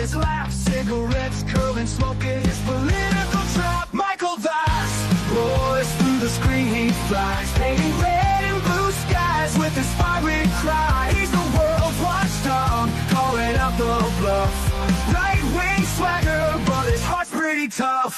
his lap, cigarettes curling, smoking his political trap. Michael Vass roars through the screen, he flies, painting red and blue skies with his fiery cry. He's the world's watchdog, calling out the bluff. Right-wing swagger, but his heart's pretty tough.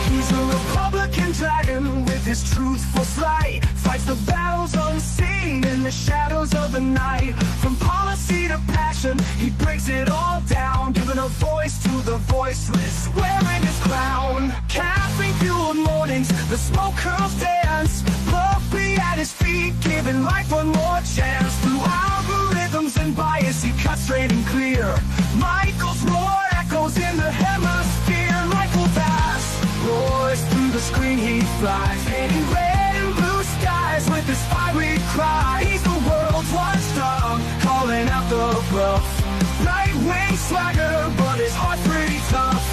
He's a Republican dragon with his truthful slight, fights the battles unseen in the shadows of the night. From policy to passion, he breaks it all down, giving a voice to the voiceless, wearing his crown. Caffeine-fueled mornings, the smoke curls dance, Fluffy at his feet, giving life one more chance. Through algorithms and bias, he cuts straight and clear. Michael's roar echoes in the hemisphere. Michael Vass roars through the screen, he flies, painting red and blue skies with his fiery cry. He's the world's watchdog, calling out the bluff. Right-wing swagger, but his heart's pretty tough.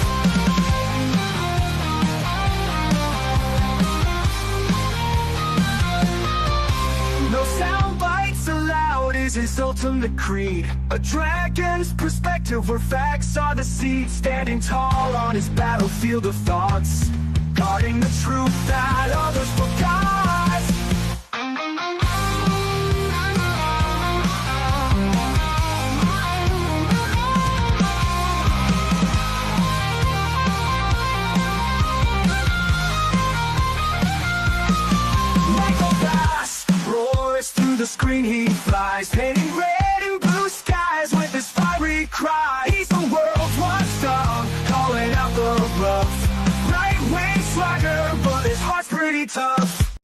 No sound bites allowed is his ultimate creed. A dragon's perspective where facts are the seed. Standing tall on his battlefield of thoughts, guarding the truth that others forgot. Michael Vass roars through the screen, he flies, painting red and blue skies with his fiery cry. He's the world's watchdog, calling out the bluff. Right-wing swagger, but his heart's pretty tough.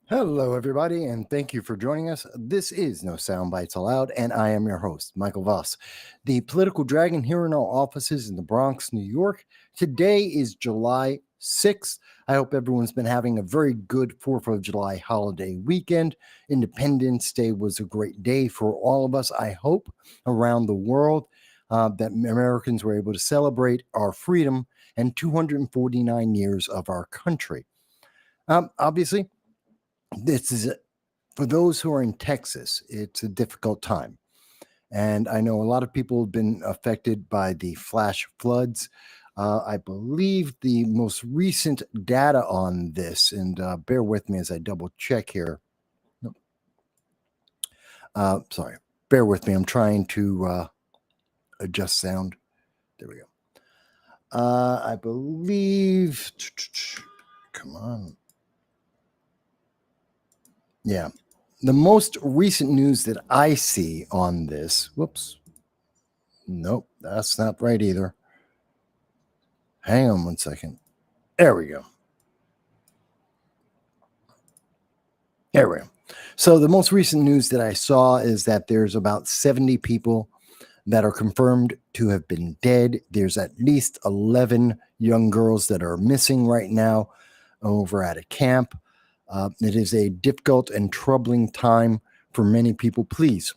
Hello, everybody, and thank you for joining us. This is No Soundbites Allowed, and I am your host, Michael Voss, the political dragon here in our offices in the Bronx, New York. Today is July 6th. I hope everyone's been having a very good 4th of July holiday weekend. Independence Day was a great day for all of us, I hope, around the world, that Americans were able to celebrate our freedom and 249 years of our country. Obviously, this is for those who are in Texas, it's a difficult time. And I know a lot of people have been affected by the flash floods. I believe the most recent data on this, and bear with me as I double check here. Sorry, bear with me. I'm trying to adjust sound. There we go. I believe, come on. Yeah, the most recent news that I see on this, whoops, nope, that's not right either. Hang on one second. There we go. There we go. So the most recent news that I saw is that there's about 70 people that are confirmed to have been dead. There's at least 11 young girls that are missing right now over at a camp. It is a difficult and troubling time for many people. Please,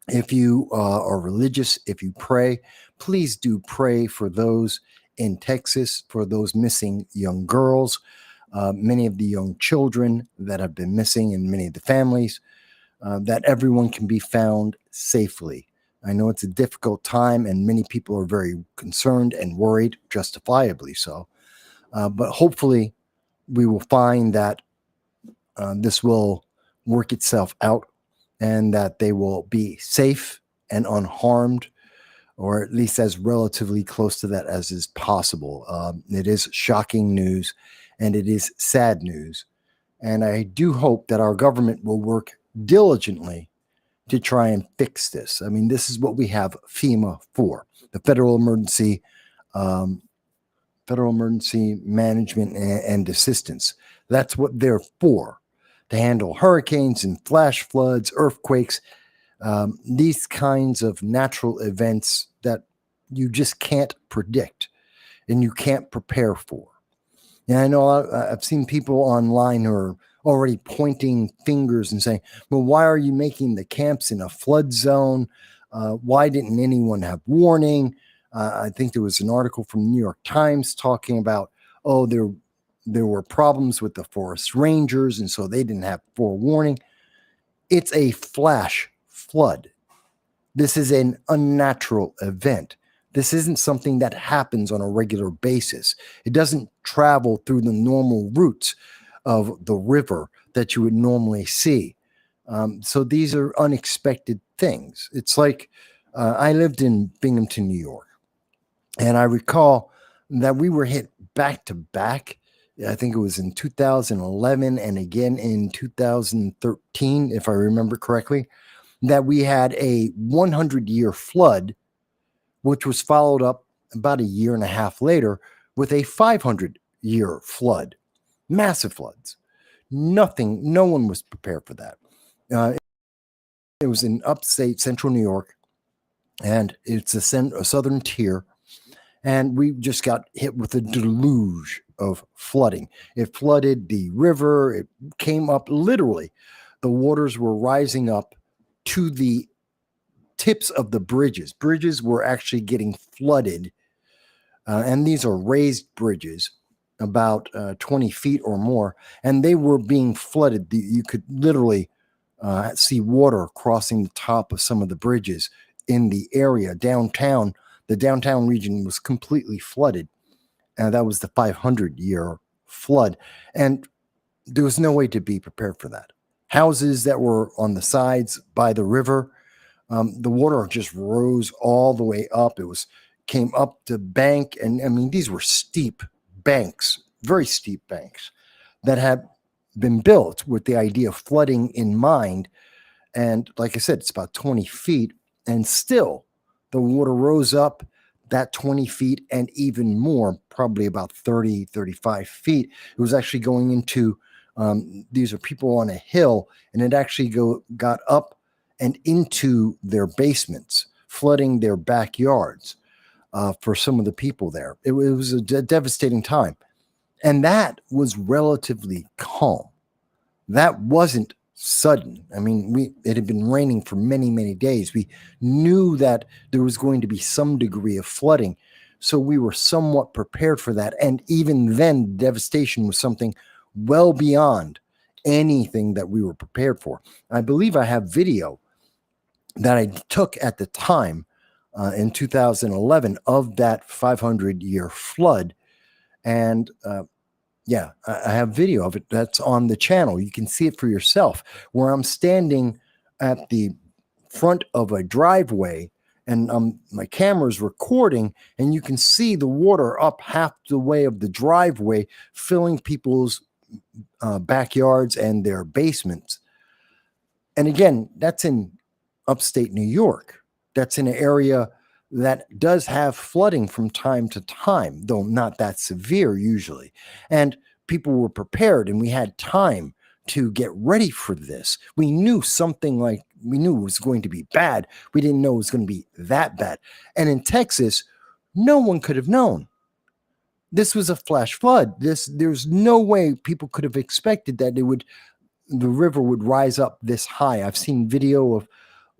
if you are religious, if you pray, please do pray for those in Texas, for those missing young girls, many of the young children that have been missing, and many of the families, that everyone can be found safely. I know it's a difficult time, and many people are very concerned and worried, justifiably so. But hopefully we will find that this will work itself out and that they will be safe and unharmed, or at least as relatively close to that as is possible. It is shocking news, and it is sad news. And I do hope that our government will work diligently to try and fix this. I mean, this is what we have FEMA for, the Federal Emergency Management and Assistance. That's what they're for, to handle hurricanes and flash floods, earthquakes, these kinds of natural events that you just can't predict and you can't prepare for. And I know I've seen people online who are already pointing fingers and saying, well, why are you making the camps in a flood zone? Why didn't anyone have warning? I think there was an article from the New York Times talking about, oh, they're there were problems with the forest rangers, and so they didn't have forewarning. It's a flash flood. This is an unnatural event. This isn't something that happens on a regular basis. It doesn't travel through the normal routes of the river that you would normally see. So these are unexpected things. It's like I lived in Binghamton, New York, and I recall that we were hit back to back. I think it was in 2011 and again in 2013, if I remember correctly, that we had a 100-year flood, which was followed up about a year and a half later with a 500-year flood. Massive floods. No one was prepared for that. It was in upstate central New York, and it's a southern tier, and we just got hit with a deluge of flooding. It flooded the river. It came up literally. The waters were rising up to the tips of the bridges. Bridges were actually getting flooded, and these are raised bridges about 20 feet or more, and they were being flooded. You could literally see water crossing the top of some of the bridges in the area downtown. The downtown region was completely flooded. That was the 500-year flood, and there was no way to be prepared for that. Houses that were on the sides by the river, the water just rose all the way up. Came up the bank, and I mean, these were steep banks, very steep banks that had been built with the idea of flooding in mind. And like I said, it's about 20 feet, and still the water rose up that 20 feet and even more, probably about 30, 35 feet. It was actually going into, these are people on a hill, and it actually got up and into their basements, flooding their backyards for some of the people there. It was a devastating time. And that was relatively calm. That wasn't sudden. I mean, it had been raining for many, many days. We knew that there was going to be some degree of flooding. So we were somewhat prepared for that. And even then, devastation was something well beyond anything that we were prepared for. I believe I have video that I took at the time in 2011 of that 500-year flood. And yeah, I have video of it that's on the channel. You can see it for yourself, where I'm standing at the front of a driveway, and my camera's recording, and you can see the water up half the way of the driveway, filling people's backyards and their basements. And again, that's in upstate New York. That's in an area that does have flooding from time to time, though not that severe usually. And people were prepared, and we had time to get ready for this. We knew it was going to be bad. We didn't know it was going to be that bad. And in Texas, no one could have known. This was a flash flood. There's no way people could have expected that the river would rise up this high. I've seen video of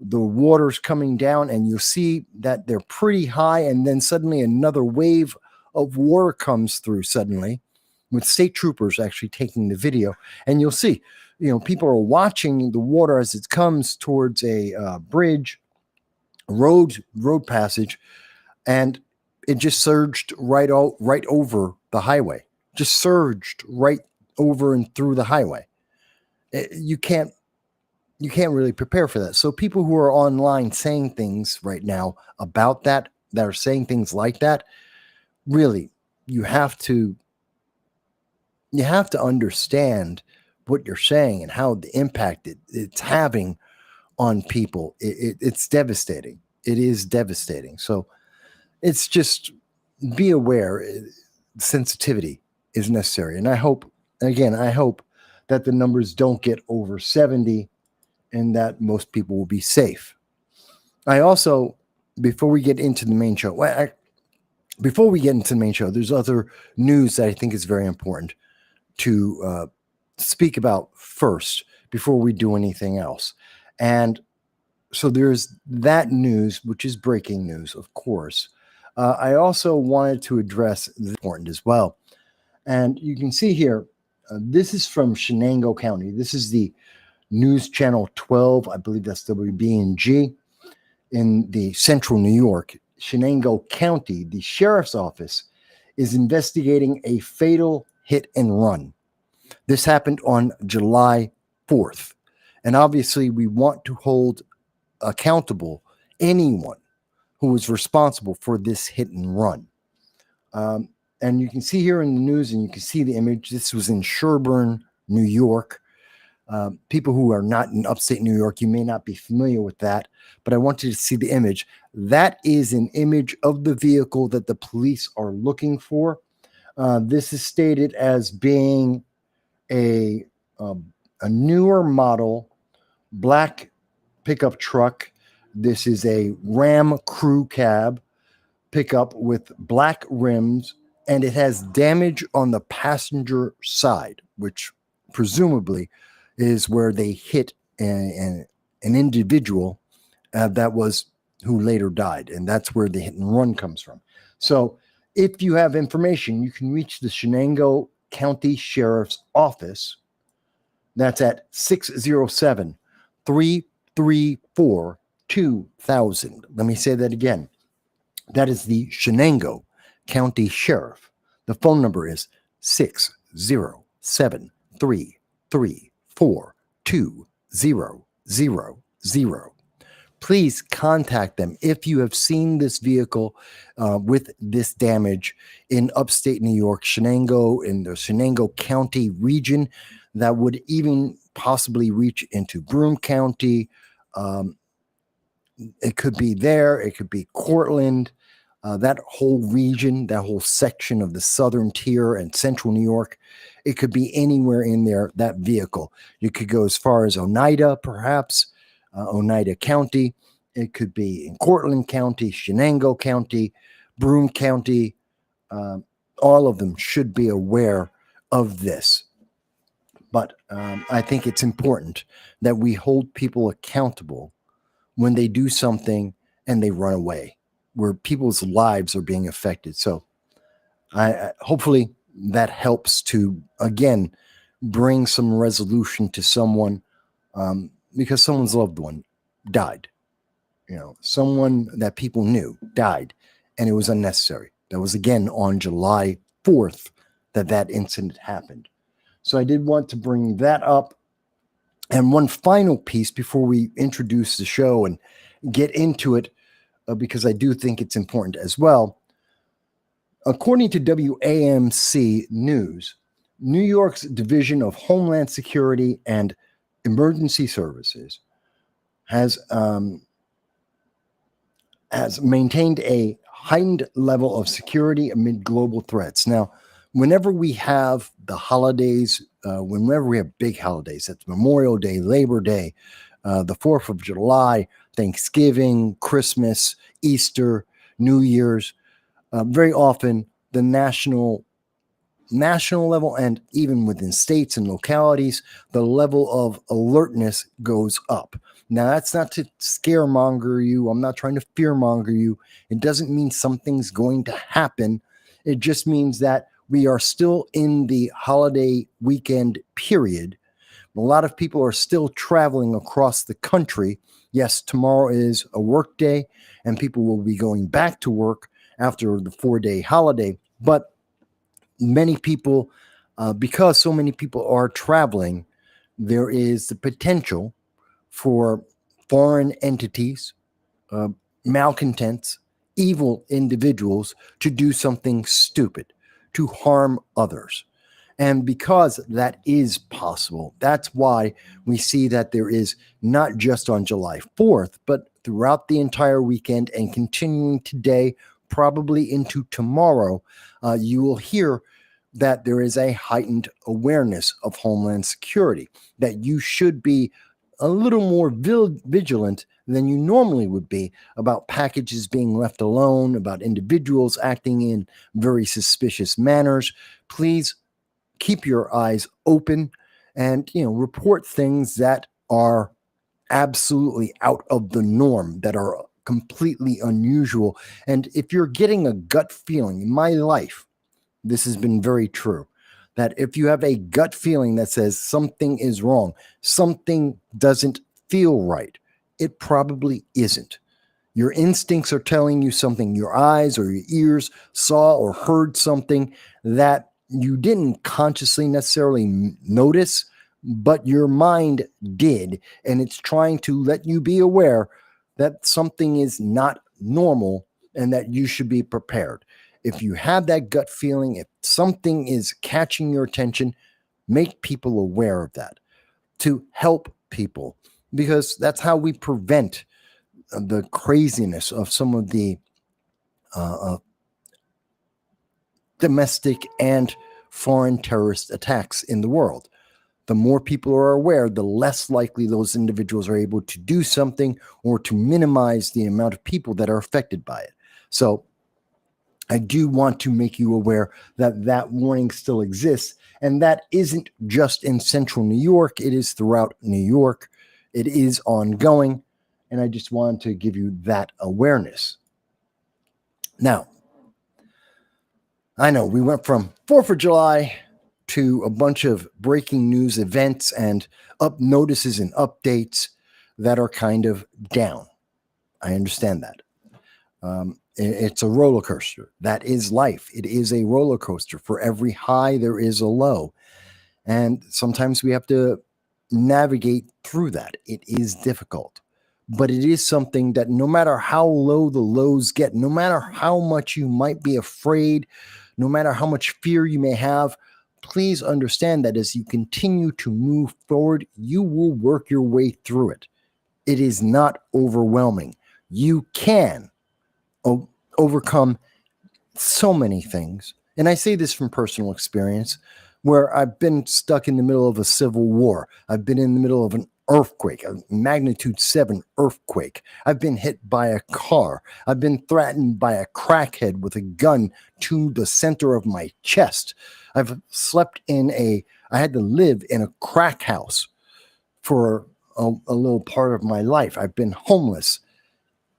the water's coming down, and you'll see that they're pretty high, and then suddenly another wave of water comes through suddenly, with state troopers actually taking the video. And you'll see, people are watching the water as it comes towards a bridge, road passage, and it just surged right over the highway, just surged right over and through the highway. You can't really prepare for that. So people who are online saying things right now about that are saying things like that, really, you have to understand what you're saying and how the impact it's having on people. It's devastating. It is devastating. So it's just, be aware. Sensitivity is necessary. And I hope that the numbers don't get over 70 and that most people will be safe. I also, before we get into the main show, there's other news that I think is very important to speak about first before we do anything else. And so there's that news, which is breaking news, of course. I also wanted to address the important as well. And you can see here, this is from Shenango County. This is the News Channel 12. I believe that's WBNG in the central New York. Shenango County, the sheriff's office, is investigating a fatal hit and run. This happened on July 4th. And obviously, we want to hold accountable anyone who was responsible for this hit and run. And you can see here in the news, and you can see the image. This was in Sherburne, New York. People who are not in upstate New York, you may not be familiar with that, but I want you to see the image. That is an image of the vehicle that the police are looking for. This is stated as being a newer model black pickup truck. This is a Ram crew cab pickup with black rims, and it has damage on the passenger side, which presumably is where they hit an individual who later died, and that's where the hit and run comes from. So if you have information, you can reach the Shenango County Sheriff's Office. That's at 607-334-2000. Let me say that again. That is the Shenango County Sheriff. The phone number is 607-334-2000. Please contact them if you have seen this vehicle with this damage in upstate New York, Shenango, in the Shenango County region that would even possibly reach into Broome County. It could be there. It could be Cortland. That whole region, that whole section of the southern tier and central New York, it could be anywhere in there, that vehicle. You could go as far as Oneida, perhaps, Oneida County. It could be in Cortland County, Shenango County, Broome County. All of them should be aware of this. But I think it's important that we hold people accountable when they do something and they run away, where people's lives are being affected. So hopefully that helps to, again, bring some resolution to someone, because someone's loved one died. Someone that people knew died, and it was unnecessary. That was, again, on July 4th that incident happened. So I did want to bring that up. And one final piece before we introduce the show and get into it, because I do think it's important as well. According to WAMC News, New York's Division of Homeland Security and Emergency Services has maintained a heightened level of security amid global threats. Now, whenever we have the holidays, whenever we have big holidays, that's Memorial Day, Labor Day, the 4th of July, Thanksgiving, Christmas, Easter, New Year's, very often the national level, and even within states and localities, the level of alertness goes up. Now, that's not to scaremonger you. I'm not trying to fearmonger you. It doesn't mean something's going to happen. It just means that we are still in the holiday weekend period. A lot of people are still traveling across the country. Yes, tomorrow is a work day, and people will be going back to work after the 4-day holiday. But many people, because so many people are traveling, there is the potential for foreign entities, malcontents, evil individuals to do something stupid, to harm others. And because that is possible, that's why we see that there is, not just on July 4th, but throughout the entire weekend and continuing today, probably into tomorrow, you will hear that there is a heightened awareness of Homeland Security, that you should be a little more vigilant than you normally would be about packages being left alone, about individuals acting in very suspicious manners. Please keep your eyes open and, report things that are absolutely out of the norm, that are completely unusual. And if you're getting a gut feeling, in my life, this has been very true. that if you have a gut feeling that says something is wrong, something doesn't feel right, it probably isn't. Your instincts are telling you something. Your eyes or your ears saw or heard something that you didn't consciously necessarily notice, but your mind did. And it's trying to let you be aware that something is not normal and that you should be prepared. If you have that gut feeling, if something is catching your attention, make people aware of that to help people, because that's how we prevent the craziness of some of the domestic and foreign terrorist attacks in the world. The more people are aware, the less likely those individuals are able to do something or to minimize the amount of people that are affected by it. So I do want to make you aware that that warning still exists, and that isn't just in central New York. It is throughout New York. It is ongoing. And I just wanted to give you that awareness. Now, I know we went from 4th of July to a bunch of breaking news events and up notices and updates that are kind of down. I understand that. It's a roller coaster. That is life. It is a roller coaster. For every high, there is a low. And sometimes we have to navigate through that. It is difficult. But it is something that no matter how low the lows get, no matter how much you might be afraid, no matter how much fear you may have, please understand that as you continue to move forward, you will work your way through it. It is not overwhelming. You can overcome so many things. And I say this from personal experience, where I've been stuck in the middle of a civil war. I've been in the middle of an earthquake, a magnitude 7 earthquake. I've been hit by a car. I've been threatened by a crackhead with a gun to the center of my chest. I've slept I had to live in a crack house for a little part of my life. I've been homeless.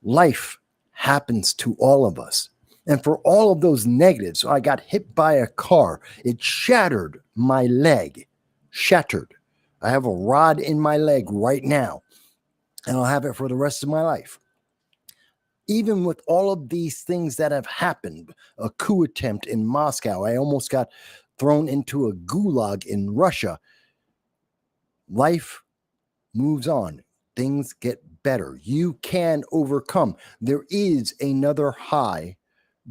Life happens to all of us. And for all of those negatives, I got hit by a car. It shattered my leg. Shattered. I have a rod in my leg right now, and I'll have it for the rest of my life. Even with all of these things that have happened, a coup attempt in Moscow, I almost got thrown into a gulag in Russia. Life moves on. Things get better. You can overcome. There is another high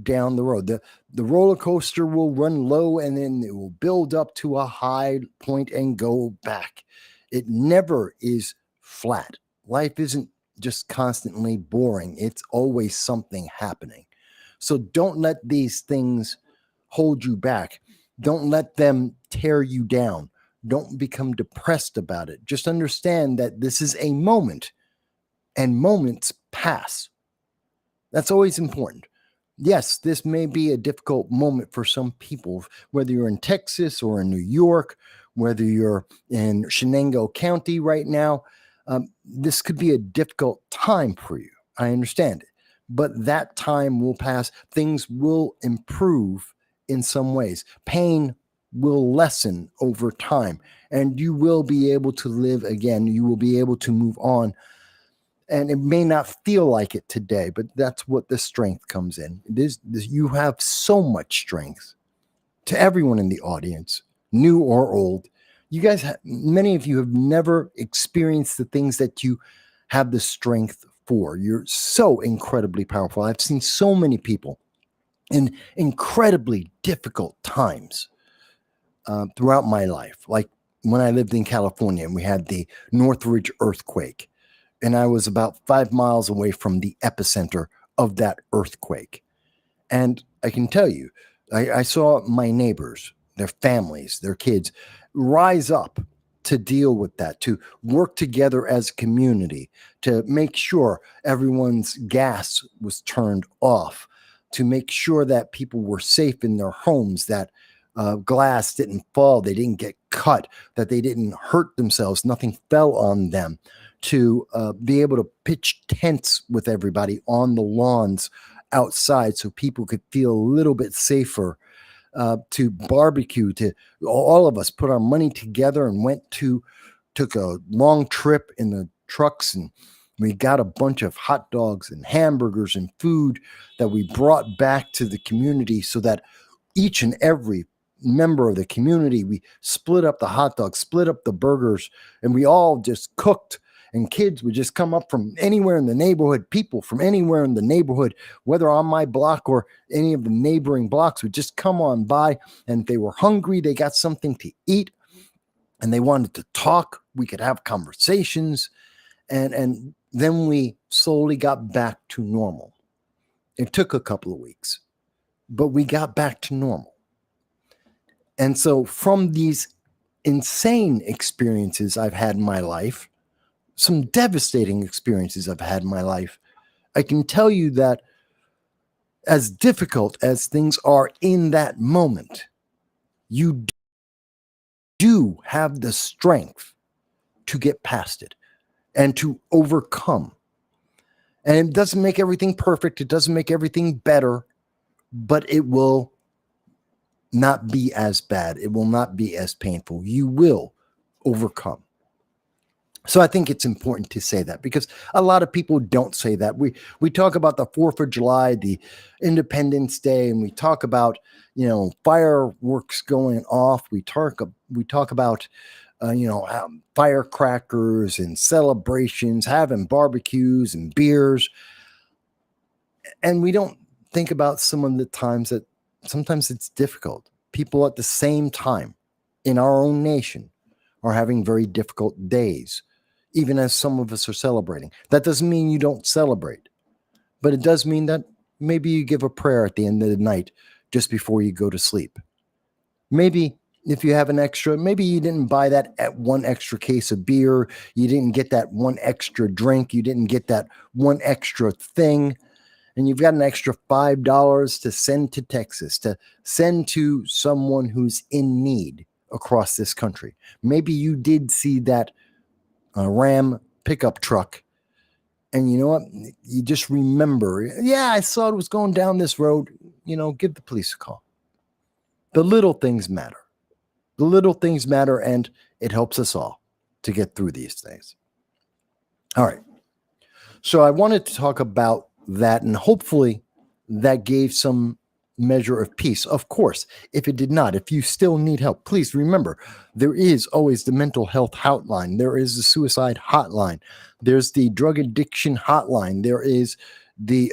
down the road. The roller coaster will run low and then it will build up to a high point and go back. It never is flat. Life isn't just constantly boring. It's always something happening. So don't let these things hold you back. Don't let them tear you down. Don't become depressed about it. Just understand that this is a moment and moments pass. That's always important. Yes, this may be a difficult moment for some people, whether you're in Texas or in New York, whether you're in Shenango County right now. This could be a difficult time for you. I understand it. But that time will pass. Things will improve in some ways. Pain will lessen over time, and you will be able to live again. You will be able to move on. And it may not feel like it today, but that's what the strength comes in. You have so much strength. To everyone in the audience, new or old, you guys, many of you have never experienced the things that you have the strength for. You're so incredibly powerful. I've seen so many people in incredibly difficult times throughout my life. Like when I lived in California and we had the Northridge earthquake. And I was about 5 miles away from the epicenter of that earthquake. And I can tell you, I saw my neighbors, their families, their kids rise up to deal with that, to work together as a community, to make sure everyone's gas was turned off, to make sure that people were safe in their homes, that glass didn't fall, they didn't get cut, that they didn't hurt themselves, nothing fell on them. To be able to pitch tents with everybody on the lawns outside so people could feel a little bit safer. to barbecue, to all of us put our money together and took a long trip in the trucks, and we got a bunch of hot dogs and hamburgers and food that we brought back to the community so that each and every member of the community, we split up the hot dogs, split up the burgers, and we all just cooked. And kids would just come up from anywhere in the neighborhood. People from anywhere in the neighborhood, whether on my block or any of the neighboring blocks, would just come on by. And if they were hungry, they got something to eat, and they wanted to talk. We could have conversations. And then we slowly got back to normal. It took a couple of weeks, but we got back to normal. And so from these insane experiences I've had in my life, some devastating experiences I've had in my life, I can tell you that as difficult as things are in that moment, you do have the strength to get past it and to overcome. And it doesn't make everything perfect. It doesn't make everything better, but it will not be as bad. It will not be as painful. You will overcome. So I think it's important to say that, because a lot of people don't say that. We talk about the 4th of July, the Independence Day, and we talk about, fireworks going off. We talk about firecrackers and celebrations, having barbecues and beers. And we don't think about some of the times that sometimes it's difficult. People at the same time in our own nation are having very difficult days, even as some of us are celebrating. That doesn't mean you don't celebrate, but it does mean that maybe you give a prayer at the end of the night just before you go to sleep. Maybe if you have an extra, maybe you didn't buy that at one extra case of beer, you didn't get that one extra drink, you didn't get that one extra thing, and you've got an extra $5 to send to Texas, to send to someone who's in need across this country. Maybe you did see that Ram pickup truck, and you know what? You just remember, I saw it was going down this road. Give the police a call. The little things matter. The little things matter, and it helps us all to get through these things. All right. So I wanted to talk about that, and hopefully that gave some measure of peace. Of course, if it did not, if you still need help, please remember, there is always the mental health hotline. There is the suicide hotline. There's the drug addiction hotline. There is the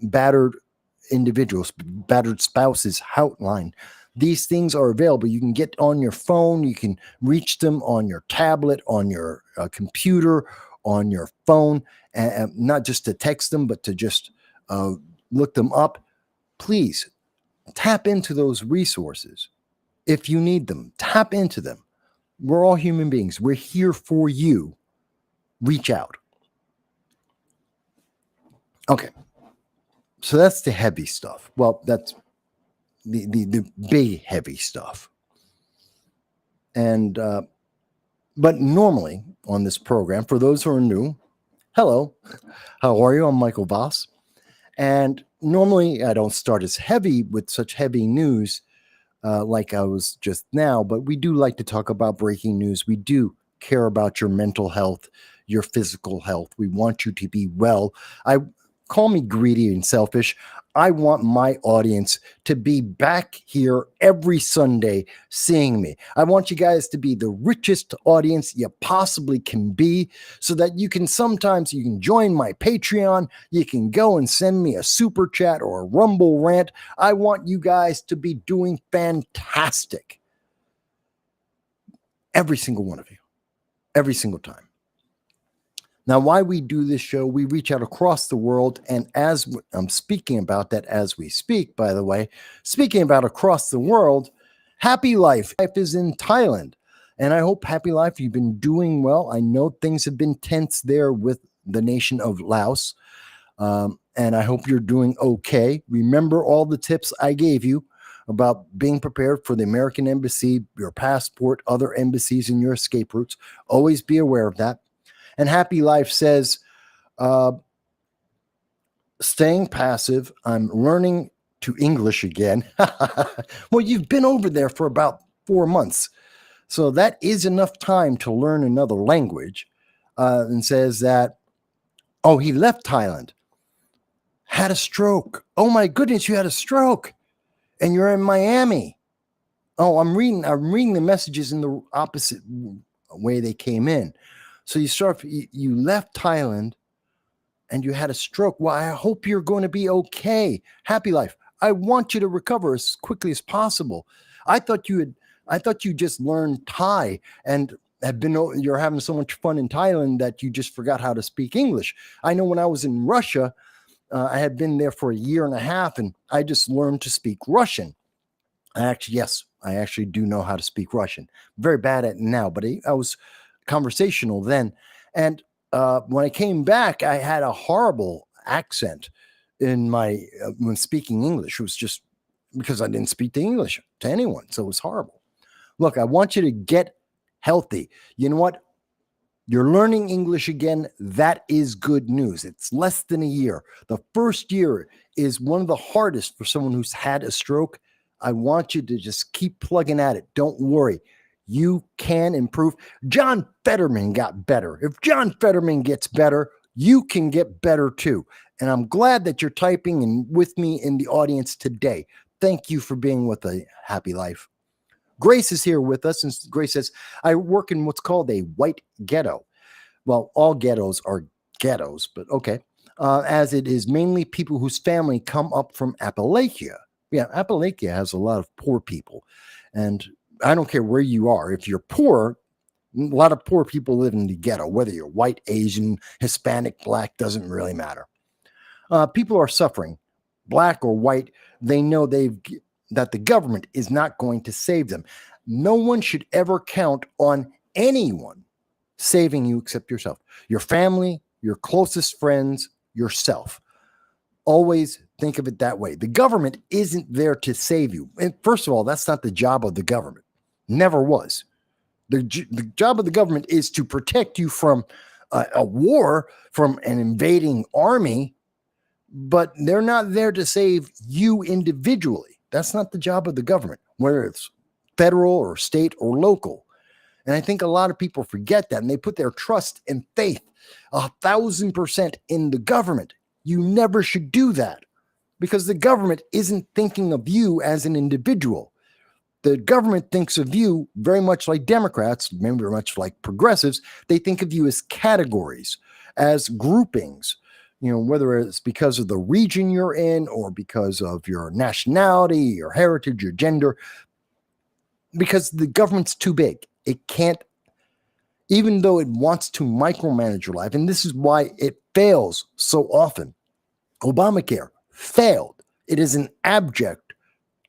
battered individuals, battered spouses hotline. These things are available. You can get on your phone. You can reach them on your tablet, on your computer, on your phone, and not just to text them, but to just look them up. Please tap into those resources. If you need them, tap into them. We're all human beings. We're here for you. Reach out. Okay. So that's the heavy stuff. Well, that's the big heavy stuff. And but normally on this program, for those who are new, hello, how are you? I'm Michael Voss. And normally I don't start as heavy with such heavy news like I was just now, but we do like to talk about breaking news. We do care about your mental health, your physical health. We want you to be well. Call me greedy and selfish. I want my audience to be back here every Sunday seeing me. I want you guys to be the richest audience you possibly can be, so that you can join my Patreon. You can go and send me a SuperChat or a Rumble rant. I want you guys to be doing fantastic. Every single one of you. Every single time. Now, why we do this show, we reach out across the world, and as I'm speaking about that as we speak, by the way, speaking about across the world, Happy Life is in Thailand, and I hope Happy Life, you've been doing well. I know things have been tense there with the nation of Laos, and I hope you're doing okay. Remember all the tips I gave you about being prepared for the American embassy, your passport, other embassies, and your escape routes. Always be aware of that. And Happy Life says, staying passive, I'm learning to English again. Well, you've been over there for about 4 months. So that is enough time to learn another language. And says that, oh, he left Thailand, had a stroke. Oh my goodness, you had a stroke and you're in Miami. Oh, I'm reading the messages in the opposite way they came in. So you left Thailand and you had a stroke. Well, I hope you're going to be okay. Happy life. I want you to recover as quickly as possible. I thought you just learned Thai and you're having so much fun in Thailand that you just forgot how to speak English. I know when I was in Russia, I had been there for a year and a half and I just learned to speak Russian. I actually do know how to speak Russian. Very bad at it now, but I was conversational then. And when I came back, I had a horrible accent in my when speaking English. It was just because I didn't speak the English to anyone, so it was horrible. Look, I want you to get healthy. You know what? You're learning English again. That is good news. It's less than a year. The first year is one of the hardest for someone who's had a stroke. I want you to just keep plugging at it. Don't worry. You can improve. John Fetterman got better. If John Fetterman gets better, you can get better too. And I'm glad that you're typing and with me in the audience today. Thank you for being with a happy life. Grace is here with us, and Grace says, I work in what's called a white ghetto. Well, all ghettos are ghettos, but okay. As it is mainly people whose family come up from Appalachia. Yeah, Appalachia has a lot of poor people. And I don't care where you are. If you're poor, a lot of poor people live in the ghetto, whether you're white, Asian, Hispanic, black, doesn't really matter. People are suffering, black or white. They know that the government is not going to save them. No one should ever count on anyone saving you except yourself, your family, your closest friends, yourself. Always think of it that way. The government isn't there to save you. And first of all, that's not the job of the government. Never was. The job of the government is to protect you from a war, from an invading army, but they're not there to save you individually. That's not the job of the government, whether it's federal or state or local. And I think a lot of people forget that, and they put their trust and faith 1,000% in the government. You never should do that because the government isn't thinking of you as an individual. The government thinks of you very much like Democrats, very much like progressives. They think of you as categories, as groupings, whether it's because of the region you're in or because of your nationality, your heritage, your gender, because the government's too big. It can't, even though it wants to micromanage your life, and this is why it fails so often. Obamacare failed. It is an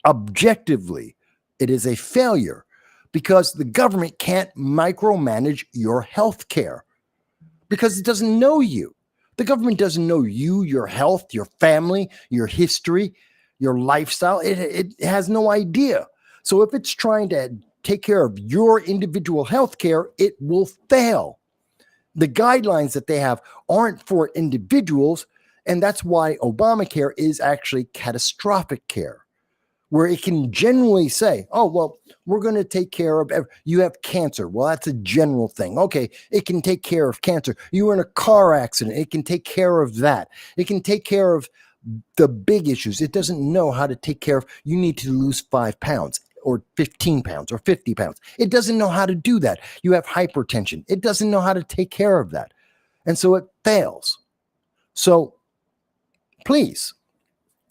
objectively, it is a failure because the government can't micromanage your health care because it doesn't know you. The government doesn't know you, your health, your family, your history, your lifestyle. It has no idea. So if it's trying to take care of your individual health care, it will fail. The guidelines that they have aren't for individuals, and that's why Obamacare is actually catastrophic care, where it can generally say, oh, well, we're going to take care of, you have cancer. Well, that's a general thing. Okay, it can take care of cancer. You were in a car accident. It can take care of that. It can take care of the big issues. It doesn't know how to take care of, you need to lose 5 pounds or 15 pounds or 50 pounds. It doesn't know how to do that. You have hypertension. It doesn't know how to take care of that. And so it fails. So please,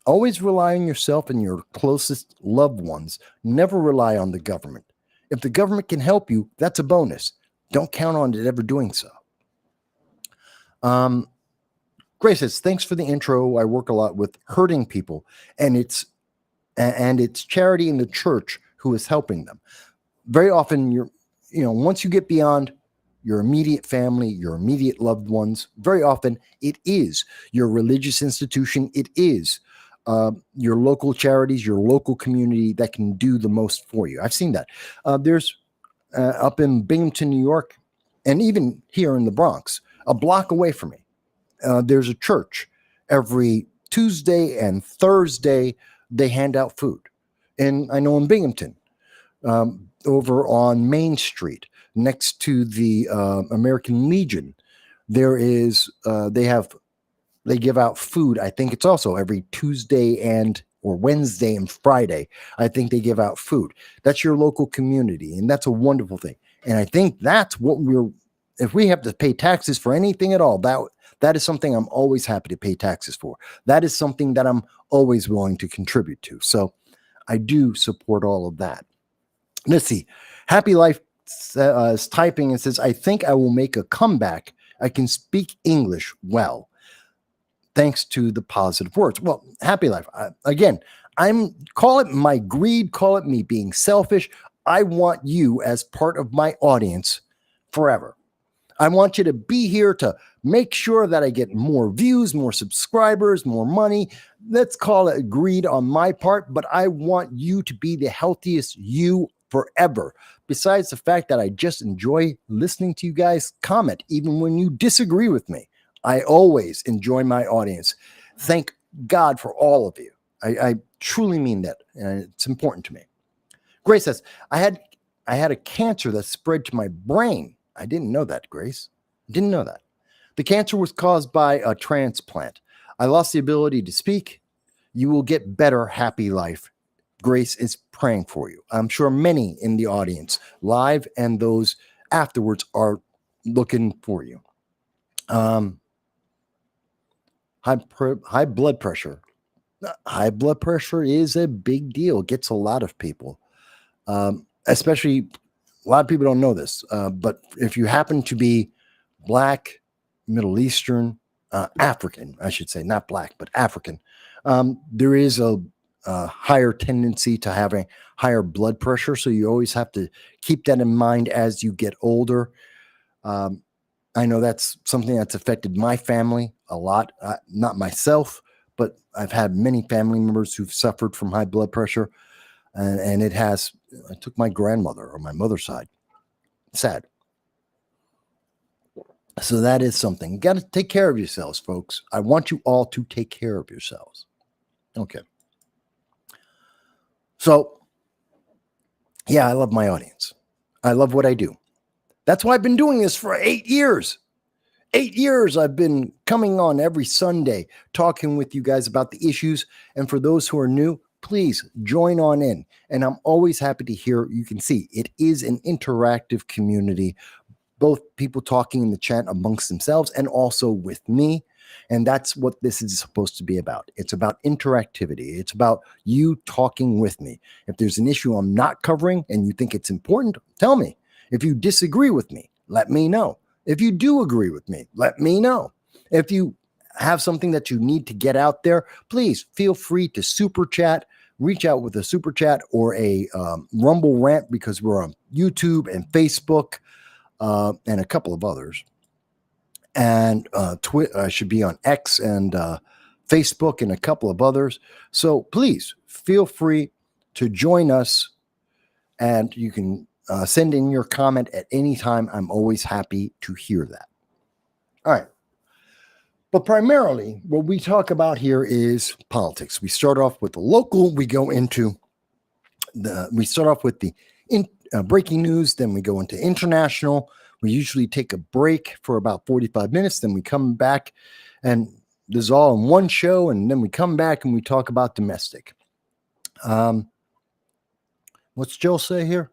always rely on yourself and your closest loved ones. Never rely on the government. If the government can help you, that's a bonus. Don't count on it ever doing so. Grace says, thanks for the intro. I work a lot with hurting people, and it's charity in the church who is helping them. Very often, once you get beyond your immediate family, your immediate loved ones, very often it is your religious institution. It is your local charities, your local community that can do the most for you. I've seen that. There's up in Binghamton, New York, and even here in the Bronx, a block away from me, there's a church every Tuesday and Thursday. they hand out food. And I know in Binghamton, over on Main Street, next to the American Legion, there is they give out food. I think it's also every Tuesday or Wednesday and Friday. I think they give out food. That's your local community, and that's a wonderful thing. And I think that's what if we have to pay taxes for anything at all, that is something I'm always happy to pay taxes for. That is something that I'm always willing to contribute to. So I do support all of that. Let's see. Happy Life is typing and says, I think I will make a comeback. I can speak English well, thanks to the positive words. Well, Happy Life. Again, call it my greed, call it me being selfish. I want you as part of my audience forever. I want you to be here to make sure that I get more views, more subscribers, more money. Let's call it greed on my part, but I want you to be the healthiest you forever. Besides the fact that I just enjoy listening to you guys comment, even when you disagree with me. I always enjoy my audience. Thank God for all of you. I truly mean that, and it's important to me. Grace says, I had a cancer that spread to my brain. I didn't know that, Grace. Didn't know that. The cancer was caused by a transplant. I lost the ability to speak. You will get better, Happy Life. Grace is praying for you. I'm sure many in the audience, live and those afterwards, are looking for you. High blood pressure. High blood pressure is a big deal. It gets a lot of people, especially a lot of people don't know this. But if you happen to be Black, Middle Eastern, African, I should say, not Black, but African, there is a higher tendency to having higher blood pressure. So you always have to keep that in mind as you get older. I know that's something that's affected my family a lot. Not myself, but I've had many family members who've suffered from high blood pressure. And it took my grandmother on my mother's side. Sad. So that is something. You got to take care of yourselves, folks. I want you all to take care of yourselves. Okay. So, yeah, I love my audience. I love what I do. That's why I've been doing this for 8 years. 8 years I've been coming on every Sunday, talking with you guys about the issues. And for those who are new, please join on in. And I'm always happy to hear. You can see it is an interactive community, both people talking in the chat amongst themselves and also with me. And that's what this is supposed to be about. It's about interactivity. It's about you talking with me. If there's an issue I'm not covering and you think it's important, tell me. If you disagree with me, let me know. If you do agree with me, let me know. If you have something that you need to get out there, please feel free to super chat, reach out with a super chat or a Rumble rant, because we're on YouTube and Facebook and a couple of others. And I should be on X and Facebook and a couple of others. So please feel free to join us, and you can send in your comment at any time. I'm always happy to hear that. All right. But primarily, what we talk about here is politics. We start off with the local. We go into we start off with the breaking news. Then we go into international. We usually take a break for about 45 minutes. Then we come back, and this is all in one show. And then we come back and we talk about domestic. What's Joel say here?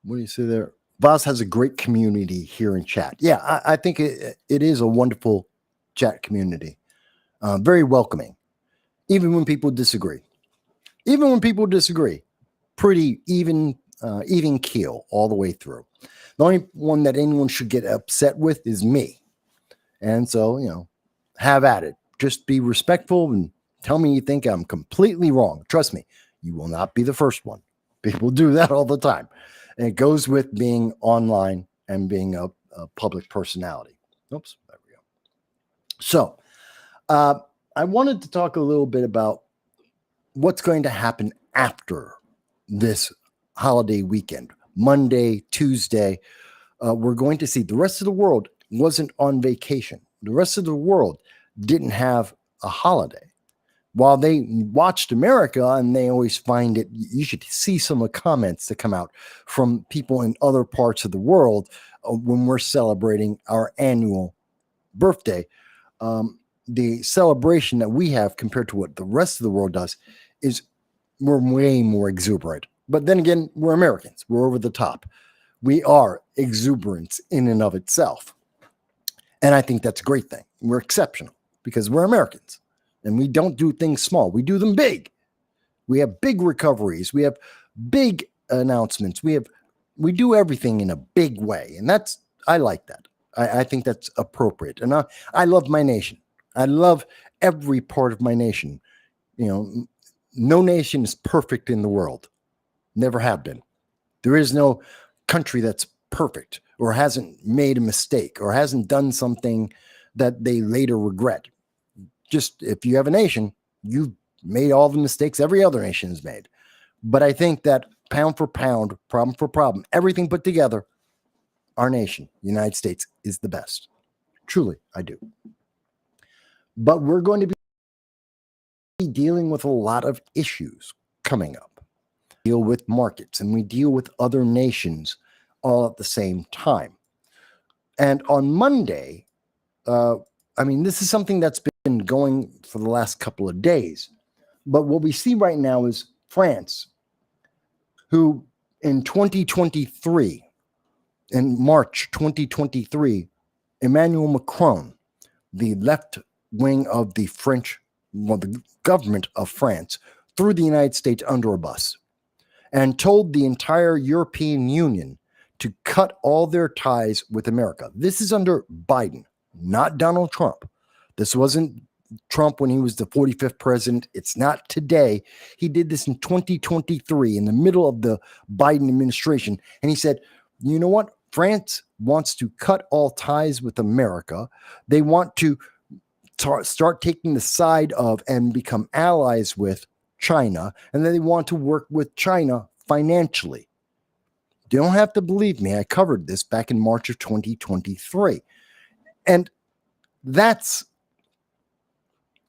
What do you say there? Voz has a great community here in chat. Yeah, I think it is a wonderful chat community. Very welcoming, even when people disagree. Even when people disagree, pretty even keel all the way through. The only one that anyone should get upset with is me. And so, have at it. Just be respectful and tell me you think I'm completely wrong. Trust me, you will not be the first one. People do that all the time. And it goes with being online and being a public personality. Oops, there we go. So I wanted to talk a little bit about what's going to happen after this holiday weekend. Monday, Tuesday, we're going to see the rest of the world wasn't on vacation. The rest of the world didn't have a holiday. while they watched America, and they always find it, you should see some of the comments that come out from people in other parts of the world when we're celebrating our annual birthday. The celebration that we have compared to what the rest of the world does is we're way more exuberant. But then again, we're Americans. We're over the top. We are exuberance in and of itself. And I think that's a great thing. We're exceptional because we're Americans and we don't do things small. We do them big. We have big recoveries. We have big announcements. We do everything in a big way. And I like that. I think that's appropriate. And I love my nation. I love every part of my nation. No nation is perfect in the world. Never have been. There is no country that's perfect or hasn't made a mistake or hasn't done something that they later regret. Just if you have a nation, you've made all the mistakes every other nation has made. But I think that pound for pound, problem for problem, everything put together, our nation, United States, is the best. Truly, I do. But we're going to be dealing with a lot of issues coming up. We deal with markets and we deal with other nations all at the same time. And on Monday, this is something that's been going for the last couple of days. But what we see right now is France, who in 2023, in March 2023, Emmanuel Macron, the left wing of the the government of France, threw the United States under a bus and told the entire European Union to cut all their ties with America. This is under Biden, not Donald Trump. This wasn't Trump when he was the 45th president. It's not today. He did this in 2023 in the middle of the Biden administration. And he said, you know what? France wants to cut all ties with America. They want to start taking the side of and become allies with China. And then they want to work with China financially. You don't have to believe me. I covered this back in March of 2023. And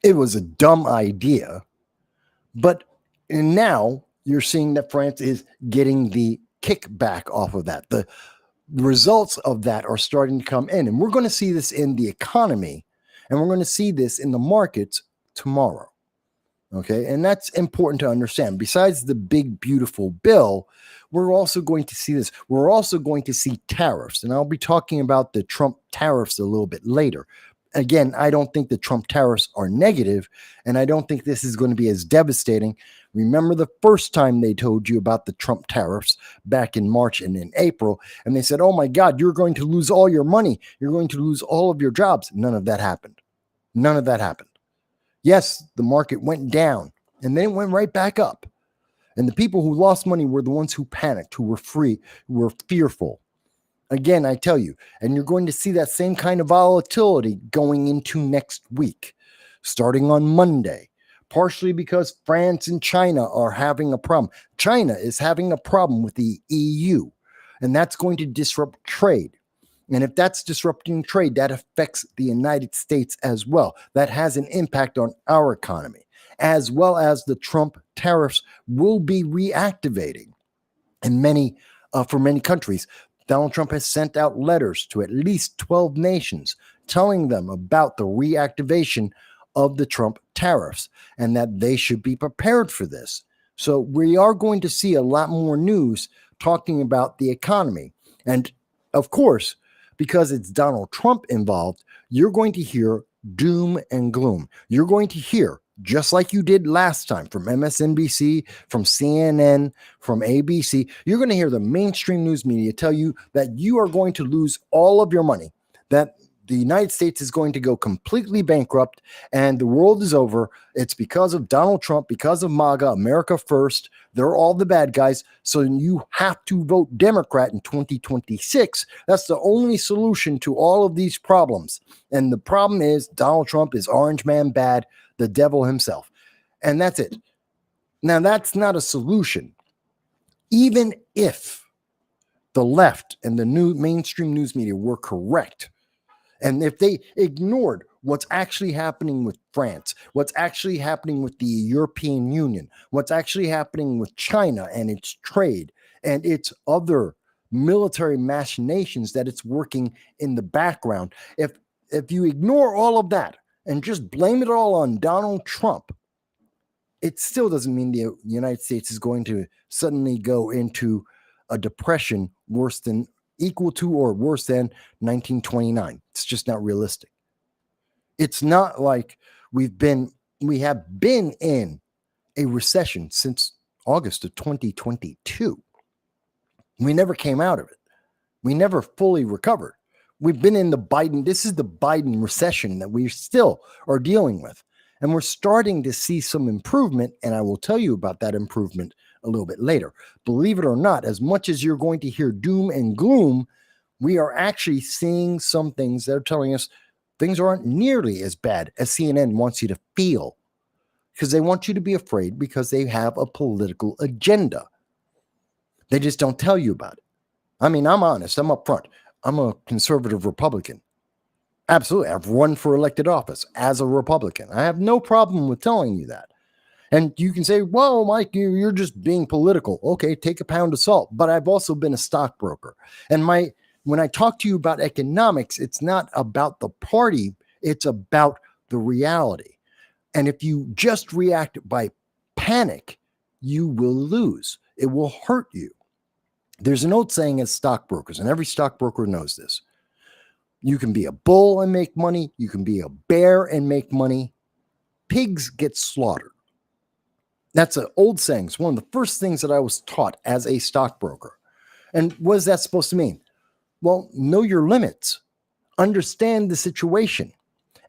it was a dumb idea. But now you're seeing that France is getting the kickback off of that. The results of that are starting to come in. And we're going to see this in the economy. And we're going to see this in the markets tomorrow. Okay. And that's important to understand. Besides the big, beautiful bill, we're also going to see this. We're also going to see tariffs. And I'll be talking about the Trump tariffs a little bit later. Again, I don't think the Trump tariffs are negative, and I don't think this is going to be as devastating. Remember the first time they told you about the Trump tariffs back in March and in April, and they said, oh my God, you're going to lose all your money. You're going to lose all of your jobs. None of that happened. None of that happened. Yes, the market went down, and then it went right back up. And the people who lost money were the ones who panicked, who were fearful. Again, I tell you, and you're going to see that same kind of volatility going into next week, starting on Monday, partially because France and China are having a problem. China is having a problem with the EU, and that's going to disrupt trade. And if that's disrupting trade, that affects the United States as well. That has an impact on our economy, as well as the Trump tariffs will be reactivating. And for many countries, Donald Trump has sent out letters to at least 12 nations telling them about the reactivation of the Trump tariffs and that they should be prepared for this. So we are going to see a lot more news talking about the economy. And of course, because it's Donald Trump involved, you're going to hear doom and gloom. You're going to hear, just like you did last time, from MSNBC, from CNN, from ABC, you're going to hear the mainstream news media tell you that you are going to lose all of your money, that the United States is going to go completely bankrupt and the world is over. It's because of Donald Trump, because of MAGA, America First. They're all the bad guys. So you have to vote Democrat in 2026. That's the only solution to all of these problems. And the problem is Donald Trump is orange man bad, the devil himself. And that's it. Now, that's not a solution. Even if the left and the new mainstream news media were correct, and if they ignored what's actually happening with France, what's actually happening with the European Union, what's actually happening with China and its trade and its other military machinations that it's working in the background. If you ignore all of that and just blame it all on Donald Trump, it still doesn't mean the United States is going to suddenly go into a depression equal to or worse than 1929. It's just not realistic. It's not like we have been in a recession since August of 2022. We never came out of it. We never fully recovered. We've been in this is the Biden recession that we still are dealing with. And we're starting to see some improvement, and I will tell you about that improvement a little bit later. Believe it or not, as much as you're going to hear doom and gloom, we are actually seeing some things that are telling us things aren't nearly as bad as CNN wants you to feel, because they want you to be afraid because they have a political agenda. They just don't tell you about it. I mean, I'm honest. I'm upfront. I'm a conservative Republican. Absolutely. I've run for elected office as a Republican. I have no problem with telling you that. And you can say, well, Mike, you're just being political. Okay, take a pound of salt. But I've also been a stockbroker. And when I talk to you about economics, it's not about the party. It's about the reality. And if you just react by panic, you will lose. It will hurt you. There's an old saying as stockbrokers, and every stockbroker knows this. You can be a bull and make money. You can be a bear and make money. Pigs get slaughtered. That's an old saying. It's one of the first things that I was taught as a stockbroker. And what is that supposed to mean? Well, know your limits. Understand the situation.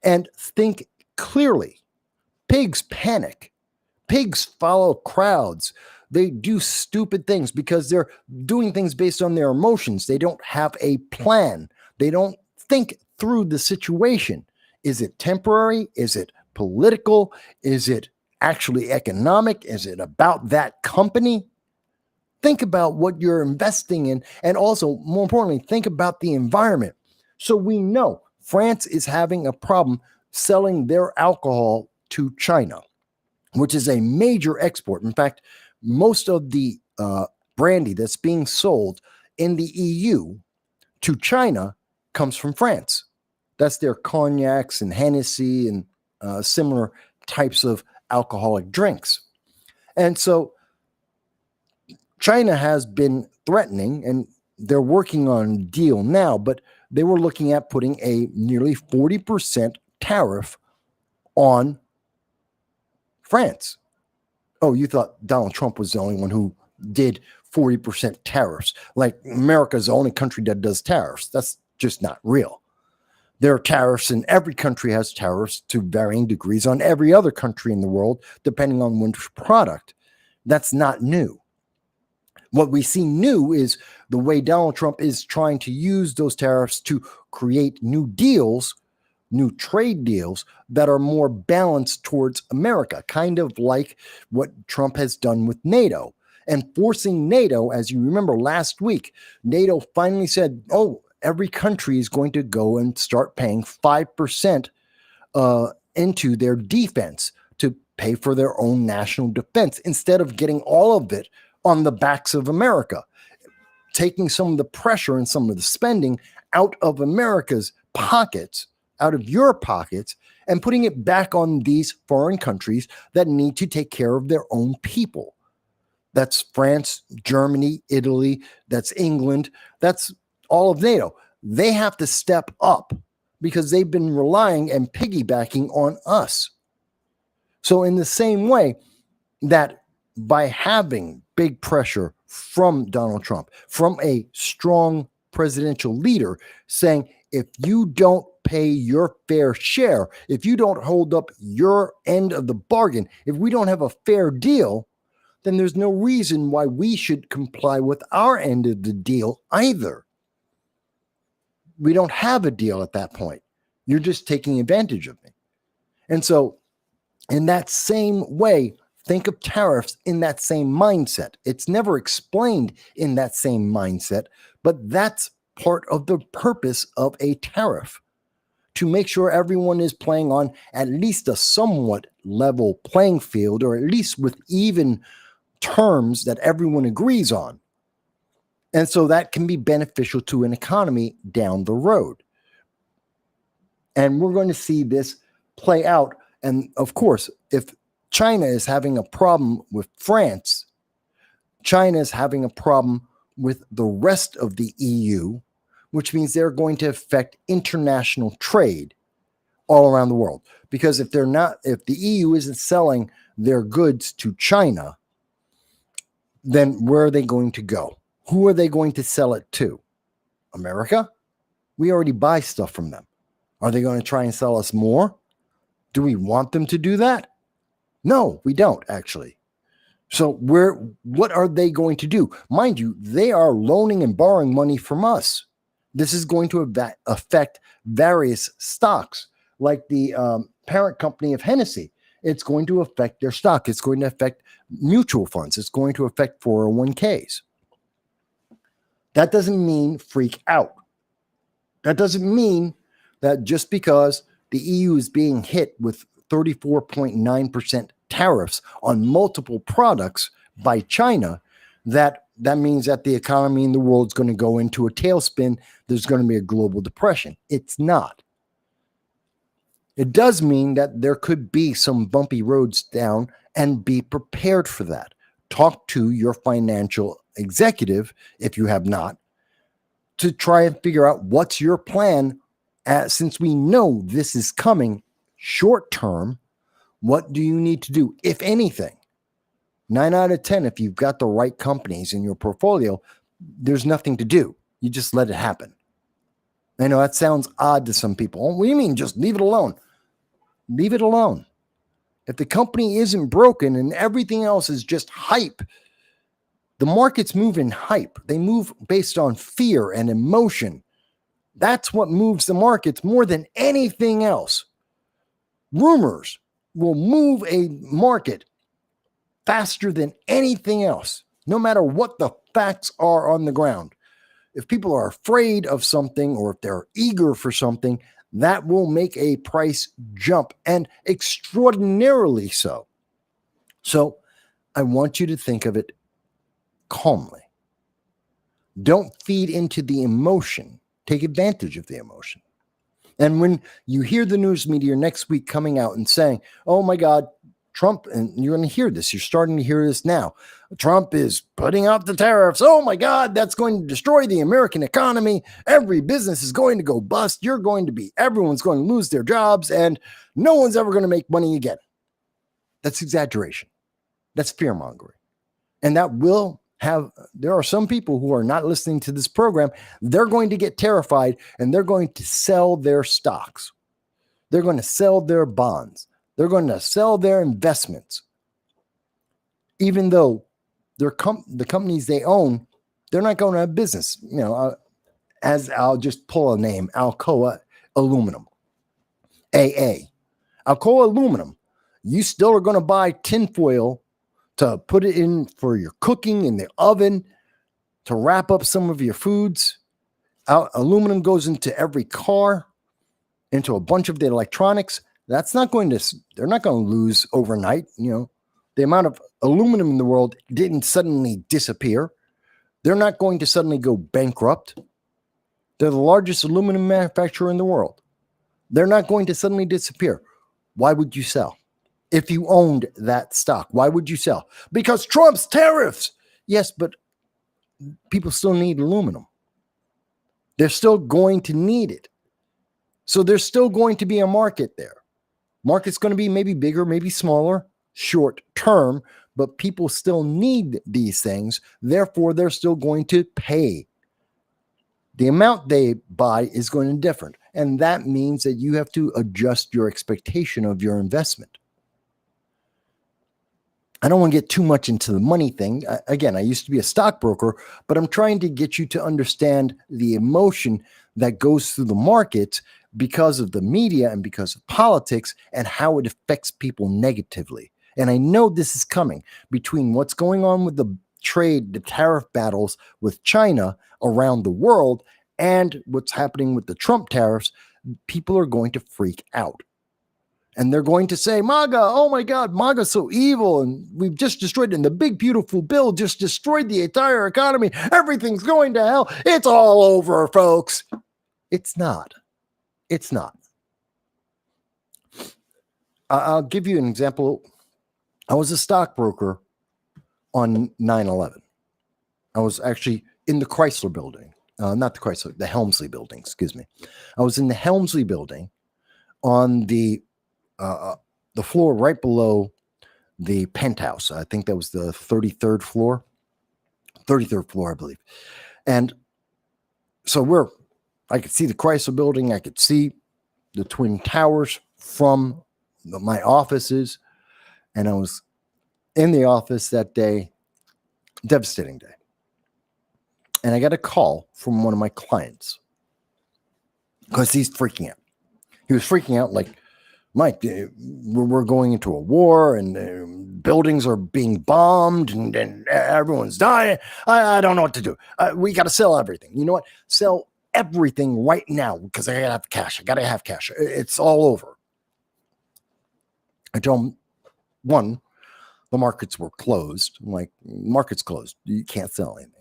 And think clearly. Pigs panic. Pigs follow crowds. They do stupid things because they're doing things based on their emotions. They don't have a plan. They don't think through the situation. Is it temporary? Is it political? Is it actually economic? Is it about that company? Think about what you're investing in. And also, more importantly, think about the environment. So we know France is having a problem selling their alcohol to China, which is a major export. In fact, most of the brandy that's being sold in the EU to China comes from France. That's their cognacs and Hennessy and similar types of alcoholic drinks. And so China has been threatening, and they're working on a deal now, but they were looking at putting a nearly 40% tariff on France. Oh, you thought Donald Trump was the only one who did 40% tariffs. Like America is the only country that does tariffs. That's just not real. There are tariffs, and every country has tariffs to varying degrees on every other country in the world, depending on which product. That's not new. What we see new is the way Donald Trump is trying to use those tariffs to create new deals, new trade deals that are more balanced towards America, kind of like what Trump has done with NATO. And forcing NATO, as you remember last week, NATO finally said, oh, every country is going to go and start paying 5% into their defense to pay for their own national defense instead of getting all of it on the backs of America, taking some of the pressure and some of the spending out of America's pockets, out of your pockets, and putting it back on these foreign countries that need to take care of their own people. That's France, Germany, Italy, that's England, that's all of NATO. They have to step up because they've been relying and piggybacking on us. So in the same way that by having big pressure from Donald Trump, from a strong presidential leader saying, if you don't pay your fair share, if you don't hold up your end of the bargain, if we don't have a fair deal, then there's no reason why we should comply with our end of the deal either. We don't have a deal at that point. You're just taking advantage of me. And so in that same way, think of tariffs in that same mindset. It's never explained in that same mindset, but that's part of the purpose of a tariff, to make sure everyone is playing on at least a somewhat level playing field, or at least with even terms that everyone agrees on. And so that can be beneficial to an economy down the road. And we're going to see this play out. And of course, if China is having a problem with France, China is having a problem with the rest of the EU, which means they're going to affect international trade all around the world. Because if the EU isn't selling their goods to China, then where are they going to go? Who are they going to sell it to? America? We already buy stuff from them. Are they going to try and sell us more? Do we want them to do that? No, we don't, actually. So what are they going to do? Mind you, they are loaning and borrowing money from us. This is going to affect various stocks, like the parent company of Hennessy. It's going to affect their stock. It's going to affect mutual funds. It's going to affect 401ks. That doesn't mean freak out. That doesn't mean that just because the EU is being hit with 34.9% tariffs on multiple products by China, that means that the economy in the world is going to go into a tailspin. There's going to be a global depression. It's not. It does mean that there could be some bumpy roads down, and be prepared for that. Talk to your financial executive, if you have not, to try and figure out what's your plan. Since we know this is coming short term, what do you need to do, if anything? 9 out of 10, if you've got the right companies in your portfolio, there's nothing to do. You just let it happen. I know that sounds odd to some people. What do you mean, just leave it alone? Leave it alone. If the company isn't broken and everything else is just hype, the markets move in hype. They move based on fear and emotion. That's what moves the markets more than anything else. Rumors will move a market faster than anything else, no matter what the facts are on the ground. If people are afraid of something, or if they're eager for something, that will make a price jump, and extraordinarily so. So I want you to think of it calmly. Don't feed into the emotion. Take advantage of the emotion. And when you hear the news media next week coming out and saying, oh my God, Trump, and you're going to hear this, you're starting to hear this now, Trump is putting out the tariffs. Oh my God, that's going to destroy the American economy. Every business is going to go bust. Everyone's going to lose their jobs, and no one's ever going to make money again. That's exaggeration. That's fear mongering. And that will there are some people who are not listening to this program. They're going to get terrified, and they're going to sell their stocks. They're going to sell their bonds. They're going to sell their investments. Even though the companies they own, they're not going to have business. As I'll just pull a name, Alcoa Aluminum, AA. Alcoa Aluminum, you still are going to buy tinfoil to put it in for your cooking in the oven, to wrap up some of your foods. Aluminum goes into every car, into a bunch of the electronics. They're not going to lose overnight. The amount of aluminum in the world didn't suddenly disappear. They're not going to suddenly go bankrupt. They're the largest aluminum manufacturer in the world. They're not going to suddenly disappear. Why would you sell? If you owned that stock, why would you sell? Because Trump's tariffs. Yes, but people still need aluminum. They're still going to need it. So there's still going to be a market there. Market's going to be maybe bigger, maybe smaller, short term, but people still need these things. Therefore, they're still going to pay. The amount they buy is going to be different. And that means that you have to adjust your expectation of your investment. I don't want to get too much into the money thing. I used to be a stockbroker, but I'm trying to get you to understand the emotion that goes through the markets because of the media and because of politics, and how it affects people negatively. And I know this is coming between what's going on with the tariff battles with China around the world, and what's happening with the Trump tariffs. people are going to freak out. And they're going to say, MAGA, oh my God, MAGA's so evil. And we've just destroyed it. And the big, beautiful bill just destroyed the entire economy. Everything's going to hell. It's all over, folks. It's not. It's not. I'll give you an example. I was a stockbroker on 9/11. I was actually in the Chrysler building. Not the Chrysler, the Helmsley building, excuse me. I was in the Helmsley building on the floor right below the penthouse. I think that was the 33rd floor, I believe. And so I could see the Chrysler building. I could see the Twin Towers from my offices. And I was in the office that day, devastating day. And I got a call from one of my clients because he's freaking out. He was freaking out like, Mike, we're going into a war and buildings are being bombed and everyone's dying. I don't know what to do. We got to sell everything. You know what? Sell everything right now because I got to have cash. I got to have cash. It's all over. I told him, one, the markets were closed. I'm like, market's closed. You can't sell anything.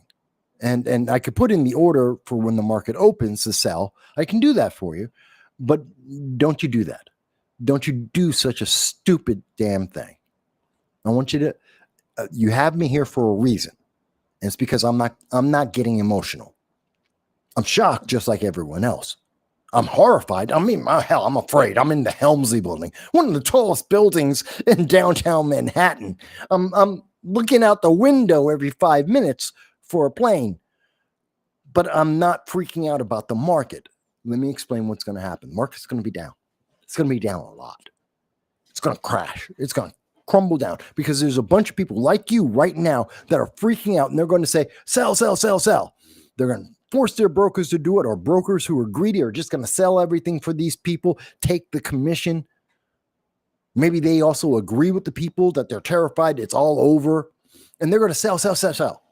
And I could put in the order for when the market opens to sell. I can do that for you. But don't you do that. Don't you do such a stupid damn thing. I want you to, you have me here for a reason. And it's because I'm not getting emotional. I'm shocked just like everyone else. I'm horrified. I mean, hell, I'm afraid. I'm in the Helmsley building, one of the tallest buildings in downtown Manhattan. I'm looking out the window every 5 minutes for a plane, but I'm not freaking out about the market. Let me explain what's going to happen. The market's going to be down. It's going to be down a lot. It's going to crash. It's going to crumble down because there's a bunch of people like you right now that are freaking out and they're going to say, sell, sell, sell, sell. They're going to force their brokers to do it, or brokers who are greedy are just going to sell everything for these people, take the commission. Maybe they also agree with the people that they're terrified it's all over and they're going to sell, sell, sell, sell.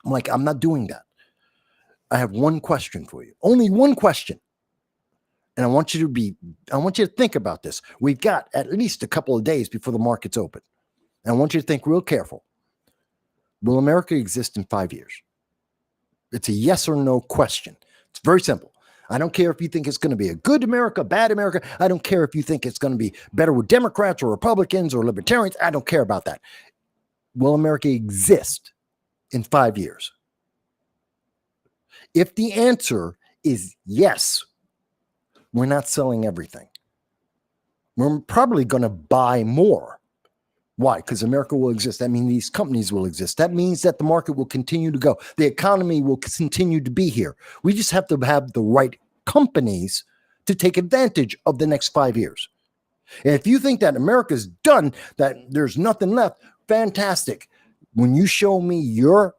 I'm like, I'm not doing that. I have one question for you. Only one question. And I want you to think about this. We've got at least a couple of days before the markets open. And I want you to think real careful. Will America exist in 5 years? It's a yes or no question. It's very simple. I don't care if you think it's going to be a good America, bad America. I don't care if you think it's going to be better with Democrats or Republicans or libertarians. I don't care about that. Will America exist in 5 years? If the answer is yes, we're not selling everything. We're probably going to buy more. Why? Because America will exist. That means these companies will exist. That means that the market will continue to go. The economy will continue to be here. We just have to have the right companies to take advantage of the next 5 years. And if you think that America's done, that there's nothing left, fantastic. When you show me your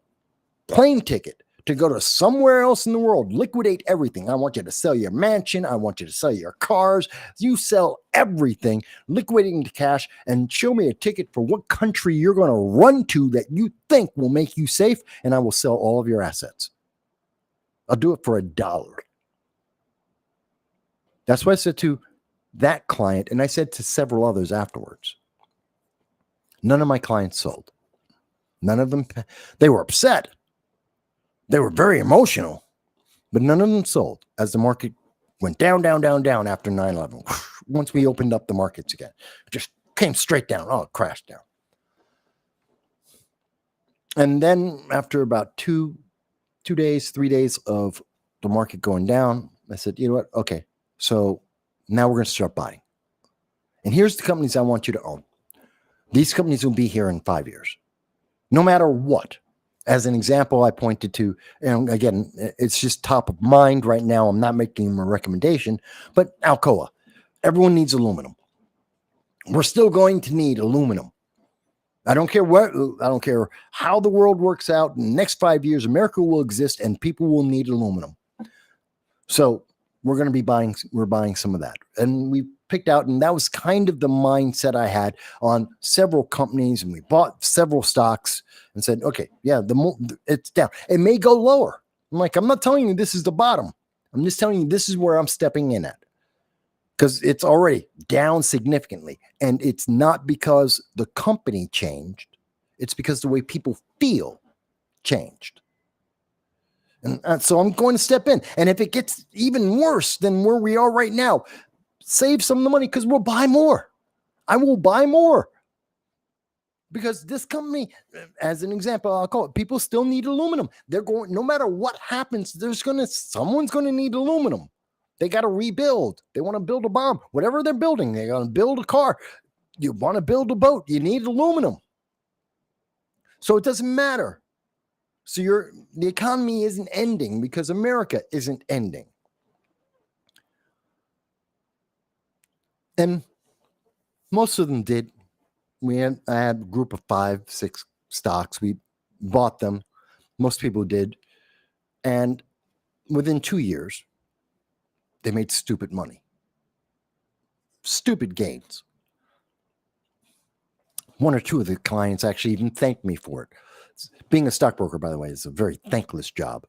plane ticket to go to somewhere else in the world, liquidate everything. I want you to sell your mansion. I want you to sell your cars. You sell everything, liquidating the cash, and show me a ticket for what country you're going to run to that you think will make you safe, and I will sell all of your assets. I'll do it for $1. That's what I said to that client, and I said to several others afterwards. None of my clients sold. None of them, they were upset. They were very emotional, but none of them sold as the market went down, down, down, down after 9/11. Once we opened up the markets again, it just came straight down. Oh, it crashed down. And then after about 3 days of the market going down, I said, you know what? Okay, so now we're going to start buying. And here's the companies I want you to own. These companies will be here in 5 years, no matter what. As an example, I pointed to, and again, it's just top of mind right now. I'm not making a recommendation, but Alcoa. Everyone needs aluminum. We're still going to need aluminum. I don't care how the world works out. In the next 5 years, America will exist and people will need aluminum. So we're buying some of that. And we picked out, and that was kind of the mindset I had on several companies, and we bought several stocks and said, okay, yeah, it's down. It may go lower. I'm like, I'm not telling you this is the bottom. I'm just telling you this is where I'm stepping in at. because it's already down significantly. And it's not because the company changed, it's because the way people feel changed. And so I'm going to step in. And if it gets even worse than where we are right now, save some of the money because we'll buy more. I will buy more. Because this company, as an example, I'll call it, people still need aluminum. They're going, no matter what happens, someone's going to need aluminum. They got to rebuild. They want to build a bomb. Whatever they're building, they're going to build a car. You want to build a boat, you need aluminum. So it doesn't matter. So the economy isn't ending because America isn't ending. And most of them did. I had a group of 5, 6 stocks. We bought them. Most people did. And within 2 years, they made stupid money. Stupid gains. 1 or 2 of the clients actually even thanked me for it. Being a stockbroker, by the way, is a very thankless job.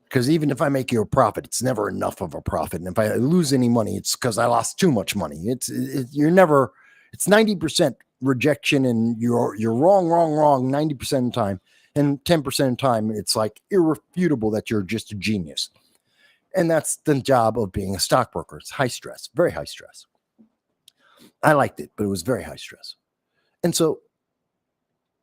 Because even if I make you a profit, it's never enough of a profit. And if I lose any money, it's because I lost too much money. It's 90% rejection and you're wrong 90% of the time. And 10% of the time, it's like irrefutable that you're just a genius. And that's the job of being a stockbroker. It's high stress, very high stress. I liked it, but it was very high stress. And so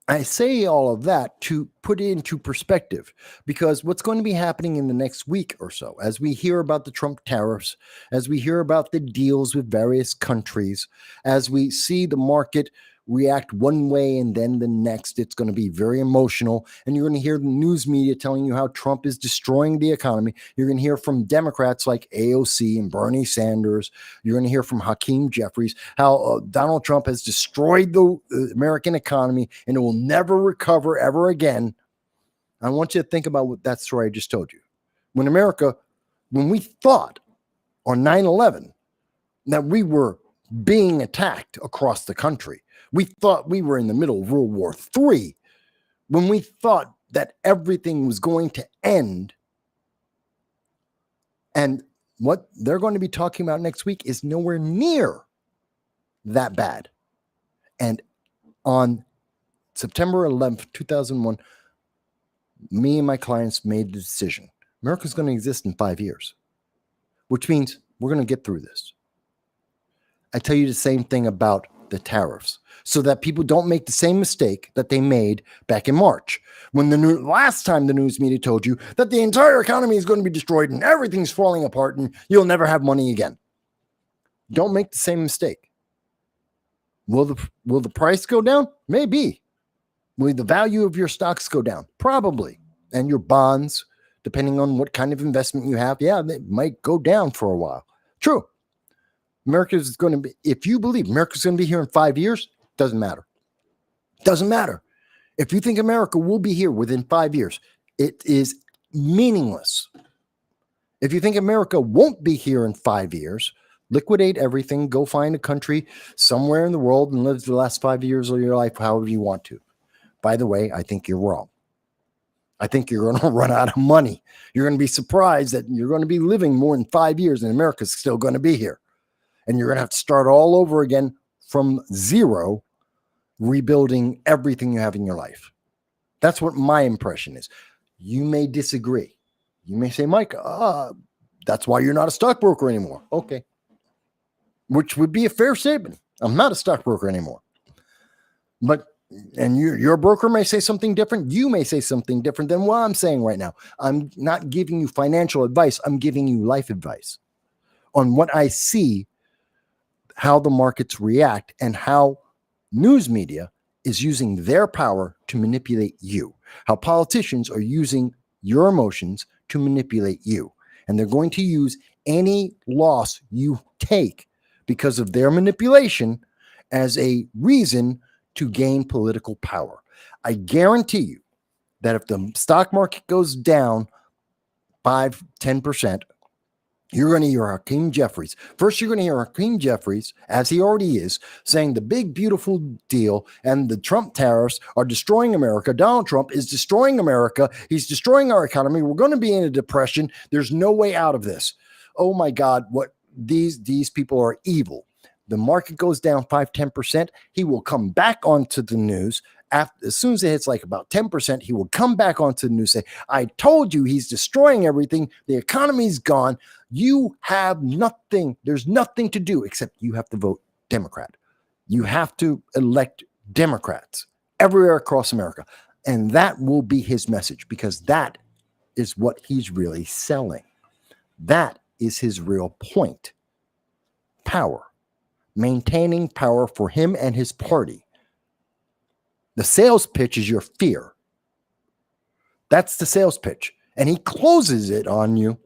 I say all of that to put it into perspective, because what's going to be happening in the next week or so, as we hear about the Trump tariffs, as we hear about the deals with various countries, as we see the market react one way and then the next, it's going to be very emotional. And you're going to hear the news media telling you how Trump is destroying the economy. You're going to hear from Democrats like AOC and Bernie Sanders. You're going to hear from Hakeem Jeffries how Donald Trump has destroyed the American economy and it will never recover ever again. I want you to think about what that story I just told you. When we thought on 9/11 that we were being attacked across the country, we thought we were in the middle of World War III, when we thought that everything was going to end. And what they're going to be talking about next week is nowhere near that bad. And on September 11th, 2001, me and my clients made the decision. America's going to exist in 5 years, which means we're going to get through this. I tell you the same thing about the tariffs, so that people don't make the same mistake that they made back in March, when last time the news media told you that the entire economy is going to be destroyed and everything's falling apart and you'll never have money again. Don't make the same mistake. Will the price go down? Maybe. Will the value of your stocks go down? Probably. And your bonds, depending on what kind of investment you have, yeah, they might go down for a while. True. America is going to be, if you believe America's going to be here in 5 years, doesn't matter. Doesn't matter. If you think America will be here within 5 years, it is meaningless. If you think America won't be here in 5 years, liquidate everything, go find a country somewhere in the world and live the last 5 years of your life however you want to. By the way, I think you're wrong. I think you're going to run out of money. You're going to be surprised that you're going to be living more than 5 years and America's still going to be here. And you're going to have to start all over again from zero, rebuilding everything you have in your life. That's what my impression is. You may disagree. You may say, Mike, that's why you're not a stockbroker anymore. Okay. Which would be a fair statement. I'm not a stockbroker anymore. And your broker may say something different. You may say something different than what I'm saying right now. I'm not giving you financial advice. I'm giving you life advice on what I see, how the markets react, and how news media is using their power to manipulate you, how politicians are using your emotions to manipulate you. And they're going to use any loss you take because of their manipulation as a reason to gain political power. I guarantee you that if the stock market goes down 5-10%, you're going to hear Hakeem Jeffries. First, you're going to hear Hakeem Jeffries, as he already is, saying the big, beautiful deal and the Trump tariffs are destroying America. Donald Trump is destroying America. He's destroying our economy. We're going to be in a depression. There's no way out of this. Oh, my God. these people are evil. The market goes down 5-10%. He will come back onto the news. As soon as it hits like about 10%, he will come back onto the news, say, I told you he's destroying everything. The economy's gone. You have nothing. There's nothing to do except you have to vote Democrat. You have to elect Democrats everywhere across America. And that will be his message, because that is what he's really selling. That is his real point. Power. Maintaining power for him and his party. The sales pitch is your fear. That's the sales pitch. And he closes it on you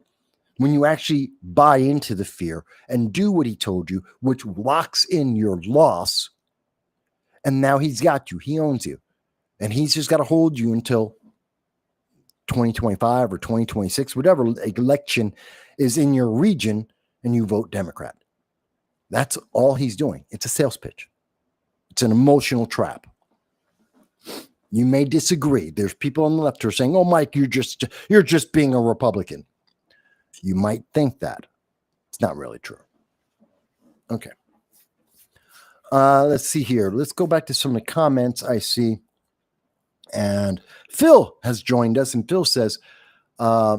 when you actually buy into the fear and do what he told you, which locks in your loss. And now he's got you. He owns you. And he's just got to hold you until 2025 or 2026, whatever election is in your region, and you vote Democrat. That's all he's doing. It's a sales pitch. It's an emotional trap. You may disagree. There's people on the left who are saying, oh, Mike, you're just being a Republican. You might think that. It's not really true. Okay. Let's see here. Let's go back to some of the comments I see. And Phil has joined us. And Phil says, by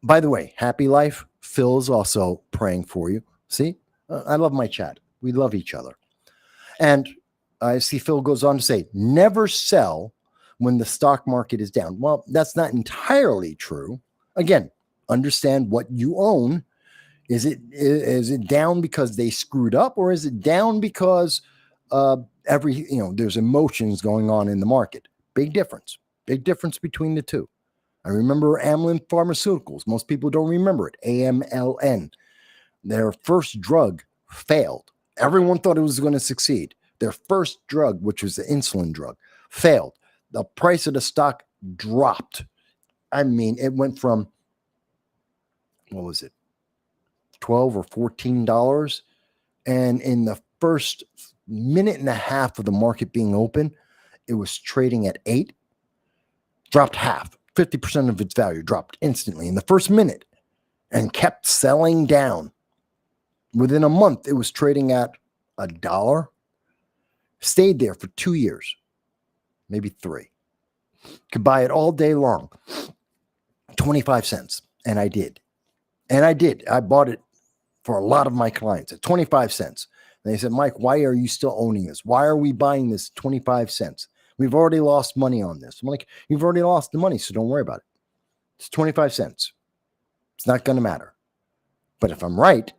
the way, happy life. Phil is also praying for you. See, I love my chat. We love each other. And I see Phil goes on to say, never sell when the stock market is down. Well, that's not entirely true. Again, understand what you own. Is it down because they screwed up, or is it down because there's emotions going on in the market? Big difference between the two. I remember Amlin Pharmaceuticals. Most people don't remember it. AMLN. Their first drug failed. Everyone thought it was going to succeed. Their first drug, which was the insulin drug, failed. The price of the stock dropped. I mean, it went from, what was it, $12 or $14? And in the first minute and a half of the market being open, it was trading at $8, dropped half, 50% of its value dropped instantly in the first minute, and kept selling down. Within a month, it was trading at $1. Stayed there for 2 years, maybe 3. Could buy it all day long, 25 cents. And I did. I bought it for a lot of my clients at 25 cents. And they said, Mike, why are you still owning this? Why are we buying this 25 cents? We've already lost money on this. I'm like, you've already lost the money, so don't worry about it. It's 25 cents. It's not going to matter. But if I'm right,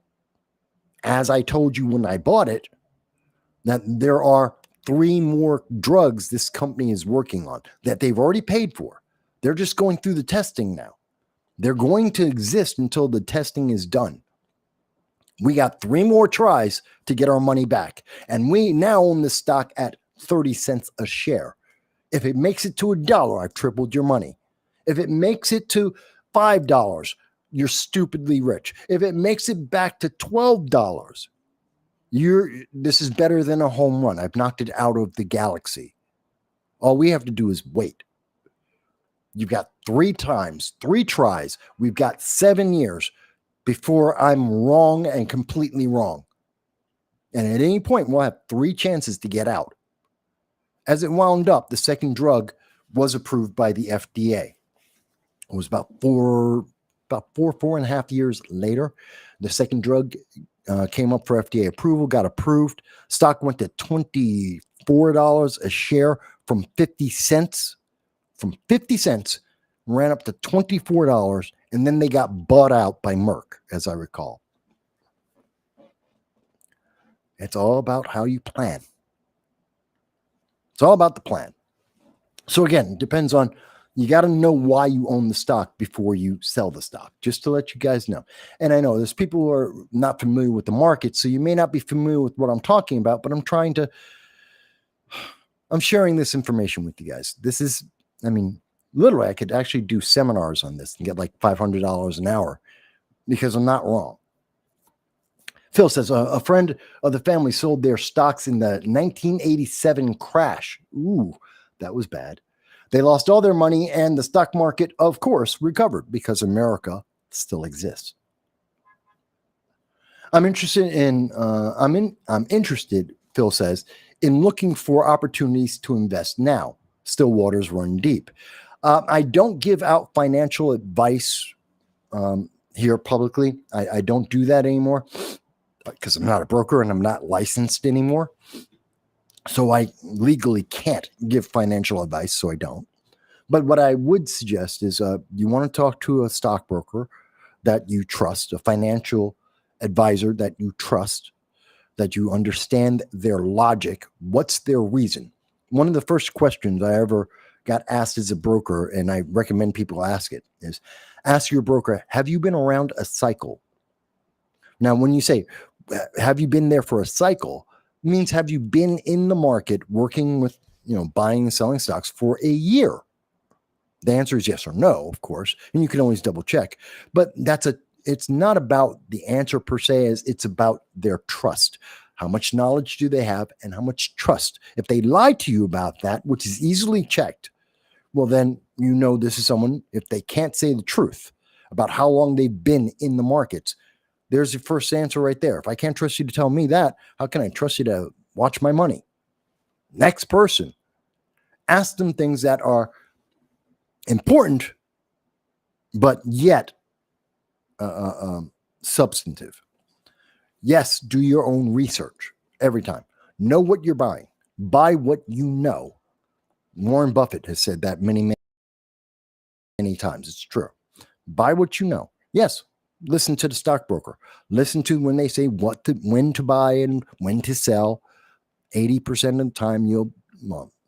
as I told you when I bought it, that there are 3 more drugs this company is working on that they've already paid for. They're just going through the testing now. They're going to exist until the testing is done. We got 3 more tries to get our money back. And we now own the stock at 30 cents a share. If it makes it to $1, I've tripled your money. If it makes it to $5, you're stupidly rich. If it makes it back to $12, this is better than a home run. I've knocked it out of the galaxy. All we have to do is wait. You've got 3 tries. We've got 7 years before I'm wrong and completely wrong. And at any point, we'll have 3 chances to get out. As it wound up, the second drug was approved by the FDA. It was about 4.5 years later. The second drug came up for FDA approval, got approved. Stock went to $24 a share from 50 cents. From 50 cents, ran up to $24, and then they got bought out by Merck, as I recall. It's all about how you plan. It's all about the plan. So again, it depends on, you got to know why you own the stock before you sell the stock, just to let you guys know. And I know there's people who are not familiar with the market, so you may not be familiar with what I'm talking about, but I'm sharing this information with you guys. This is, literally, I could actually do seminars on this and get like $500 an hour because I'm not wrong. Phil says, a friend of the family sold their stocks in the 1987 crash. Ooh, that was bad. They lost all their money, and the stock market, of course, recovered because America still exists. I'm interested in I'm interested, Phil says, in looking for opportunities to invest now. Still waters run deep. I don't give out financial advice here publicly. I don't do that anymore because I'm not a broker and I'm not licensed anymore. So I legally can't give financial advice, so I don't. But what I would suggest is you want to talk to a stockbroker that you trust, a financial advisor that you trust, that you understand their logic. What's their reason? One of the first questions I ever got asked as a broker, and I recommend people ask it, is ask your broker, have you been around a cycle? Now, when you say, have you been there for a cycle, means have you been in the market working with, buying and selling stocks for a year? The answer is yes or no, of course, and you can always double check. But it's not about the answer per se, as it's about their trust. How much knowledge do they have and how much trust? If they lie to you about that, which is easily checked, well, then this is someone, if they can't say the truth about how long they've been in the markets, there's your first answer right there. If I can't trust you to tell me that, how can I trust you to watch my money? Next person. Ask them things that are important, but yet substantive. Yes, do your own research every time. Know what you're buying. Buy what you know. Warren Buffett has said that many times. It's true. Buy what you know. Yes, listen to the stockbroker. Listen to when they say when to buy and when to sell. 80% of the time,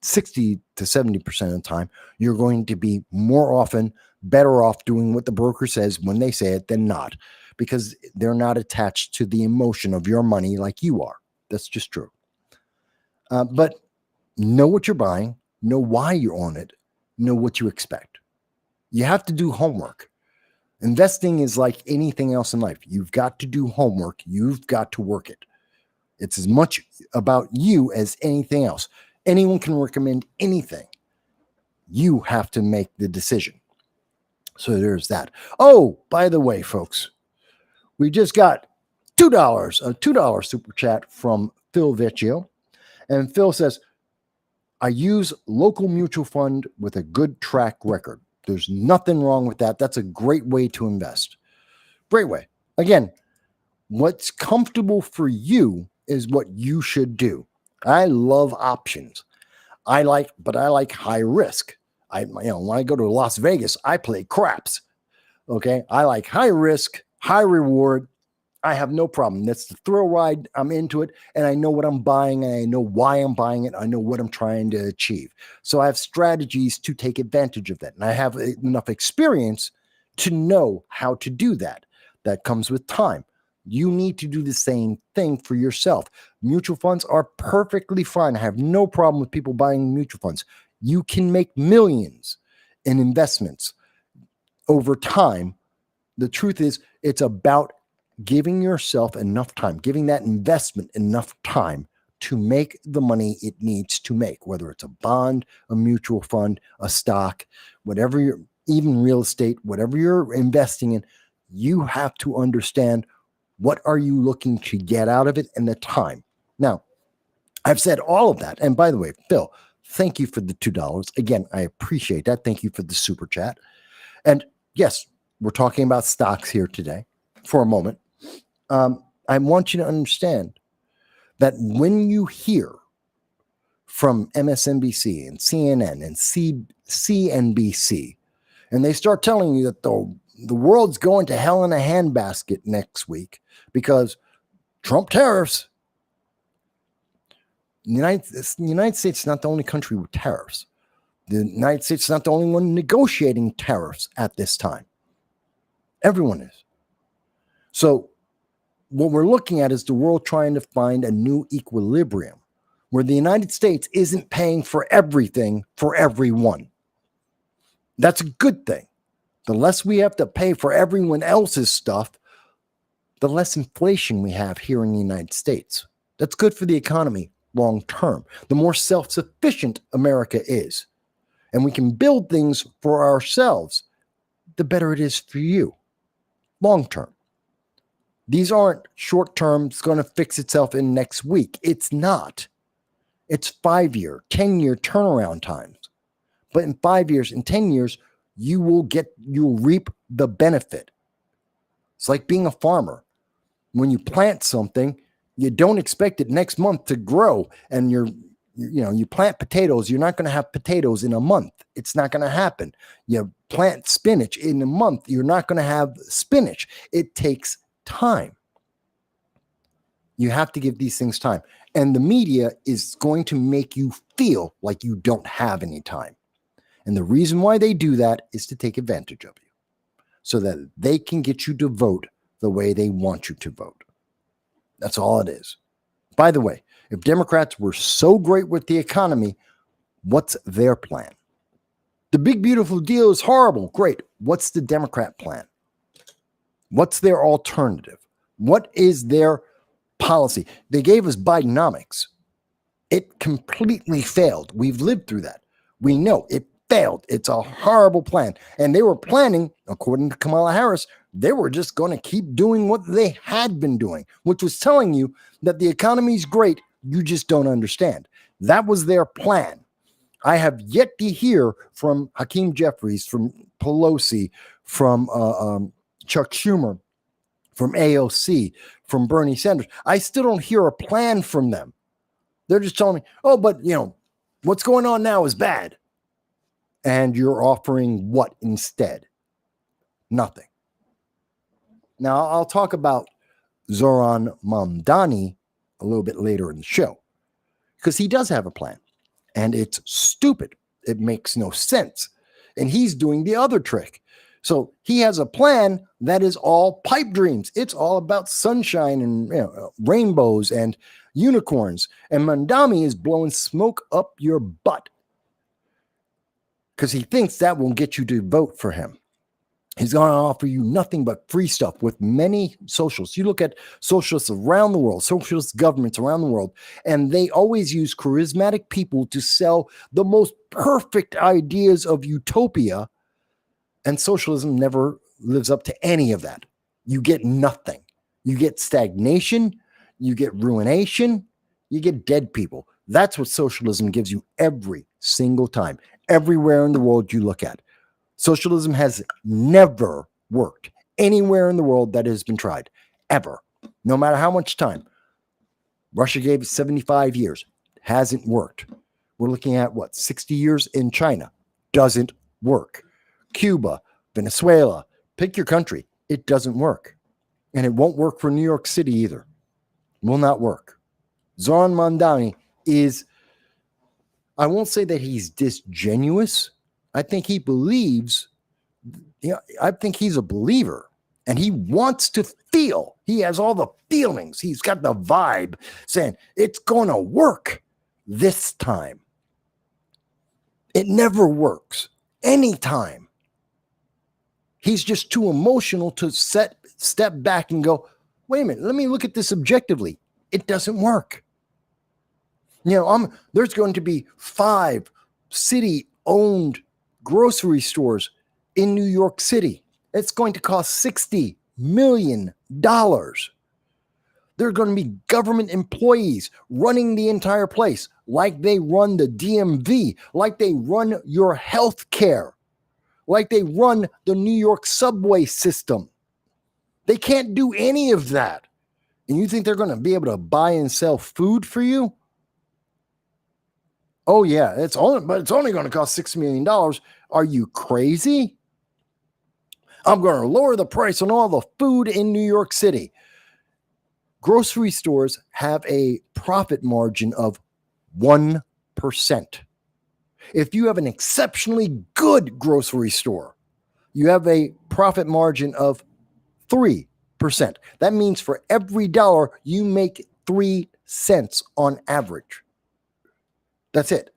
60 to 70% of the time, you're going to be more often better off doing what the broker says when they say it than not, because they're not attached to the emotion of your money like you are. That's just true. But know what you're buying, know why you're on it, know what you expect. You have to do homework. Investing is like anything else in life. You've got to do homework. You've got to work it. It's as much about you as anything else. Anyone can recommend anything. You have to make the decision. So there's that. Oh, by the way, folks, we just got $2, a $2 super chat from Phil Vecchio. And Phil says, I use local mutual fund with a good track record. There's nothing wrong with that. That's a great way to invest. Great way. Again, what's comfortable for you is what you should do. I love options. I like high risk. When I go to Las Vegas, I play craps. Okay. I like high risk, high reward. I have no problem. That's the thrill ride. I'm into it, and I know what I'm buying, and I know why I'm buying it. I know what I'm trying to achieve. So I have strategies to take advantage of that, and I have enough experience to know how to do that. That comes with time. You need to do the same thing for yourself. Mutual funds are perfectly fine. I have no problem with people buying mutual funds. You can make millions in investments over time. The truth is, it's about giving yourself enough time, giving that investment enough time to make the money it needs to make, whether it's a bond, a mutual fund, a stock, whatever even real estate, whatever you're investing in, you have to understand what are you looking to get out of it and the time. Now, I've said all of that. And by the way, Phil, thank you for the $2. Again, I appreciate that. Thank you for the super chat. And yes, we're talking about stocks here today for a moment. I want you to understand that when you hear from MSNBC and CNN and CNBC, and they start telling you that the world's going to hell in a handbasket next week because Trump tariffs, the United States is not the only country with tariffs. The United States is not the only one negotiating tariffs at this time. Everyone is. So what we're looking at is the world trying to find a new equilibrium where the United States isn't paying for everything for everyone. That's a good thing. The less we have to pay for everyone else's stuff, the less inflation we have here in the United States. That's good for the economy long term. The more self-sufficient America is, and we can build things for ourselves, the better it is for you long term. These aren't short term, it's going to fix itself in next week. It's not. It's 5-year, 10-year turnaround times. But in 5 years, in 10 years, you'll reap the benefit. It's like being a farmer. When you plant something, you don't expect it next month to grow. And you plant potatoes, you're not going to have potatoes in a month. It's not going to happen. You plant spinach in a month, you're not going to have spinach. It takes time. You have to give these things time. And the media is going to make you feel like you don't have any time. And the reason why they do that is to take advantage of you so that they can get you to vote the way they want you to vote. That's all it is. By the way, if Democrats were so great with the economy, what's their plan? The big beautiful deal is horrible. Great. What's the Democrat plan? What's their alternative? What is their policy? They gave us Bidenomics. It completely failed. We've lived through that. We know it failed. It's a horrible plan. And they were planning, according to Kamala Harris, they were just going to keep doing what they had been doing, which was telling you that the economy is great. You just don't understand. That was their plan. I have yet to hear from Hakeem Jeffries, from Pelosi, from Chuck Schumer, from AOC, from Bernie Sanders. I still don't hear a plan from them. They're just telling me, oh, but what's going on now is bad. And you're offering what instead? Nothing. Now, I'll talk about Zoran Mamdani a little bit later in the show, because he does have a plan, and it's stupid. It makes no sense. And he's doing the other trick. So he has a plan that is all pipe dreams. It's all about sunshine and rainbows and unicorns. And Mamdani is blowing smoke up your butt because he thinks that will get you to vote for him. He's going to offer you nothing but free stuff with many socialists. You look at socialists around the world, socialist governments around the world, and they always use charismatic people to sell the most perfect ideas of utopia. And socialism never lives up to any of that. You get nothing. You get stagnation. You get ruination. You get dead people. That's what socialism gives you every single time, everywhere in the world you look at. Socialism has never worked anywhere in the world that has been tried, ever, no matter how much time. Russia gave it 75 years. Hasn't worked. We're looking at, 60 years in China. Doesn't work. Cuba, Venezuela, pick your country. It doesn't work. And it won't work for New York City either. Will not work. Zoran Mamdani is, I won't say that he's disingenuous. I think he believes, I think he's a believer, and he wants to feel. He has all the feelings. He's got the vibe saying it's going to work this time. It never works anytime. He's just too emotional to step back and go, wait a minute, let me look at this objectively. It doesn't work. There's going to be 5 city-owned grocery stores in New York City. It's going to cost $60 million. There are going to be government employees running the entire place, like they run the DMV, like they run your health care, like they run the New York subway system. They can't do any of that. And you think they're going to be able to buy and sell food for you? Oh, yeah, it's only going to cost $6 million. Are you crazy? I'm going to lower the price on all the food in New York City. Grocery stores have a profit margin of 1%. If you have an exceptionally good grocery store, you have a profit margin of 3%. That means for every dollar, you make 3 cents on average. That's it.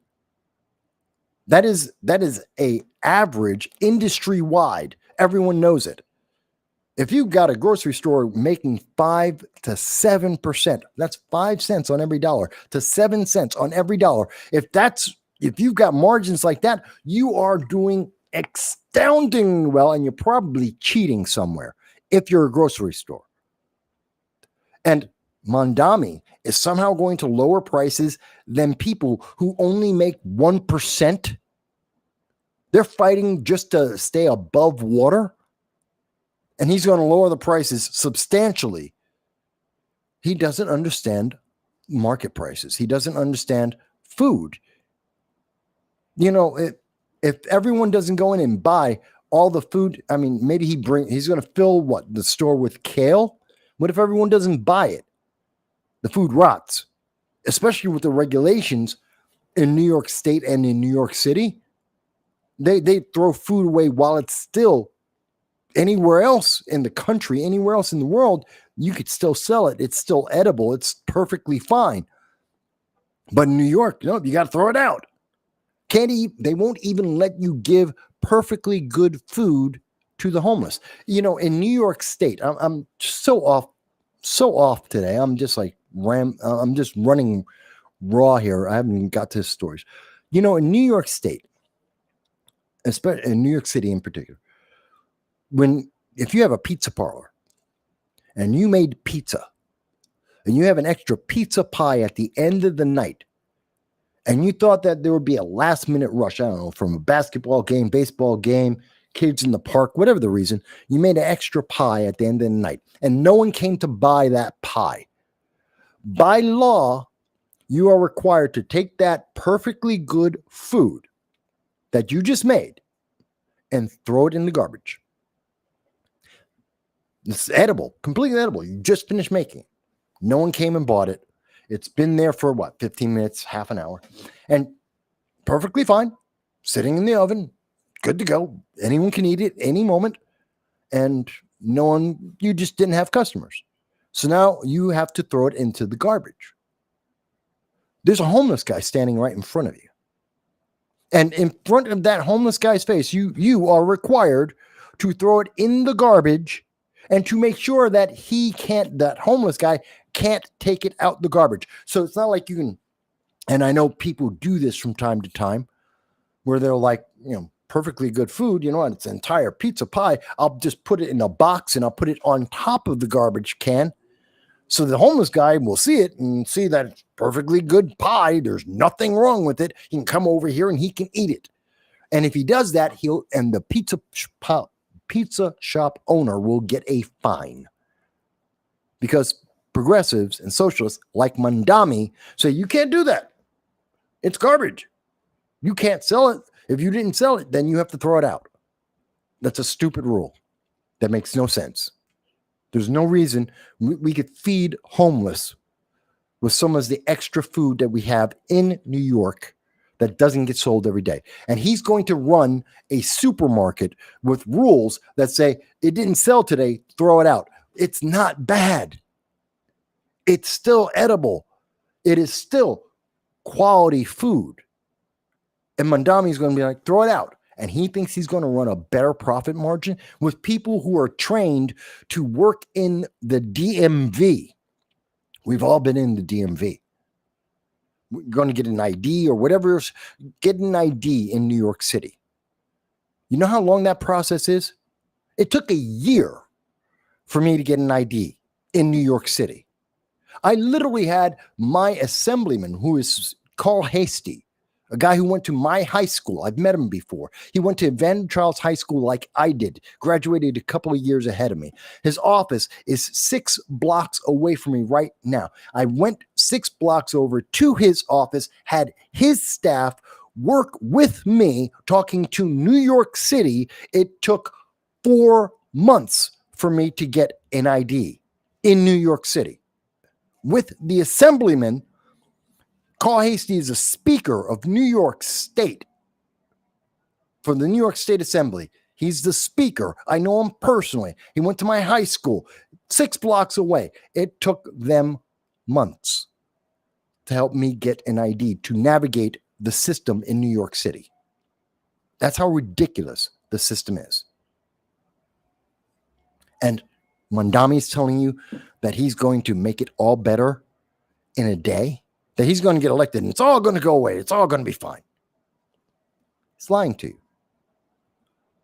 That is a average industry-wide. Everyone knows it. If you've got a grocery store making 5 to 7%, that's 5 cents on every dollar to 7 cents on every dollar. If you've got margins like that, you are doing astoundingly well, and you're probably cheating somewhere if you're a grocery store. And Mondami is somehow going to lower prices than people who only make 1%. They're fighting just to stay above water. And he's going to lower the prices substantially. He doesn't understand market prices. He doesn't understand food. You know, if everyone doesn't go in and buy all the food, I mean, maybe he's going to fill the store with kale. What if everyone doesn't buy it? The food rots, especially with the regulations in New York State and in New York City. They throw food away while it's still anywhere else in the country, anywhere else in the world. You could still sell it. It's still edible. It's perfectly fine. But in New York, you got to throw it out. They won't even let you give perfectly good food to the homeless. In New York State, I'm so off today. I'm just like I'm just running raw here. I haven't even got to the stories. In New York State, especially in New York City in particular, if you have a pizza parlor and you made pizza and you have an extra pizza pie at the end of the night, and you thought that there would be a last minute rush, I don't know, from a basketball game, baseball game, kids in the park, whatever the reason, you made an extra pie at the end of the night and no one came to buy that pie. By law, you are required to take that perfectly good food that you just made and throw it in the garbage. It's edible, completely edible. You just finished making it. No one came and bought it. It's been there for 15 minutes, half an hour, and perfectly fine, sitting in the oven, good to go. Anyone can eat it any moment, and you just didn't have customers. So now you have to throw it into the garbage. There's a homeless guy standing right in front of you. And in front of that homeless guy's face, you are required to throw it in the garbage and to make sure that that homeless guy can't take it out the garbage. So it's not like you can, and I know people do this from time to time where they're like, perfectly good food, and it's an entire pizza pie. I'll just put it in a box and I'll put it on top of the garbage can. So the homeless guy will see it and see that it's perfectly good pie. There's nothing wrong with it. He can come over here and he can eat it. And if he does that, the pizza shop owner will get a fine. Because progressives and socialists like Mondami say, you can't do that. It's garbage. You can't sell it. If you didn't sell it, then you have to throw it out. That's a stupid rule. That makes no sense. There's no reason we could feed homeless with some of the extra food that we have in New York that doesn't get sold every day. And he's going to run a supermarket with rules that say, it didn't sell today, throw it out. It's not bad. It's still edible. It is still quality food. And Mondami is going to be like, throw it out. And he thinks he's going to run a better profit margin with people who are trained to work in the DMV. We've all been in the DMV. We're going to get an ID or whatever. Get an ID in New York City. You know how long that process is? It took a year for me to get an ID in New York City. I literally had my assemblyman, who is Carl Hasty, a guy who went to my high school. I've met him before. He went to Van Charles High School like I did, graduated a couple of years ahead of me. His office is 6 blocks away from me right now. I went 6 blocks over to his office, had his staff work with me talking to New York City. It took 4 months for me to get an ID in New York City. With the assemblyman, Carl Hasty is a speaker of New York State for the New York State Assembly. He's the speaker. I know him personally. He went to my high school 6 blocks away. It took them months to help me get an ID to navigate the system in New York City. That's how ridiculous the system is. And Mondami is telling you that he's going to make it all better in a day, that he's going to get elected and it's all going to go away. It's all going to be fine. He's lying to you.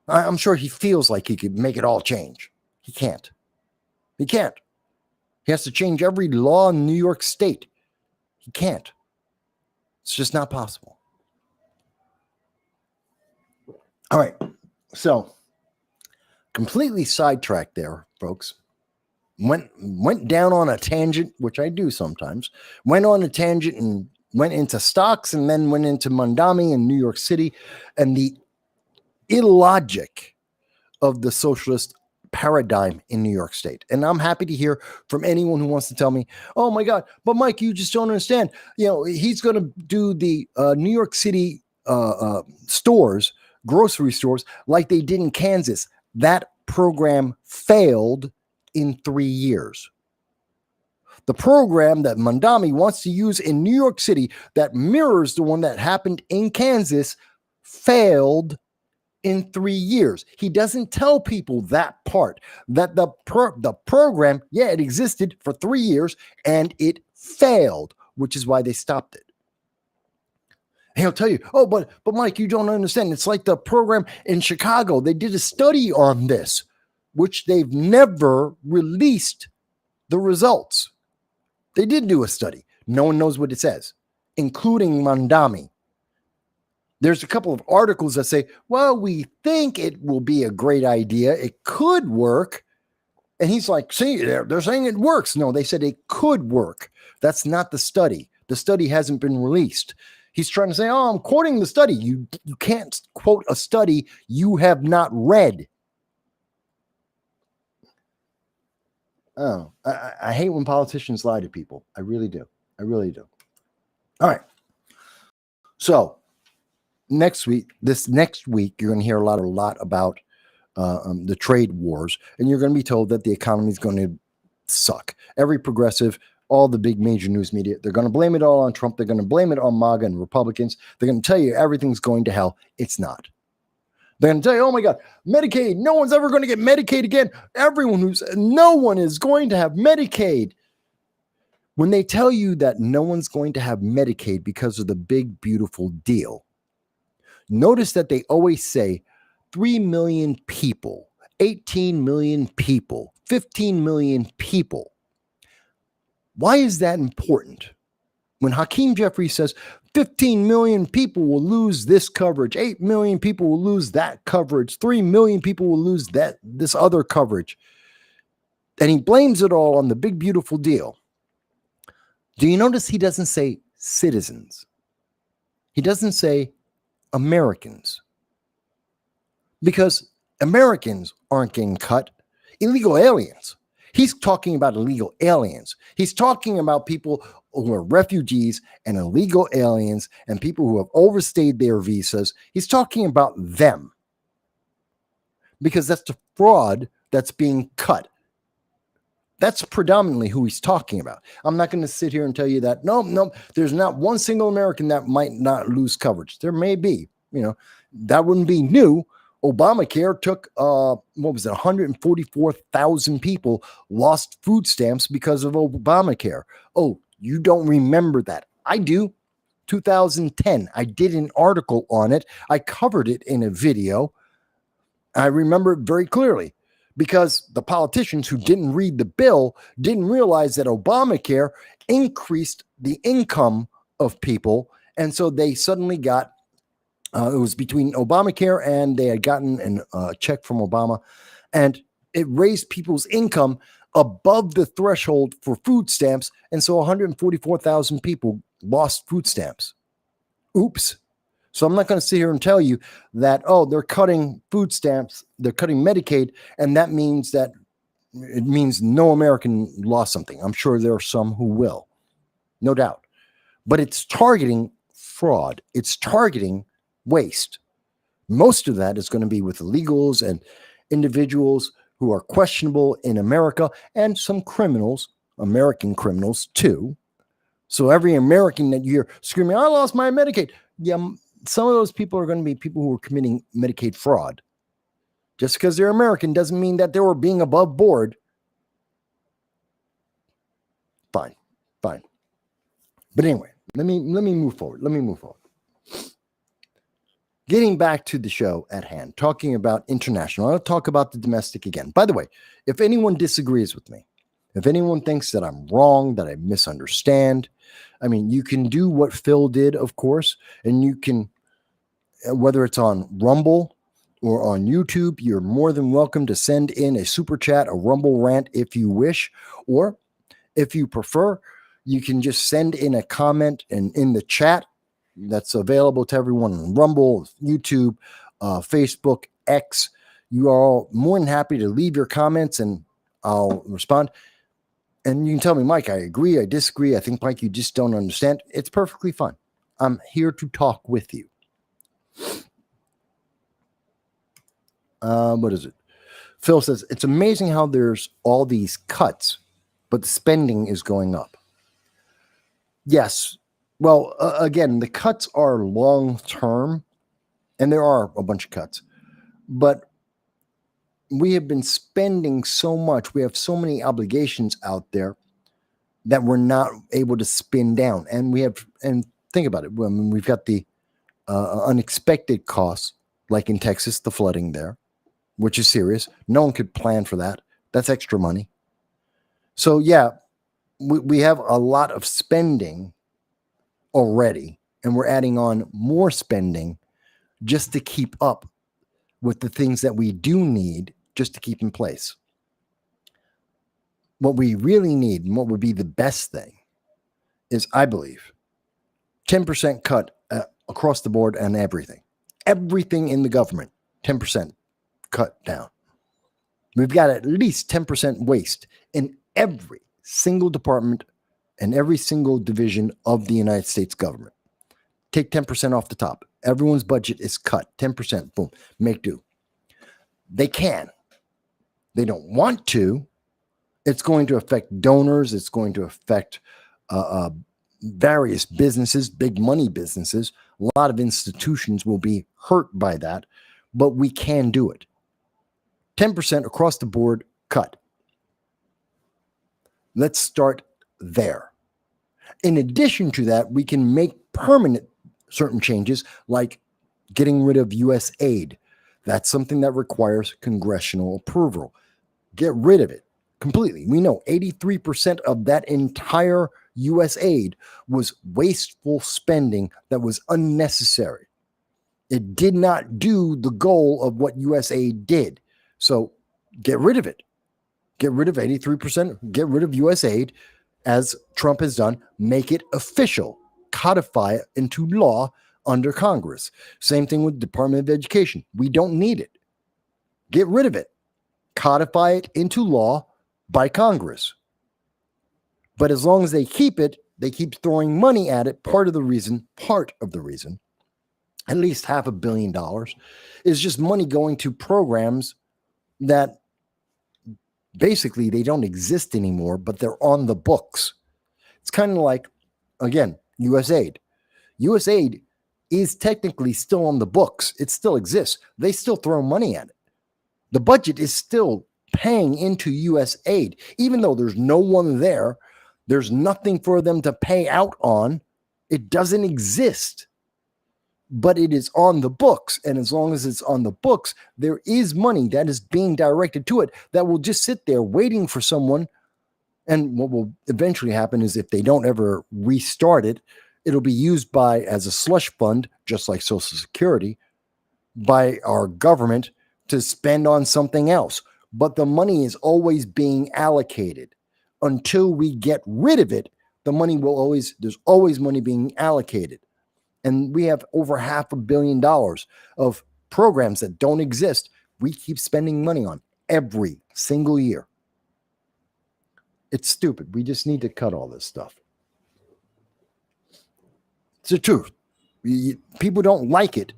I'm sure he feels like he could make it all change. He can't. He can't. He has to change every law in New York State. He can't. It's just not possible. All right. So, completely sidetracked there, folks. Went down on a tangent, which I do sometimes. Went on a tangent and went into stocks, and then went into Mandami in New York City, and the illogic of the socialist paradigm in New York State. And I'm happy to hear from anyone who wants to tell me, oh my God, but Mike, you just don't understand. You know, he's going to do the New York City stores, grocery stores, like they did in Kansas. That program failed in 3 years. The program that Mandami wants to use in New York City that mirrors the one that happened in Kansas failed in 3 years. He doesn't tell people that part, that the program, yeah, it existed for 3 years and it failed, which is why they stopped it. And he'll tell you, oh, but Mike, you don't understand. It's like the program in Chicago. They did a study on this, which they've never released the results. They did do a study. No one knows what it says, including Mandami. There's a couple of articles that say, well, we think it will be a great idea. It could work. And he's like, see, they're saying it works. No, they said it could work. That's not the study. The study hasn't been released. He's trying to say, oh, I'm quoting the study. You can't quote a study you have not read. Oh, I hate when politicians lie to people. I really do. I really do. All right. So next week, you're going to hear a lot about the trade wars, and you're going to be told that the economy is going to suck. Every progressive, all the big major news media, they're going to blame it all on Trump. They're going to blame it on MAGA and Republicans. They're going to tell you everything's going to hell. It's not. They're going to tell you, oh my God, Medicaid, no one's ever going to get Medicaid again. No one is going to have Medicaid. When they tell you that no one's going to have Medicaid because of the big, beautiful deal, notice that they always say 3 million people, 18 million people, 15 million people. Why is that important? When Hakeem Jeffries says 15 million people will lose this coverage, 8 million people will lose that coverage, 3 million people will lose this other coverage, and he blames it all on the big, beautiful deal. Do you notice he doesn't say citizens? He doesn't say Americans. Because Americans aren't getting cut. Illegal aliens. He's talking about illegal aliens. He's talking about people who are refugees and illegal aliens and people who have overstayed their visas. He's talking about them. Because that's the fraud that's being cut. That's predominantly who he's talking about. I'm not going to sit here and tell you that, no, there's not one single American that might not lose coverage. There may be, that wouldn't be new. Obamacare took, 144,000 people lost food stamps because of Obamacare. Oh, you don't remember that. I do. 2010, I did an article on it. I covered it in a video. I remember it very clearly because the politicians who didn't read the bill didn't realize that Obamacare increased the income of people. And so they suddenly got it was between Obamacare and they had gotten a check from Obama, and it raised people's income above the threshold for food stamps. And so 144,000 people lost food stamps. Oops. So I'm not going to sit here and tell you that, oh, they're cutting food stamps, they're cutting Medicaid, and that means that it means no American lost something. I'm sure there are some who will, no doubt. But it's targeting fraud. It's targeting waste. Most of that is going to be with illegals and individuals who are questionable in America and some criminals, American criminals too. So every American that you hear screaming, I lost my Medicaid. Yeah, some of those people are going to be people who are committing Medicaid fraud. Just because they're American doesn't mean that they were being above board. Fine. But anyway, let me move forward. Getting back to the show at hand, talking about international, I'll talk about the domestic again. By the way, if anyone disagrees with me, If anyone thinks that I'm wrong, that I misunderstand, I mean, you can do what Phil did, of course, and you can, whether it's on Rumble or on YouTube, you're more than welcome to send in a super chat, a Rumble rant if you wish, or if you prefer, you can just send in a comment and in the chat that's available to everyone on Rumble, YouTube, Facebook, X. You are all more than happy to leave your comments and I'll respond. And you can tell me, Mike, I agree, I disagree. I think, Mike, you just don't understand. It's perfectly fine. I'm here to talk with you. What is it? Phil says, it's amazing how there's all these cuts, but the spending is going up. Yes. Well, again, the cuts are long term, and there are a bunch of cuts, but we have been spending so much. We have so many obligations out there that we're not able to spin down. And think about it. I mean, we've got the unexpected costs, like in Texas, the flooding there, which is serious. No one could plan for that. That's extra money. So, yeah, we have a lot of spending already, and we're adding on more spending just to keep up with the things that we do need just to keep in place. What we really need and what would be the best thing is, I believe, 10% cut across the board on everything. Everything in the government, 10% cut down. We've got at least 10% waste in every single department and every single division of the United States government. Take 10% off the top. Everyone's budget is cut. 10%, boom, make do. They can. They don't want to. It's going to affect donors. It's going to affect various businesses, big money businesses. A lot of institutions will be hurt by that, but we can do it. 10% across the board cut. Let's start there. In addition to that, we can make permanent certain changes, like getting rid of U.S. aid. That's something that requires congressional approval. Get rid of it completely. We know 83% of that entire U.S. aid was wasteful spending that was unnecessary. It did not do the goal of what U.S. aid did. So get rid of it. Get rid of 83%. Get rid of U.S. aid, as Trump has done. Make it official. Codify it into law under Congress. Same thing with Department of Education. We don't need it. Get rid of it. Codify it into law by Congress. But as long as they keep it, they keep throwing money at it. Part of the reason, at least $500 million, is just money going to programs that basically they don't exist anymore, but they're on the books. It's kind of like, again, U.S. aid. U.S. aid is technically still on the books. It still exists. They still throw money at it. The budget is still paying into U.S. aid, even though there's no one there. There's nothing for them to pay out on. It doesn't exist, but it is on the books. And as long as it's on the books, there is money that is being directed to it that will just sit there waiting for someone. And what will eventually happen is, if they don't ever restart it, it'll be used as a slush fund, just like Social Security, by our government to spend on something else. But the money is always being allocated. Until we get rid of it, there's always money being allocated. And we have over $500 million of programs that don't exist. We keep spending money on every single year. It's stupid. We just need to cut all this stuff. It's the truth. People don't like it,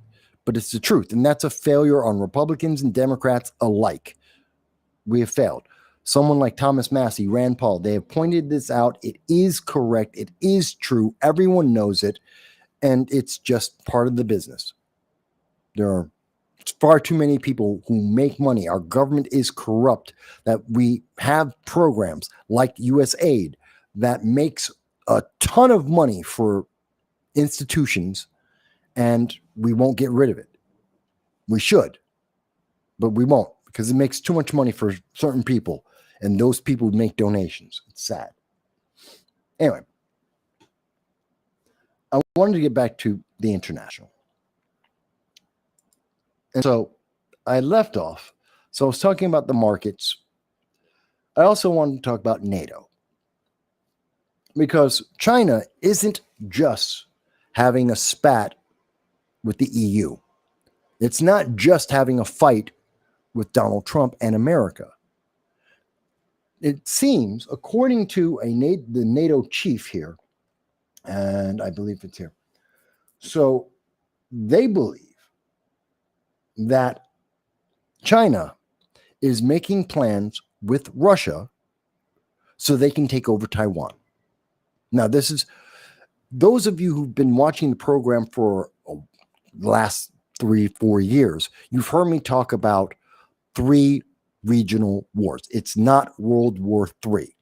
but it's the truth. And that's a failure on Republicans and Democrats alike. We have failed. Someone like Thomas Massey, Rand Paul, they have pointed this out. It is correct. It is true. Everyone knows it. And it's just part of the business. There are far too many people who make money. Our government is corrupt, that we have programs like U.S. aid that makes a ton of money for institutions, and we won't get rid of it. We should, but we won't, because it makes too much money for certain people. And those people make donations. It's sad. Anyway, I wanted to get back to the international. And so I left off. So I was talking about the markets. I also wanted to talk about NATO. Because China isn't just having a spat with the EU. It's not just having a fight with Donald Trump and America. It seems, according to the NATO chief here, and I believe it's here, so they believe that China is making plans with Russia so they can take over Taiwan. Now, this is those of you who've been watching the program for the last 3-4 years, you've heard me talk about 3 regional wars. It's not World War III.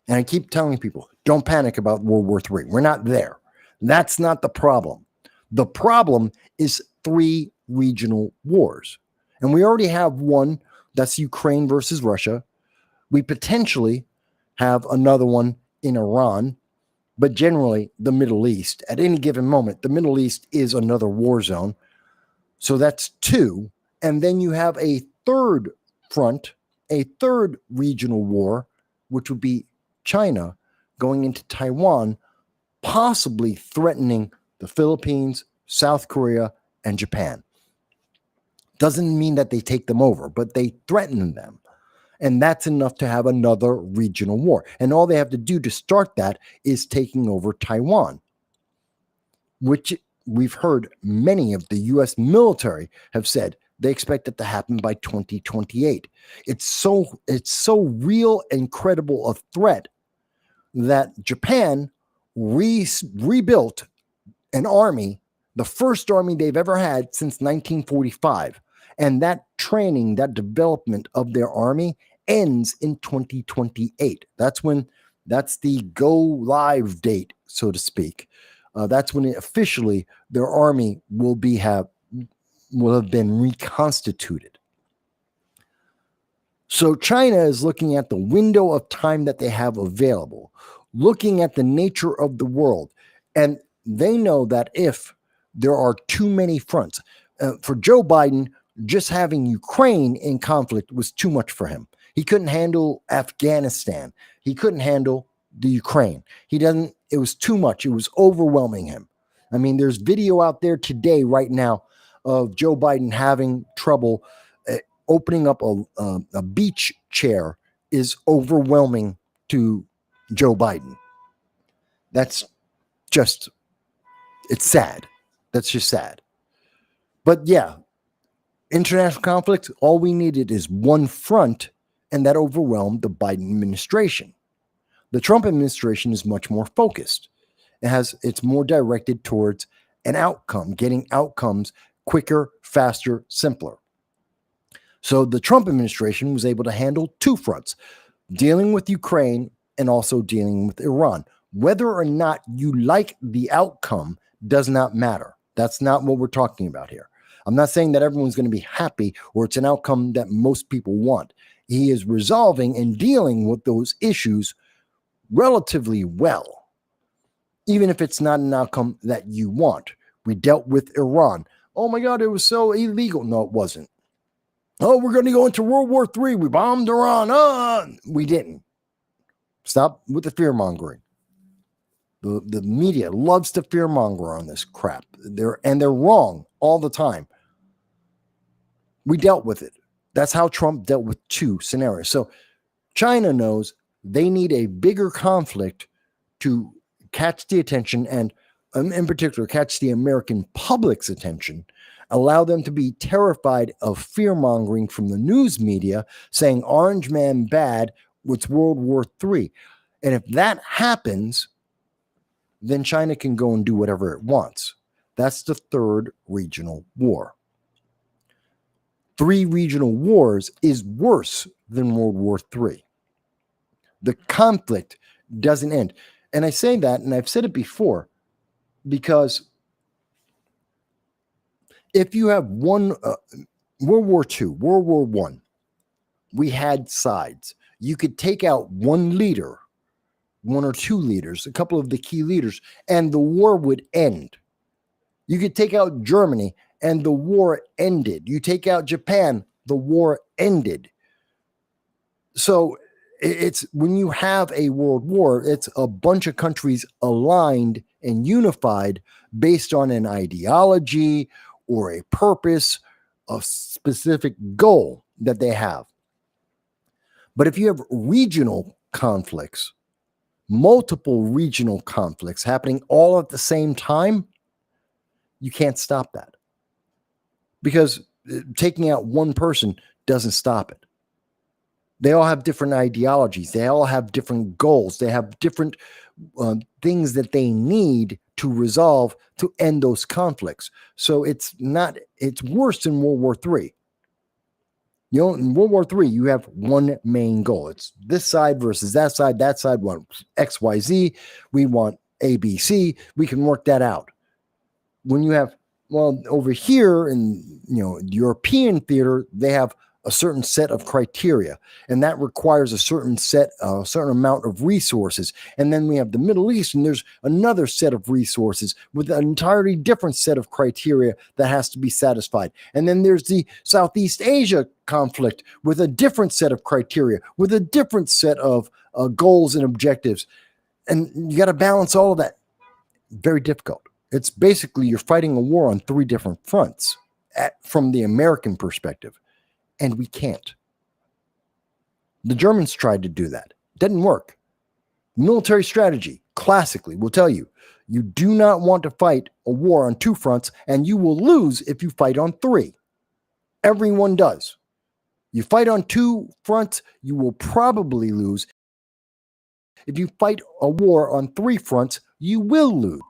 And I keep telling people, don't panic about World War III. We're not there. That's not the problem. The problem is 3 regional wars. And we already have one, that's Ukraine versus Russia. We potentially have another one in Iran, but generally the Middle East. At any given moment, the Middle East is another war zone. So that's 2. And then you have a third front, a third regional war, which would be China going into Taiwan, possibly threatening the Philippines, South Korea, and Japan. Doesn't mean that they take them over, but they threaten them. And that's enough to have another regional war. And all they have to do to start that is taking over Taiwan, which we've heard many of the U.S. military have said they expect it to happen by 2028. It's so real and credible a threat that Japan rebuilt an army, the first army they've ever had since 1945. And that training, that development of their army ends in 2028. That's the go live date, so to speak. That's when officially their army will have been reconstituted. So China is looking at the window of time that they have available, looking at the nature of the world. And they know that if there are too many fronts, for Joe Biden, just having Ukraine in conflict was too much for him. He couldn't handle Afghanistan. He couldn't handle the Ukraine. It was too much. It was overwhelming him. I mean, there's video out there today, right now, of Joe Biden having trouble opening up a beach chair is overwhelming to Joe Biden. It's sad. That's just sad. But yeah, international conflict, all we needed is one front, and that overwhelmed the Biden administration. The Trump administration is much more focused. It's more directed towards an outcome, getting outcomes quicker, faster, simpler. So the Trump administration was able to handle 2 fronts, dealing with Ukraine and also dealing with Iran. Whether or not you like the outcome does not matter. That's not what we're talking about here. I'm not saying that everyone's going to be happy or it's an outcome that most people want. He is resolving and dealing with those issues relatively well, even if it's not an outcome that you want. We dealt with Iran. Oh my God, it was so illegal. No, it wasn't. Oh, we're going to go into World War III. We bombed Iran. We didn't. Stop with the fear-mongering. The media loves to fear-monger on this crap. They're wrong all the time. We dealt with it. That's how Trump dealt with 2 scenarios. So China knows they need a bigger conflict to catch the attention and, in particular, catch the American public's attention, allow them to be terrified of fear-mongering from the news media saying Orange Man bad, it's World War III. And if that happens, then China can go and do whatever it wants. That's the 3rd regional war. 3 regional wars is worse than World War III. The conflict doesn't end. And I say that, and I've said it before, because if you have World War II, World War I, we had sides. you could take out one leader, one or two leaders, a couple of the key leaders, and the war would end. You could take out Germany and the war ended. You take out Japan, the war ended. So it's when you have a world war, it's a bunch of countries aligned and unified based on an ideology or a purpose, a specific goal that they have. But if you have regional conflicts, multiple regional conflicts happening all at the same time, you can't stop that. Because taking out one person doesn't stop it. They all have different ideologies. They all have different goals. They have different things that they need to resolve to end those conflicts. So it's worse than World War III. In World War III, you have one main goal. It's this side versus that side wants X, Y, Z. We want A, B, C. We can work that out. When you have, over here in, European theater, they have a certain set of criteria, and that requires a certain amount of resources. And then we have the Middle East, and there's another set of resources with an entirely different set of criteria that has to be satisfied. And then there's the Southeast Asia conflict with a different set of criteria, with a different set of goals and objectives. And you got to balance all of that. Very difficult. It's basically you're fighting a war on three different fronts from the American perspective. And we can't. The Germans tried to do that. Didn't work. Military strategy, classically, will tell you, you do not want to fight a war on two fronts, and you will lose if you fight on three. Everyone does. You fight on two fronts, you will probably lose. If you fight a war on three fronts, you will lose.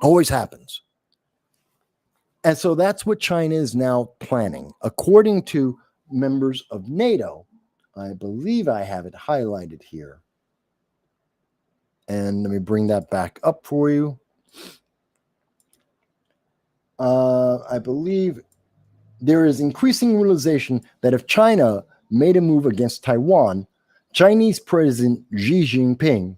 Always happens. And so that's what China is now planning. According to members of NATO, I believe I have it highlighted here. And let me bring that back up for you. I believe there is increasing realization that if China made a move against Taiwan, Chinese President Xi Jinping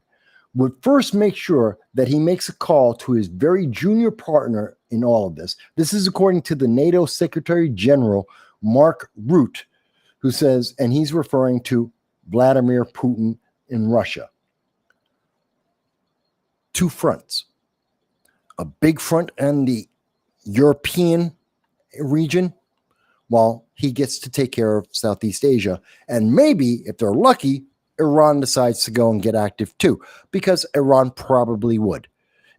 would first make sure that he makes a call to his very junior partner in all of this. This is according to the NATO Secretary General, Mark Rutte, who says, and he's referring to Vladimir Putin in Russia. Two fronts. A big front in the European region, while he gets to take care of Southeast Asia. And maybe, if they're lucky, Iran decides to go and get active too, because Iran probably would.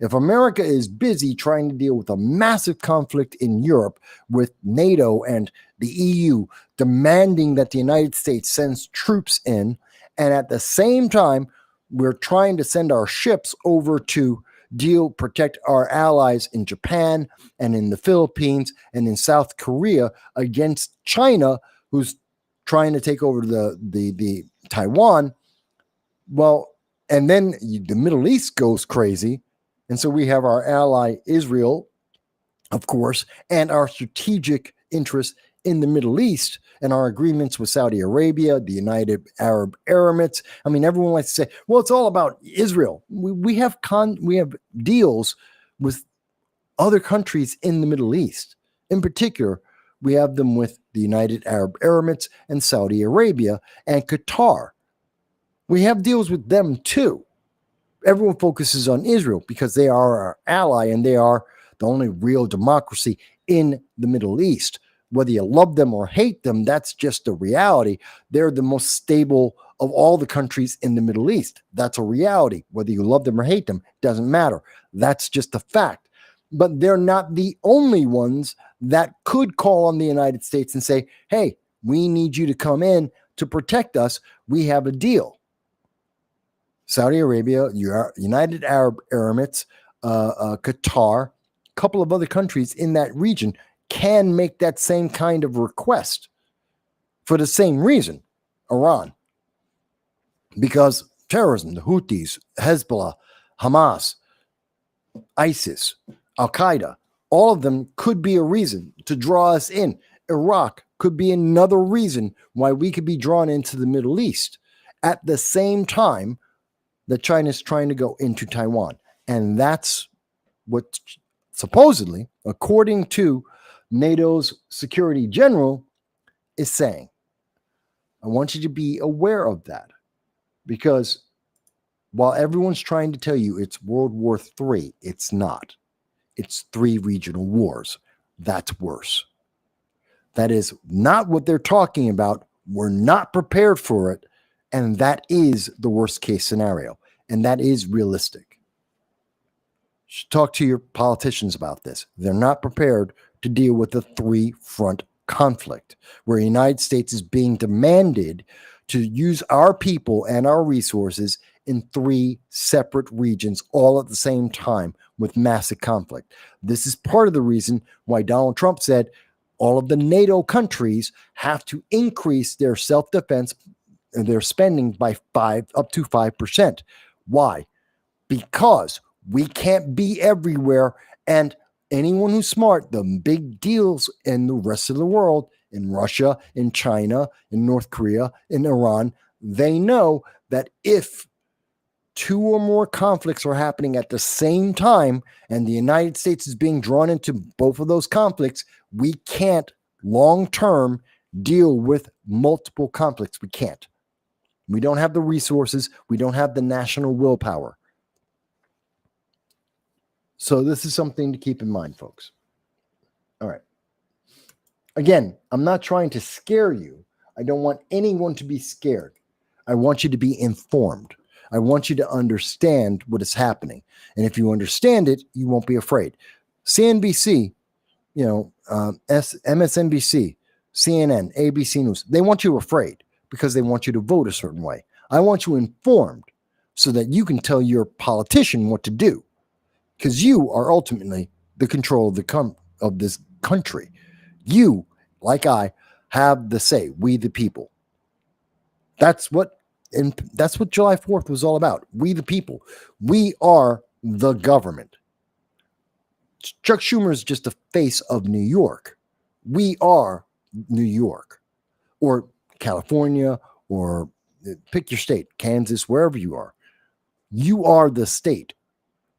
If America is busy trying to deal with a massive conflict in Europe with NATO and the EU demanding that the United States sends troops in, and at the same time, we're trying to send our ships over to protect our allies in Japan and in the Philippines and in South Korea against China, who's trying to take over the Taiwan. Well, and then the Middle East goes crazy. And so we have our ally Israel, of course, and our strategic interests in the Middle East and our agreements with Saudi Arabia, the United Arab Emirates. I mean, everyone likes to say, well, it's all about Israel. We have deals with other countries in the Middle East. In particular, we have them with the United Arab Emirates and Saudi Arabia and Qatar. We have deals with them too. Everyone focuses on Israel because they are our ally and they are the only real democracy in the Middle East. Whether you love them or hate them, that's just the reality. They're the most stable of all the countries in the Middle East. That's a reality. Whether you love them or hate them, doesn't matter. That's just a fact. But they're not the only ones that could call on the United States and say, hey, we need you to come in to protect us. We have a deal. Saudi Arabia, United Arab Emirates, Qatar, a couple of other countries in that region can make that same kind of request for the same reason, Iran. Because terrorism, the Houthis, Hezbollah, Hamas, ISIS, Al-Qaeda, all of them could be a reason to draw us in. Iraq could be another reason why we could be drawn into the Middle East at the same time that China is trying to go into Taiwan. And that's what supposedly, according to NATO's Security General, is saying. I want you to be aware of that, because while everyone's trying to tell you it's World War III, it's not. It's 3 regional wars. That's worse. That is not what they're talking about. We're not prepared for it. And that is the worst case scenario. And that is realistic. You should talk to your politicians about this. They're not prepared to deal with the 3-front conflict where the United States is being demanded to use our people and our resources in 3 separate regions all at the same time with massive conflict. This is part of the reason why Donald Trump said all of the NATO countries have to increase their self-defense and their spending by up to 5%. Why? Because we can't be everywhere, and anyone who's smart, the big deals in the rest of the world, in Russia, in China, in North Korea, in Iran, they know that if 2 or more conflicts are happening at the same time and the United States is being drawn into both of those conflicts, we can't long-term deal with multiple conflicts. We can't. We don't have the resources. We don't have the national willpower. So this is something to keep in mind, folks. All right. Again, I'm not trying to scare you. I don't want anyone to be scared. I want you to be informed. I want you to understand what is happening. And if you understand it, you won't be afraid. CNBC, MSNBC, CNN, ABC News, they want you afraid because they want you to vote a certain way. I want you informed so that you can tell your politician what to do, because you are ultimately the control of this country. You, like I, have the say. We the people. That's what July 4th was all about. We the people. We are the government. Chuck Schumer is just the face of New York. We are New York, or California, or pick your state, Kansas, wherever you are. You are the state.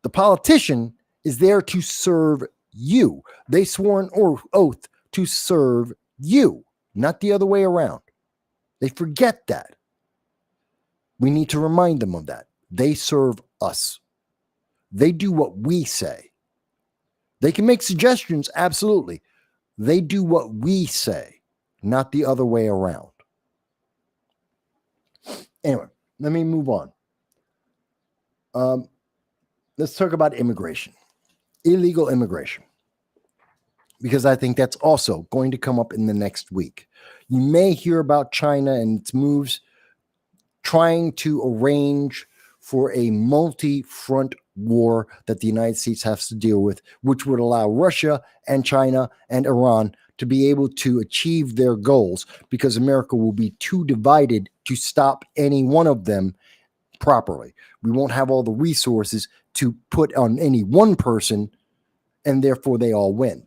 The politician is there to serve you. They swore an oath to serve you, not the other way around. They forget that. We need to remind them of that. They serve us. They do what we say. They can make suggestions, absolutely. They do what we say, not the other way around. Anyway, let me move on. Let's talk about immigration, illegal immigration, because I think that's also going to come up in the next week. You may hear about China and its moves trying to arrange for a multi-front war that the United States has to deal with, which would allow Russia and China and Iran to be able to achieve their goals, because America will be too divided to stop any one of them properly. We won't have all the resources to put on any one person, and therefore they all win.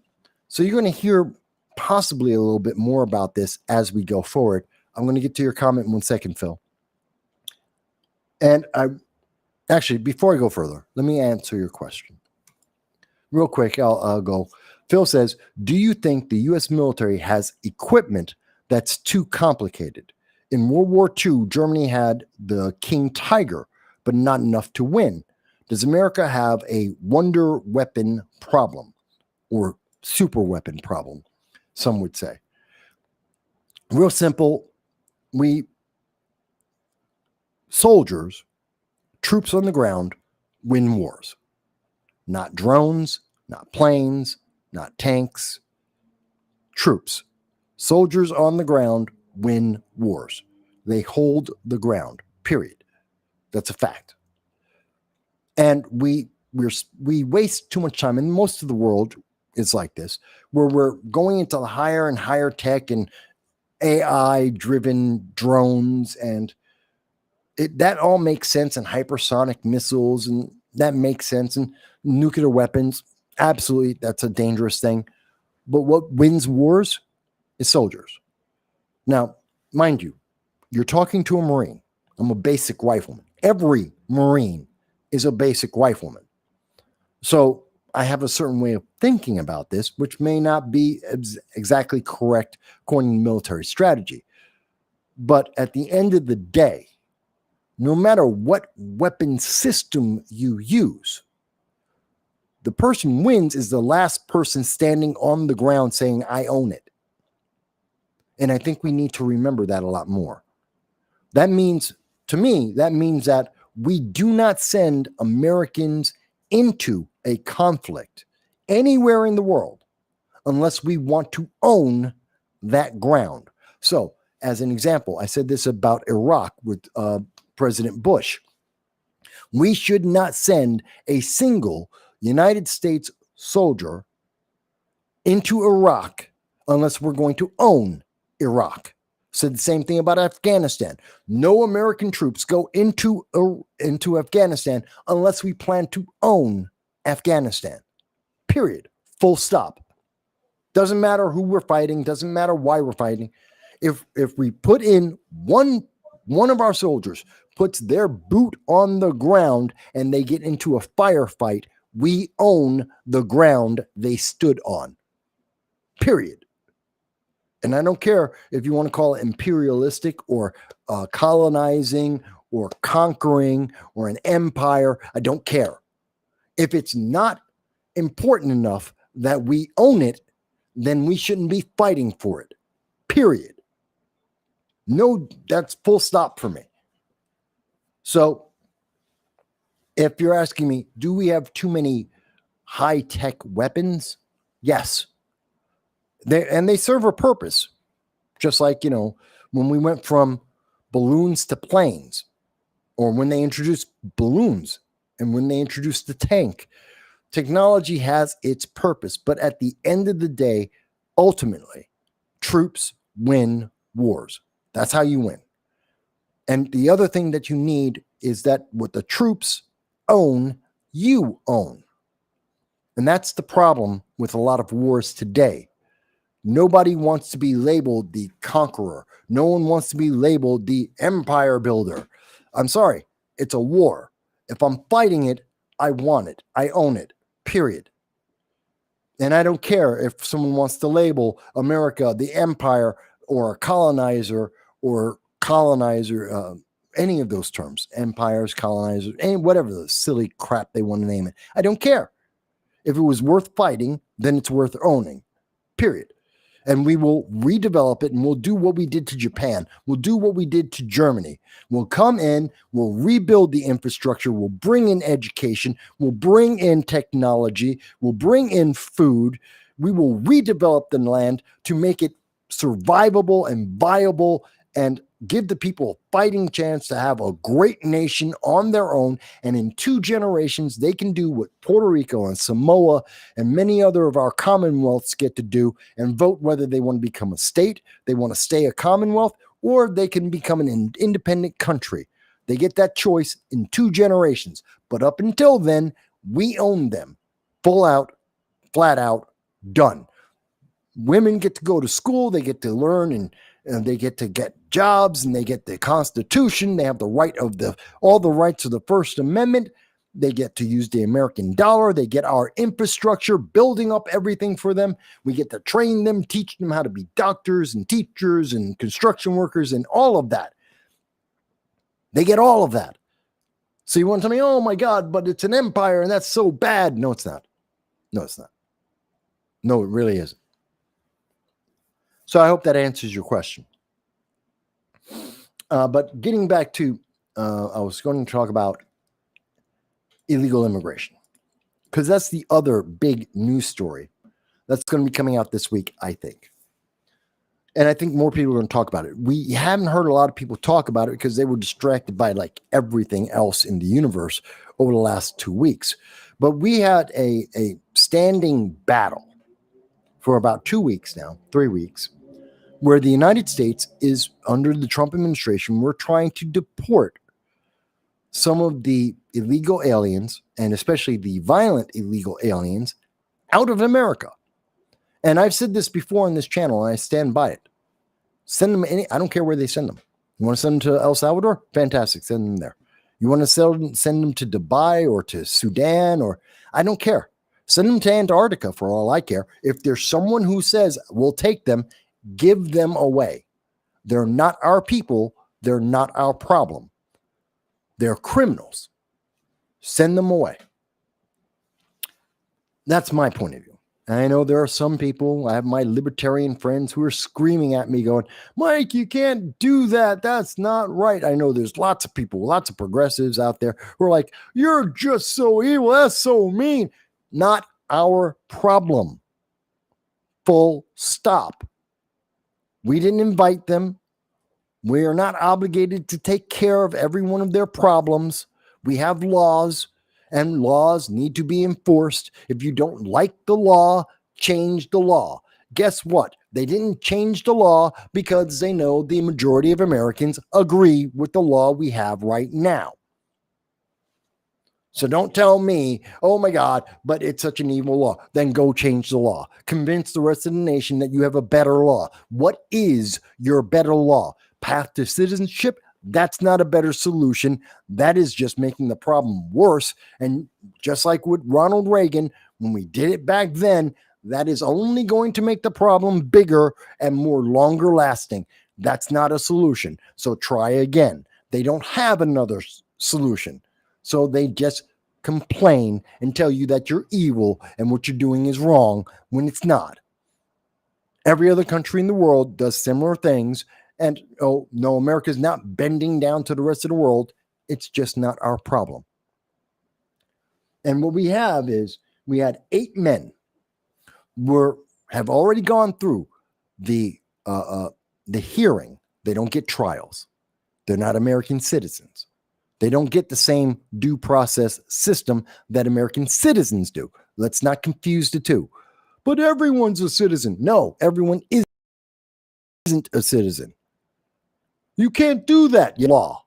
So you're going to hear possibly a little bit more about this as we go forward. I'm going to get to your comment in 1 second, Phil. And before I go further, let me answer your question. Real quick, I'll go. Phil says, do you think the U.S. military has equipment that's too complicated? In World War II, Germany had the King Tiger, but not enough to win. Does America have a wonder weapon problem, or super weapon problem, some would say? Real simple. Soldiers, troops on the ground, win wars. Not drones, not planes, not tanks. Troops. Soldiers on the ground win wars. They hold the ground, period. That's a fact. And we waste too much time, and most of the world is like this, where we're going into the higher and higher tech and AI-driven drones, and that all makes sense, and hypersonic missiles, and that makes sense, and nuclear weapons. Absolutely, that's a dangerous thing. But what wins wars is soldiers. Now, mind you, you're talking to a Marine. I'm a basic rifleman. Every Marine is a basic rifleman. So I have a certain way of thinking about this, which may not be exactly correct according to military strategy. But at the end of the day, no matter what weapon system you use, the person wins is the last person standing on the ground saying, I own it. And I think we need to remember that a lot more. That means, to me, that we do not send Americans into a conflict anywhere in the world unless we want to own that ground. So, as an example, I said this about Iraq with President Bush. We should not send a single United States soldier into Iraq unless we're going to own Iraq. Said the same thing about Afghanistan. No American troops go into Afghanistan unless we plan to own Afghanistan. Period. Full stop. Doesn't matter who we're fighting. Doesn't matter why we're fighting. If we put in one of our soldiers puts their boot on the ground and they get into a firefight, we own the ground they stood on. Period. And I don't care if you want to call it imperialistic or colonizing or conquering or an empire. I don't care. If it's not important enough that we own it, then we shouldn't be fighting for it. Period. No, that's full stop for me. So if you're asking me, do we have too many high-tech weapons? Yes. They serve a purpose. Just like, when we went from balloons to planes, or when they introduced balloons, and when they introduced the tank, technology has its purpose. But at the end of the day, ultimately, troops win wars. That's how you win. And the other thing that you need is that what the troops own, you own. And that's the problem with a lot of wars today. Nobody wants to be labeled the conqueror. No one wants to be labeled the empire builder. I'm sorry, it's a war. If I'm fighting it, I want it. I own it, period. And I don't care if someone wants to label America the empire or a colonizer or colonizer, any of those terms, empires, colonizers, whatever the silly crap they want to name it. I don't care. If it was worth fighting, then it's worth owning, period. And we will redevelop it, and we'll do what we did to Japan. We'll do what we did to Germany. We'll come in, we'll rebuild the infrastructure, we'll bring in education, we'll bring in technology, we'll bring in food. We will redevelop the land to make it survivable and viable and give the people a fighting chance to have a great nation on their own. And in 2 generations, they can do what Puerto Rico and Samoa and many other of our commonwealths get to do and vote whether they want to become a state, they want to stay a commonwealth, or they can become an independent country. They get that choice in 2 generations. But up until then, we own them. Full out, flat out, done. Women get to go to school, they get to learn, and they get to get jobs, and they get the Constitution. They have the right of all the rights of the First Amendment. They get to use the American dollar. They get our infrastructure, building up everything for them. We get to train them, teach them how to be doctors and teachers and construction workers and all of that. They get all of that. So you want to tell me, oh my God, but it's an empire and that's so bad. No, it's not. No, it's not. No, it really isn't. So I hope that answers your question. But getting back to, I was going to talk about illegal immigration, because that's the other big news story that's going to be coming out this week, I think. And I think more people are going to talk about it. We haven't heard a lot of people talk about it because they were distracted by like everything else in the universe over the last 2 weeks. But we had a standing battle for about 2 weeks now, 3 weeks, where the United States is, under the Trump administration, we're trying to deport some of the illegal aliens, and especially the violent illegal aliens, out of America. And I've said this before on this channel, and I stand by it. Send them I don't care where they send them. You want to send them to El Salvador? Fantastic. Send them there. You want to send them to Dubai or to Sudan, or I don't care. Send them to Antarctica for all I care. If there's someone who says we'll take them, give them away. They're not our people. They're not our problem. They're criminals. Send them away. That's my point of view. I know there are some people, I have my libertarian friends who are screaming at me going, Mike, you can't do that. That's not right. I know there's lots of people, lots of progressives out there who are like, you're just so evil. That's so mean. Not our problem. Full stop. We didn't invite them. We are not obligated to take care of every one of their problems. We have laws. And laws need to be enforced. If you don't like the law, change the law. Guess what? They didn't change the law because they know the majority of Americans agree with the law we have right now. So don't tell me, oh my God, but it's such an evil law. Then go change the law. Convince the rest of the nation that you have a better law. What is your better law? Path to citizenship? That's not a better solution. That is just making the problem worse. And just like with Ronald Reagan, when we did it back then, that is only going to make the problem bigger and more longer lasting. That's not a solution. So try again. They don't have another solution. So they just complain and tell you that you're evil and what you're doing is wrong when it's not. Every other country in the world does similar things. And, oh, no, America's not bending down to the rest of the world. It's just not our problem. And what we have is we had 8 men have already gone through the hearing. They don't get trials. They're not American citizens. They don't get the same due process system that American citizens do. Let's not confuse the two. But everyone's a citizen. No, everyone isn't a citizen. You can't do that, law.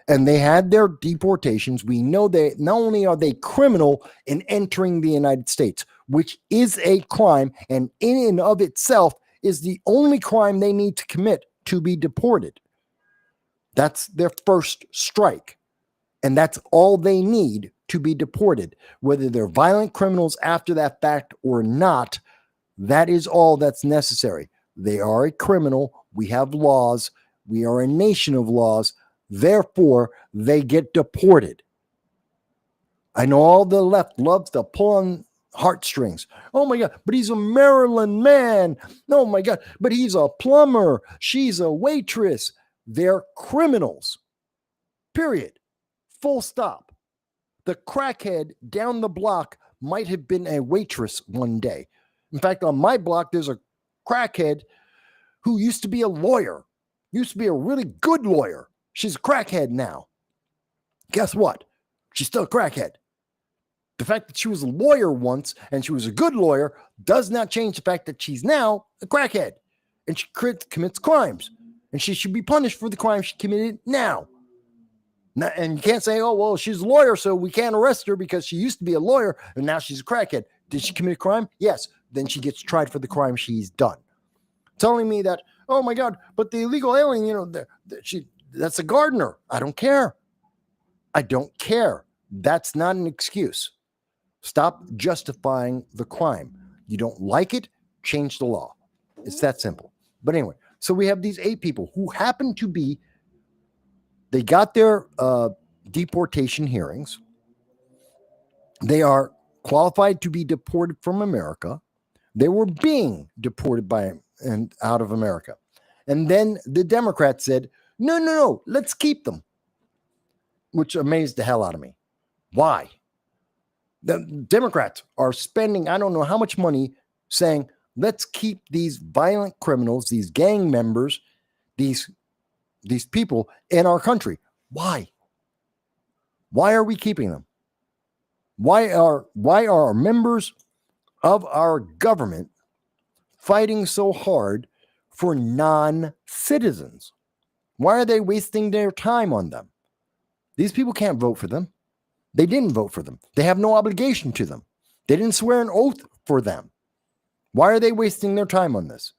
And they had their deportations. We know they not only are they criminal in entering the United States, which is a crime, and in and of itself is the only crime they need to commit to be deported. That's their first strike. And that's all they need to be deported. Whether they're violent criminals after that fact or not, that is all that's necessary. They are a criminal. We have laws. We are a nation of laws. Therefore, they get deported. I know all the left loves to pull on heartstrings. Oh my God, but he's a Maryland man. Oh my God, but he's a plumber. She's a waitress. They're criminals. Period. Full stop. The crackhead down the block might have been a waitress one day. In fact, on my block, there's a crackhead who used to be a lawyer. Used to be a really good lawyer. She's a crackhead now. Guess what? She's still a crackhead. The fact that she was a lawyer once and she was a good lawyer does not change the fact that she's now a crackhead. And she commits crimes. And she should be punished for the crime she committed now. And you can't say, oh, well, she's a lawyer, so we can't arrest her because she used to be a lawyer and now she's a crackhead. Did she commit a crime? Yes. Then she gets tried for the crime she's done. Telling me that, oh my God, but the illegal alien, that's a gardener. I don't care. I don't care. That's not an excuse. Stop justifying the crime. You don't like it, change the law. It's that simple. But anyway, so we have these 8 people who happen to be, they got their deportation hearings. They are qualified to be deported from America. They were being deported and out of America. And then the Democrats said, no, let's keep them, which amazed the hell out of me. Why? The Democrats are spending, I don't know how much money, saying, let's keep these violent criminals, these gang members, these people in our country. Why? Why are we keeping them? Why are members of our government fighting so hard for non-citizens? Why are they wasting their time on them? These people can't vote for them. They didn't vote for them. They have no obligation to them. They didn't swear an oath for them. Why are they wasting their time on this?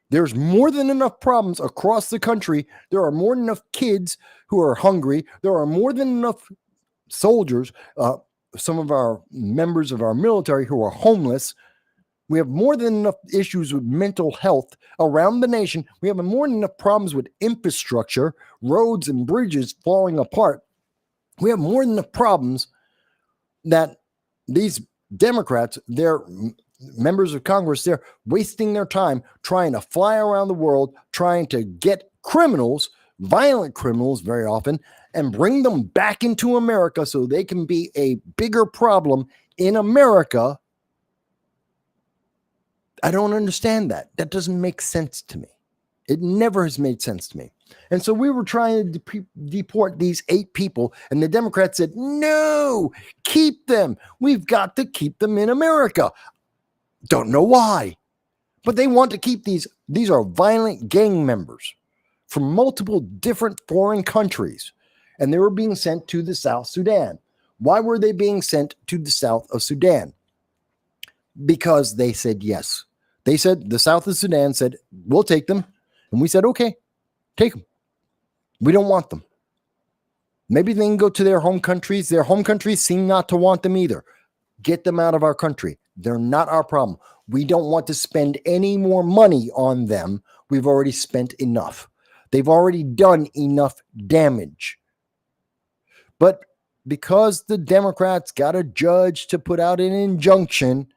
There's more than enough problems across the country. There are more than enough kids who are hungry. There are more than enough soldiers, some of our members of our military who are homeless. We have more than enough issues with mental health around the nation. We have more than enough problems with infrastructure, roads and bridges falling apart. We have more than enough problems that these Democrats, they're members of Congress, they're wasting their time trying to fly around the world, trying to get criminals, violent criminals very often, and bring them back into America so they can be a bigger problem in America. I don't understand that. That doesn't make sense to me. It never has made sense to me. And so we were trying to deport these 8 people, and the Democrats said, no, keep them. We've got to keep them in America. Don't know why, but they want to keep these. These are violent gang members from multiple different foreign countries, and they were being sent to the South Sudan. Why were they being sent to the South of Sudan? Because they said yes. They said, the South of Sudan said, we'll take them. And we said, okay, take them. We don't want them. Maybe they can go to their home countries. Their home countries seem not to want them either. Get them out of our country. They're not our problem. We don't want to spend any more money on them. We've already spent enough. They've already done enough damage. But because the Democrats got a judge to put out an injunction,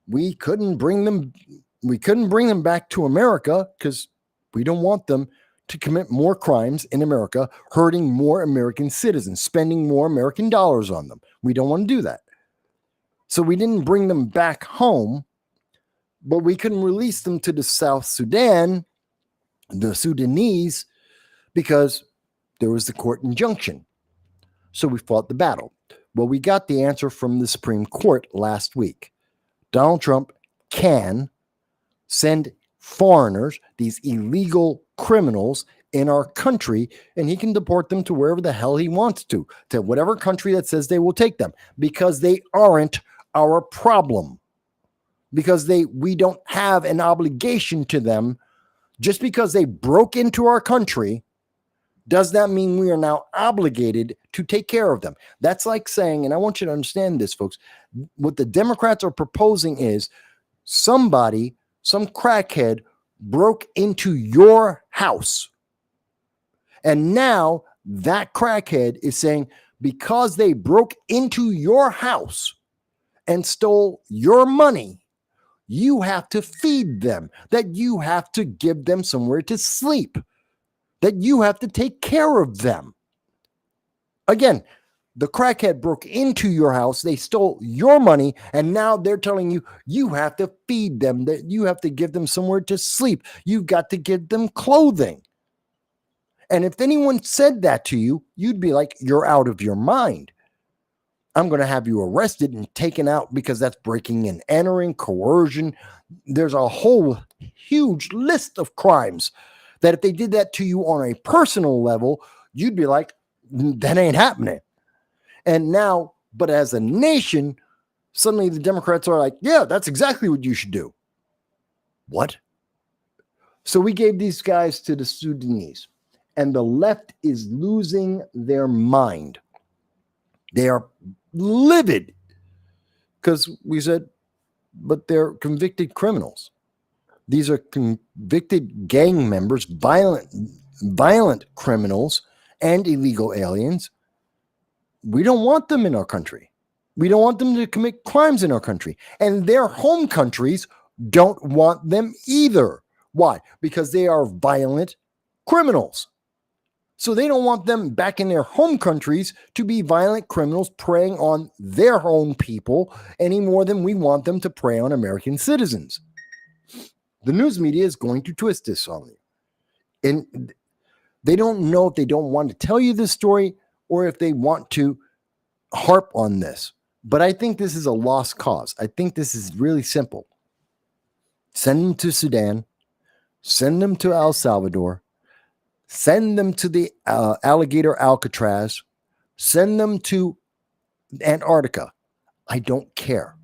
we couldn't bring them back to America because we don't want them to commit more crimes in America, hurting more American citizens, spending more American dollars on them. We don't want to do that. So we didn't bring them back home, but we couldn't release them to the South Sudan, the Sudanese, because there was the court injunction. So we fought the battle. Well, we got the answer from the Supreme Court last week. Donald Trump can send foreigners, these illegal criminals in our country, and he can deport them to wherever the hell he wants to whatever country that says they will take them, because they aren't our problem, because we don't have an obligation to them. Just because they broke into our country does that mean we are now obligated to take care of them. That's like saying, and I want you to understand this, folks, what the Democrats are proposing is some crackhead broke into your house. And now that crackhead is saying, because they broke into your house and stole your money, you have to feed them, that you have to give them somewhere to sleep, that you have to take care of them. Again, the crackhead broke into your house, they stole your money, and now they're telling you, you have to feed them, that you have to give them somewhere to sleep. You've got to give them clothing. And if anyone said that to you, you'd be like, you're out of your mind. I'm going to have you arrested and taken out because that's breaking and entering, coercion. There's a whole huge list of crimes that if they did that to you on a personal level, you'd be like, that ain't happening. And now, but as a nation, suddenly the Democrats are like, yeah, that's exactly what you should do. What? So we gave these guys to the Sudanese, and the left is losing their mind. They are livid because we said, but they're convicted criminals. These are convicted gang members, violent criminals, and illegal aliens. We don't want them in our country. We don't want them to commit crimes in our country. And their home countries don't want them either. Why? Because they are violent criminals. So they don't want them back in their home countries to be violent criminals preying on their own people any more than we want them to prey on American citizens. The news media is going to twist this on you. And they don't know if they don't want to tell you this story or if they want to harp on this. But I think this is a lost cause. I think this is really simple. Send them to Sudan. Send them to El Salvador. Send them to the Alligator Alcatraz. Send them to Antarctica. I don't care.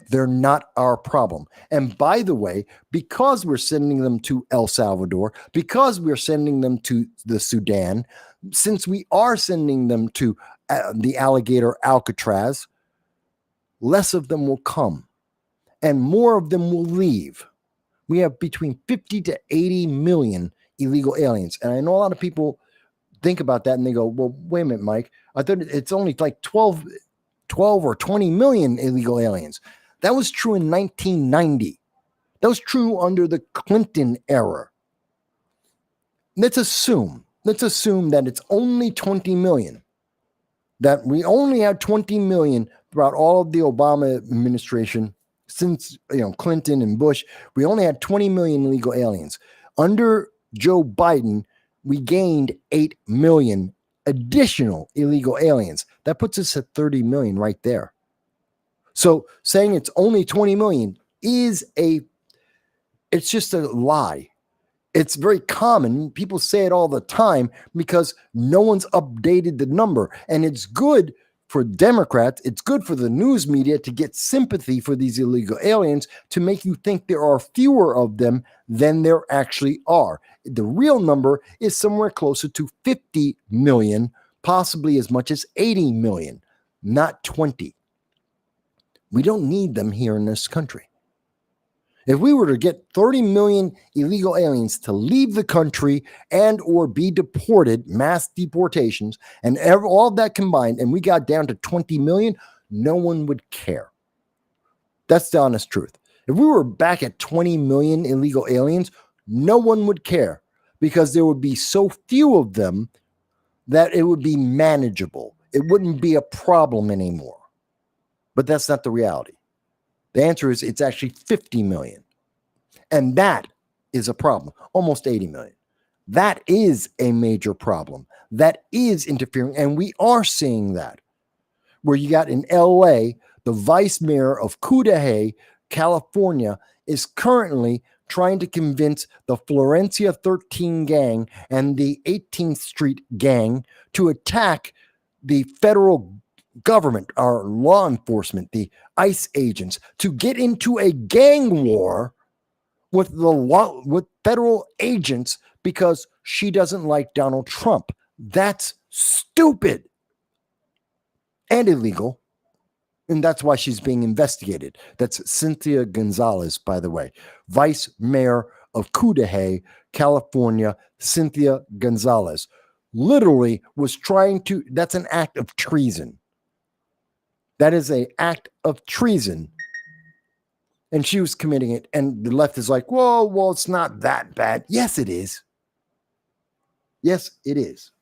They're not our problem. And by the way, because we're sending them to El Salvador, because we're sending them to the Sudan, since we are sending them to the Alligator Alcatraz, less of them will come and more of them will leave. We have between 50 to 80 million illegal aliens. And I know a lot of people think about that and they go, well, wait a minute, Mike. I thought it's only like 12 or 20 million illegal aliens. That was true in 1990. That was true under the Clinton era. Let's assume that it's only 20 million. That we only had 20 million throughout all of the Obama administration since Clinton and Bush. We only had 20 million illegal aliens. Under Joe Biden, we gained 8 million additional illegal aliens. That puts us at 30 million right there. So saying it's only 20 million it's just a lie. It's very common. People say it all the time because no one's updated the number. And it's good for Democrats. It's good for the news media to get sympathy for these illegal aliens to make you think there are fewer of them than there actually are. The real number is somewhere closer to 50 million, possibly as much as 80 million, not 20. We don't need them here in this country. If we were to get 30 million illegal aliens to leave the country and or be deported, mass deportations, and all that combined, and we got down to 20 million, no one would care. That's the honest truth. If we were back at 20 million illegal aliens, no one would care because there would be so few of them that it would be manageable. It wouldn't be a problem anymore. But that's not the reality. The answer is it's actually 50 million. And that is a problem. Almost 80 million. That is a major problem. That is interfering. And we are seeing that. Where you got in LA, the vice mayor of Cudahy, California, is currently trying to convince the Florencia 13 gang and the 18th Street gang to attack the federal government, our law enforcement, the ICE agents, to get into a gang war with federal agents because she doesn't like Donald Trump. That's stupid and illegal. And that's why she's being investigated. That's Cynthia Gonzalez, by the way, Vice Mayor of Cudahy, California, Cynthia Gonzalez, literally was trying to, that's an act of treason. That is an act of treason. And she was committing it. And the left is like, whoa, well, it's not that bad. Yes, it is. Yes, it is.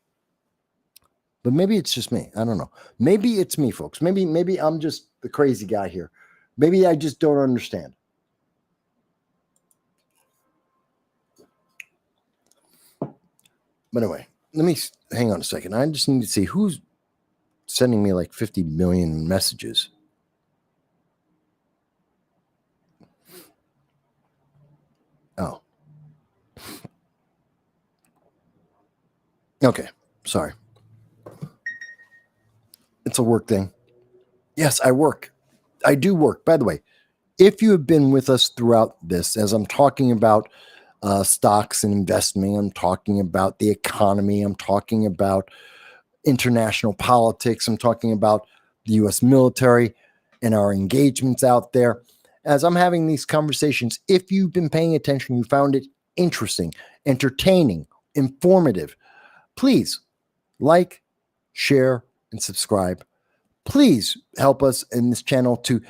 But maybe it's just me. I don't know. Maybe it's me, folks. Maybe I'm just the crazy guy here. Maybe I just don't understand. But anyway, let me hang on a second. I just need to see who's sending me like 50 million messages. Oh. Okay. Sorry. It's a work thing. Yes, I work. I do work. By the way, if you have been with us throughout this, as I'm talking about stocks and investing, I'm talking about the economy, I'm talking about international politics, I'm talking about the U.S. military and our engagements out there. As I'm having these conversations, if you've been paying attention, you found it interesting, entertaining, informative, please like, share, and subscribe. Please help us in this channel to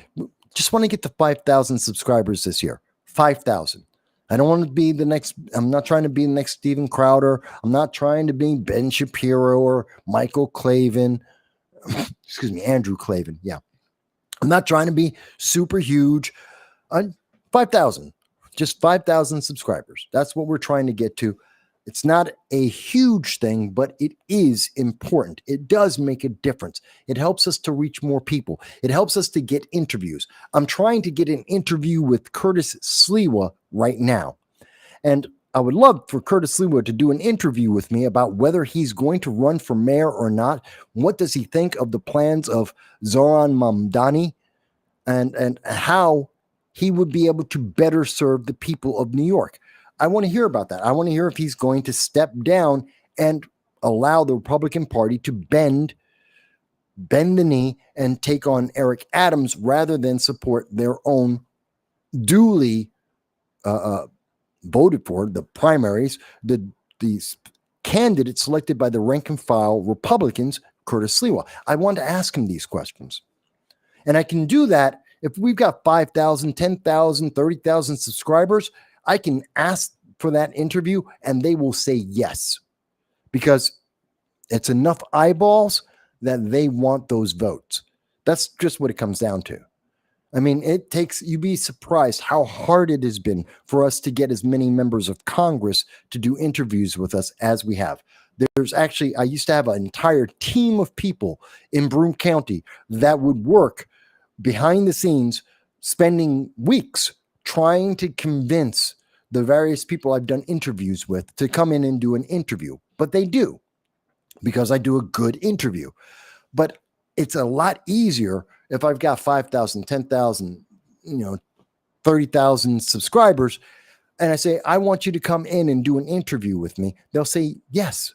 just want to get to 5,000 subscribers this year. 5,000. I don't want to be the next, I'm not trying to be the next Steven Crowder. I'm not trying to be Ben Shapiro or Michael Clavin. Excuse me, Andrew Clavin. Yeah. I'm not trying to be super huge. 5,000. Just 5,000 subscribers. That's what we're trying to get to. It's not a huge thing, but it is important. It does make a difference. It helps us to reach more people. It helps us to get interviews. I'm trying to get an interview with Curtis Sliwa right now. And I would love for Curtis Sliwa to do an interview with me about whether he's going to run for mayor or not. What does he think of the plans of Zoran Mamdani? and how he would be able to better serve the people of New York. I want to hear about that. I want to hear if he's going to step down and allow the Republican Party to bend the knee and take on Eric Adams rather than support their own duly voted for, the primaries, the candidate selected by the rank and file Republicans, Curtis Sliwa. I want to ask him these questions. And I can do that if we've got 5,000, 10,000, 30,000 subscribers. I can ask for that interview and they will say yes, because it's enough eyeballs that they want those votes. That's just what it comes down to. I mean, it takes, you'd be surprised how hard it has been for us to get as many members of Congress to do interviews with us as we have. There's actually, I used to have an entire team of people in Broome County that would work behind the scenes, spending weeks trying to convince the various people I've done interviews with to come in and do an interview. But they do, because I do a good interview. But it's a lot easier if I've got 5,000, 10,000, 30,000 subscribers, and I say, I want you to come in and do an interview with me. They'll say, yes.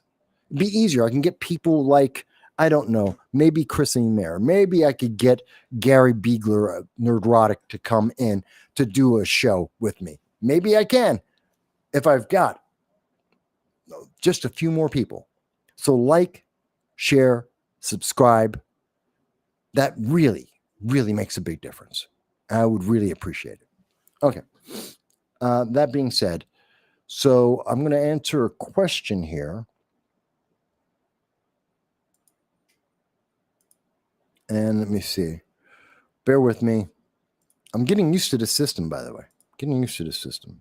It'd be easier. I can get people like, I don't know, maybe Chris and Mayer. Maybe I could get Gary Beegler, Nerdrotic, to come in to do a show with me. Maybe I can if I've got just a few more people. So like, share, subscribe. That really, really makes a big difference. I would really appreciate it. Okay. That being said, so I'm going to answer a question here. And let me see. Bear with me. I'm getting used to the system, by the way. Getting used to the system.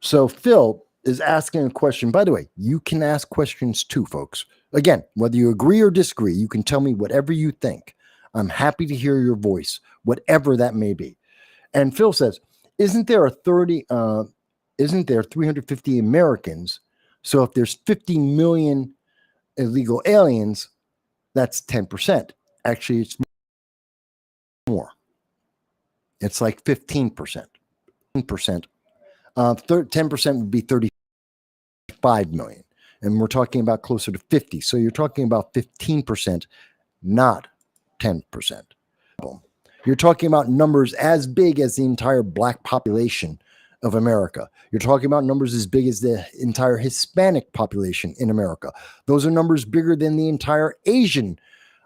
So Phil is asking a question. By the way, you can ask questions too, folks. Again, whether you agree or disagree, you can tell me whatever you think. I'm happy to hear your voice, whatever that may be. And Phil says, isn't there 350 Americans? So if there's 50 million illegal aliens, that's 10%. Actually, it's more. It's like 15%. 10%. 10% would be 35 million. And we're talking about closer to 50. So you're talking about 15%, not 10%. You're talking about numbers as big as the entire black population of America. You're talking about numbers as big as the entire Hispanic population in America. Those are numbers bigger than the entire Asian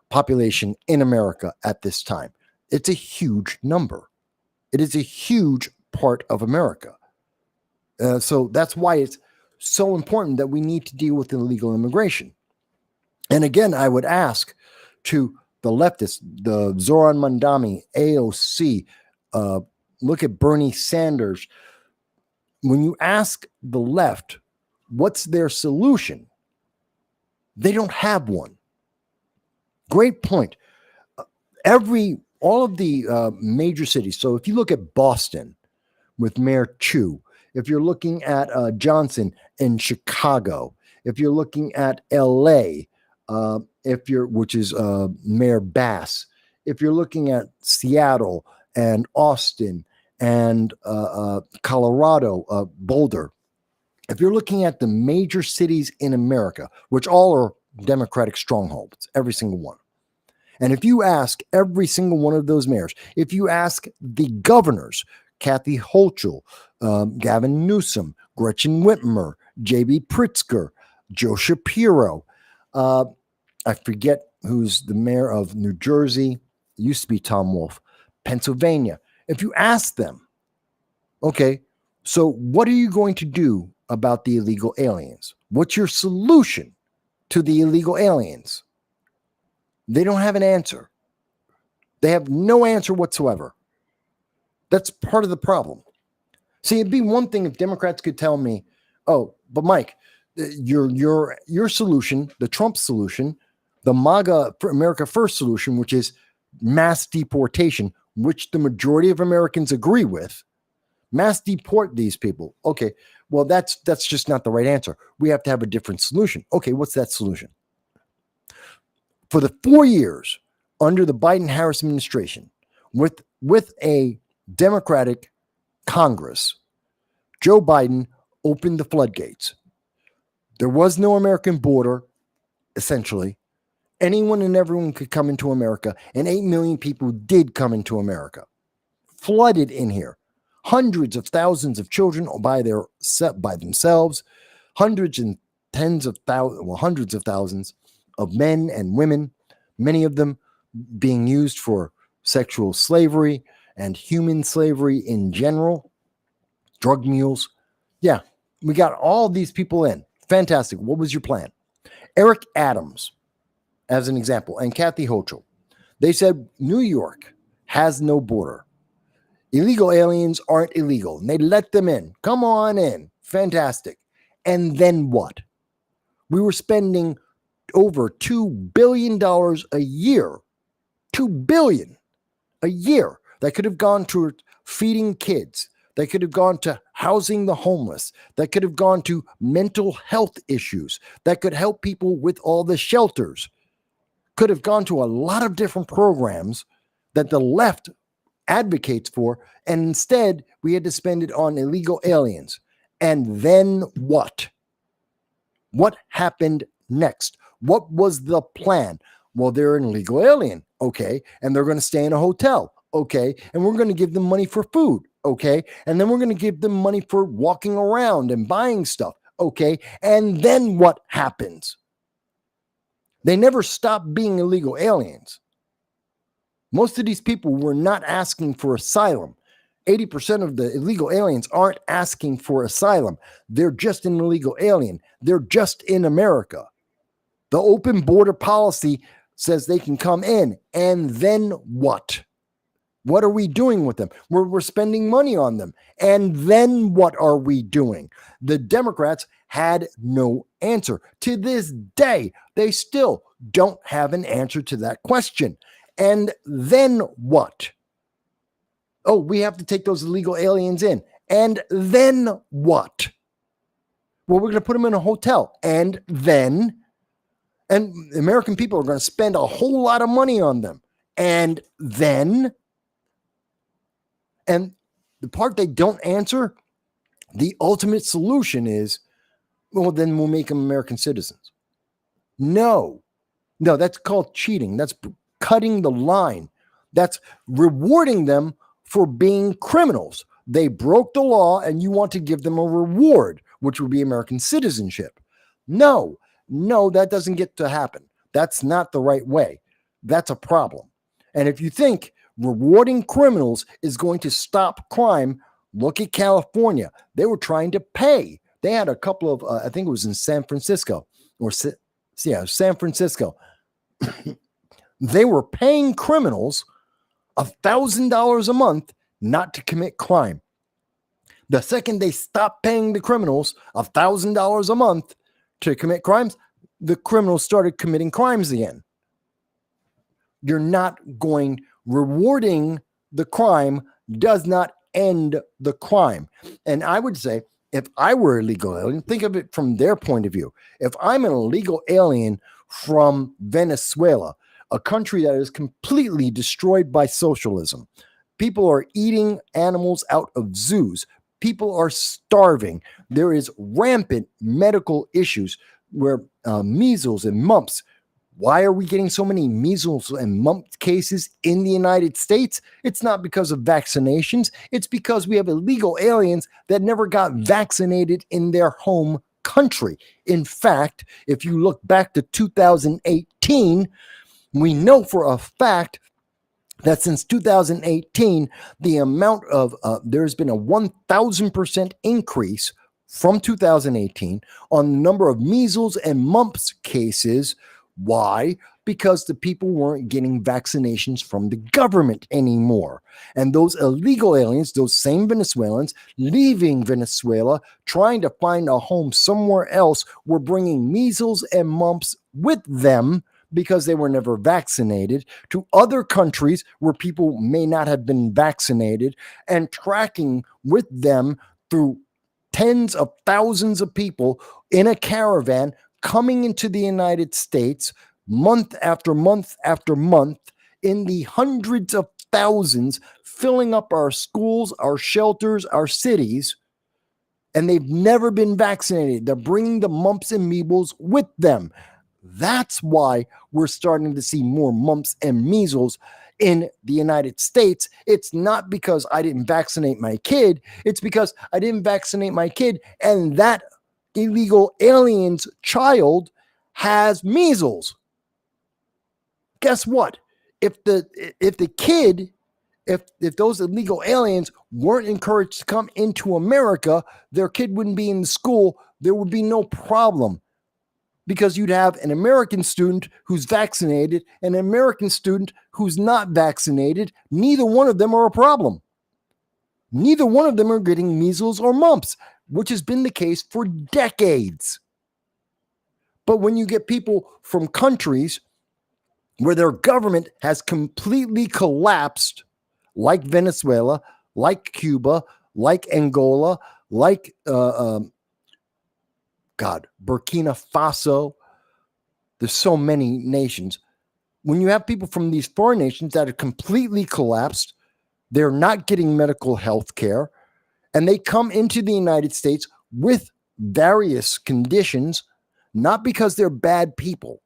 population in America at this time. It's a huge number. It is a huge part of America. So that's why it's so important that we need to deal with illegal immigration. And again, I would ask to the leftists, the Zoran Mandami, AOC, look at Bernie Sanders. When you ask the left, what's their solution? They don't have one. Great point. All of the major cities. So if you look at Boston with Mayor Chu, if you're looking at Johnson in Chicago, if you're looking at LA, which is Mayor Bass, if you're looking at Seattle and Austin and Colorado, Boulder, if you're looking at the major cities in America, which all are Democratic strongholds, every single one. And if you ask every single one of those mayors, if you ask the governors, Kathy Hochul, Gavin Newsom, Gretchen Whitmer, J.B. Pritzker, Joe Shapiro, I forget who's the mayor of New Jersey, it used to be Tom Wolf, Pennsylvania. If you ask them, okay, so what are you going to do about the illegal aliens? What's your solution to the illegal aliens? They don't have an answer. They have no answer whatsoever. That's part of the problem. See, it'd be one thing if Democrats could tell me, oh, but Mike, your solution, the Trump solution, the MAGA America First solution, which is mass deportation, which the majority of Americans agree with, mass deport these people. Okay, well, that's just not the right answer. We have to have a different solution. Okay, what's that solution? For the 4 years under the Biden-Harris administration, with a Democratic Congress, Joe Biden opened the floodgates. There was no American border, essentially. Anyone and everyone could come into America, and 8 million people did come into America, flooded in here. Hundreds of thousands of children by themselves, hundreds of thousands of men and women, many of them being used for sexual slavery and human slavery in general, drug mules. Yeah, we got all these people in. Fantastic. What was your plan? Eric Adams, as an example, and Kathy Hochul, they said New York has no border. Illegal aliens aren't illegal. And they let them in. Come on in. Fantastic. And then what? We were spending over $2 billion a year. $2 billion a year that could have gone to feeding kids, that could have gone to housing the homeless, that could have gone to mental health issues, that could help people with all the shelters, could have gone to a lot of different programs that the left advocates for, and instead we had to spend it on illegal aliens. And then what? What happened next? What was the plan? Well, they're an illegal alien. Okay. And they're going to stay in a hotel. Okay. And we're going to give them money for food. Okay. And then we're going to give them money for walking around and buying stuff. Okay. And then what happens? They never stopped being illegal aliens. Most of these people were not asking for asylum. 80% of the illegal aliens aren't asking for asylum. They're just an illegal alien. They're just in America. The open border policy says they can come in. And then what? What are we doing with them? We're spending money on them. And then what are we doing? The Democrats had no answer. To this day, they still don't have an answer to that question. And then what? Oh, we have to take those illegal aliens in. And then what? Well, we're going to put them in a hotel. And then? And American people are going to spend a whole lot of money on them. And then? And the part they don't answer, the ultimate solution is, well, then we'll make them American citizens. No, that's called cheating. That's cutting the line. That's rewarding them for being criminals. They broke the law and you want to give them a reward, which would be American citizenship. No, that doesn't get to happen. That's not the right way. That's a problem. And if you think rewarding criminals is going to stop crime, look at California. They were trying to pay. They had a couple of, I think it was in San Francisco, San Francisco. They were paying criminals $1,000 a month not to commit crime. The second they stopped paying the criminals $1,000 a month to commit crimes, the criminals started committing crimes again. You're not rewarding the crime does not end the crime. And I would say, if I were a legal alien, think of it from their point of view. If I'm an illegal alien from Venezuela, a country that is completely destroyed by socialism, people are eating animals out of zoos. People are starving. There is rampant medical issues where measles and mumps. Why are we getting so many measles and mumps cases in the United States? It's not because of vaccinations. It's because we have illegal aliens that never got vaccinated in their home country. In fact, if you look back to 2018, we know for a fact that since 2018, the amount of, there's been a 1,000% increase from 2018 on the number of measles and mumps cases. Why? Because the people weren't getting vaccinations from the government anymore. And those illegal aliens, those same Venezuelans leaving Venezuela, trying to find a home somewhere else, were bringing measles and mumps with them because they were never vaccinated to other countries where people may not have been vaccinated, and tracking with them through tens of thousands of people in a caravan coming into the United States month after month after month in the hundreds of thousands, filling up our schools, our shelters, our cities, and they've never been vaccinated. They're bringing the mumps and measles with them. That's why we're starting to see more mumps and measles in the United States. It's not because I didn't vaccinate my kid. It's because I didn't vaccinate my kid, and that illegal alien's child has measles. Guess what? If those illegal aliens weren't encouraged to come into America, their kid wouldn't be in school. There would be no problem, because you'd have an American student who's vaccinated and an American student who's not vaccinated. Neither one of them are a problem. Neither one of them are getting measles or mumps, which has been the case for decades. But when you get people from countries where their government has completely collapsed, like Venezuela, like Cuba, like Angola, like Burkina Faso, there's so many nations. When you have people from these foreign nations that are completely collapsed, they're not getting medical health care, and they come into the United States with various conditions, not because they're bad people.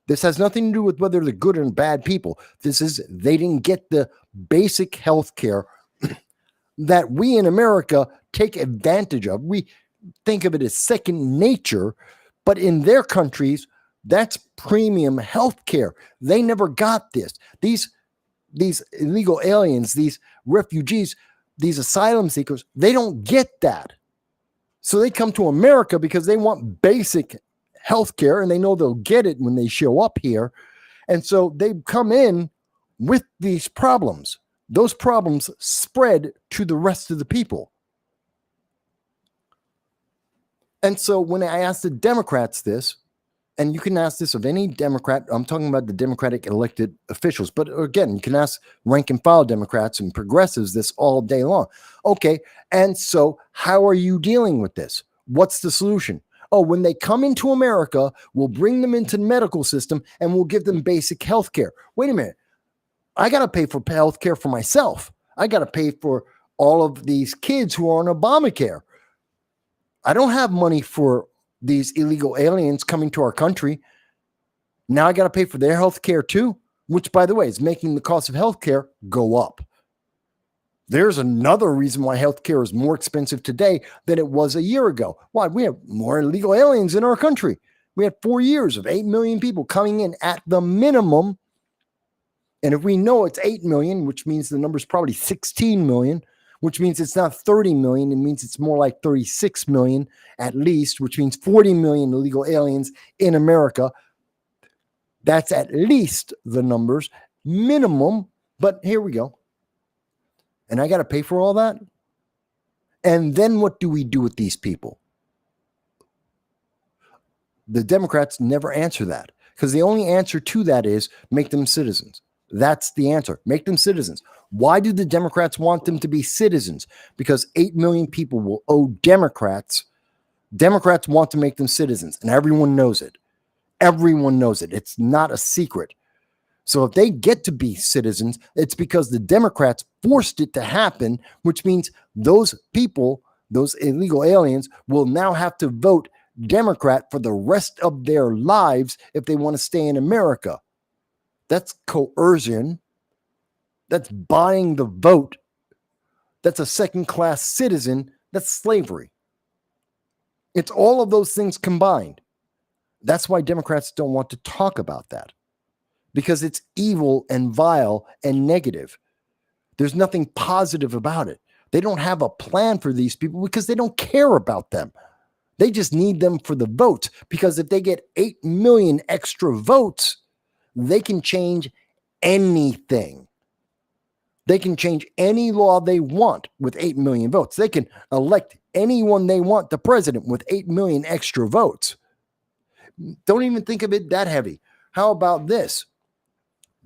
This has nothing to do with whether they're good or bad people. This is they didn't get the basic health care that we in America take advantage of. We think of it as second nature, but in their countries, that's premium health care. They never got this. These illegal aliens, these refugees, these asylum seekers, they don't get that. So they come to America because they want basic healthcare, and they know they'll get it when they show up here. And so they come in with these problems. Those problems spread to the rest of the people. And so when I asked the Democrats this, and you can ask this of any Democrat, I'm talking about the Democratic elected officials, but again, you can ask rank and file Democrats and progressives this all day long. Okay, and so how are you dealing with this? What's the solution? Oh, when they come into America, we'll bring them into the medical system and we'll give them basic health care. Wait a minute. I got to pay for health care for myself. I got to pay for all of these kids who are on Obamacare. I don't have money for these illegal aliens coming to our country. Now I got to pay for their health care too, which, by the way, is making the cost of health care go up. There's another reason why healthcare is more expensive today than it was a year ago. Why? We have more illegal aliens in our country. We had 4 years of 8 million people coming in at the minimum. And if we know it's 8 million, which means the number's probably 16 million, which means it's not 30 million. It means it's more like 36 million at least, which means 40 million illegal aliens in America. That's at least the numbers, minimum. But here we go. And I got to pay for all that? And then what do we do with these people? The Democrats never answer that, because the only answer to that is make them citizens. That's the answer. Make them citizens. Why do the Democrats want them to be citizens? Because 8 million people will owe Democrats. Democrats want to make them citizens, and everyone knows it. Everyone knows it. It's not a secret. So if they get to be citizens, it's because the Democrats forced it to happen, which means those people, those illegal aliens, will now have to vote Democrat for the rest of their lives if they want to stay in America. That's coercion. That's buying the vote. That's a second-class citizen. That's slavery. It's all of those things combined. That's why Democrats don't want to talk about that, because it's evil and vile and negative. There's nothing positive about it. They don't have a plan for these people because they don't care about them. They just need them for the votes, because if they get 8 million extra votes, they can change anything. They can change any law they want with 8 million votes. They can elect anyone they want the president with 8 million extra votes. Don't even think of it that heavy. How about this?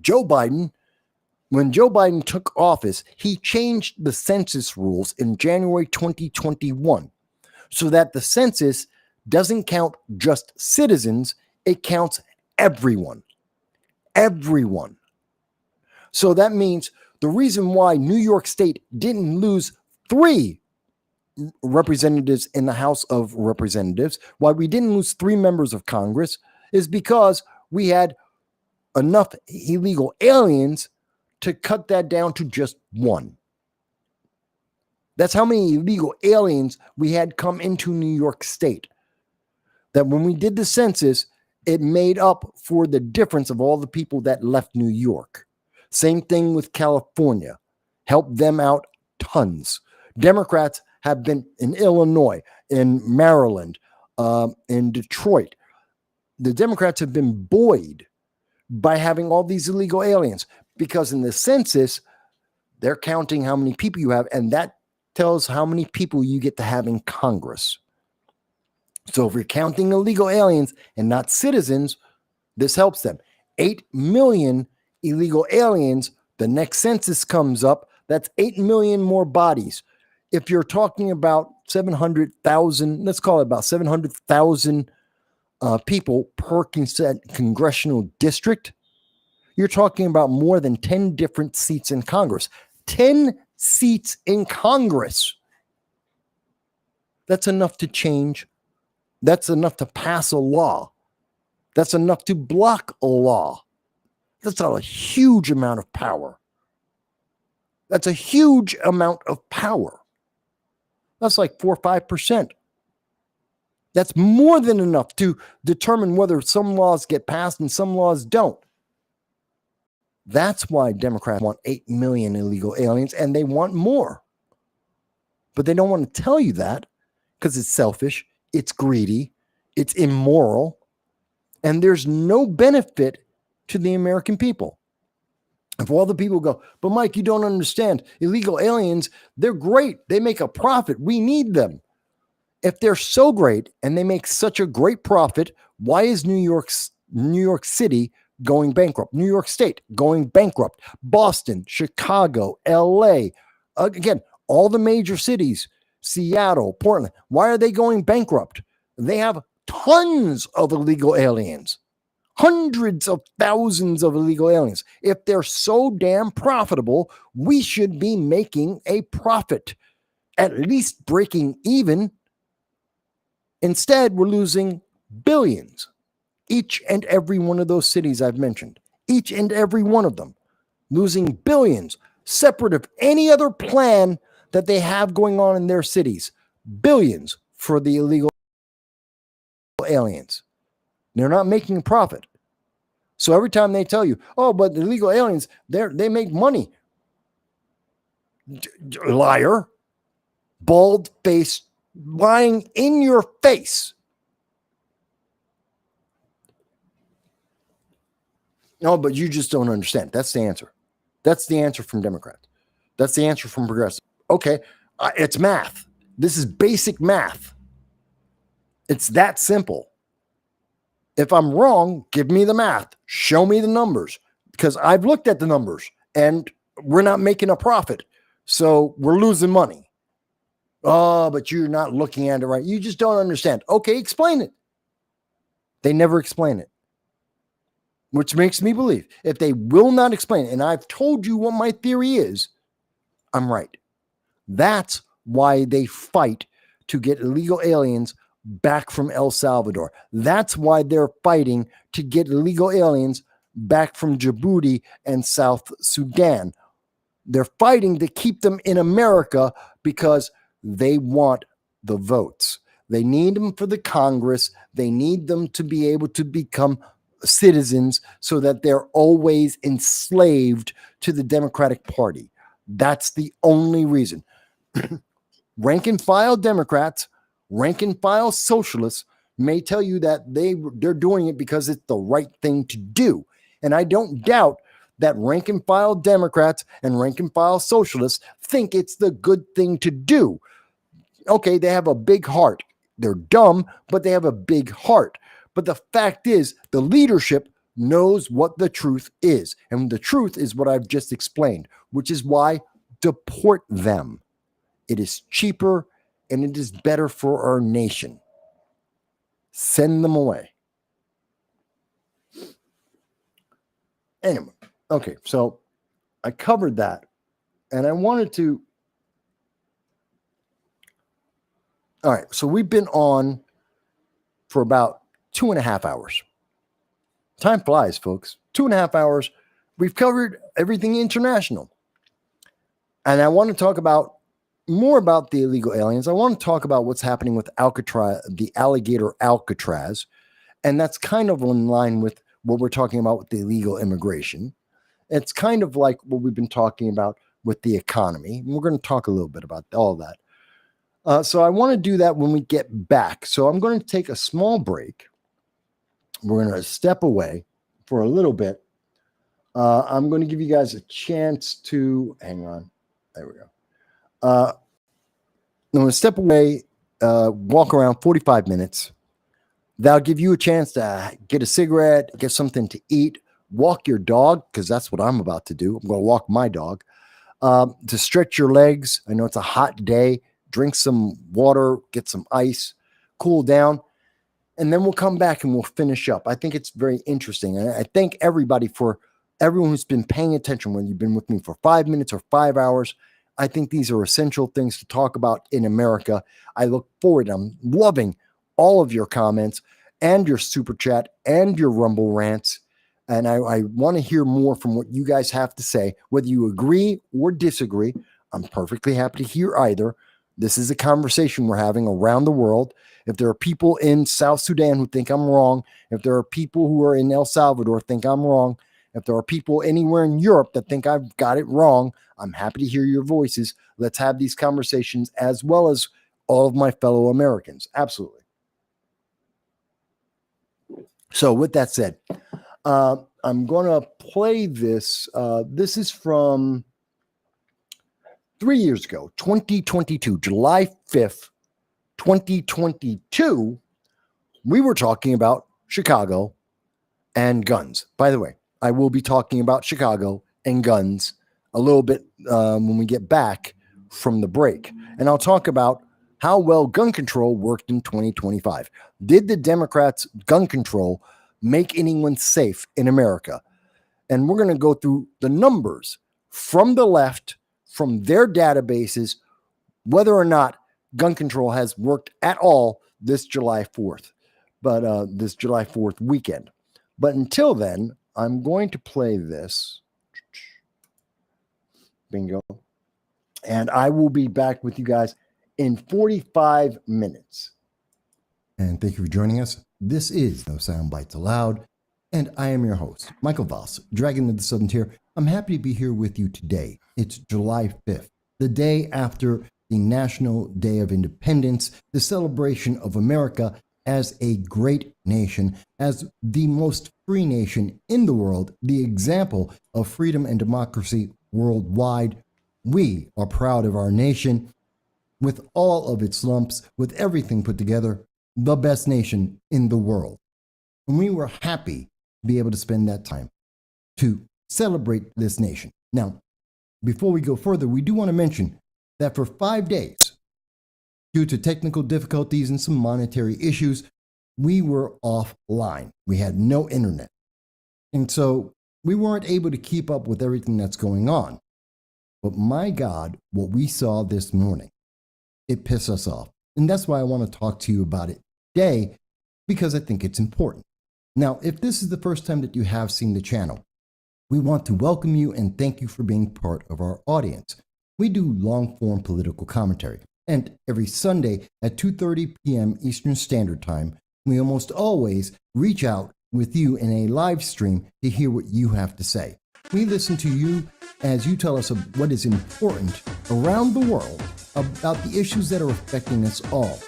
Joe Biden, when Joe Biden took office, he changed the census rules in January 2021 so that the census doesn't count just citizens, it counts everyone. Everyone. So that means the reason why New York State didn't lose 3 representatives in the House of Representatives, why we didn't lose 3 members of Congress, is because we had enough illegal aliens to cut that down to just 1. That's how many illegal aliens we had come into New York State. That when we did the census, it made up for the difference of all the people that left New York. Same thing with California. Helped them out tons. Democrats have been in Illinois, in Maryland, in Detroit. The Democrats have been buoyed by having all these illegal aliens because in the census, they're counting how many people you have, and that tells how many people you get to have in Congress. So if you're counting illegal aliens and not citizens, this helps them. 8 million illegal aliens, the next census comes up, that's 8 million more bodies. If you're talking about 700,000, let's call it about 700,000 people per congressional district, you're talking about more than 10 different seats in Congress. 10 seats in Congress. That's enough to change. That's enough to pass a law. That's enough to block a law. That's a huge amount of power. That's a huge amount of power. That's like 4 or 5%. That's more than enough to determine whether some laws get passed and some laws don't. That's why Democrats want 8 million illegal aliens, and they want more. But they don't want to tell you that because it's selfish, it's greedy, it's immoral, and there's no benefit to the American people. If all the people go, but Mike, you don't understand. Illegal aliens, they're great. They make a profit. We need them. If they're so great and they make such a great profit, why is New York City going bankrupt? New York State going bankrupt. Boston, Chicago, LA, again, all the major cities, Seattle, Portland, why are they going bankrupt? They have tons of illegal aliens. Hundreds of thousands of illegal aliens. If they're so damn profitable, we should be making a profit, at least breaking even. Instead, we're losing billions. Each and every one of those cities I've mentioned, each and every one of them, losing billions, separate of any other plan that they have going on in their cities. Billions for the illegal aliens. They're not making a profit. So every time they tell you, oh, but the illegal aliens, they make money. Liar. Bald-faced, lying in your face. No, but you just don't understand. That's the answer. That's the answer from Democrats. That's the answer from progressives. Okay, it's math. This is basic math. It's that simple. If I'm wrong, give me the math. Show me the numbers. Because I've looked at the numbers and we're not making a profit. So we're losing money. Oh, but you're not looking at it right. You just don't understand. Okay, explain it. They never explain it. Which makes me believe if they will not explain it, and I've told you what my theory is, I'm right. That's why they fight to get illegal aliens back from El Salvador. That's why they're fighting to get illegal aliens back from Djibouti and South Sudan. They're fighting to keep them in America because they want the votes. They need them for the Congress. They need them to be able to become citizens so that they're always enslaved to the Democratic Party. That's the only reason. Rank and file Democrats, rank and file socialists may tell you that they're doing it because it's the right thing to do. And I don't doubt that rank and file Democrats and rank and file socialists think it's the good thing to do. Okay, they have a big heart. They're dumb, but they have a big heart. But the fact is, the leadership knows what the truth is. And the truth is what I've just explained, which is why deport them. It is cheaper and it is better for our nation. Send them away. Anyway, okay, so I covered that, and I wanted to. All right, so we've been on for about 2.5 hours. Time flies, folks. 2.5 hours. We've covered everything international. And I want to talk about more about the illegal aliens. I want to talk about what's happening with Alcatraz, the Alligator Alcatraz. And that's kind of in line with what we're talking about with the illegal immigration. It's kind of like what we've been talking about with the economy. And we're going to talk a little bit about all that. So I want to do that when we get back. So I'm going to take a small break. We're going to step away for a little bit. I'm going to give you guys a chance to hang on. There we go. I'm going to step away, walk around 45 minutes. That'll give you a chance to get a cigarette, get something to eat, walk your dog, because that's what I'm about to do. I'm going to walk my dog, to stretch your legs. I know it's a hot day. Drink some water, get some ice, cool down, and then we'll come back and we'll finish up. I think it's very interesting. And I thank everybody for everyone who's been paying attention, whether you've been with me for 5 minutes or 5 hours. I think these are essential things to talk about in America. I look forward. I'm loving all of your comments and your super chat and your Rumble rants. And I want to hear more from what you guys have to say, whether you agree or disagree. I'm perfectly happy to hear either. This is a conversation we're having around the world. If there are people in South Sudan who think I'm wrong, if there are people who are in El Salvador think I'm wrong, if there are people anywhere in Europe that think I've got it wrong, I'm happy to hear your voices. Let's have these conversations as well as all of my fellow Americans. Absolutely. So with that said, I'm going to play this. This is from 3 years ago, 2022, July 5th, 2022. We were talking about Chicago and guns. By the way, I will be talking about Chicago and guns a little bit when we get back from the break. And I'll talk about how well gun control worked in 2025. Did the Democrats' gun control make anyone safe in America? And we're going to go through the numbers from the left, from their databases, whether or not gun control has worked at all this July 4th, this July 4th weekend. But until then, I'm going to play this. Bingo. And I will be back with you guys in 45 minutes. And thank you for joining us. This is No Soundbites Allowed, and I am your host, Michael Voss, Dragon of the Southern Tier. I'm happy to be here with you today. It's July 5th, the day after the National Day of Independence, the celebration of America as a great nation, as the most free nation in the world, the example of freedom and democracy worldwide. We are proud of our nation, with all of its lumps, with everything put together, the best nation in the world. And we were happy to be able to spend that time to celebrate this nation. Now, before we go further, we do want to mention that for 5 days, due to technical difficulties and some monetary issues, we were offline. We had no internet. And so we weren't able to keep up with everything that's going on. But my God, what we saw this morning, it pissed us off. And that's why I want to talk to you about it today, because I think it's important. Now, if this is the first time that you have seen the channel, we want to welcome you and thank you for being part of our audience. We do long-form political commentary, and every Sunday at 2:30 p.m. Eastern Standard Time, we almost always reach out with you in a live stream to hear what you have to say. We listen to you as you tell us what is important around the world about the issues that are affecting us all.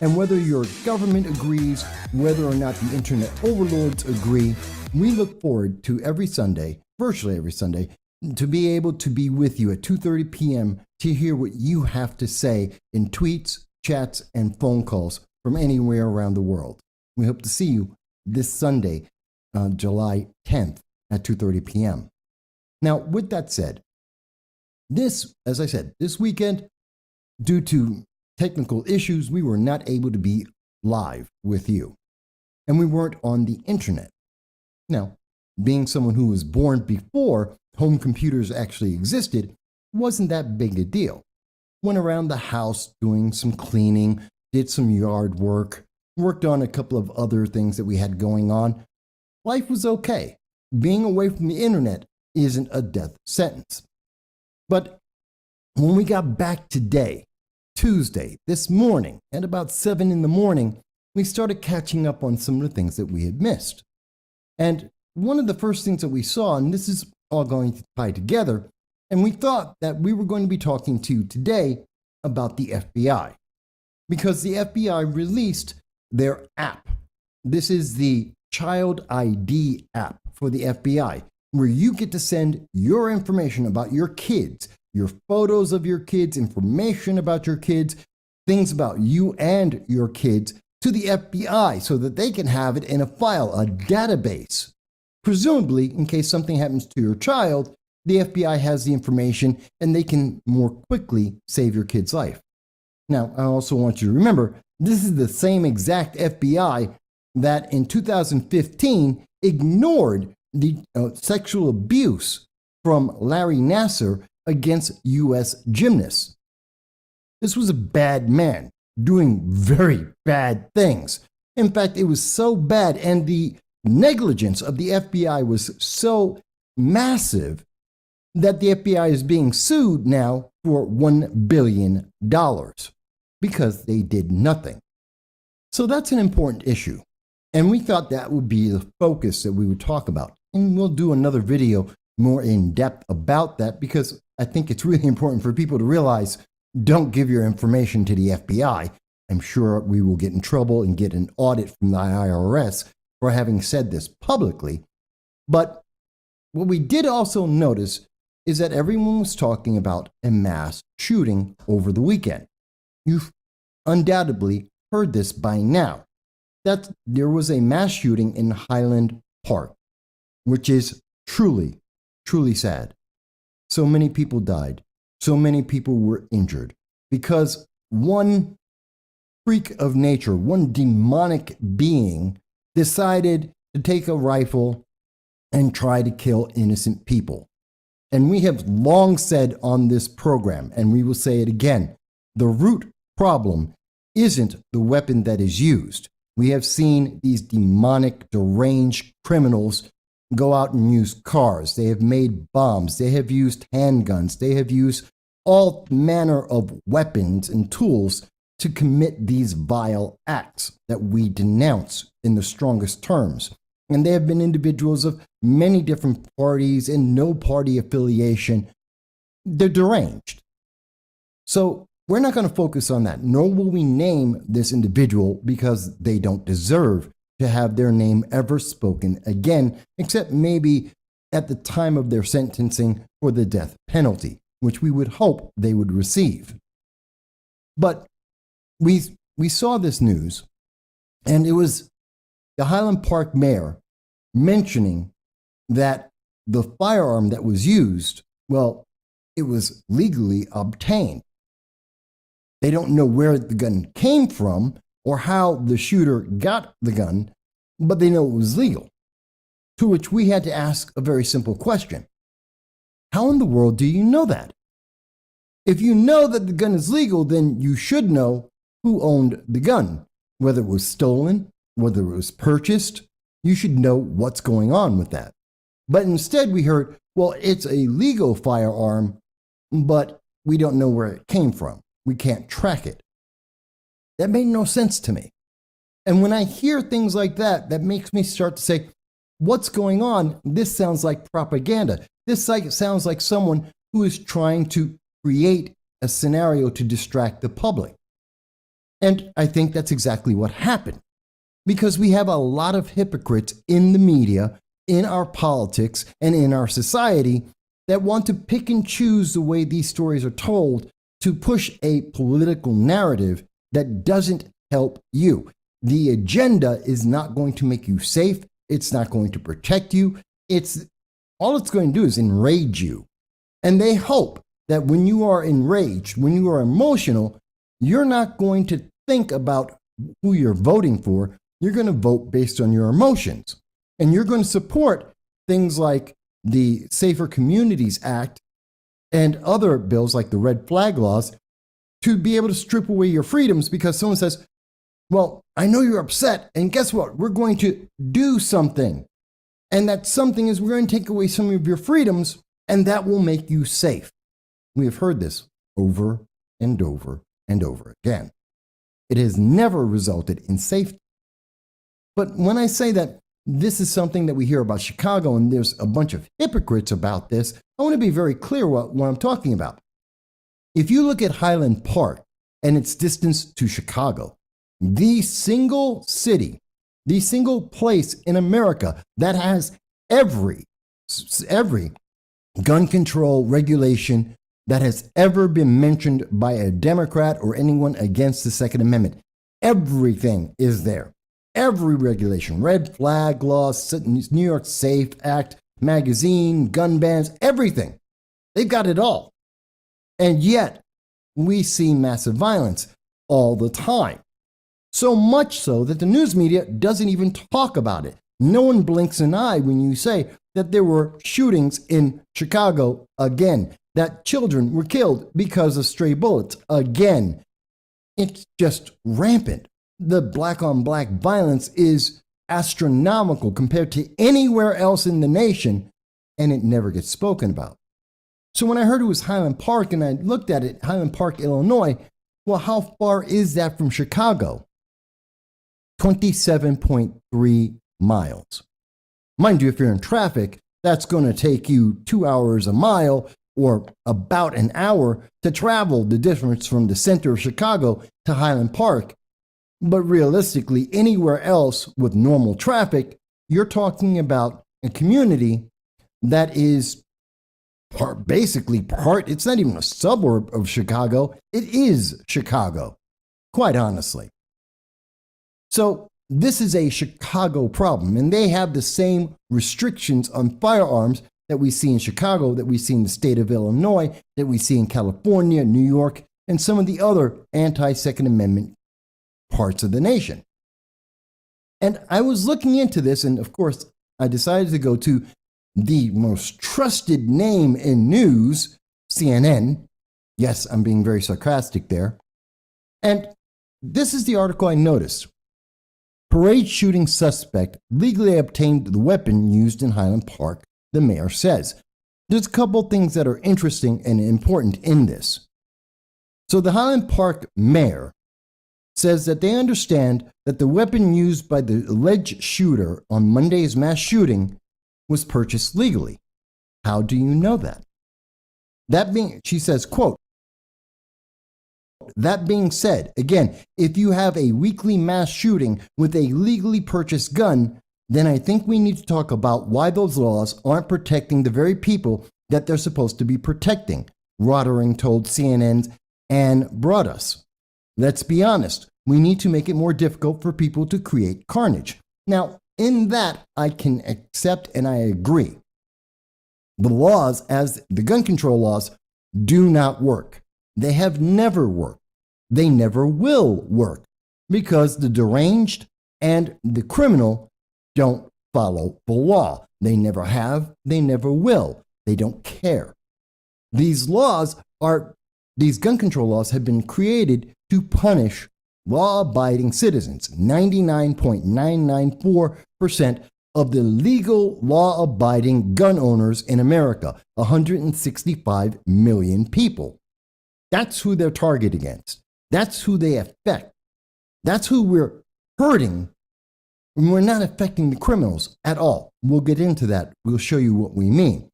And whether your government agrees, whether or not the internet overlords agree, we look forward to every Sunday, virtually every Sunday, to be able to be with you at 2:30 p.m. to hear what you have to say in tweets, chats, and phone calls from anywhere around the world. We hope to see you this Sunday, July 10th at 2:30 p.m. Now, with that said, as I said, this weekend, due to technical issues, we were not able to be live with you. And we weren't on the internet. Now, being someone who was born before home computers actually existed, wasn't that big a deal. Went around the house doing some cleaning, did some yard work, worked on a couple of other things that we had going on. Life was okay. Being away from the internet isn't a death sentence. But when we got back today, Tuesday, this morning, at about 7 in the morning, we started catching up on some of the things that we had missed. And one of the first things that we saw, and this is all going to tie together, and we thought that we were going to be talking to you today about the FBI, because the FBI released their app. This is the Child ID app for the FBI, where you get to send your information about your kids, your photos of your kids, information about your kids, things about you and your kids to the FBI so that they can have it in a file, a database. Presumably, in case something happens to your child, the FBI has the information and they can more quickly save your kid's life. Now, I also want you to remember, this is the same exact FBI that in 2015 ignored the sexual abuse from Larry Nassar against U.S. gymnasts. This was a bad man doing very bad things. In fact, it was so bad, and the negligence of the FBI was so massive that the FBI is being sued now for $1 billion because they did nothing. So that's an important issue. And we thought that would be the focus that we would talk about. And we'll do another video more in depth about that because I think it's really important for people to realize, don't give your information to the FBI. I'm sure we will get in trouble and get an audit from the IRS for having said this publicly. But what we did also notice is that everyone was talking about a mass shooting over the weekend. You've undoubtedly heard this by now, that there was a mass shooting in Highland Park, which is truly, truly sad. So many people died. So many people were injured because one freak of nature, one demonic being decided to take a rifle and try to kill innocent people. And we have long said on this program, and we will say it again, the root problem isn't the weapon that is used. We have seen these demonic, deranged criminals go out and use cars. They have made bombs. They have used handguns. They have used all manner of weapons and tools to commit these vile acts that we denounce in the strongest terms. And they have been individuals of many different parties and no party affiliation. They're deranged. So we're not going to focus on that, nor will we name this individual because they don't deserve to have their name ever spoken again, except maybe at the time of their sentencing for the death penalty, which we would hope they would receive. But we saw this news, and it was the Highland Park mayor mentioning that the firearm that was used, well, it was legally obtained. They don't know where the gun came from or how the shooter got the gun, but they know it was legal. To which we had to ask a very simple question. How in the world do you know that? If you know that the gun is legal, then you should know who owned the gun, whether it was stolen, whether it was purchased. You should know what's going on with that. But instead we heard, well, it's a legal firearm, but we don't know where it came from. We can't track it. That made no sense to me. And when I hear things like that, that makes me start to say, what's going on? This sounds like propaganda. This sounds like someone who is trying to create a scenario to distract the public. And I think that's exactly what happened. Because we have a lot of hypocrites in the media, in our politics, and in our society that want to pick and choose the way these stories are told to push a political narrative that doesn't help you. The agenda is not going to make you safe. It's not going to protect you. All it's going to do is enrage you. And they hope that when you are enraged, when you are emotional, you're not going to think about who you're voting for. You're going to vote based on your emotions. And you're going to support things like the Safer Communities Act and other bills like the red flag laws to be able to strip away your freedoms because someone says, well, I know you're upset, and guess what? We're going to do something. And that something is we're going to take away some of your freedoms, and that will make you safe. We have heard this over and over and over again. It has never resulted in safety. But when I say that this is something that we hear about Chicago, and there's a bunch of hypocrites about this, I want to be very clear what I'm talking about. If you look at Highland Park and its distance to Chicago, the single city, the single place in America that has every gun control regulation that has ever been mentioned by a Democrat or anyone against the Second Amendment. Everything is there. Every regulation, red flag laws, New York Safe Act, magazine, gun bans, everything. They've got it all. And yet, we see massive violence all the time. So much so that the news media doesn't even talk about it. No one blinks an eye when you say that there were shootings in Chicago again, that children were killed because of stray bullets again. It's just rampant. The black on black violence is astronomical compared to anywhere else in the nation, and it never gets spoken about. So when I heard it was Highland Park and I looked at it, Highland Park, Illinois, well, how far is that from Chicago? 27.3 miles. Mind you, if you're in traffic, that's going to take you 2 hours a mile or about an hour to travel the difference from the center of Chicago to Highland Park. But realistically, anywhere else with normal traffic, you're talking about a community that is it's not even a suburb of Chicago. It is Chicago, quite honestly. So this is a Chicago problem, and they have the same restrictions on firearms that we see in Chicago, that we see in the state of Illinois, that we see in California, New York, and some of the other anti-Second Amendment parts of the nation. And I was looking into this, and of course, I decided to go to the most trusted name in news, CNN. Yes, I'm being very sarcastic there. And this is the article I noticed. Parade shooting suspect legally obtained the weapon used in Highland Park, the mayor says. There's a couple things that are interesting and important in this. So the Highland Park mayor says that they understand that the weapon used by the alleged shooter on Monday's mass shooting was purchased legally. How do you know that? She says, quote, that being said, again, if you have a weekly mass shooting with a legally purchased gun, then I think we need to talk about why those laws aren't protecting the very people that they're supposed to be protecting, Roddering told CNN's Ann Broaddus. Let's be honest, we need to make it more difficult for people to create carnage. Now, in that, I can accept and I agree. The laws, as the gun control laws, do not work. They have never worked. They never will work because the deranged and the criminal don't follow the law. They never have, they never will. They don't care. These gun control laws have been created to punish law-abiding citizens. 99.994% of the legal law-abiding gun owners in America, 165 million people. That's who they're targeted against. That's who they affect. That's who we're hurting. And we're not affecting the criminals at all. We'll get into that. We'll show you what we mean.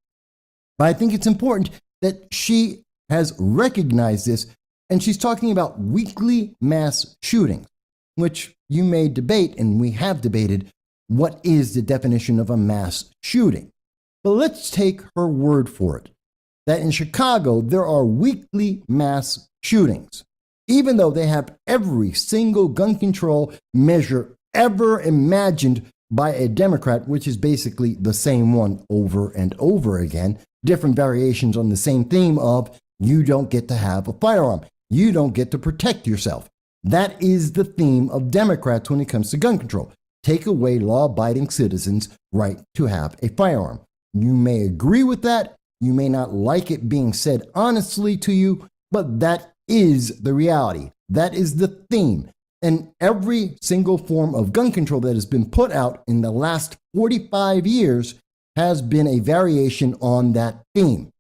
But I think it's important that she has recognized this, and she's talking about weekly mass shootings, which you may debate, and we have debated, what is the definition of a mass shooting? But let's take her word for it, that in Chicago, there are weekly mass shootings, even though they have every single gun control measure ever imagined by a Democrat, which is basically the same one over and over again, different variations on the same theme of you don't get to have a firearm. You don't get to protect yourself. That is the theme of Democrats when it comes to gun control. Take away law-abiding citizens' right to have a firearm. You may agree with that. You may not like it being said honestly to you, but that is the reality. That is the theme. And every single form of gun control that has been put out in the last 45 years has been a variation on that theme.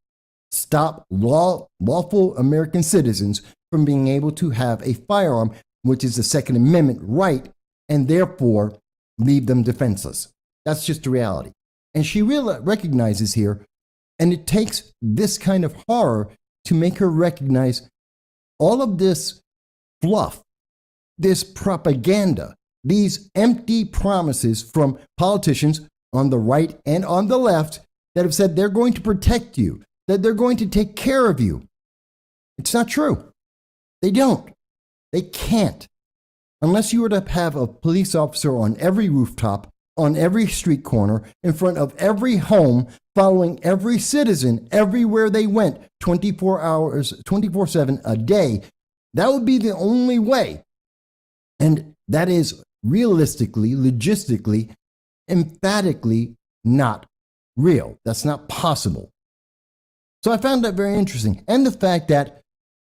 Stop lawful American citizens from being able to have a firearm, which is the Second Amendment right, and therefore leave them defenseless. That's just the reality. And she really recognizes here, and it takes this kind of horror to make her recognize all of this fluff, this propaganda, these empty promises from politicians on the right and on the left that have said they're going to protect you, that they're going to take care of you. It's not true. They don't. They can't. Unless you were to have a police officer on every rooftop, on every street corner, in front of every home, following every citizen everywhere they went, 24 hours, 24/7 a day, that would be the only way. And that is realistically, logistically, emphatically not real. That's not possible. So I found that very interesting. And the fact that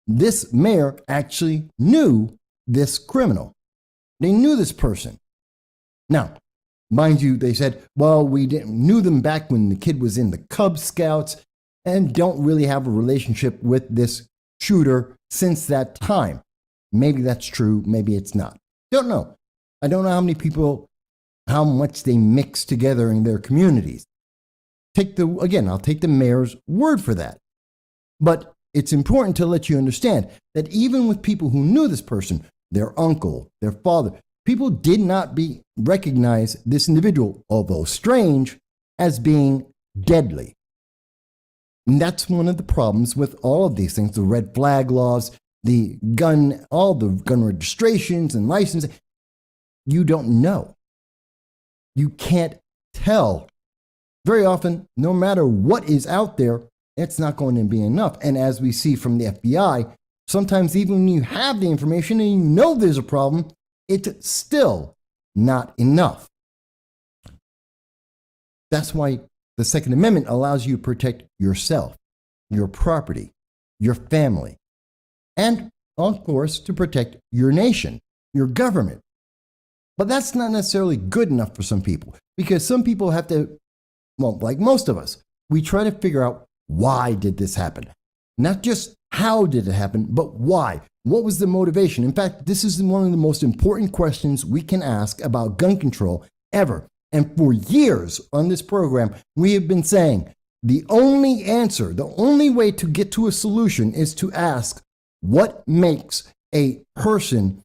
this mayor actually knew this criminal. They knew this person. Now, mind you, they said, well, we knew them back when the kid was in the Cub Scouts and don't really have a relationship with this shooter since that time. Maybe that's true. Maybe it's not. Don't know. I don't know how many people, how much they mix together in their communities. I'll take the mayor's word for that. But it's important to let you understand that even with people who knew this person, their uncle, their father, people did not recognize this individual, although strange, as being deadly. And that's one of the problems with all of these things, the red flag laws, all the gun registrations and licensing. You don't know. You can't tell. Very often, no matter what is out there, it's not going to be enough. And as we see from the FBI, sometimes even when you have the information and you know there's a problem, it's still not enough. That's why the Second Amendment allows you to protect yourself, your property, your family, and, of course, to protect your nation, your government. But that's not necessarily good enough for some people, because some people have to, well, like most of us, we try to figure out, why did this happen? Not just how did it happen, but why? What was the motivation? In fact, this is one of the most important questions we can ask about gun control ever. And for years on this program, we have been saying the only answer, the only way to get to a solution is to ask what makes a person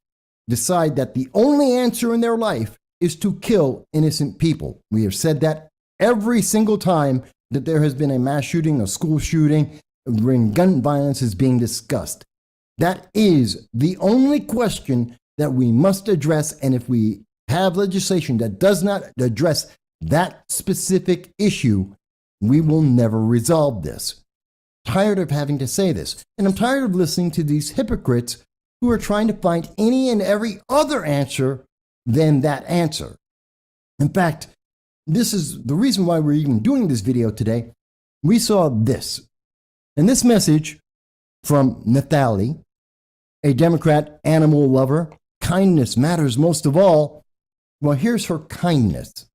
decide that the only answer in their life is to kill innocent people. We have said that every single time that there has been a mass shooting, a school shooting, when gun violence is being discussed. That is the only question that we must address. And if we have legislation that does not address that specific issue, we will never resolve this. Tired of having to say this. And I'm tired of listening to these hypocrites who are trying to find any and every other answer than that answer. In fact, this is the reason why we're even doing this video today. We saw this. And this message from Nathalie, a Democrat animal lover, kindness matters most of all. Well, here's her kindness.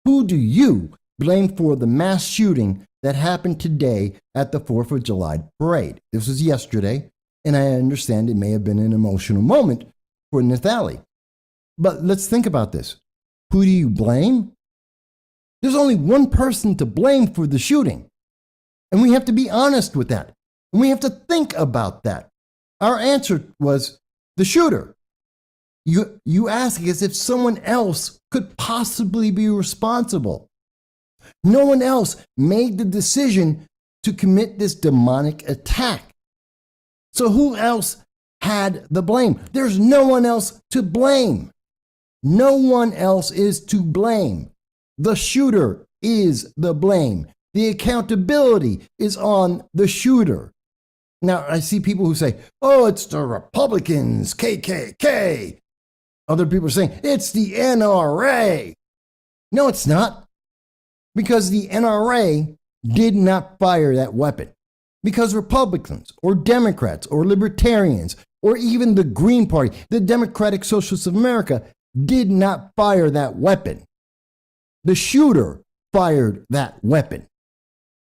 Who do you blame for the mass shooting that happened today at the 4th of July parade? This was yesterday, and I understand it may have been an emotional moment for Nathalie. But let's think about this. Who do you blame? There's only one person to blame for the shooting. And we have to be honest with that. And we have to think about that. Our answer was the shooter. You ask as if someone else could possibly be responsible. No one else made the decision to commit this demonic attack. So who else had the blame? There's no one else to blame. No one else is to blame. The shooter is the blame. The accountability is on the shooter. Now, I see people who say, oh, it's the Republicans, KKK. Other people are saying, it's the NRA. No, it's not. because the NRA did not fire that weapon. Because Republicans or Democrats or Libertarians or even the Green Party, the Democratic Socialists of America, did not fire that weapon. The shooter fired that weapon.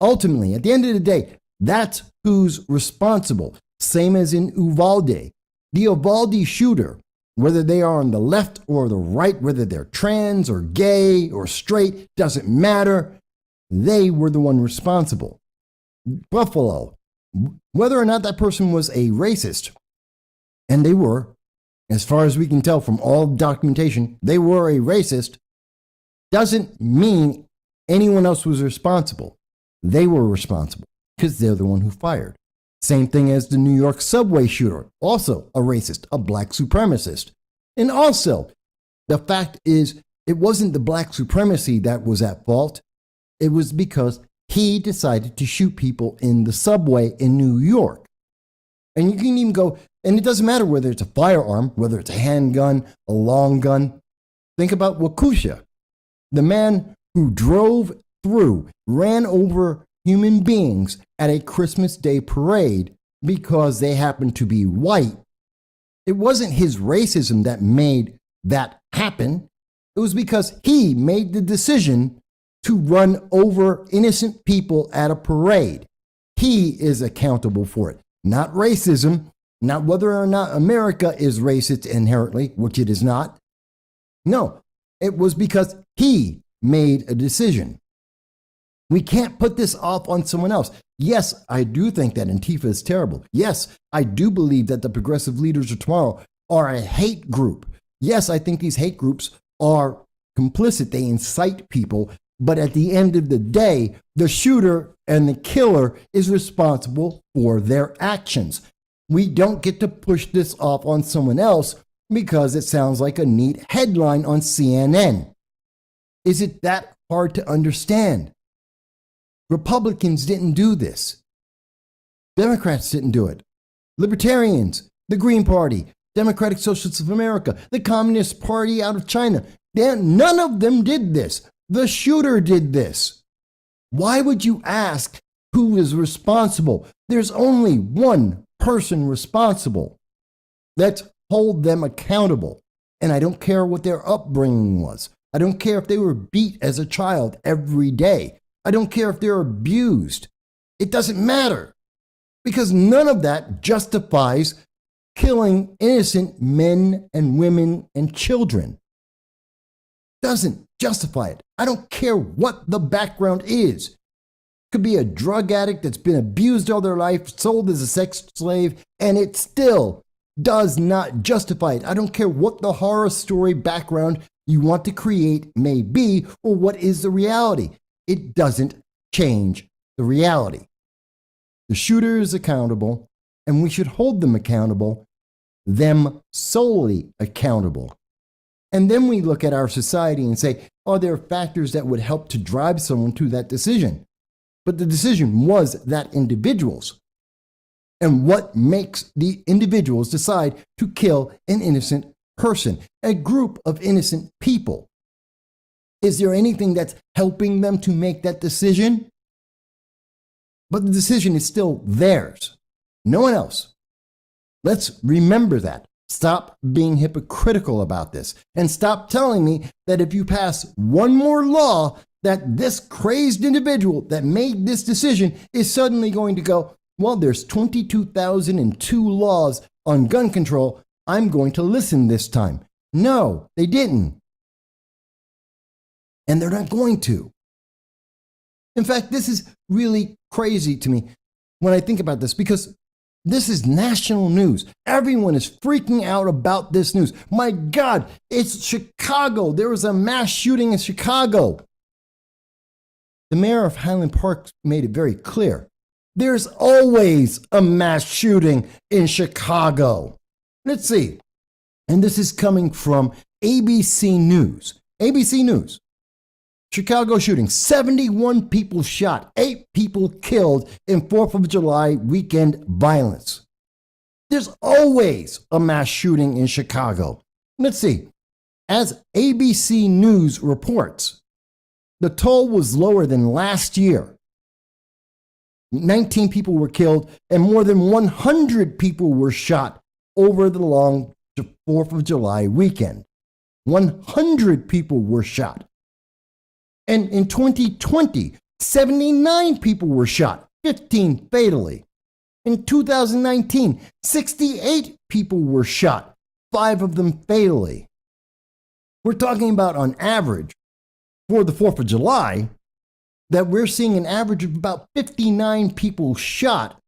Ultimately, at the end of the day, that's who's responsible. Same as in Uvalde. The Uvalde shooter, whether they are on the left or the right, whether they're trans or gay or straight, doesn't matter. They were the one responsible. Buffalo, whether or not that person was a racist, and they were, as far as we can tell from all documentation, they were a racist, doesn't mean anyone else was responsible. They were responsible because they're the one who fired. Same thing as the New York subway shooter, also a racist, a black supremacist. And also, the fact is, it wasn't the black supremacy that was at fault. It was because he decided to shoot people in the subway in New York. And you can even go, and it doesn't matter whether it's a firearm, whether it's a handgun, a long gun. Think about Wakusha, the man who drove through, ran over human beings at a Christmas Day parade because they happened to be white. It wasn't his racism that made that happen. It was because he made the decision to run over innocent people at a parade. He is accountable for it, not racism, not whether or not America is racist inherently, which it is not. No, it was because he made a decision. We can't put this off on someone else. Yes, I do think that Antifa is terrible. Yes, I do believe that the progressive leaders of tomorrow are a hate group. Yes, I think these hate groups are complicit. They incite people. But at the end of the day, the shooter and the killer is responsible for their actions. We don't get to push this off on someone else because it sounds like a neat headline on CNN. Is it that hard to understand? Republicans didn't do this. Democrats didn't do it. Libertarians, the Green Party, Democratic Socialists of America, the Communist Party out of China, none of them did this. The shooter did this. Why would you ask who is responsible? There's only one person responsible. Let's hold them accountable. And I don't care what their upbringing was. I don't care if they were beat as a child every day. I don't care if they're abused. It doesn't matter. Because none of that justifies killing innocent men and women and children. Doesn't justify it. I don't care what the background is. Could be a drug addict that's been abused all their life, sold as a sex slave, and it still does not justify it. I don't care what the horror story background you want to create may be or what is the reality. It doesn't change the reality. The shooter is accountable, and we should hold them accountable, them solely accountable. And then we look at our society and say, are there factors that would help to drive someone to that decision? But the decision was that individual's. And what makes the individuals decide to kill an innocent person, a group of innocent people? Is there anything that's helping them to make that decision? But the decision is still theirs, no one else. Let's remember that. Stop being hypocritical about this and stop telling me that if you pass one more law, that this crazed individual that made this decision is suddenly going to go, well, there's 22,002 laws on gun control. I'm going to listen this time. No, they didn't. And they're not going to. In fact, this is really crazy to me when I think about this because this is national news. Everyone is freaking out about this news. My God, it's Chicago. There was a mass shooting in Chicago. The mayor of Highland Park made it very clear. There's always a mass shooting in Chicago. Let's see. And this is coming from ABC News. ABC News. Chicago shooting, 71 people shot, 8 people killed in 4th of July weekend violence. There's always a mass shooting in Chicago. Let's see. As ABC News reports, The toll was lower than last year. 19 people were killed and more than 100 people were shot over the long 4th of July weekend. 100 people were shot. And in 2020, 79 people were shot, 15 fatally. In 2019, 68 people were shot, 5 of them fatally. We're talking about, on average, for the 4th of July, that we're seeing an average of about 59 people shot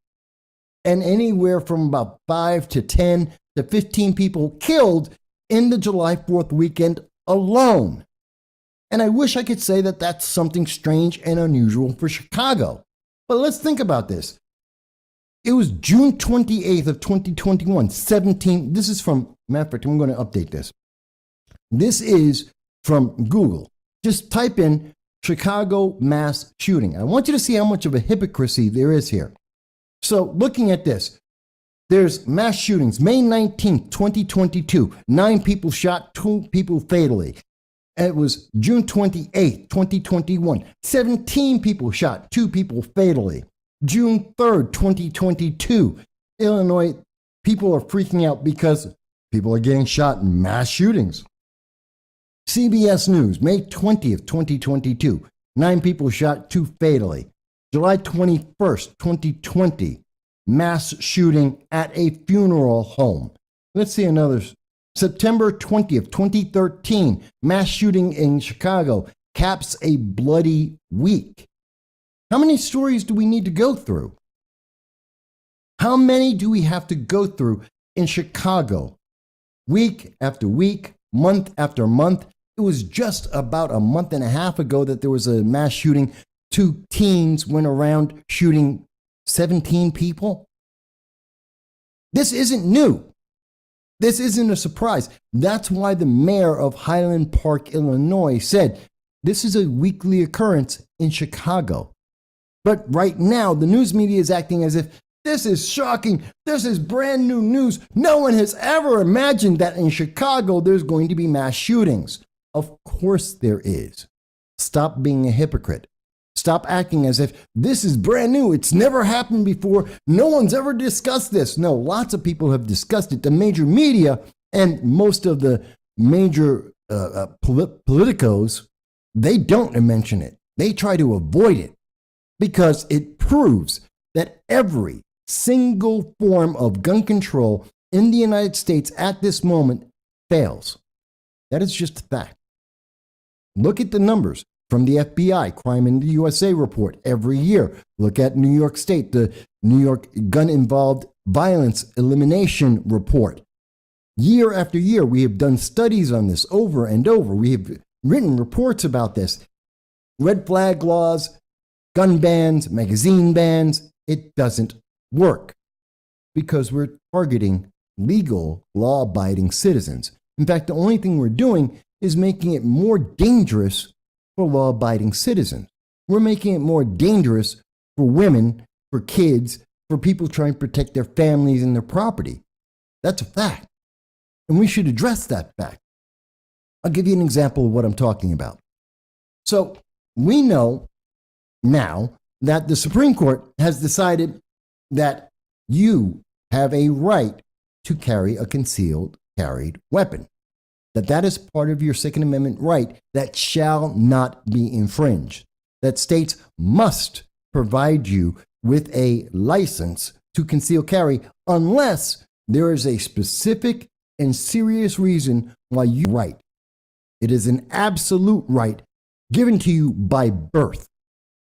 and anywhere from about 5 to 10 to 15 people killed in the July 4th weekend alone. And I wish I could say that that's something strange and unusual for Chicago. But let's think about this. It was June 28th of 2021, 17. This is from, matter of fact, I'm going to update this. This is from Google. Just type in Chicago mass shooting. I want you to see how much of a hypocrisy there is here. So looking at this, there's mass shootings. May 19th, 2022, 9 people shot, 2 people fatally. It was June 28th, 2021, 17 people shot, 2 people fatally. June 3rd, 2022, Illinois, people are freaking out because people are getting shot in mass shootings. CBS News, May 20th, 2022, 9 people shot, 2 fatally. July 21st, 2020, mass shooting at a funeral home. Let's see another. September 20th, 2013, mass shooting in Chicago caps a bloody week. How many stories do we need to go through? How many do we have to go through in Chicago? Week after week, month after month. It was just about a month and a half ago that there was a mass shooting. 2 teens went around shooting 17 people. This isn't new. This isn't a surprise. That's why the mayor of Highland Park, Illinois said this is a weekly occurrence in Chicago. But right now, the news media is acting as if this is shocking. This is brand new news. No one has ever imagined that in Chicago there's going to be mass shootings. Of course there is. Stop being a hypocrite. Stop acting as if this is brand new. It's never happened before. No one's ever discussed this. No, lots of people have discussed it. The major media and most of the major politicos, they don't mention it. They try to avoid it because it proves that every single form of gun control in the United States at this moment fails. That is just a fact. Look at the numbers from the FBI, Crime in the USA report every year. Look at New York State, the New York Gun-Involved Violence Elimination Report. Year after year, we have done studies on this over and over. We have written reports about this. Red flag laws, gun bans, magazine bans, it doesn't work because we're targeting legal, law-abiding citizens. In fact, the only thing we're doing is making it more dangerous for law-abiding citizens. We're making it more dangerous for women, for kids, for people trying to protect their families and their property. That's a fact. And we should address that fact. I'll give you an example of what I'm talking about. So we know now that the Supreme Court has decided that you have a right to carry a concealed carried weapon. That is part of your Second Amendment right that shall not be infringed. That states must provide you with a license to conceal carry unless there is a specific and serious reason why you right. It is an absolute right given to you by birth,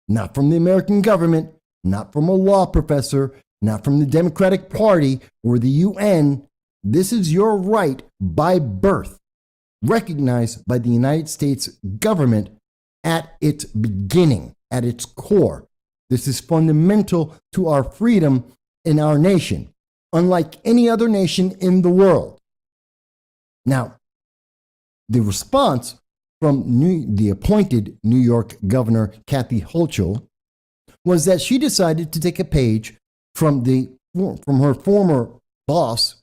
not from the American government, not from a law professor, not from the Democratic Party or the UN. This is your right by birth, recognized by the United States government at its beginning, at its core. This is fundamental to our freedom in our nation, unlike any other nation in the world. Now, the response from the appointed New York Governor Kathy Hochul was that she decided to take a page from her former boss,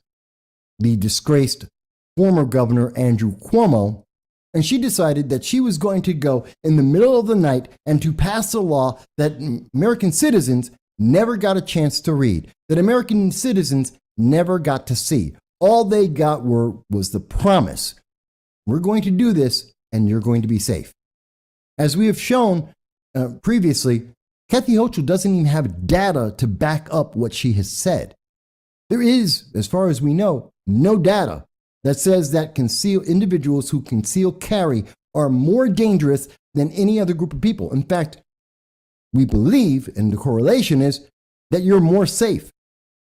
the disgraced former Governor Andrew Cuomo, And she decided that she was going to go in the middle of the night and to pass a law that American citizens never got a chance to read, that American citizens never got to see. All they got was the promise. We're going to do this and you're going to be safe. As we have shown previously, Kathy Hochul doesn't even have data to back up what she has said. There is, as far as we know, no data that says that individuals who conceal carry are more dangerous than any other group of people. In fact, we believe, and the correlation is, that you're more safe,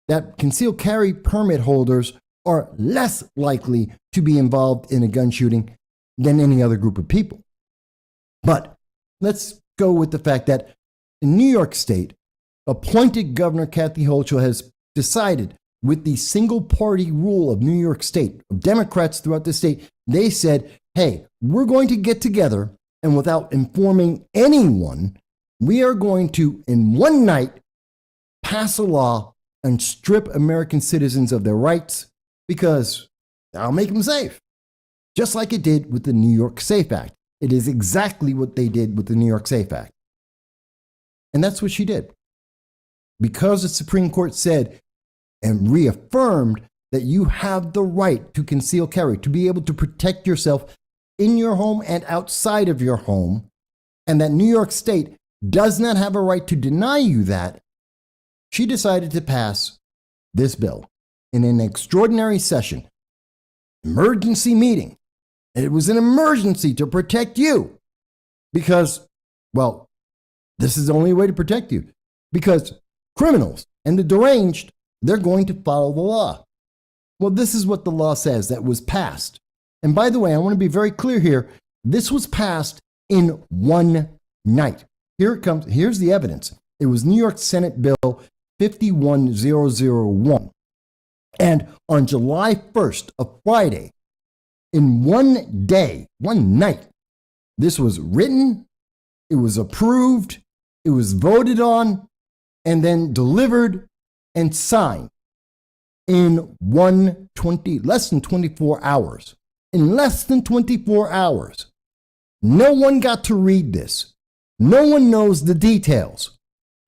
that concealed carry permit holders are less likely to be involved in a gun shooting than any other group of people. But let's go with the fact that in New York State, appointed Governor Kathy Hochul has decided, with the single party rule of New York State, of Democrats throughout the state, they said, hey, we're going to get together and without informing anyone, we are going to, in one night, pass a law and strip American citizens of their rights because that'll make them safe. Just like it did with the New York SAFE Act. It is exactly what they did with the New York SAFE Act. And that's what she did. Because the Supreme Court said and reaffirmed that you have the right to conceal carry, to be able to protect yourself in your home and outside of your home, and that New York State does not have a right to deny you that, she decided to pass this bill in an extraordinary session, emergency meeting. And it was an emergency to protect you because, well, this is the only way to protect you, because criminals and the deranged, they're going to follow the law. Well, this is what the law says that was passed. And by the way, I want to be very clear here. This was passed in one night. Here it comes. Here's the evidence. It was New York Senate Bill 51001. And on July 1st, a Friday, in one day, one night, this was written, it was approved, it was voted on, and then delivered and signed in less than 24 hours. In less than 24 hours. No one got to read this. No one knows the details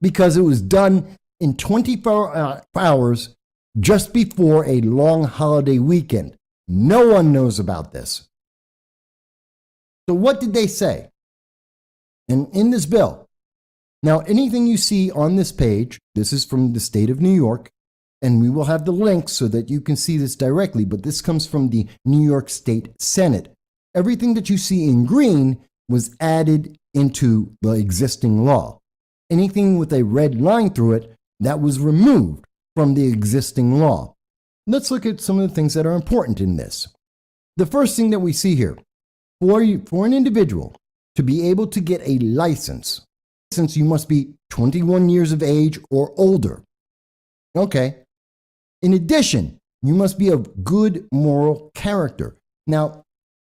because it was done in 24 hours just before a long holiday weekend. No one knows about this. So what did they say? And in this bill, now anything you see on this page, this is from the state of New York, and we will have the link so that you can see this directly, but this comes from the New York State Senate. Everything that you see in green was added into the existing law. Anything with a red line through it, that was removed from the existing law. Let's look at some of the things that are important in this. The first thing that we see here, for an individual to be able to get a license, since you must be 21 years of age or older. Okay. In addition, you must be of good moral character. Now,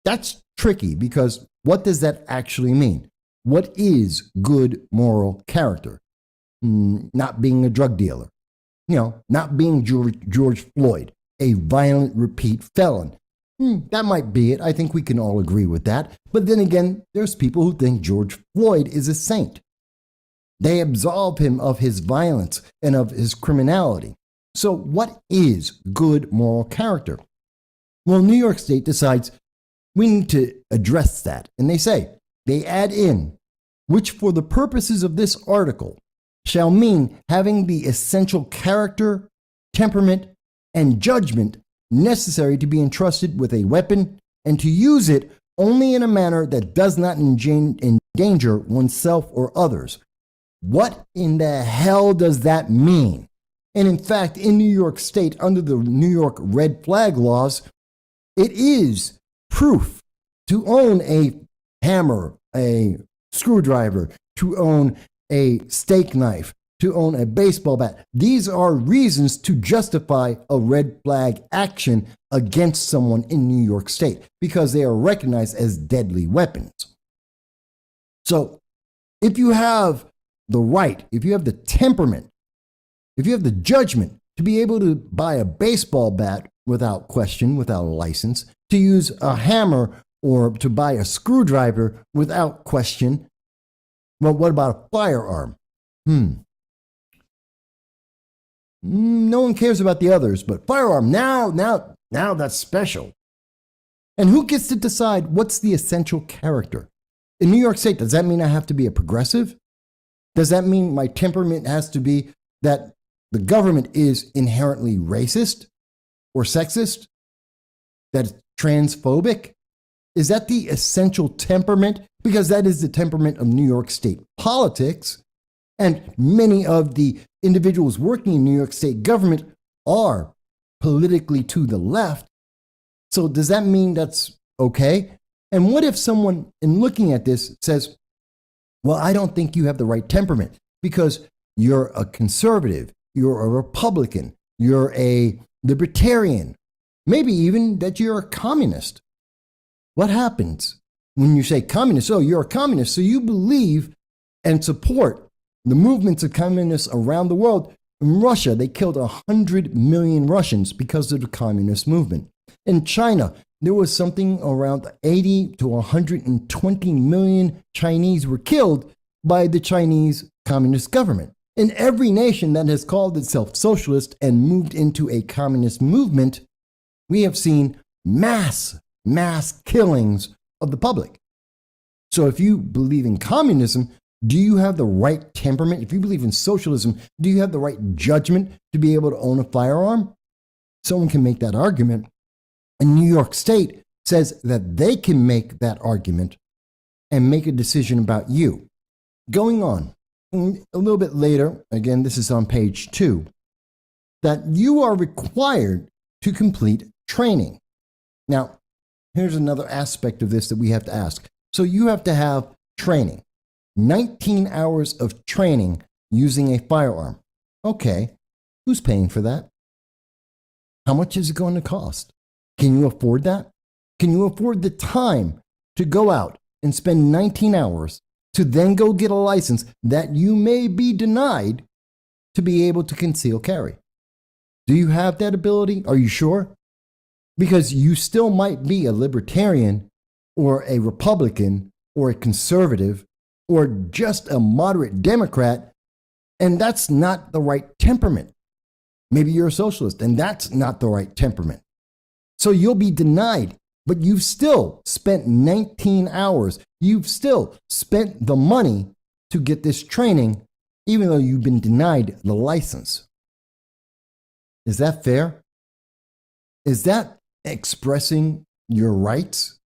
that's tricky because what does that actually mean? What is good moral character? Not being a drug dealer. Not being George Floyd, a violent repeat felon. That might be it. I think we can all agree with that. But then again, there's people who think George Floyd is a saint. They absolve him of his violence and of his criminality. So what is good moral character? Well, New York State decides we need to address that. And they add in, which for the purposes of this article shall mean having the essential character, temperament, and judgment necessary to be entrusted with a weapon and to use it only in a manner that does not endanger oneself or others. What in the hell does that mean? And in fact, in New York State, under the New York red flag laws, it is proof to own a hammer, a screwdriver, to own a steak knife, to own a baseball bat. These are reasons to justify a red flag action against someone in New York State because they are recognized as deadly weapons. So if you have the right, if you have the temperament, if you have the judgment to be able to buy a baseball bat without question, without a license, to use a hammer or to buy a screwdriver without question. Well, what about a firearm? No one cares about the others, but firearm, now that's special. And who gets to decide what's the essential character? In New York State, does that mean I have to be a progressive? Does that mean my temperament has to be that the government is inherently racist or sexist? That it's transphobic? Is that the essential temperament? Because that is the temperament of New York State politics. And many of the individuals working in New York State government are politically to the left. So does that mean that's okay? And what if someone, in looking at this, says, well, I don't think you have the right temperament because you're a conservative, you're a Republican, you're a libertarian, maybe even that you're a communist. What happens when you say communist? Oh, you're a communist, so you believe and support the movements of communists around the world. In Russia, they killed 100 million Russians because of the communist movement. In China, there was something around 80 to 120 million Chinese were killed by the Chinese Communist government. In every nation that has called itself socialist and moved into a communist movement, we have seen mass killings of the public. So if you believe in communism, do you have the right temperament? If you believe in socialism, do you have the right judgment to be able to own a firearm? Someone can make that argument. And New York State says that they can make that argument and make a decision about you. Going on, a little bit later, again, this is on page 2, that you are required to complete training. Now, here's another aspect of this that we have to ask. So you have to have training, 19 hours of training using a firearm. Okay, who's paying for that? How much is it going to cost? Can you afford that? Can you afford the time to go out and spend 19 hours to then go get a license that you may be denied to be able to conceal carry? Do you have that ability? Are you sure? Because you still might be a libertarian or a Republican or a conservative or just a moderate Democrat, and that's not the right temperament. Maybe you're a socialist, and that's not the right temperament. So you'll be denied, but you've still spent 19 hours. You've still spent the money to get this training, even though you've been denied the license. Is that fair? Is that expressing your rights?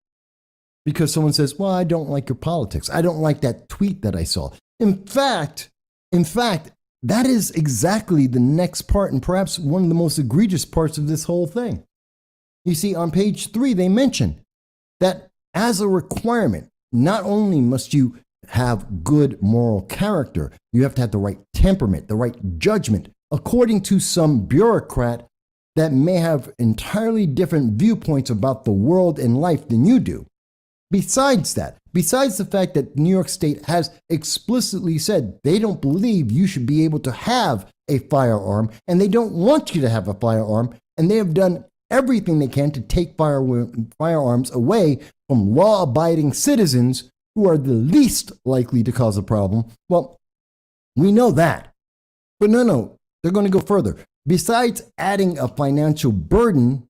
Because someone says, well, I don't like your politics. I don't like that tweet that I saw. In fact, that is exactly the next part and perhaps one of the most egregious parts of this whole thing. You see, on page 3, they mention that as a requirement, not only must you have good moral character, you have to have the right temperament, the right judgment, according to some bureaucrat that may have entirely different viewpoints about the world and life than you do. Besides the fact that New York State has explicitly said they don't believe you should be able to have a firearm, and they don't want you to have a firearm, and they have done everything they can to take firearms away from law-abiding citizens who are the least likely to cause a problem. Well, we know that. But no, they're going to go further. Besides adding a financial burden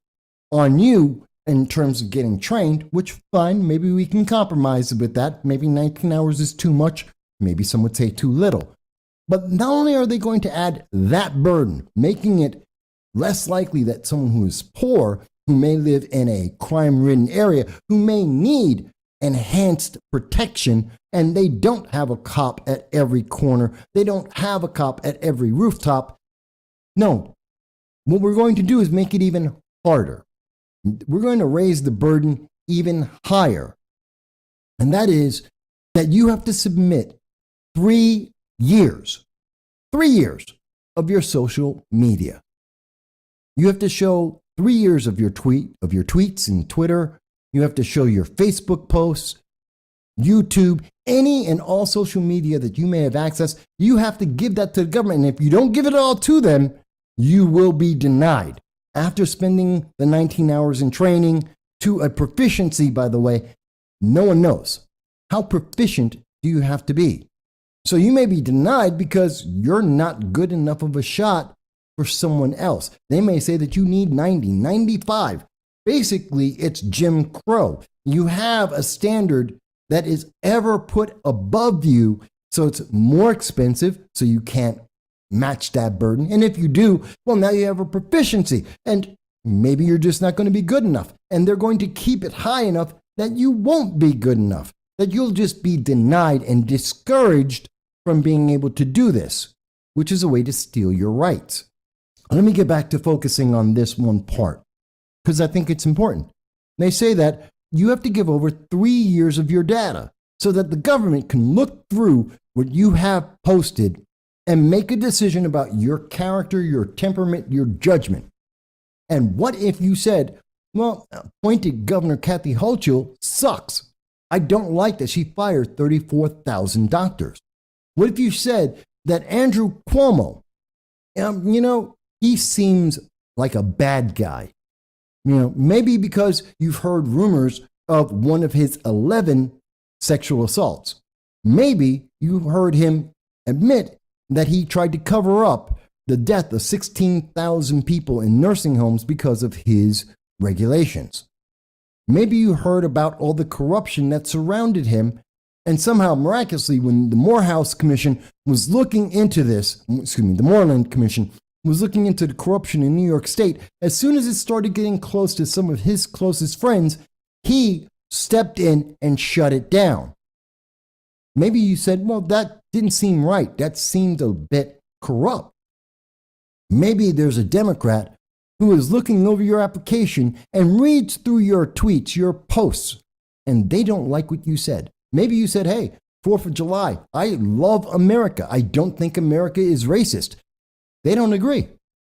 on you in terms of getting trained, which fine, maybe we can compromise with that. Maybe 19 hours is too much. Maybe some would say too little. But not only are they going to add that burden, making it less likely that someone who is poor, who may live in a crime-ridden area, who may need enhanced protection, and they don't have a cop at every corner, they don't have a cop at every rooftop. No, what we're going to do is make it even harder. We're going to raise the burden even higher. And that is that you have to submit 3 years of your social media. You have to show 3 years of your tweets and Twitter. You have to show your Facebook posts, YouTube, any and all social media that you may have access. You have to give that to the government. And if you don't give it all to them, you will be denied. After spending the 19 hours in training to a proficiency, by the way, No one knows. How proficient do you have to be? So you may be denied because you're not good enough of a shot for someone else. They may say that you need 90, 95. Basically, it's Jim Crow. You have a standard that is ever put above you, so it's more expensive, so you can't match that burden. And if you do, well, now you have a proficiency, and maybe you're just not going to be good enough. And they're going to keep it high enough that you won't be good enough, that you'll just be denied and discouraged from being able to do this, which is a way to steal your rights. Let me get back to focusing on this one part, because I think it's important. They say that you have to give over 3 years of your data so that the government can look through what you have posted and make a decision about your character, your temperament, your judgment. And what if you said, well, appointed Governor Kathy Hochul sucks. I don't like that she fired 34,000 doctors. What if you said that Andrew Cuomo, he seems like a bad guy? Maybe because you've heard rumors of one of his 11 sexual assaults. Maybe you heard him admit that he tried to cover up the death of 16,000 people in nursing homes because of his regulations. Maybe you heard about all the corruption that surrounded him, and somehow miraculously, when the Morehouse Commission was looking into this, the Moreland Commission was looking into the corruption in New York State, as soon as it started getting close to some of his closest friends, he stepped in and shut it down. Maybe you said, well, that didn't seem right. That seemed a bit corrupt. Maybe there's a Democrat who is looking over your application and reads through your tweets, your posts, and they don't like what you said. Maybe you said, hey, 4th of July, I love America. I don't think America is racist. They don't agree.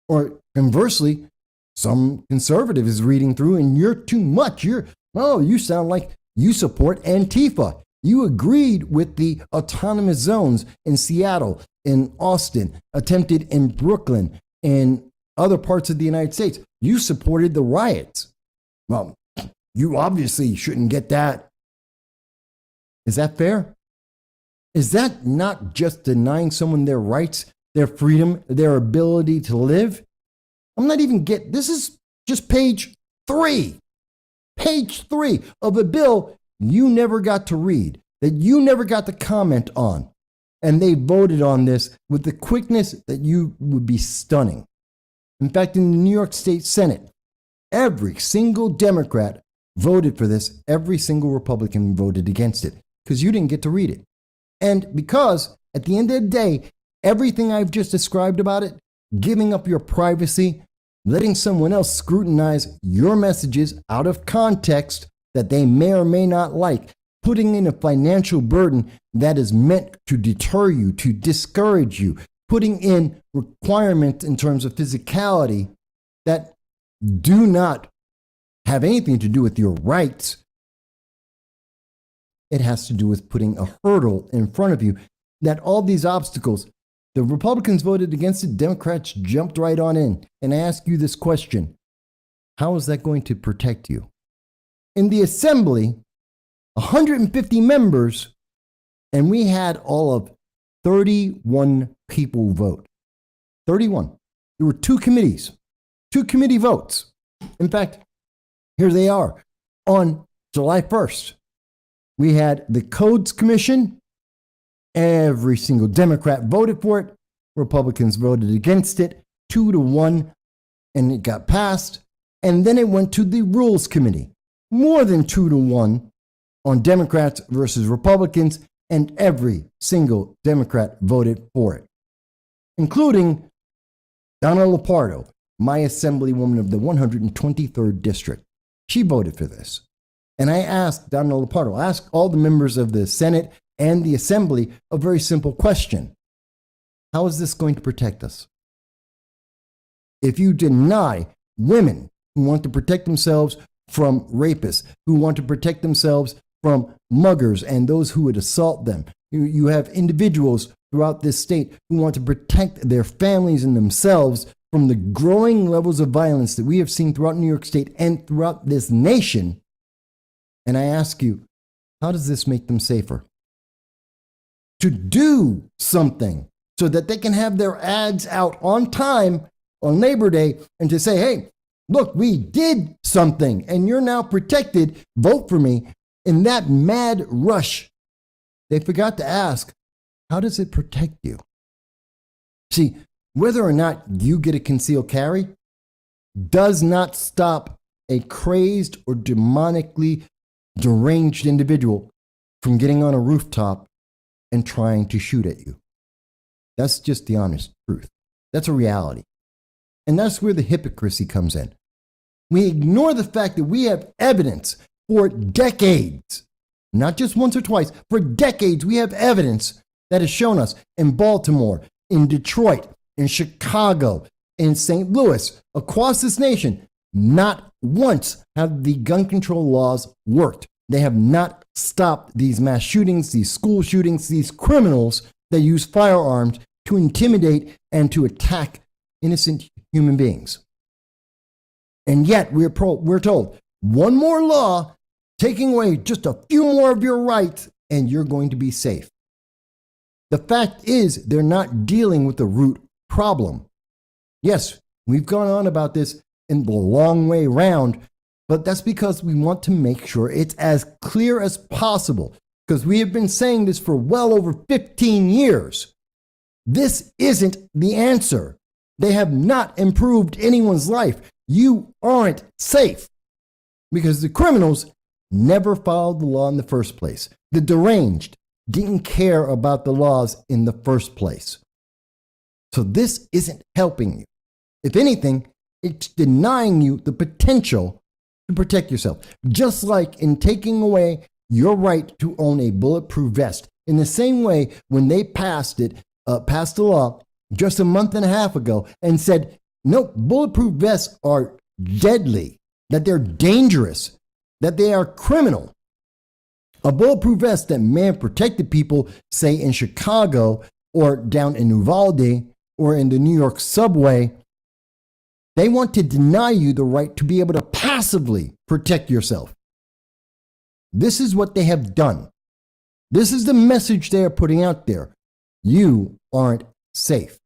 Or conversely, some conservative is reading through and you're too much. You sound like you support Antifa. You agreed with the autonomous zones in Seattle, in Austin, attempted in Brooklyn, in other parts of the United States. You supported the riots. Well, you obviously shouldn't get that. Is that fair? Is that not just denying someone their rights, their freedom, their ability to live? This is just page 3 of a bill you never got to read, that you never got to comment on. And they voted on this with the quickness that you would be stunning. In fact, in the New York State Senate, every single Democrat voted for this. Every single Republican voted against it because you didn't get to read it. And because at the end of the day, everything I've just described about it, giving up your privacy, letting someone else scrutinize your messages out of context that they may or may not like, putting in a financial burden that is meant to deter you, to discourage you, putting in requirements in terms of physicality that do not have anything to do with your rights. It has to do with putting a hurdle in front of you, that all these obstacles, the Republicans voted against it, Democrats jumped right on in. And I ask you this question: how is that going to protect you? In the assembly, 150 members, and we had all of 31 people vote. 31. There were 2 committees, 2 committee votes. In fact, here they are. On July 1st, we had the Codes Commission. Every single Democrat voted for it. Republicans voted against it, 2-1, and it got passed. And then it went to the Rules Committee. More than 2-1 on Democrats versus Republicans, and every single Democrat voted for it, including Donna Lopardo, my assemblywoman of the 123rd District. She voted for this. And I asked Donna Lopardo, asked all the members of the Senate and the Assembly a very simple question: how is this going to protect us? If you deny women who want to protect themselves from rapists, who want to protect themselves from muggers and those who would assault them, you have individuals throughout this state who want to protect their families and themselves from the growing levels of violence that we have seen throughout New York State and throughout this nation. And I ask you, How does this make them safer? To do something so that they can have their ads out on time on Labor Day and to say, hey, look, we did something and you're now protected. Vote for me. In that mad rush, they forgot to ask, how does it protect you? See, whether or not you get a concealed carry does not stop a crazed or demonically deranged individual from getting on a rooftop and trying to shoot at you. That's just the honest truth. That's a reality. And that's where the hypocrisy comes in. We ignore the fact that we have evidence for decades, not just once or twice, for decades, we have evidence that has shown us in Baltimore, in Detroit, in Chicago, in St. Louis, across this nation, not once have the gun control laws worked. They have not stopped these mass shootings, these school shootings, these criminals that use firearms to intimidate and to attack innocent human beings. And yet we're told one more law, taking away just a few more of your rights, and you're going to be safe. The fact is, they're not dealing with the root problem. Yes, we've gone on about this in the long way round, but that's because we want to make sure it's as clear as possible, because we have been saying this for well over 15 years. This isn't the answer. They have not improved anyone's life. You aren't safe because the criminals never followed the law in the first place. The deranged didn't care about the laws in the first place. So this isn't helping you. If anything, it's denying you the potential to protect yourself. Just like in taking away your right to own a bulletproof vest. In the same way, when they passed the law just a month and a half ago and said, no, bulletproof vests are deadly, that they're dangerous, that they are criminal. A bulletproof vest that may have protected people, say in Chicago or down in Uvalde or in the New York subway, they want to deny you the right to be able to passively protect yourself. This is what they have done. This is the message they are putting out there. You aren't safe.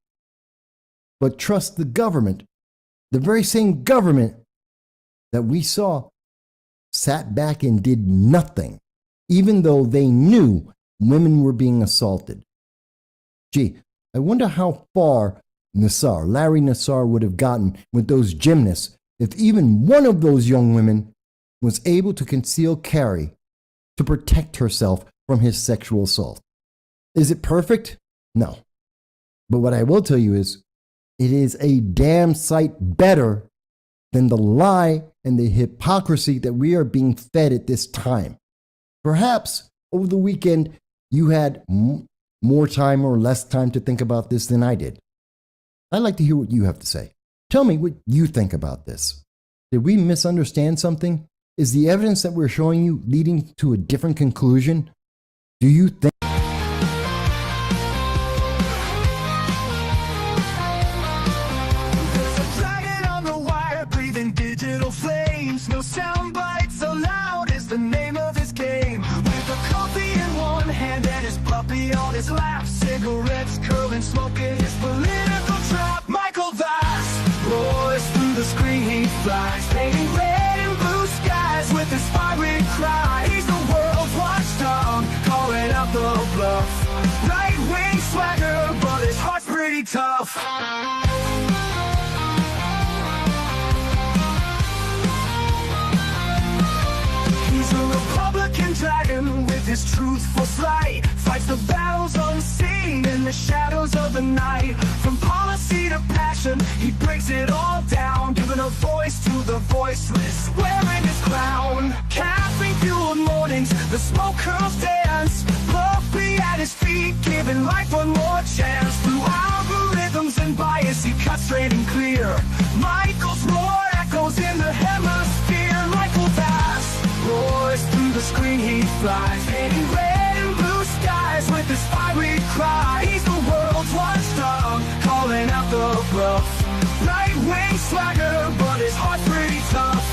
But trust the government, the very same government that we saw sat back and did nothing, even though they knew women were being assaulted. Gee, I wonder how far Larry Nassar would have gotten with those gymnasts if even one of those young women was able to conceal carry to protect herself from his sexual assault. Is it perfect? No. But what I will tell you is, it is a damn sight better than the lie and the hypocrisy that we are being fed at this time. Perhaps over the weekend you had more time or less time to think about this than I did. I'd like to hear what you have to say. Tell me what you think about this. Did we misunderstand something? Is the evidence that we're showing you leading to a different conclusion? Do you think? No soundbites allowed is the name of his game. With a coffee in one hand and his puppy on his lap, cigarettes curling, smoking his political trap. Michael Vass roars through the screen, he flies, painting red and blue skies with his fiery cry. He's the world's watchdog, calling out the bluff. Right-wing swagger, but his heart's pretty tough. He's a Republican dragon with his truthful slight, fights the battles unseen in the shadows of the night. From policy to passion, he breaks it all down, giving a voice to the voiceless, wearing his crown. Caffeine-fueled mornings, the smoke curls dance, Puppy at his feet, giving life one more chance. Through algorithms and bias, he cuts straight and clear. Michael's roar echoes in the hemisphere. Michael Vass roars through the screen, he flies, painting red and blue skies with his fiery cry. He's the world's watchdog, calling out the bluff. Right-wing swagger, but his heart's pretty tough.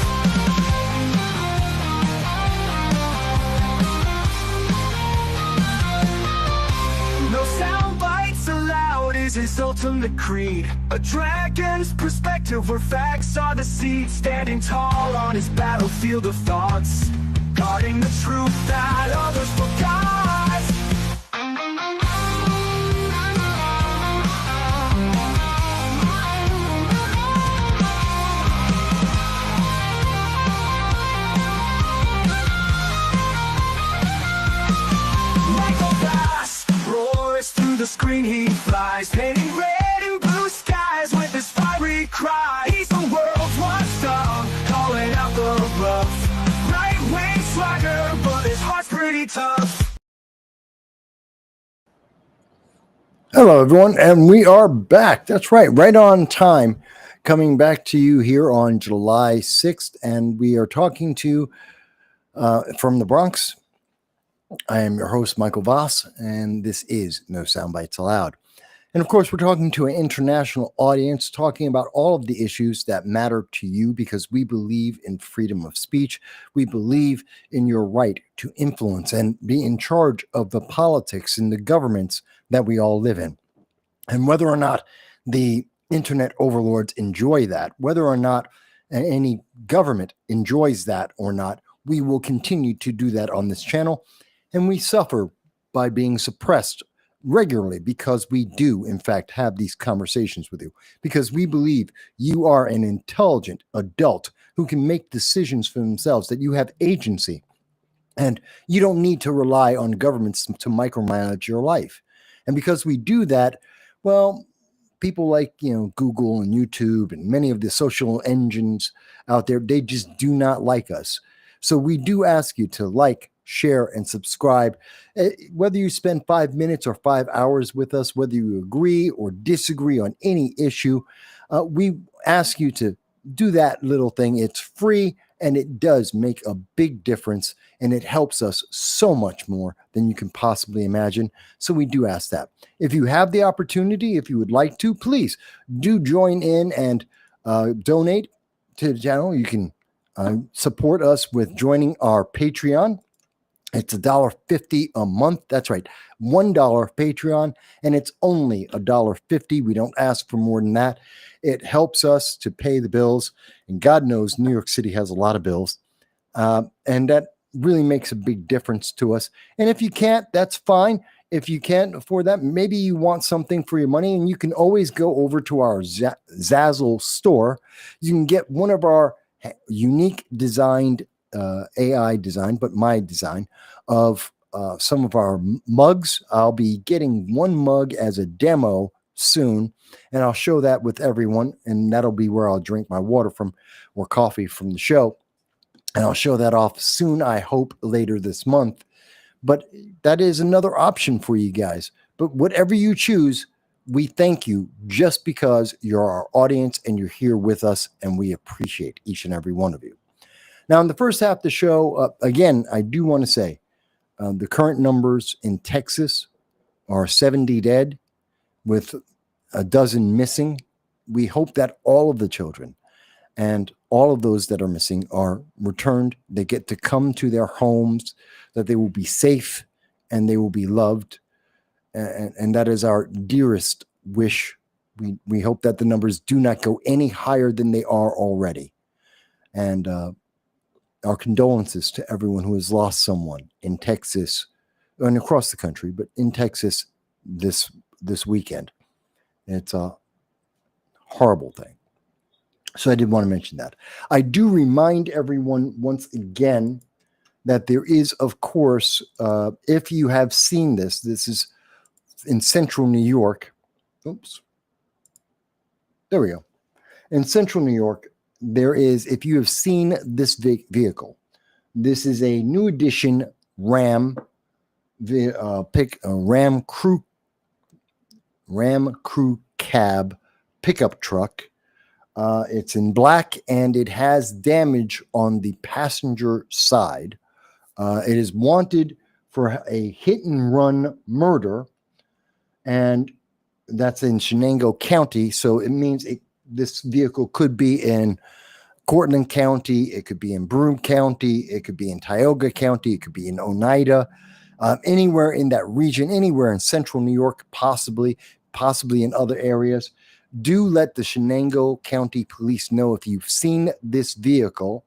his ultimate creed. A dragon's perspective where facts are the seed. Standing tall on his battlefield of thoughts, guarding the truth that others forgot. Through the screen he flies, painting red and blue skies with his fiery cry. He's the world's watchdog, calling out the rough. Right-wing swagger, but his heart's pretty tough. Hello, everyone, and we are back. That's right on time. Coming back to you here on July 6th, and we are talking to you from the Bronx. I am your host, Michael Voss, and this is No Soundbites Allowed. And of course, we're talking to an international audience, talking about all of the issues that matter to you because we believe in freedom of speech. We believe in your right to influence and be in charge of the politics and the governments that we all live in. And whether or not the internet overlords enjoy that, whether or not any government enjoys that or not, we will continue to do that on this channel. And we suffer by being suppressed regularly because we do, in fact, have these conversations with you. Because we believe you are an intelligent adult who can make decisions for themselves, that you have agency. And you don't need to rely on governments to micromanage your life. And because we do that, well, people like, Google and YouTube and many of the social engines out there, they just do not like us. So we do ask you to like, share, and subscribe. Whether you spend 5 minutes or 5 hours with us, whether you agree or disagree on any issue, we ask you to do that little thing. It's free, and it does make a big difference, and it helps us so much more than you can possibly imagine. So we do ask that. If you have the opportunity, if you would like to, please do join in and donate to the channel. You can support us with joining our Patreon. It's $1.50 a month. That's right, $1 Patreon, and it's only $1.50. We don't ask for more than that. It helps us to pay the bills, and God knows New York City has a lot of bills, and that really makes a big difference to us. And if you can't, that's fine. If you can't afford that, maybe you want something for your money, and you can always go over to our Zazzle store. You can get one of our unique designed AI design, but my design of some of our mugs. I'll be getting one mug as a demo soon, and I'll show that with everyone, and that'll be where I'll drink my water from or coffee from the show, and I'll show that off soon, I hope later this month. But that is another option for you guys. But whatever you choose, we thank you just because you're our audience and you're here with us, and we appreciate each and every one of you. Now, in the first half of the show, again, I do want to say the current numbers in Texas are 70 dead with a dozen missing. We hope that all of the children and all of those that are missing are returned. They get to come to their homes, that they will be safe and they will be loved. And that is our dearest wish. We hope that the numbers do not go any higher than they are already. And our condolences to everyone who has lost someone in Texas and across the country, but in Texas this weekend. It's a horrible thing. So I did want to mention that. I do remind everyone once again that there is, of course, if you have seen this is in central New York. Oops. There we go. In central New York, there is, if you have seen this vehicle, this is a new edition Ram Crew Cab pickup truck. It's in black, and it has damage on the passenger side. It is wanted for a hit and run murder, and that's in Shenango County. So it means this vehicle could be in Cortland County, it could be in Broome County, it could be in Tioga County, it could be in Oneida, anywhere in that region, anywhere in central New York, possibly, possibly in other areas. Do let the Shenango County Police know if you've seen this vehicle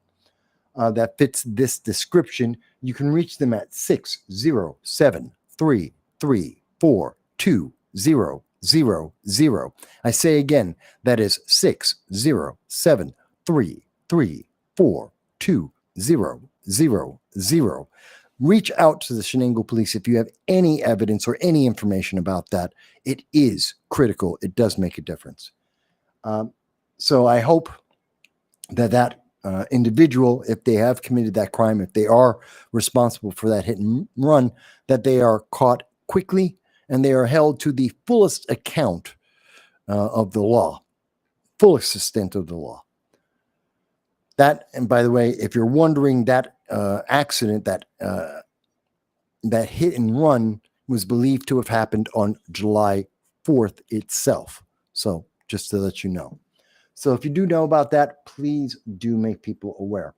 that fits this description. You can reach them at 607-334-2000. I say again, that is 607-334-2000. Reach out to the Shenango Police if you have any evidence or any information about that. It is critical. It does make a difference. So I hope that individual, if they have committed that crime, if they are responsible for that hit and run, that they are caught quickly and they are held to the fullest account of the law, fullest extent of the law. That, and by the way, if you're wondering, that accident, that hit and run was believed to have happened on July 4th itself. So just to let you know. So if you do know about that, please do make people aware.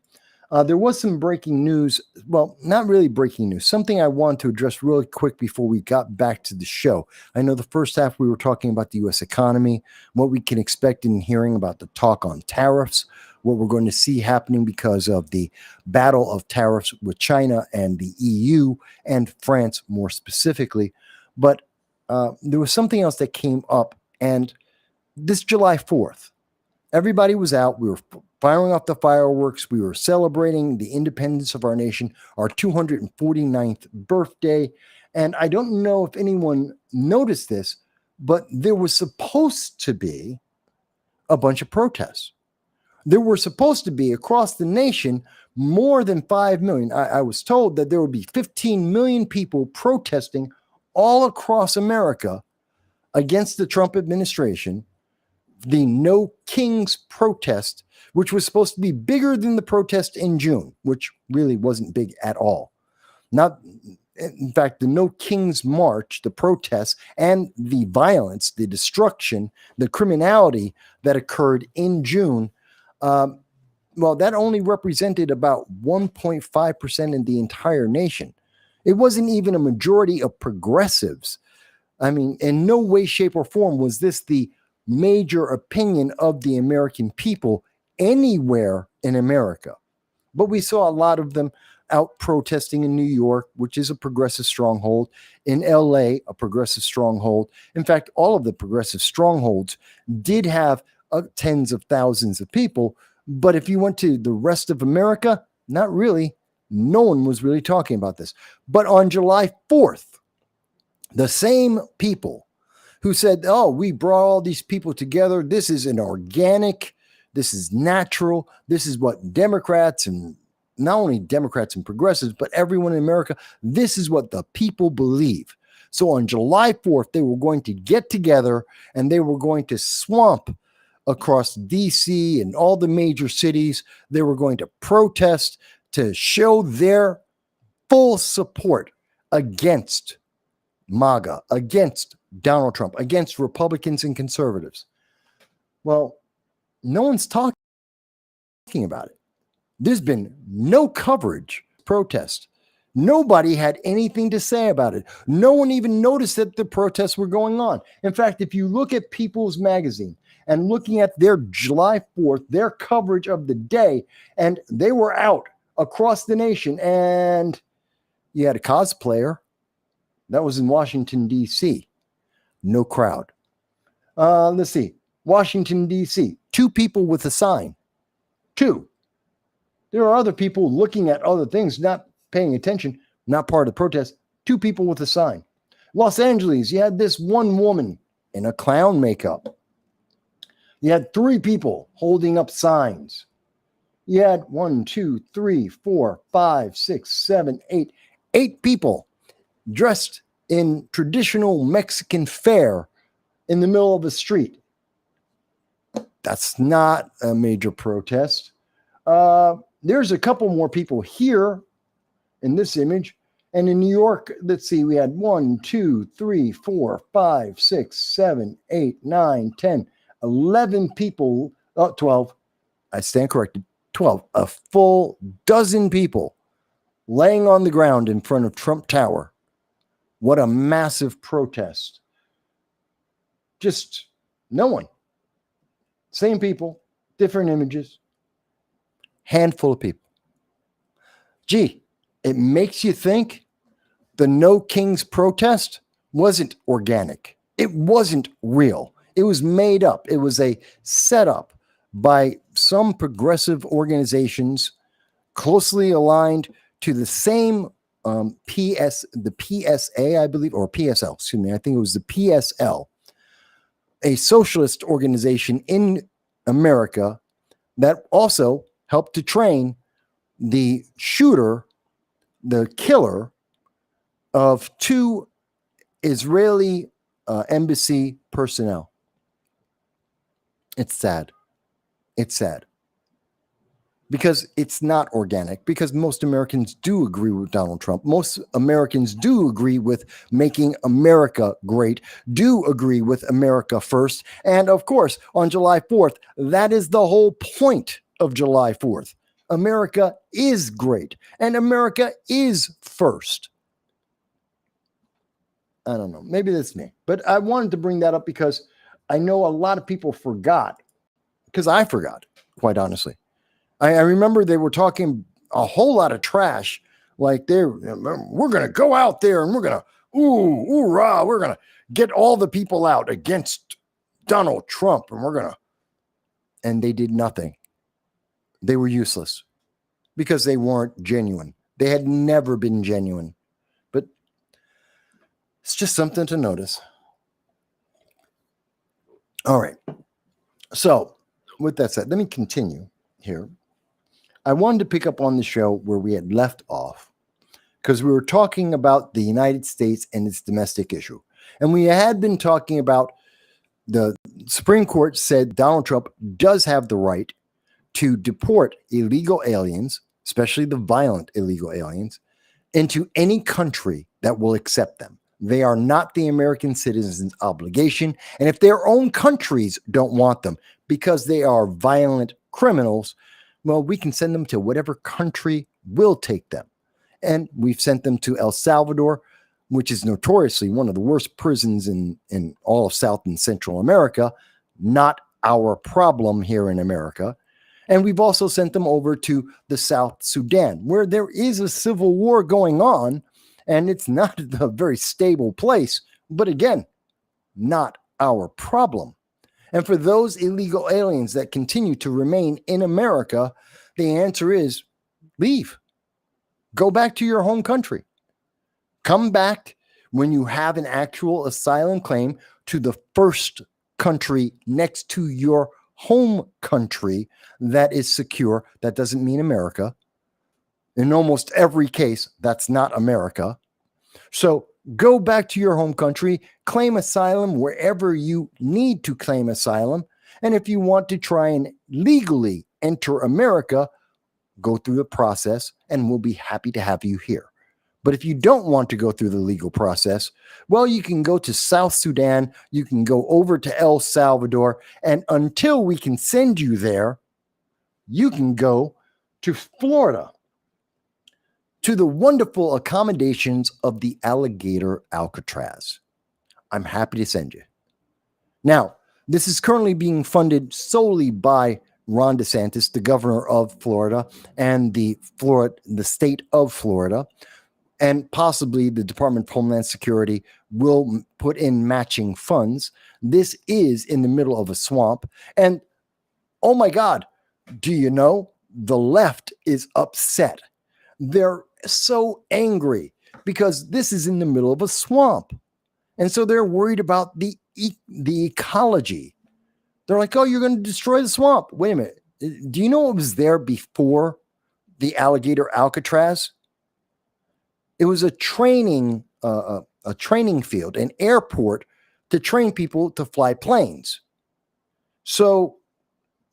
There was some breaking news. Well, not really breaking news. Something I want to address really quick before we got back to the show. I know the first half we were talking about the U.S. economy, what we can expect in hearing about the talk on tariffs, what we're going to see happening because of the battle of tariffs with China and the EU and France more specifically. But there was something else that came up, and this July 4th, everybody was out. We were firing off the fireworks. We were celebrating the independence of our nation, our 249th birthday. And I don't know if anyone noticed this, but there was supposed to be a bunch of protests. There were supposed to be across the nation more than 5 million. I was told that there would be 15 million people protesting all across America against the Trump administration. The No Kings protest, which was supposed to be bigger than the protest in June, which really wasn't big at all. Not, in fact, the No Kings march, the protests, and the violence, the destruction, the criminality that occurred in June, well, that only represented about 1.5% in the entire nation. It wasn't even a majority of progressives. I mean, in no way, shape, or form was this the major opinion of the American people anywhere in America. But we saw a lot of them out protesting in New York, which is a progressive stronghold, in LA, a progressive stronghold. In fact, all of the progressive strongholds did have tens of thousands of people. But if you went to the rest of America, not really. No one was really talking about this. But on July 4th, the same people who said, oh, we brought all these people together. This is an organic, this is natural. This is what Democrats, and not only Democrats and progressives, but everyone in America, this is what the people believe. So on July 4th, they were going to get together and they were going to swamp across DC and all the major cities. They were going to protest to show their full support against MAGA, against Donald Trump, against Republicans and conservatives. Well, no one's talking about it. There's been no coverage, protest. Nobody had anything to say about it. No one even noticed that the protests were going on. In fact, if you look at People's Magazine and looking at their July 4th, their coverage of the day, and they were out across the nation, and you had a cosplayer that was in Washington, D.C. No crowd. Let's see. Washington, D.C. 2 people with a sign. 2. There are other people looking at other things, not paying attention, not part of the protest. 2 people with a sign. Los Angeles, you had this one woman in a clown makeup. You had 3 people holding up signs. You had 1, 2, 3, 4, 5, 6, 7, 8. 8 people dressed in traditional Mexican fare in the middle of the street. That's not a major protest. There's a couple more people here in this image. And in New York, let's see, we had 1, 2, 3, 4, 5, 6, 7, 8, 9, 10, 11 people, 12. I stand corrected. 12. A full dozen people laying on the ground in front of Trump Tower. What a massive protest. Just no one. Same people, different images, handful of people. Gee, it makes you think the No Kings protest wasn't organic. It wasn't real. It was made up. It was a setup by some progressive organizations closely aligned to the same the PSA, I believe, or PSL, excuse me. I think it was the PSL, a socialist organization in America that also helped to train the shooter, the killer of 2 Israeli embassy personnel. It's sad. It's sad. Because it's not organic, because most Americans do agree with Donald Trump. Most Americans do agree with making America great, do agree with America first. And of course, on July 4th, that is the whole point of July 4th. America is great, and America is first. I don't know. Maybe that's me. But I wanted to bring that up because I know a lot of people forgot, because I forgot, quite honestly. I remember they were talking a whole lot of trash, like we're going to go out there and we're going to, hoorah, we're going to get all the people out against Donald Trump, and they did nothing. They were useless because they weren't genuine. They had never been genuine. But it's just something to notice. All right. So with that said, let me continue here. I wanted to pick up on the show where we had left off because we were talking about the United States and its domestic issue. And we had been talking about the Supreme Court said Donald Trump does have the right to deport illegal aliens, especially the violent illegal aliens, into any country that will accept them. They are not the American citizens' obligation. And if their own countries don't want them because they are violent criminals, well, we can send them to whatever country will take them. And we've sent them to El Salvador, which is notoriously one of the worst prisons in all of South and Central America. Not our problem here in America. And we've also sent them over to the South Sudan, where there is a civil war going on, and it's not a very stable place. But again, not our problem. And for those illegal aliens that continue to remain in America, the answer is leave. Go back to your home country. Come back when you have an actual asylum claim to the first country next to your home country that is secure. That doesn't mean America. In almost every case, that's not America. So go back to your home country, claim asylum wherever you need to claim asylum. And if you want to try and legally enter America, go through the process and we'll be happy to have you here. But if you don't want to go through the legal process, well, you can go to South Sudan, you can go over to El Salvador, and until we can send you there, you can go to Florida, to the wonderful accommodations of the Alligator Alcatraz. I'm happy to send you. Now, this is currently being funded solely by Ron DeSantis, the governor of Florida, and the state of Florida, and possibly the Department of Homeland Security will put in matching funds. This is in the middle of a swamp. And oh my God, do you know the left is upset? They're so angry because this is in the middle of a swamp. And so they're worried about the ecology. They're like, oh, you're going to destroy the swamp. Wait a minute. Do you know what was there before the Alligator Alcatraz? It was a training field, an airport to train people to fly planes. So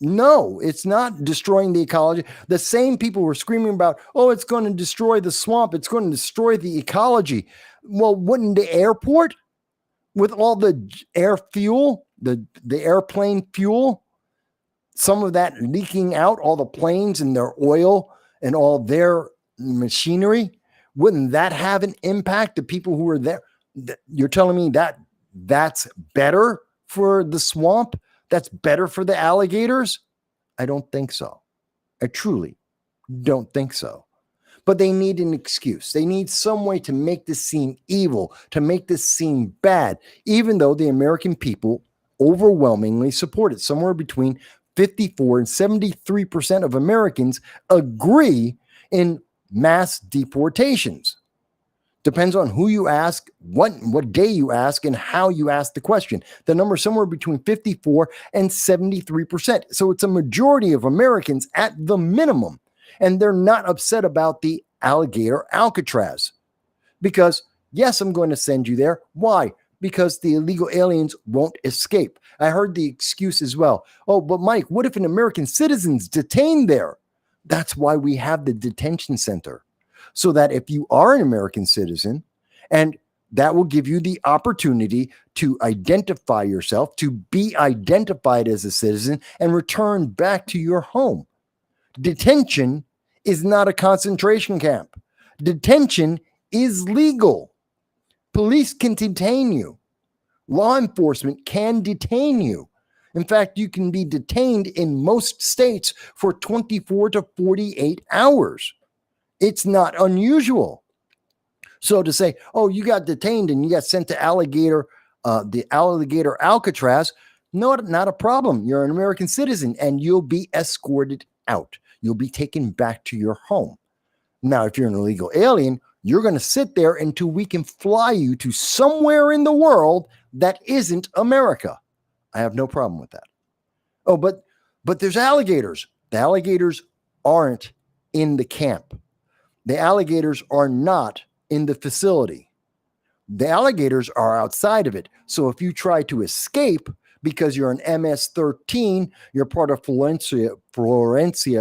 no, it's not destroying the ecology. The same people were screaming about, oh, it's going to destroy the swamp. It's going to destroy the ecology. Well, wouldn't the airport, with all the air fuel, the airplane fuel, some of that leaking out, all the planes and their oil and all their machinery, wouldn't that have an impact to people who are there? You're telling me that that's better for the swamp that's better for the alligators? I don't think so. I truly don't think so. But they need an excuse. They need some way to make this seem evil, to make this seem bad, even though the American people overwhelmingly support it. Somewhere between 54 and 73% of Americans agree in mass deportations. Depends on who you ask, what day you ask, and how you ask the question. The number is somewhere between 54 and 73%. So it's a majority of Americans at the minimum. And they're not upset about the Alligator Alcatraz. Because, yes, I'm going to send you there. Why? Because the illegal aliens won't escape. I heard the excuse as well. Oh, but Mike, what if an American citizen's detained there? That's why we have the detention center. So that if you are an American citizen, and that will give you the opportunity to identify yourself, to be identified as a citizen, and return back to your home. Detention is not a concentration camp. Detention is legal. Police can detain you. Law enforcement can detain you. In fact, you can be detained in most states for 24 to 48 hours. It's not unusual. So to say, oh, you got detained and you got sent to the Alligator Alcatraz, no, not a problem. You're an American citizen and you'll be escorted out. You'll be taken back to your home. Now, if you're an illegal alien, you're going to sit there until we can fly you to somewhere in the world that isn't America. I have no problem with that. Oh, but there's alligators. The alligators aren't in the camp. The alligators are not in the facility. The alligators are outside of it. So if you try to escape because you're an MS-13, you're part of Florencia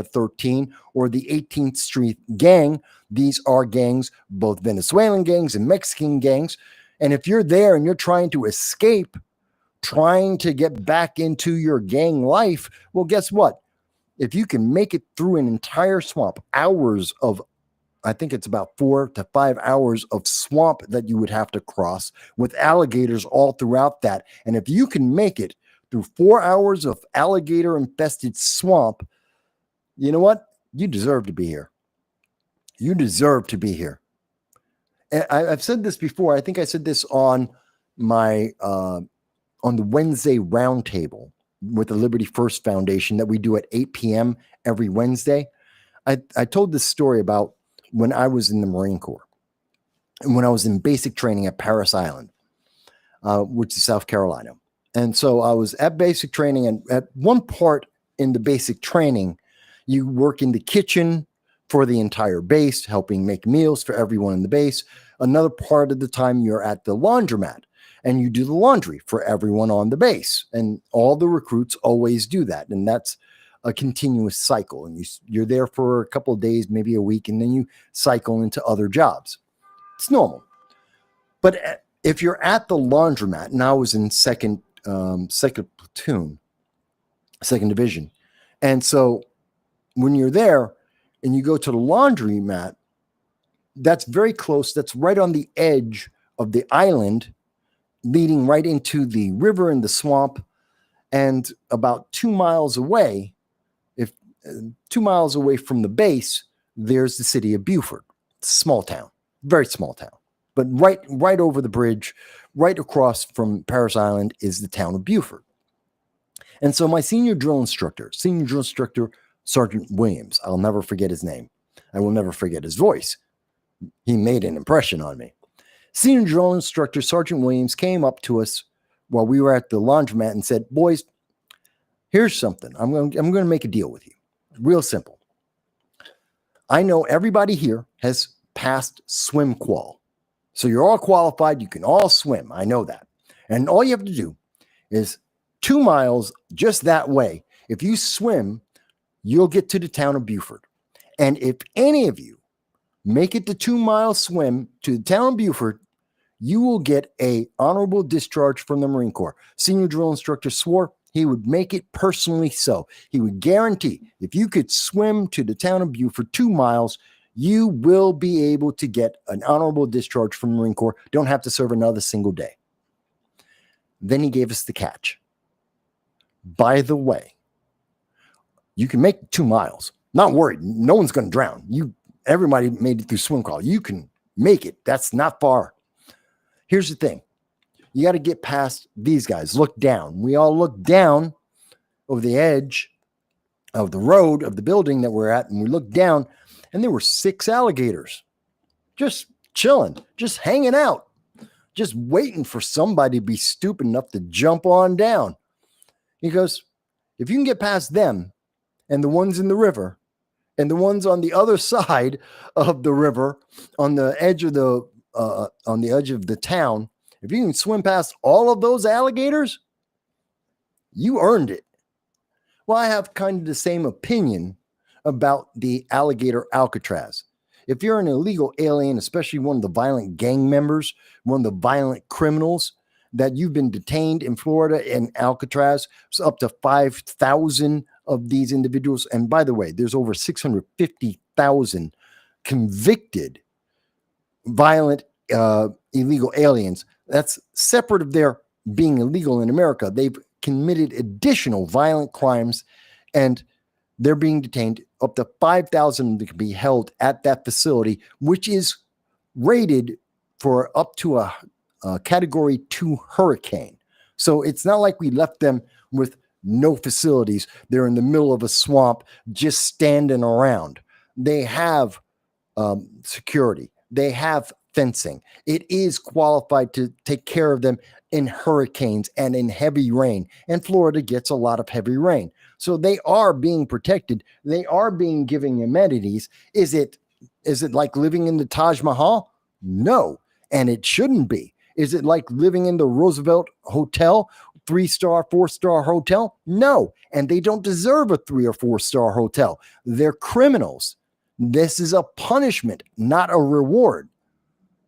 13 or the 18th Street Gang. These are gangs, both Venezuelan gangs and Mexican gangs. And if you're there and you're trying to escape, trying to get back into your gang life, well, guess what? If you can make it through an entire swamp, I think it's about 4 to 5 hours of swamp that you would have to cross with alligators all throughout that. And if you can make it through 4 hours of alligator infested swamp, you know what? You deserve to be here. You deserve to be here. And I've said this before. I think I said this on my, on the Wednesday roundtable with the Liberty First Foundation that we do at 8 p.m. every Wednesday. I told this story about when I was in the Marine Corps and when I was in basic training at Parris Island, which is South Carolina. And so I was at basic training, and at one part in the basic training, you work in the kitchen for the entire base, helping make meals for everyone in the base. Another part of the time you're at the laundromat and you do the laundry for everyone on the base. And all the recruits always do that. And that's a continuous cycle. And you're there for a couple of days, maybe a week, and then you cycle into other jobs. It's normal. But if you're at the laundromat, and I was in second platoon, second division. And so when you're there and you go to the laundromat, that's very close. That's right on the edge of the island, leading right into the river and the swamp. And about 2 miles away, 2 miles away from the base, there's the city of Beaufort. It's a small town, very small town. But right over the bridge, right across from Parris Island, is the town of Beaufort. And so my senior drill instructor, Sergeant Williams, I'll never forget his name. I will never forget his voice. He made an impression on me. Senior drill instructor Sergeant Williams came up to us while we were at the laundromat and said, "Boys, here's something. I'm going to make a deal with you. Real simple. I know everybody here has passed swim qual. So you're all qualified. You can all swim. I know that. And all you have to do is 2 miles just that way. If you swim, you'll get to the town of Beaufort. And if any of you make it the 2 mile swim to the town of Beaufort, you will get a honorable discharge from the Marine Corps." Senior drill instructor swore he would make it personally so. He would guarantee if you could swim to the town of Beaufort 2 miles, you will be able to get an honorable discharge from the Marine Corps. Don't have to serve another single day. Then he gave us the catch. By the way, you can make 2 miles. Not worried. No one's going to drown. Everybody made it through swim call. You can make it. That's not far. Here's the thing. You got to get past these guys. Look down. We all look down over the edge of the road of the building that we're at, and we looked down, and there were 6 alligators just chilling, just hanging out, just waiting for somebody to be stupid enough to jump on down. He goes, if you can get past them and the ones in the river and the ones on the other side of the river on the edge of the town, if you can swim past all of those alligators, you earned it. Well, I have kind of the same opinion about the Alligator Alcatraz. If you're an illegal alien, especially one of the violent gang members, one of the violent criminals, that you've been detained in Florida and Alcatraz, it's up to 5,000 of these individuals. And by the way, there's over 650,000 convicted violent illegal aliens. That's separate of their being illegal in America. They've committed additional violent crimes, and they're being detained. Up to 5,000 that can be held at that facility, which is rated for up to a Category 2 hurricane. So it's not like we left them with no facilities. They're in the middle of a swamp just standing around. They have security. They have fencing. It is qualified to take care of them in hurricanes and in heavy rain. And Florida gets a lot of heavy rain. So they are being protected. They are being given amenities. Is it like living in the Taj Mahal? No. And it shouldn't be. Is it like living in the Roosevelt Hotel, 3-star, 4-star hotel? No. And they don't deserve a 3 or 4-star hotel. They're criminals. This is a punishment, not a reward.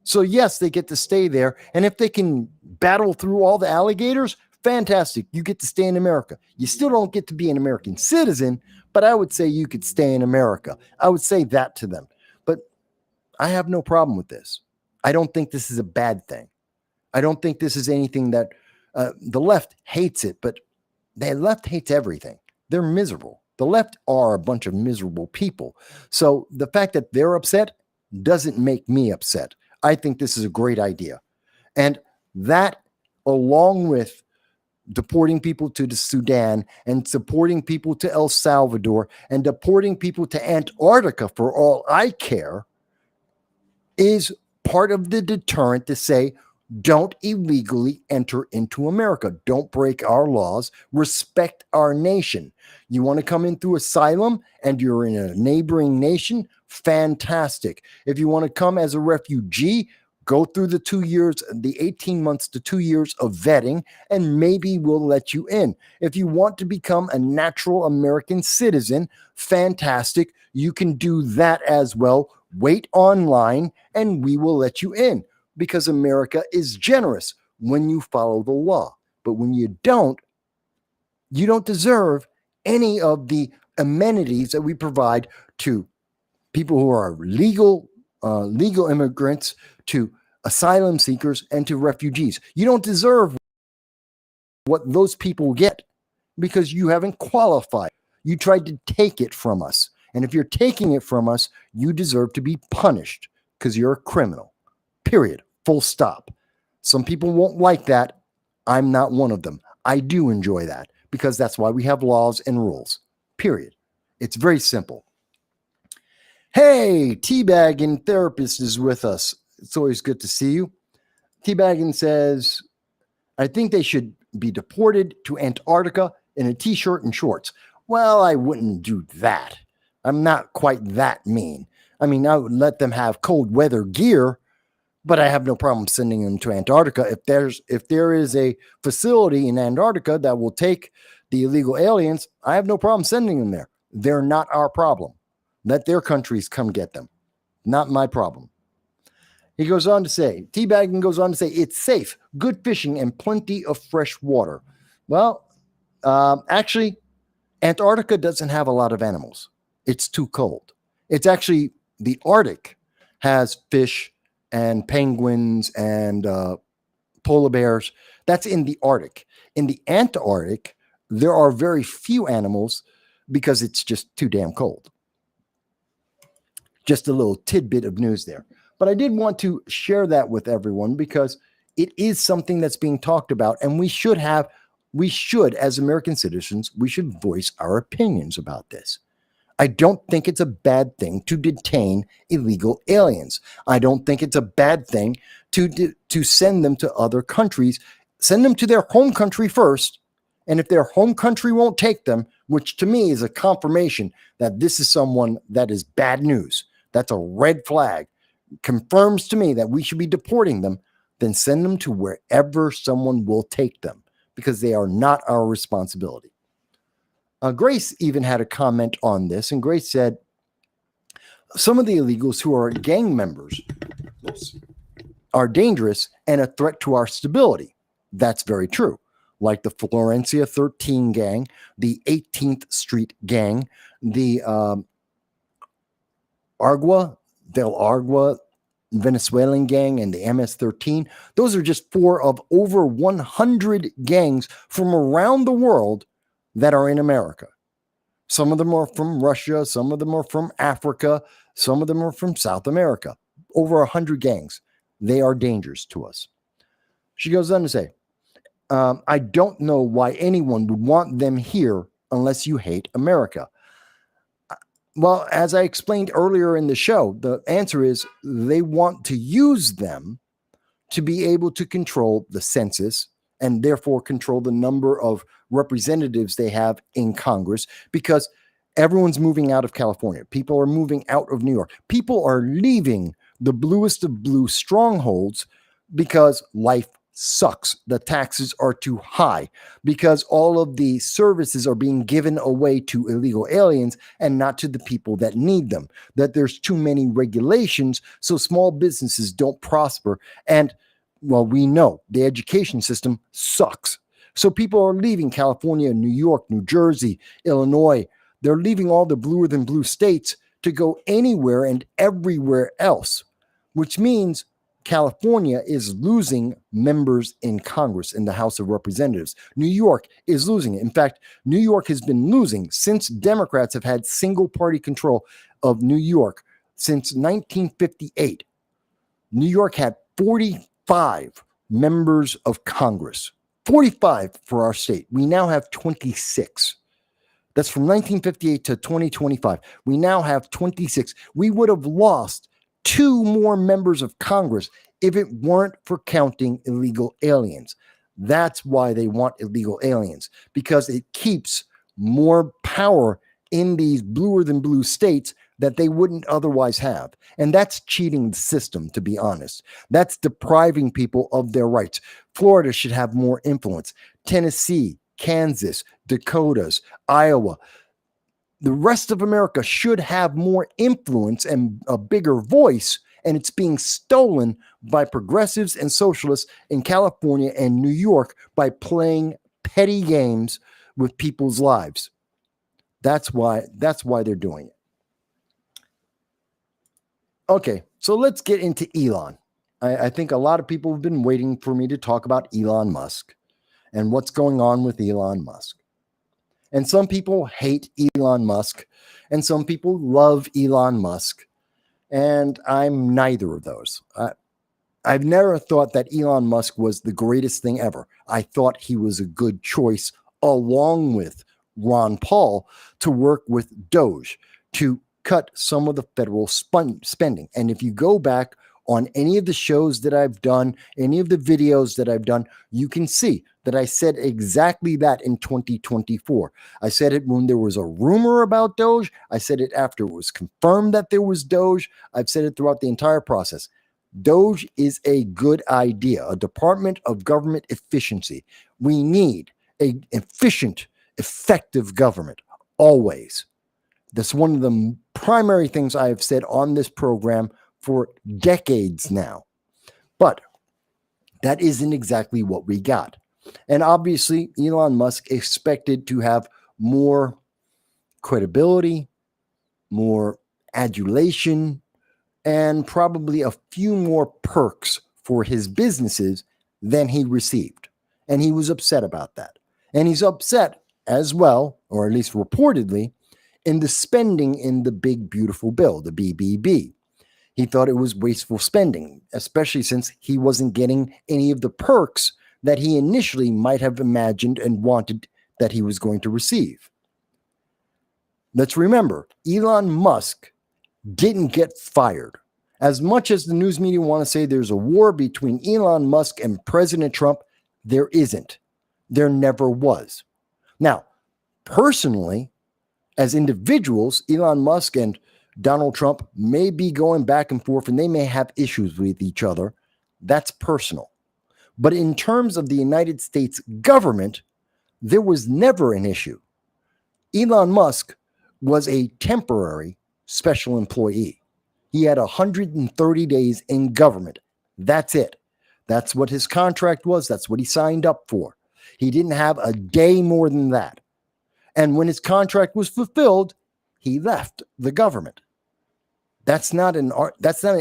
So yes, they get to stay there. And if they can battle through all the alligators, fantastic. You get to stay in America. You still don't get to be an American citizen, but I would say you could stay in America. I would say that to them. But I have no problem with this. I don't think this is a bad thing. I don't think this is anything that the left hates it, but the left hates everything. They're miserable. The left are a bunch of miserable people. So the fact that they're upset doesn't make me upset. I think this is a great idea. And that, along with deporting people to the Sudan and supporting people to El Salvador and deporting people to Antarctica for all I care, is part of the deterrent to say, don't illegally enter into America. Don't break our laws. Respect our nation. You want to come in through asylum and you're in a neighboring nation? Fantastic. If you want to come as a refugee, go through the 2 years, the 18 months to 2 years of vetting, and maybe we'll let you in. If you want to become a natural American citizen, fantastic. You can do that as well. Wait online and we will let you in, because America is generous when you follow the law. But when you don't deserve any of the amenities that we provide to people who are legal immigrants, to asylum seekers, and to refugees. You don't deserve what those people get because you haven't qualified. You tried to take it from us. And if you're taking it from us, you deserve to be punished because you're a criminal. Period. Full stop. Some people won't like that. I'm not one of them. I do enjoy that because that's why we have laws and rules. Period. It's very simple. Hey, Teabaggin Therapist is with us. It's always good to see you. Teabaggin says, I think they should be deported to Antarctica in a t-shirt and shorts. Well, I wouldn't do that. I'm not quite that mean. I mean, I would let them have cold weather gear, but I have no problem sending them to Antarctica. If there is a facility in Antarctica that will take the illegal aliens, I have no problem sending them there. They're not our problem. Let their countries come get them. Not my problem. He goes on to say, Teabagging goes on to say, it's safe, good fishing, and plenty of fresh water. Well, actually, Antarctica doesn't have a lot of animals. It's too cold. It's actually the Arctic has fish and penguins and polar bears. That's in the Arctic. In the Antarctic, there are very few animals because it's just too damn cold. Just a little tidbit of news there. But I did want to share that with everyone because it is something that's being talked about, and we should, as American citizens, we should voice our opinions about this. I don't think it's a bad thing to detain illegal aliens. I don't think it's a bad thing to send them to other countries. Send them to their home country first, and if their home country won't take them, which to me is a confirmation that this is someone that is bad news, that's a red flag, confirms to me that we should be deporting them, then send them to wherever someone will take them, because they are not our responsibility. Grace even had a comment on this, and Grace said, some of the illegals who are gang members are dangerous and a threat to our stability. That's very true. Like the Florencia 13 gang, the 18th Street gang, the Del Agua Venezuelan gang, and the MS-13. Those are just 4 of over 100 gangs from around the world that are in America. Some of them are from Russia, some of them are from Africa, some of them are from South America. Over 100 gangs. They are dangerous to us. She goes on to say, I don't know why anyone would want them here unless you hate America. Well, as I explained earlier in the show, the answer is they want to use them to be able to control the census and therefore control the number of representatives they have in Congress, because everyone's moving out of California. People are moving out of New York. People are leaving the bluest of blue strongholds because life sucks. The taxes are too high, because all of the services are being given away to illegal aliens and not to the people that need them. That there's too many regulations, so small businesses don't prosper. And, well, we know the education system sucks. So people are leaving California, New York, New Jersey, Illinois. They're leaving all the bluer than blue states to go anywhere and everywhere else, which means California is losing members in Congress, in the House of Representatives. New York is losing it. In fact, New York has been losing since Democrats have had single party control of New York since 1958. New York had 45 members of Congress, 45 for our state. We now have 26. That's from 1958 to 2025. We now have 26. We would have lost 2 more members of Congress if it weren't for counting illegal aliens. That's why they want illegal aliens, because it keeps more power in these bluer than blue states that they wouldn't otherwise have. And that's cheating the system, to be honest. That's depriving people of their rights. Florida should have more influence. Tennessee, Kansas, Dakotas, Iowa. The rest of America should have more influence and a bigger voice, and it's being stolen by progressives and socialists in California and New York by playing petty games with people's lives. That's why they're doing it. Okay, so let's get into Elon. I think a lot of people have been waiting for me to talk about Elon Musk and what's going on with Elon Musk. And some people hate Elon Musk, and some people love Elon Musk, and I'm neither of those. I've never thought that Elon Musk was the greatest thing ever. I thought he was a good choice, along with Ron Paul, to work with Doge to cut some of the federal spending. And if you go back on any of the shows that I've done, any of the videos that I've done, you can see that I said exactly that in 2024. I said it when there was a rumor about Doge. I said it after it was confirmed that there was Doge. I've said it throughout the entire process. Doge is a good idea, a Department of Government Efficiency. We need an efficient, effective government, always. That's one of the primary things I have said on this program for decades now. But that isn't exactly what we got. And obviously, Elon Musk expected to have more credibility, more adulation, and probably a few more perks for his businesses than he received. And he was upset about that. And he's upset as well, or at least reportedly, in the spending in the big beautiful bill, the BBB. He thought it was wasteful spending, especially since he wasn't getting any of the perks that he initially might have imagined and wanted that he was going to receive. Let's remember, Elon Musk didn't get fired. As much as the news media want to say there's a war between Elon Musk and President Trump, there isn't. There never was. Now, personally, as individuals, Elon Musk and Donald Trump may be going back and forth and they may have issues with each other. That's personal. But in terms of the United States government, there was never an issue. Elon Musk was a temporary special employee. He had 130 days in government. That's it. That's what his contract was. That's what he signed up for. He didn't have a day more than that. And when his contract was fulfilled, he left the government. That's not an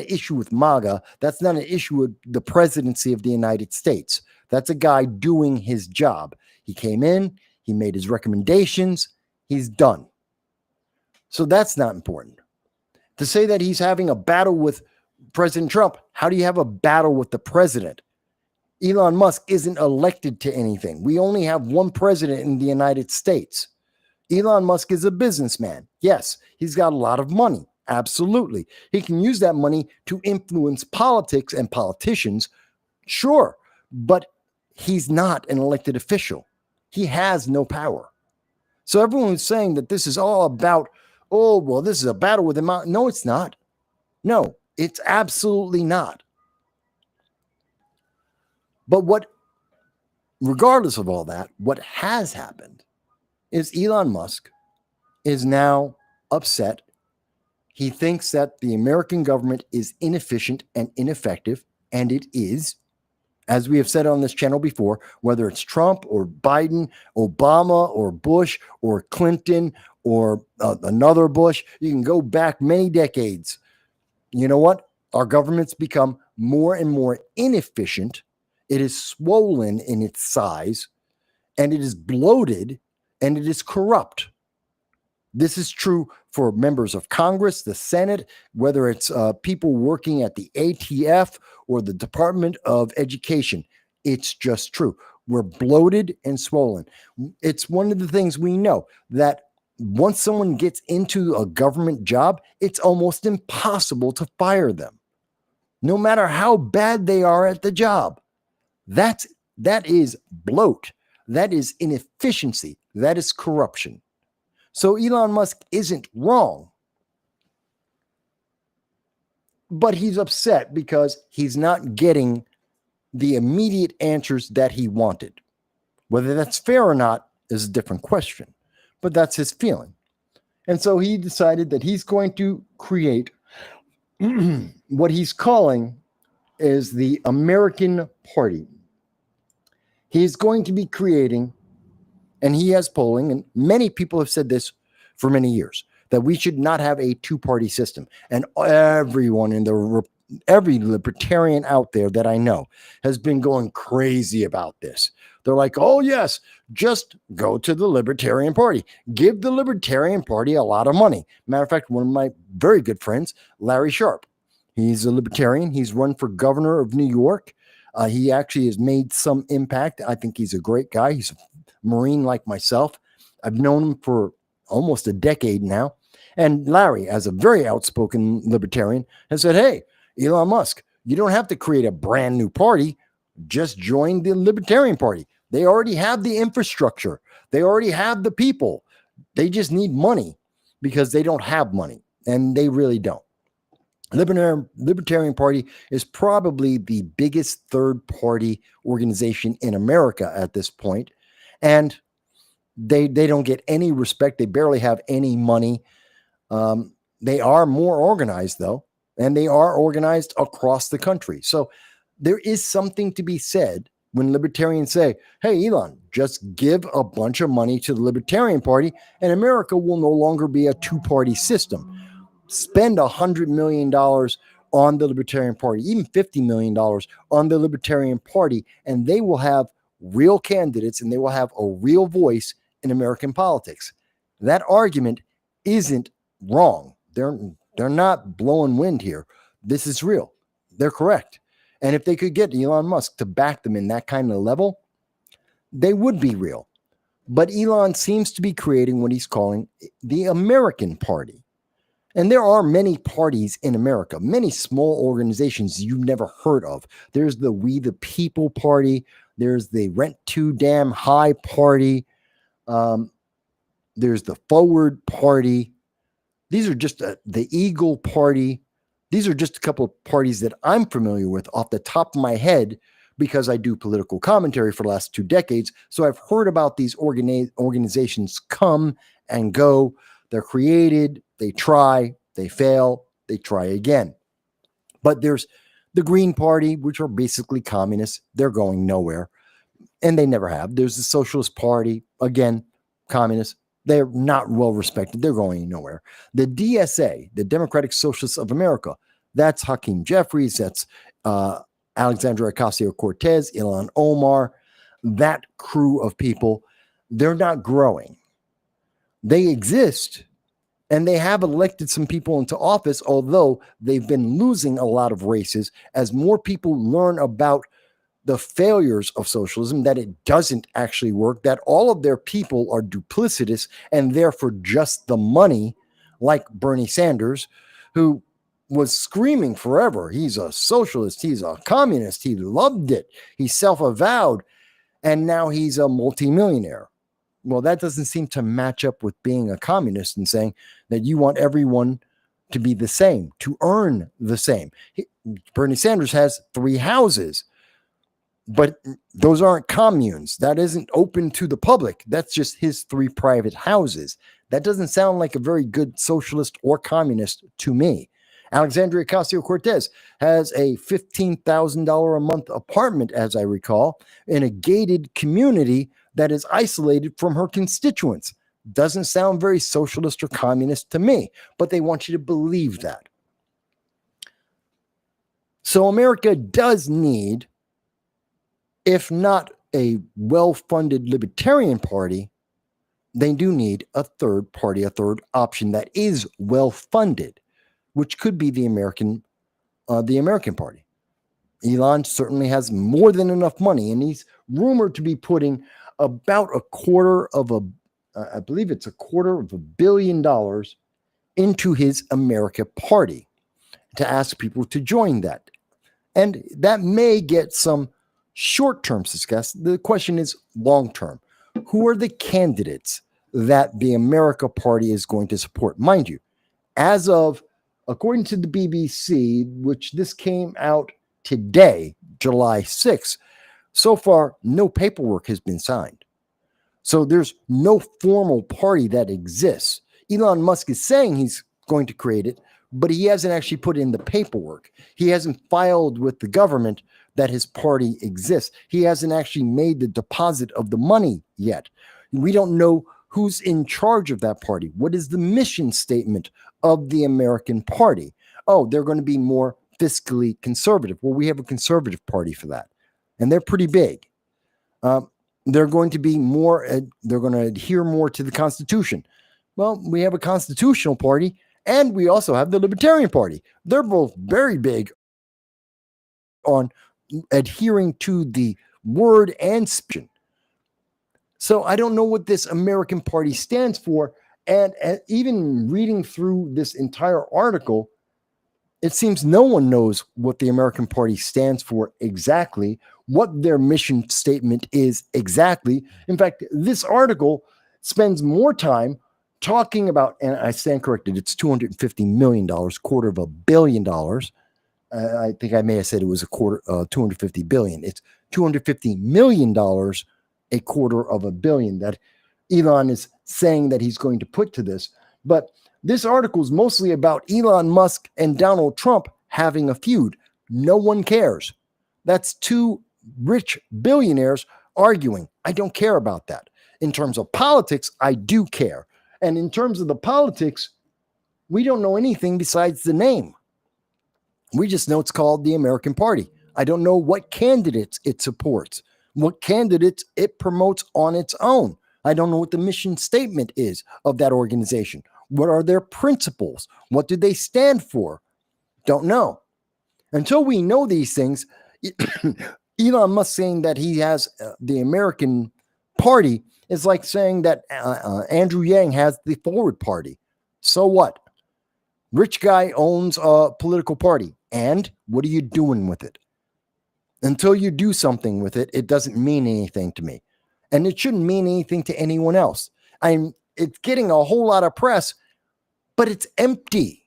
issue with MAGA. That's not an issue with the presidency of the United States. That's a guy doing his job. He came in, he made his recommendations, he's done. So that's not important. To say that he's having a battle with President Trump, how do you have a battle with the president? Elon Musk isn't elected to anything. We only have one president in the United States. Elon Musk is a businessman. Yes, he's got a lot of money. Absolutely. He can use that money to influence politics and politicians. Sure, but he's not an elected official. He has no power. So everyone's saying that this is all about, oh, well, this is a battle with him. No, it's not. No, it's absolutely not. But regardless of all that, what has happened is Elon Musk is now upset. He thinks that the American government is inefficient and ineffective, and it is. As we have said on this channel before, whether it's Trump or Biden, Obama or Bush or Clinton or another Bush, you can go back many decades. You know what? Our government's become more and more inefficient. It is swollen in its size, and it is bloated, and it is corrupt. This is true for members of Congress, the Senate, whether it's people working at the ATF or the Department of Education. It's just true. We're bloated and swollen. It's one of the things we know, that once someone gets into a government job, it's almost impossible to fire them, no matter how bad they are at the job. That is bloat. That is inefficiency. That is corruption. So Elon Musk isn't wrong, but he's upset because he's not getting the immediate answers that he wanted. Whether that's fair or not is a different question, but that's his feeling. And so he decided that he's going to create what he's calling is the American Party. He's going to be creating, and he has polling, and many people have said this for many years, that we should not have a two-party system. And everyone every libertarian out there that I know has been going crazy about this. They're like, oh, yes, just go to the Libertarian Party. Give the Libertarian Party a lot of money. Matter of fact, one of my very good friends, Larry Sharp, he's a libertarian. He's run for governor of New York. He actually has made some impact. I think he's a great guy. He's a Marine like myself. I've known him for almost a decade now. And Larry, as a very outspoken libertarian, has said, hey, Elon Musk, you don't have to create a brand new party. Just join the Libertarian Party. They already have the infrastructure. They already have the people. They just need money because they don't have money, and they really don't. Libertarian Party is probably the biggest third-party organization in America at this point, and they don't get any respect. They barely have any money. They are more organized, though, and they are organized across the country. So there is something to be said when libertarians say, hey, Elon, just give a bunch of money to the Libertarian Party, and America will no longer be a two-party system. Spend $100 million on the Libertarian Party, even $50 million on the Libertarian Party, and they will have real candidates and they will have a real voice in American politics. That argument isn't wrong. They're not blowing wind here. This is real. They're correct. And if they could get Elon Musk to back them in that kind of level, they would be real. But Elon seems to be creating what he's calling the American Party. And there are many parties in America, many small organizations you've never heard of. There's the We the People Party. There's the Rent Too Damn High Party. There's the Forward Party. These are just the Eagle Party. These are just a couple of parties that I'm familiar with off the top of my head because I do political commentary for the last 2 decades. So I've heard about these organizations come and go. They're created, they try, they fail, they try again. But there's the Green Party, which are basically communists. They're going nowhere, and they never have. There's the Socialist Party, again, communists. They're not well respected. They're going nowhere. The DSA, the Democratic Socialists of America, that's Hakeem Jeffries, that's Alexandria Ocasio-Cortez, Ilhan Omar, that crew of people. They're not growing. They exist, and they have elected some people into office, although they've been losing a lot of races as more people learn about the failures of socialism, that it doesn't actually work, that all of their people are duplicitous and there for just the money, like Bernie Sanders, who was screaming forever. He's a socialist. He's a communist. He loved it. He's self-avowed, and now he's a multimillionaire. Well, that doesn't seem to match up with being a communist and saying that you want everyone to be the same, to earn the same. Bernie Sanders has 3 houses, but those aren't communes. That isn't open to the public. That's just his 3 private houses. That doesn't sound like a very good socialist or communist to me. Alexandria Ocasio-Cortez has a $15,000 a month apartment, as I recall, in a gated community that is isolated from her constituents. Doesn't sound very socialist or communist to me, but they want you to believe that. So America does need, if not a well-funded libertarian party, they do need a third party, a third option that is well-funded, which could be the American Party. Elon certainly has more than enough money, and he's rumored to be putting about $250 million into his America Party to ask people to join that. And that may get some short-term success. The question is long-term. Who are the candidates that the America Party is going to support? Mind you, as of, according to the BBC, which this came out today, July 6th, so far, no paperwork has been signed. So there's no formal party that exists. Elon Musk is saying he's going to create it, but he hasn't actually put in the paperwork. He hasn't filed with the government that his party exists. He hasn't actually made the deposit of the money yet. We don't know who's in charge of that party. What is the mission statement of the American Party? Oh, they're going to be more fiscally conservative. Well, we have a conservative party for that, and they're pretty big. They're going to be more, they're going to adhere more to the Constitution. Well, we have a constitutional party, and we also have the Libertarian Party. They're both very big on adhering to the word and spirit. So I don't know what this American Party stands for. And even reading through this entire article, it seems no one knows what the American Party stands for exactly, what their mission statement is exactly. In fact, this article spends more time talking about, and I stand corrected, it's $250 million, $250 million. I think I may have said it was $250 billion. It's $250 million, $250 million that Elon is saying that he's going to put to this. But this article is mostly about Elon Musk and Donald Trump having a feud. No one cares. That's 2 rich billionaires arguing. I don't care about that. In terms of politics, I do care. And in terms of the politics, we don't know anything besides the name. We just know it's called the American Party. I don't know what candidates it supports, what candidates it promotes on its own. I don't know what the mission statement is of that organization. What are their principles? What do they stand for? Don't know. Until we know these things, Elon Musk saying that he has the American Party is like saying that Andrew Yang has the Forward Party. So what? Rich guy owns a political party. And what are you doing with it? Until you do something with it, it doesn't mean anything to me. And it shouldn't mean anything to anyone else. It's getting a whole lot of press, but it's empty.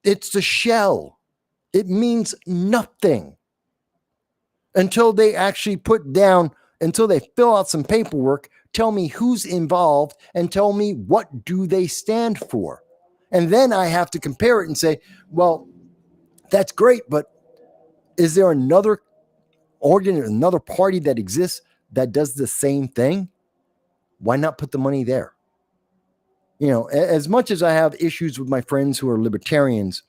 It's the shell. It means nothing until they actually until they fill out some paperwork, tell me who's involved, and tell me what do they stand for. And then I have to compare it and say, well, that's great, but is there another party that exists that does the same thing? Why not put the money there? As much as I have issues with my friends who are libertarians,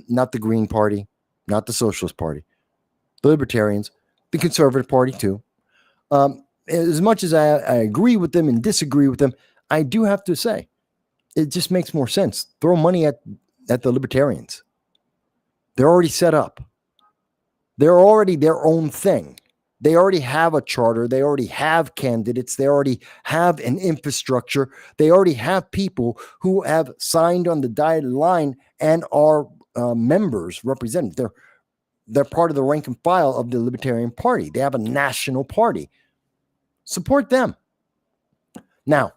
not the Green Party, not the Socialist Party, the Libertarians, the Conservative Party too. As much as I agree with them and disagree with them, I do have to say, it just makes more sense. Throw money at the Libertarians. They're already set up. They're already their own thing. They already have a charter. They already have candidates. They already have an infrastructure. They already have people who have signed on the dotted line and are members, representatives. They're part of the rank and file of the Libertarian Party. They have a national party. Support them. Now,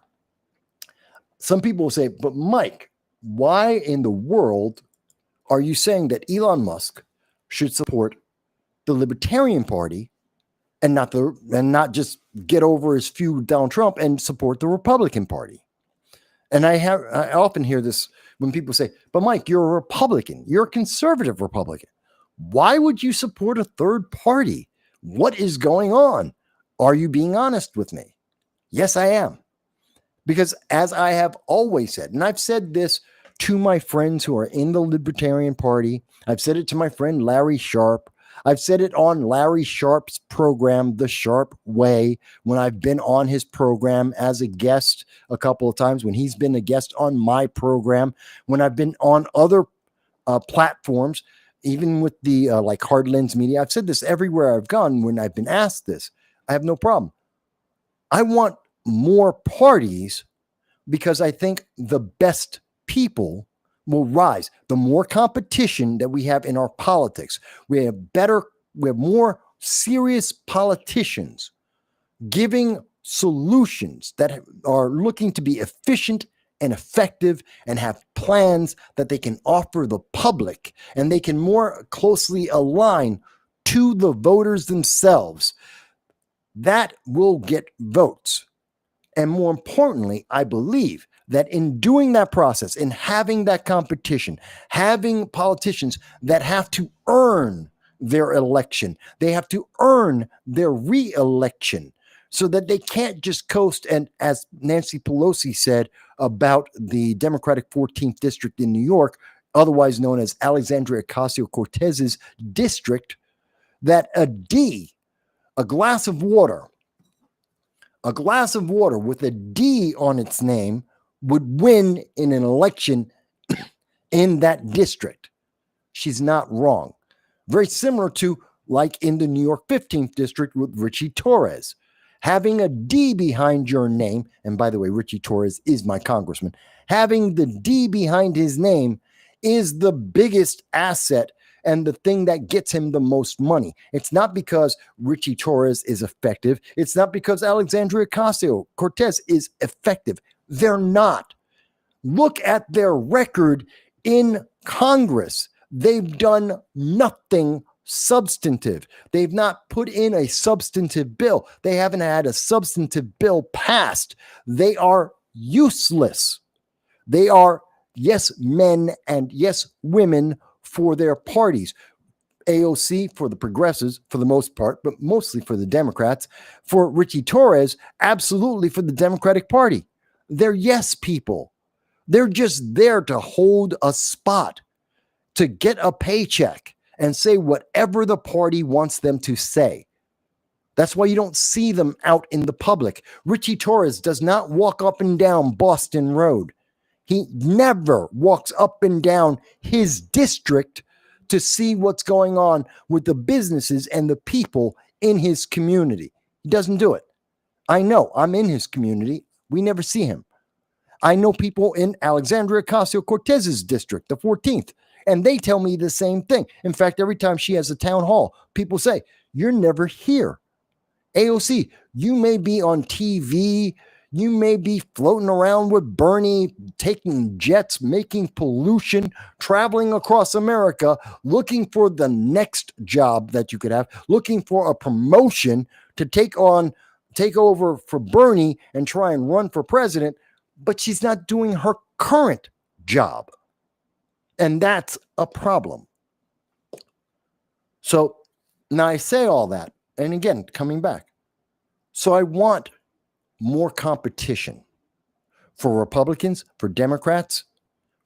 some people will say, but Mike, why in the world are you saying that Elon Musk should support the Libertarian Party and not just get over his feud with Donald Trump and support the Republican Party? And I often hear this when people say, but Mike, you're a Republican. You're a conservative Republican. Why would you support a third party? What is going on? Are you being honest with me? Yes, I am. Because as I have always said, and I've said this to my friends who are in the Libertarian Party, I've said it to my friend Larry Sharp, I've said it on Larry Sharp's program, The Sharp Way, when I've been on his program as a guest a couple of times, when he's been a guest on my program, when I've been on other platforms, even with the like Hard Lens Media. I've said this everywhere I've gone when I've been asked this. I have no problem. I want more parties because I think the best people will rise. The more competition that we have in our politics, we have more serious politicians giving solutions that are looking to be efficient and effective and have plans that they can offer the public, and they can more closely align to the voters themselves. That will get votes. And more importantly, I believe that in doing that process, in having that competition, having politicians that have to earn their election, they have to earn their re-election, so that they can't just coast. And as Nancy Pelosi said about the Democratic 14th District in New York, otherwise known as Alexandria Ocasio-Cortez's district, that a glass of water with a D on its name would win in an election in that district. She's not wrong. Very similar to like in the New York 15th District with Richie Torres. Having a D behind your name, and by the way, Richie Torres is my congressman, having the D behind his name is the biggest asset and the thing that gets him the most money. It's not because Richie Torres is effective. It's not because Alexandria Ocasio-Cortez is effective. They're not. Look at their record in Congress. They've done nothing substantive. They've not put in a substantive bill. They haven't had a substantive bill passed. They are useless. They are yes men and yes women for their parties. AOC for the progressives for the most part, but mostly for the Democrats. For Richie Torres, absolutely for the Democratic Party. They're yes people. They're just there to hold a spot, to get a paycheck and say whatever the party wants them to say. That's why you don't see them out in the public. Richie Torres does not walk up and down Boston Road. He never walks up and down his district to see what's going on with the businesses and the people in his community. He doesn't do it. I know. I'm in his community. We never see him. I know people in Alexandria Ocasio-Cortez's district, the 14th, and they tell me the same thing. In fact, every time she has a town hall, people say, "You're never here." AOC, you may be on TV, you may be floating around with Bernie, taking jets, making pollution, traveling across America, looking for the next job that you could have, looking for a promotion to take over for Bernie and try and run for president, but she's not doing her current job. And that's a problem. So now I say all that, and again, coming back. So I want more competition for Republicans, for Democrats,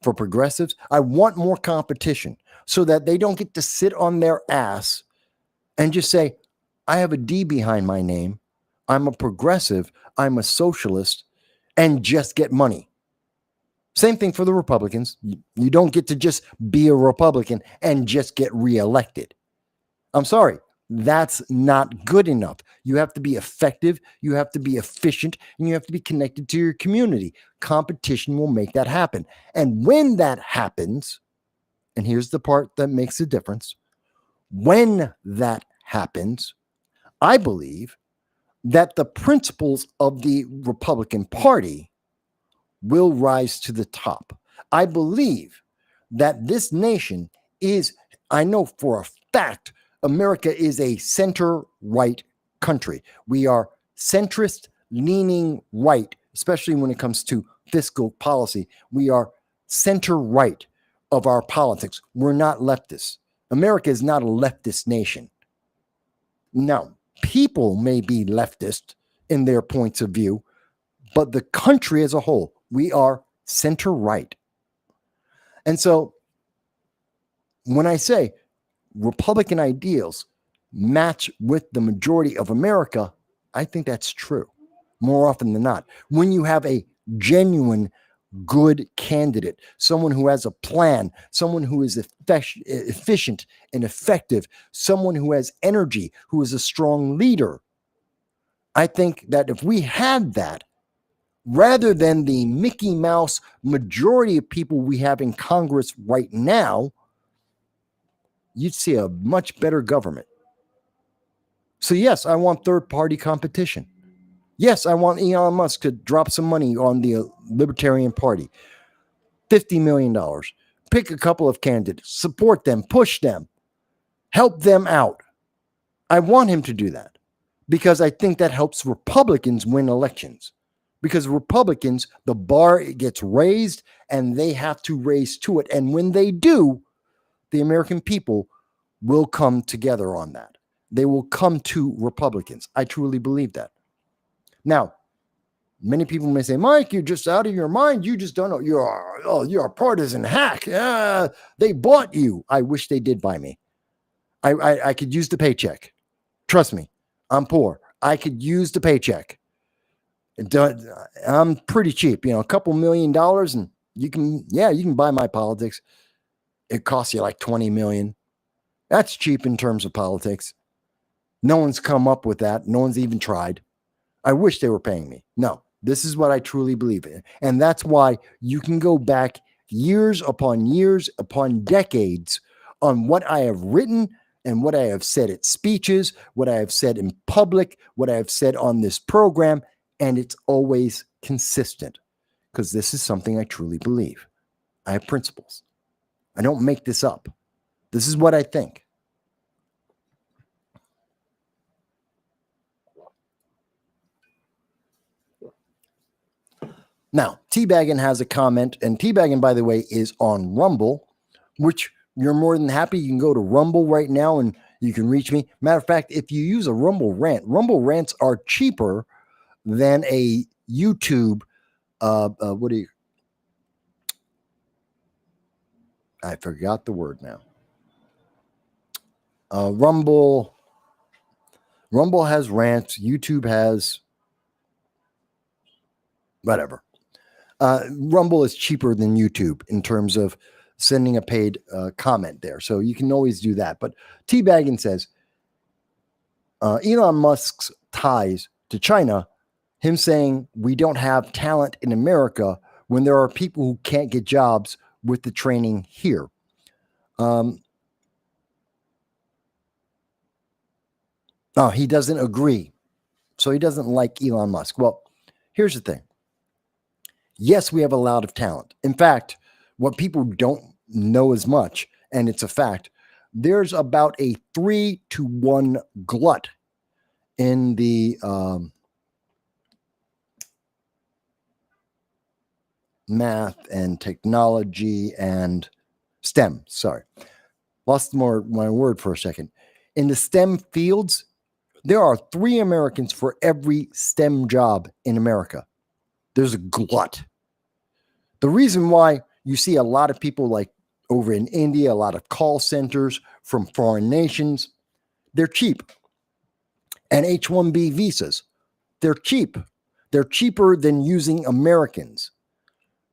for progressives. I want more competition so that they don't get to sit on their ass and just say, I have a D behind my name. I'm a progressive. I'm a socialist, and just get money. Same thing for the Republicans. You don't get to just be a Republican and just get reelected. I'm sorry. That's not good enough. You have to be effective, you have to be efficient, and you have to be connected to your community. Competition will make that happen. And when that happens, and here's the part that makes a difference, when that happens, I believe that the principles of the Republican Party will rise to the top. I believe that this nation is, I know for a fact, America is a center-right country. We are centrist, leaning right, especially when it comes to fiscal policy. We are center-right of our politics. We're not leftists. America is not a leftist nation. Now, people may be leftist in their points of view, but the country as a whole, we are center-right. And so when I say Republican ideals match with the majority of America, I think that's true more often than not. When you have a genuine good candidate, someone who has a plan, someone who is efficient and effective, someone who has energy, who is a strong leader, I think that if we had that, rather than the Mickey Mouse majority of people we have in Congress right now, you'd see a much better government. So yes, I want third-party competition. Yes, I want Elon Musk to drop some money on the Libertarian Party. $50 million. Pick a couple of candidates. Support them. Push them. Help them out. I want him to do that because I think that helps Republicans win elections. Because Republicans, the bar gets raised and they have to raise to it. And when they do, the American people will come together on that. They will come to Republicans. I truly believe that. Now, many people may say, Mike, you're just out of your mind. You just don't know. You're a partisan hack. They bought you. I wish they did buy me. I could use the paycheck. Trust me, I'm poor. I could use the paycheck. I'm pretty cheap, a couple $1 million, and you can buy my politics. It costs you like 20 million. That's cheap in terms of politics. No one's come up with that. No one's even tried. I wish they were paying me. No, this is what I truly believe in. And that's why you can go back years upon decades on what I have written and what I have said at speeches, what I have said in public, what I have said on this program, and it's always consistent because this is something I truly believe. I have principles. I don't make this up. This is what I think. Now, Teabaggin has a comment, and Teabaggin, by the way, is on Rumble, which you're more than happy. You can go to Rumble right now and you can reach me. Matter of fact, if you use a Rumble Rants are cheaper than a YouTube. I forgot the word now. Rumble has rants. YouTube has whatever. Rumble is cheaper than YouTube in terms of sending a paid comment there. So you can always do that. But Teabaggin says, Elon Musk's ties to China, him saying we don't have talent in America when there are people who can't get jobs with the training here. He doesn't agree. So he doesn't like Elon Musk. Well, here's the thing. Yes, we have a lot of talent. In fact, what people don't know as much, and it's a fact, there's about a 3-to-1 glut in the math and technology and STEM. Sorry. Lost my word for a second. In the STEM fields, there are 3 Americans for every STEM job in America. There's a glut. The reason why you see a lot of people like over in India, a lot of call centers from foreign nations, they're cheap. And H-1B visas, they're cheap. They're cheaper than using Americans.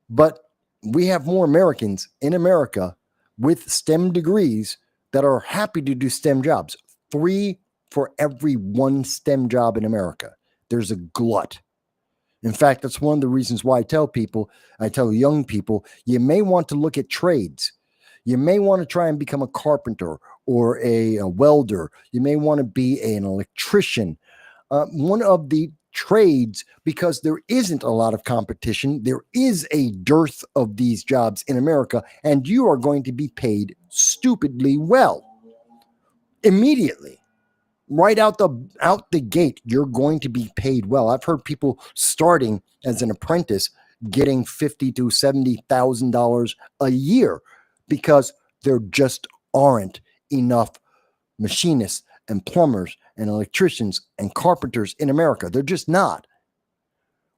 But we have more Americans in America with STEM degrees that are happy to do STEM jobs. 3 for every 1 STEM job in America. There's a glut. In fact, that's one of the reasons why I tell young people, you may want to look at trades. You may want to try and become a carpenter or a welder. You may want to be an electrician. One of the trades, because there isn't a lot of competition, there is a dearth of these jobs in America, and you are going to be paid stupidly well immediately. Right out the gate, you're going to be paid well. I've heard people starting as an apprentice getting $50,000 to $70,000 a year because there just aren't enough machinists and plumbers and electricians and carpenters in America. They're just not.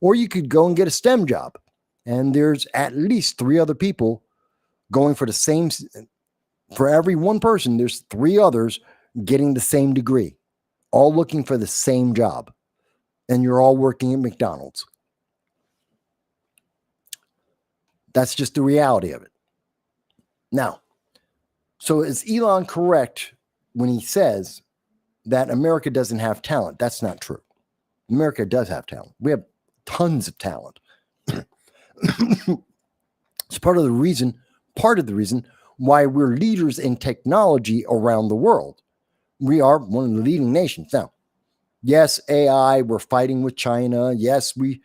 Or you could go and get a STEM job, and there's at least 3 other people going for the same. For every 1 person, there's 3 others getting the same degree, all looking for the same job, and you're all working at McDonald's. That's just the reality of it. Now, so is Elon correct when he says that America doesn't have talent? That's not true. America does have talent. We have tons of talent. It's part of the reason why we're leaders in technology around the world. We are one of the leading nations. Now, yes, AI, we're fighting with China. Yes, we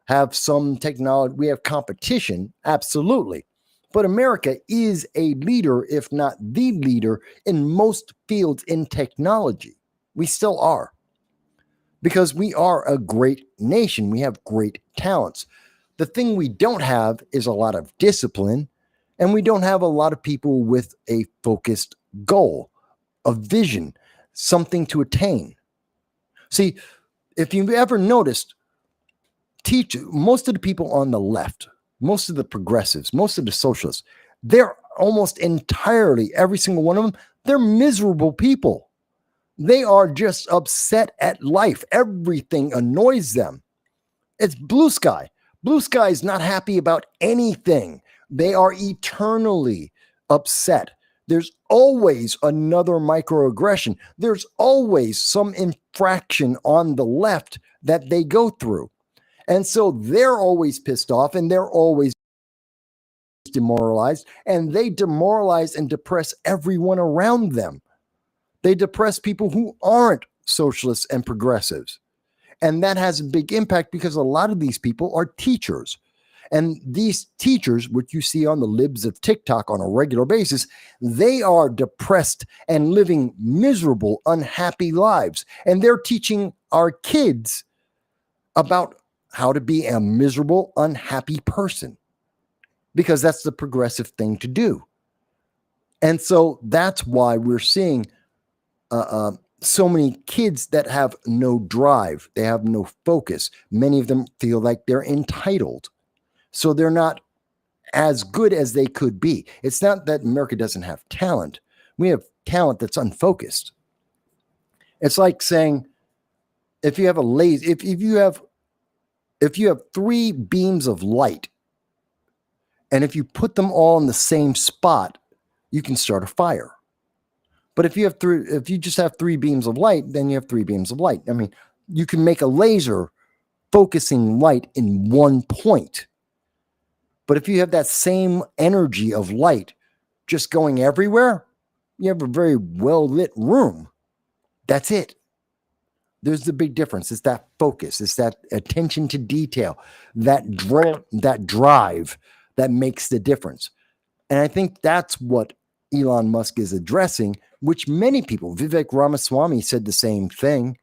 have some technology. We have competition, absolutely. But America is a leader, if not the leader, in most fields in technology. We still are. Because we are a great nation. We have great talents. The thing we don't have is a lot of discipline, and we don't have a lot of people with a focused goal, a vision, something to attain. See, if you've ever noticed, most of the people on the left, most of the progressives, most of the socialists, they're almost entirely, every single one of them, they're miserable people. They are just upset at life. Everything annoys them. It's blue sky. Blue sky is not happy about anything. They are eternally upset. There's always another microaggression. There's always some infraction on the left that they go through. And so they're always pissed off, and they're always demoralized, and they demoralize and depress everyone around them. They depress people who aren't socialists and progressives. And that has a big impact because a lot of these people are teachers. And these teachers, which you see on the libs of TikTok on a regular basis, they are depressed and living miserable, unhappy lives. And they're teaching our kids about how to be a miserable, unhappy person, because that's the progressive thing to do. And so that's why we're seeing so many kids that have no drive. They have no focus. Many of them feel like they're entitled. So they're not as good as they could be. It's not that America doesn't have talent. We have talent that's unfocused. It's like saying, if you have a laser, if you have 3 beams of light, and if you put them all in the same spot, you can start a fire. But if you just have 3 beams of light, then you have 3 beams of light. I mean, you can make a laser focusing light in one point. But if you have that same energy of light just going everywhere, you have a very well lit room. That's it. There's the big difference. It's that focus. It's that attention to detail, that drive that makes the difference. And I think that's what Elon Musk is addressing, which many people, Vivek Ramaswamy said the same thing.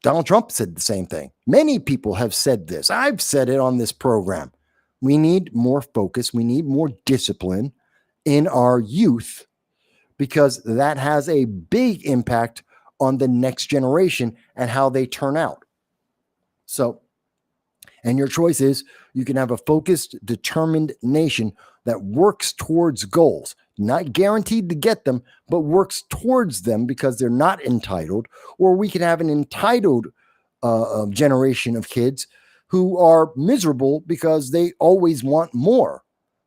Donald Trump said the same thing. Many people have said this. I've said it on this program. We need more focus. We need more discipline in our youth, because that has a big impact on the next generation and how they turn out. So, and your choice is, you can have a focused, determined nation that works towards goals, not guaranteed to get them, but works towards them because they're not entitled. Or we can have an entitled generation of kids who are miserable because they always want more,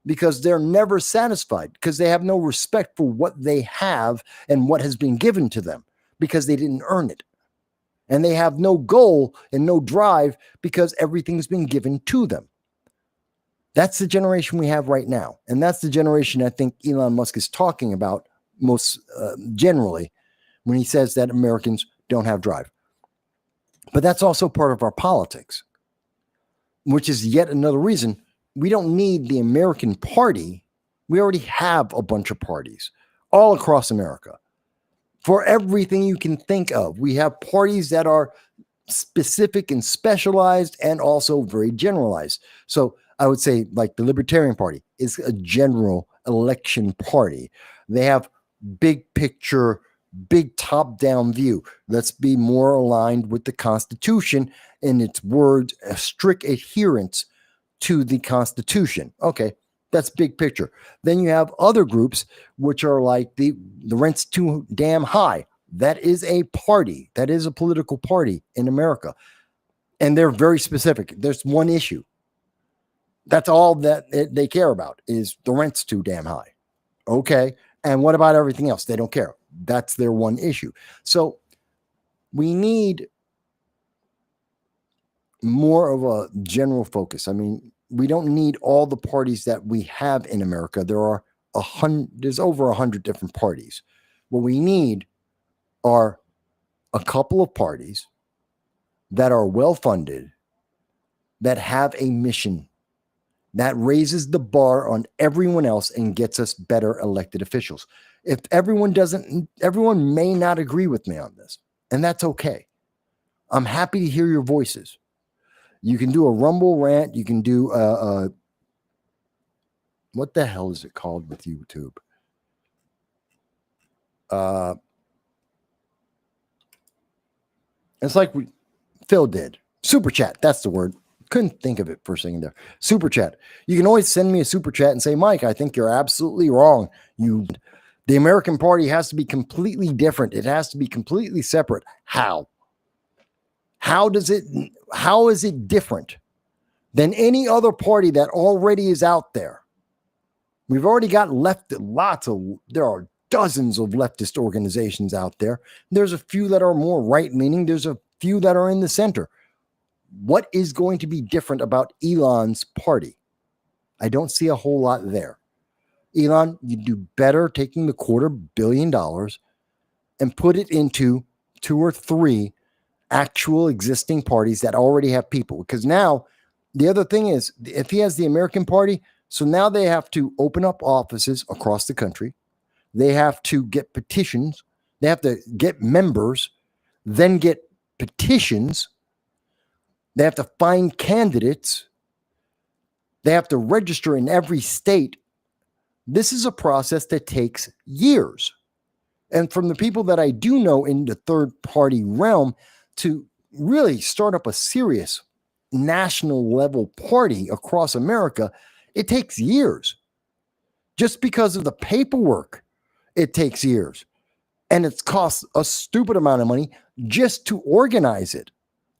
because they're never satisfied, because they have no respect for what they have and what has been given to them, because they didn't earn it. And they have no goal and no drive because everything's been given to them. That's the generation we have right now. And that's the generation I think Elon Musk is talking about most generally when he says that Americans don't have drive. But that's also part of our politics, which is yet another reason we don't need the American party. We already have a bunch of parties all across America. For everything you can think of, we have parties that are specific and specialized and also very generalized. So I would say, like, the Libertarian Party is a general election party. They have big picture, big top-down view. Let's be more aligned with the Constitution in its words, a strict adherence to the Constitution. Okay, that's big picture. Then you have other groups which are like the rent's too damn high. That is a party. That is a political party in America. And they're very specific. There's one issue. That's all that they care about, is the rent's too damn high. Okay. And what about everything else? They don't care. That's their one issue. So we need more of a general focus. I mean, we don't need all the parties that we have in America. There's over 100 different parties. What we need are a couple of parties that are well-funded, that have a mission, that raises the bar on everyone else and gets us better elected officials. If everyone may not agree with me on this, and that's okay. I'm happy to hear your voices. You can do a Rumble rant. You can do what the hell is it called with YouTube? It's like Phil did. Super chat. That's the word. Couldn't think of it for a second there. Super chat. You can always send me a super chat and say, Mike, I think you're absolutely wrong. The American Party has to be completely different. It has to be completely separate. How? How is it different than any other party that already is out there? We've already got there are dozens of leftist organizations out there. There's a few that are more right-leaning. There's a few that are in the center. What is going to be different about Elon's party? I don't see a whole lot there. Elon, you do better taking the $250 million and put it into 2 or 3 actual existing parties that already have people. Because now the other thing is, if he has the American Party, so now they have to open up offices across the country. They have to get petitions. They have to get members, then get petitions. They have to find candidates. They have to register in every state. This is a process that takes years. And from the people that I do know in the third-party realm, to really start up a serious national level party across America, it takes years. Just because of the paperwork, it takes years. and it's cost a stupid amount of money just to organize it.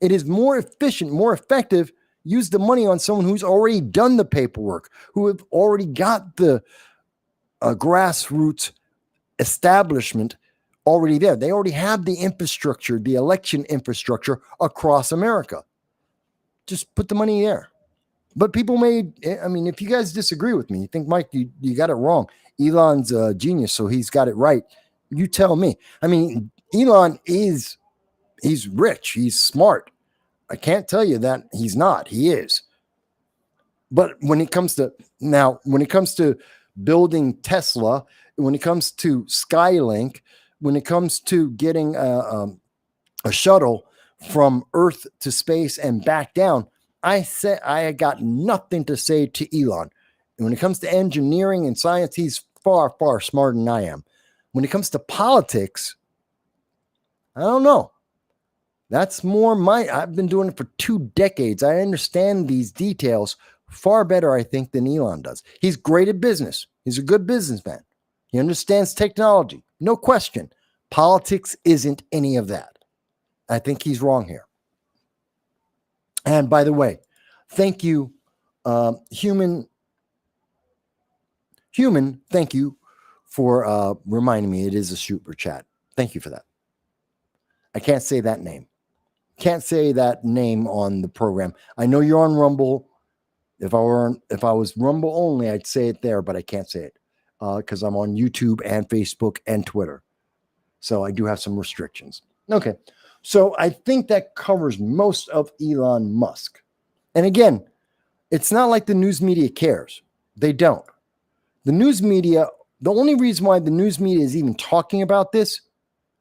It is more efficient, more effective. Use the money on someone who's already done the paperwork, who have already got the grassroots establishment already there. They already have the infrastructure, the election infrastructure across America. Just put the money there. But people if you guys disagree with me, you think, Mike, you got it wrong. Elon's a genius, so he's got it right. You tell me. Elon he's rich. He's smart. I can't tell you that he's not. He is. But when it comes to building Tesla, when it comes to Skylink, when it comes to getting a shuttle from Earth to space and back down, I got nothing to say to Elon. And when it comes to engineering and science, he's far, far smarter than I am. When it comes to politics, I don't know. That's more I've been doing it for 2 decades. I understand these details far better, I think, than Elon does. He's great at business. He's a good businessman. He understands technology. No question. Politics isn't any of that. I think he's wrong here. And by the way, thank you, Human, thank you for reminding me it is a super chat. Thank you for that. I can't say that name. Can't say that name on the program. I know you're on Rumble. If I was Rumble only, I'd say it there, but I can't say it because I'm on YouTube and Facebook and Twitter. So I do have some restrictions. Okay. So I think that covers most of Elon Musk. And again, it's not like the news media cares. They don't. The news media, the only reason why the news media is even talking about this,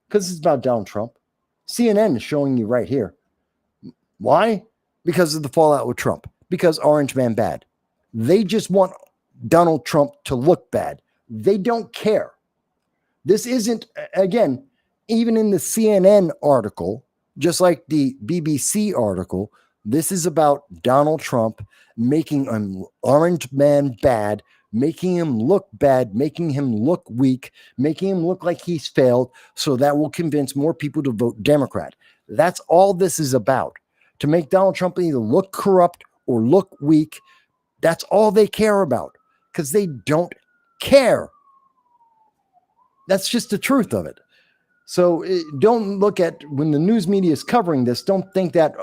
because it's about Donald Trump. CNN is showing you right here. Why? Because of the fallout with Trump. Because Orange Man bad. They just want Donald Trump to look bad. They don't care. This isn't, again, even in the CNN article, just like the BBC article, this is about Donald Trump making an Orange Man bad, making him look bad, making him look weak, making him look like he's failed, so that will convince more people to vote Democrat. That's all this is about. To make Donald Trump either look corrupt or look weak. That's all they care about because they don't care. That's just the truth of it. So don't look at when the news media is covering this. Don't think that,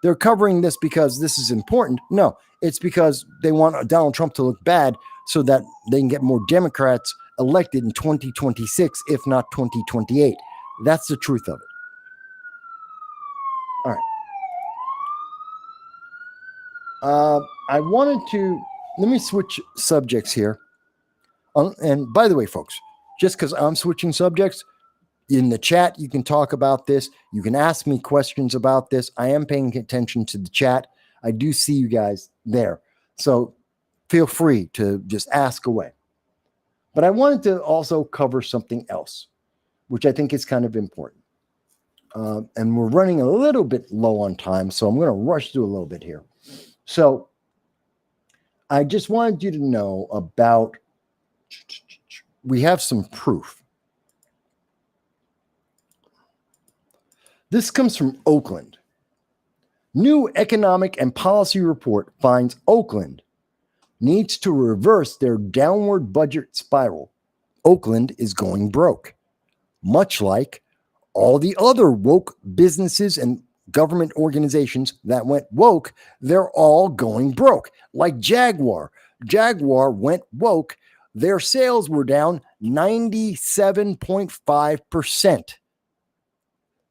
they're covering this because this is important. No, it's because they want Donald Trump to look bad so that they can get more Democrats elected in 2026, if not 2028. That's the truth of it. All right. Let me switch subjects here. And by the way, folks, just because I'm switching subjects, in the chat, you can talk about this. You can ask me questions about this. I am paying attention to the chat. I do see you guys there. So feel free to just ask away. But I wanted to also cover something else, which I think is kind of important. And we're running a little bit low on time, so I'm going to rush through a little bit here. So I just wanted you to know about, we have some proof. This comes from Oakland. New economic and policy report finds Oakland needs to reverse their downward budget spiral. Oakland is going broke, much like all the other woke businesses and government organizations that went woke. They're all going broke, like Jaguar. Jaguar went woke. Their sales were down 97.5%.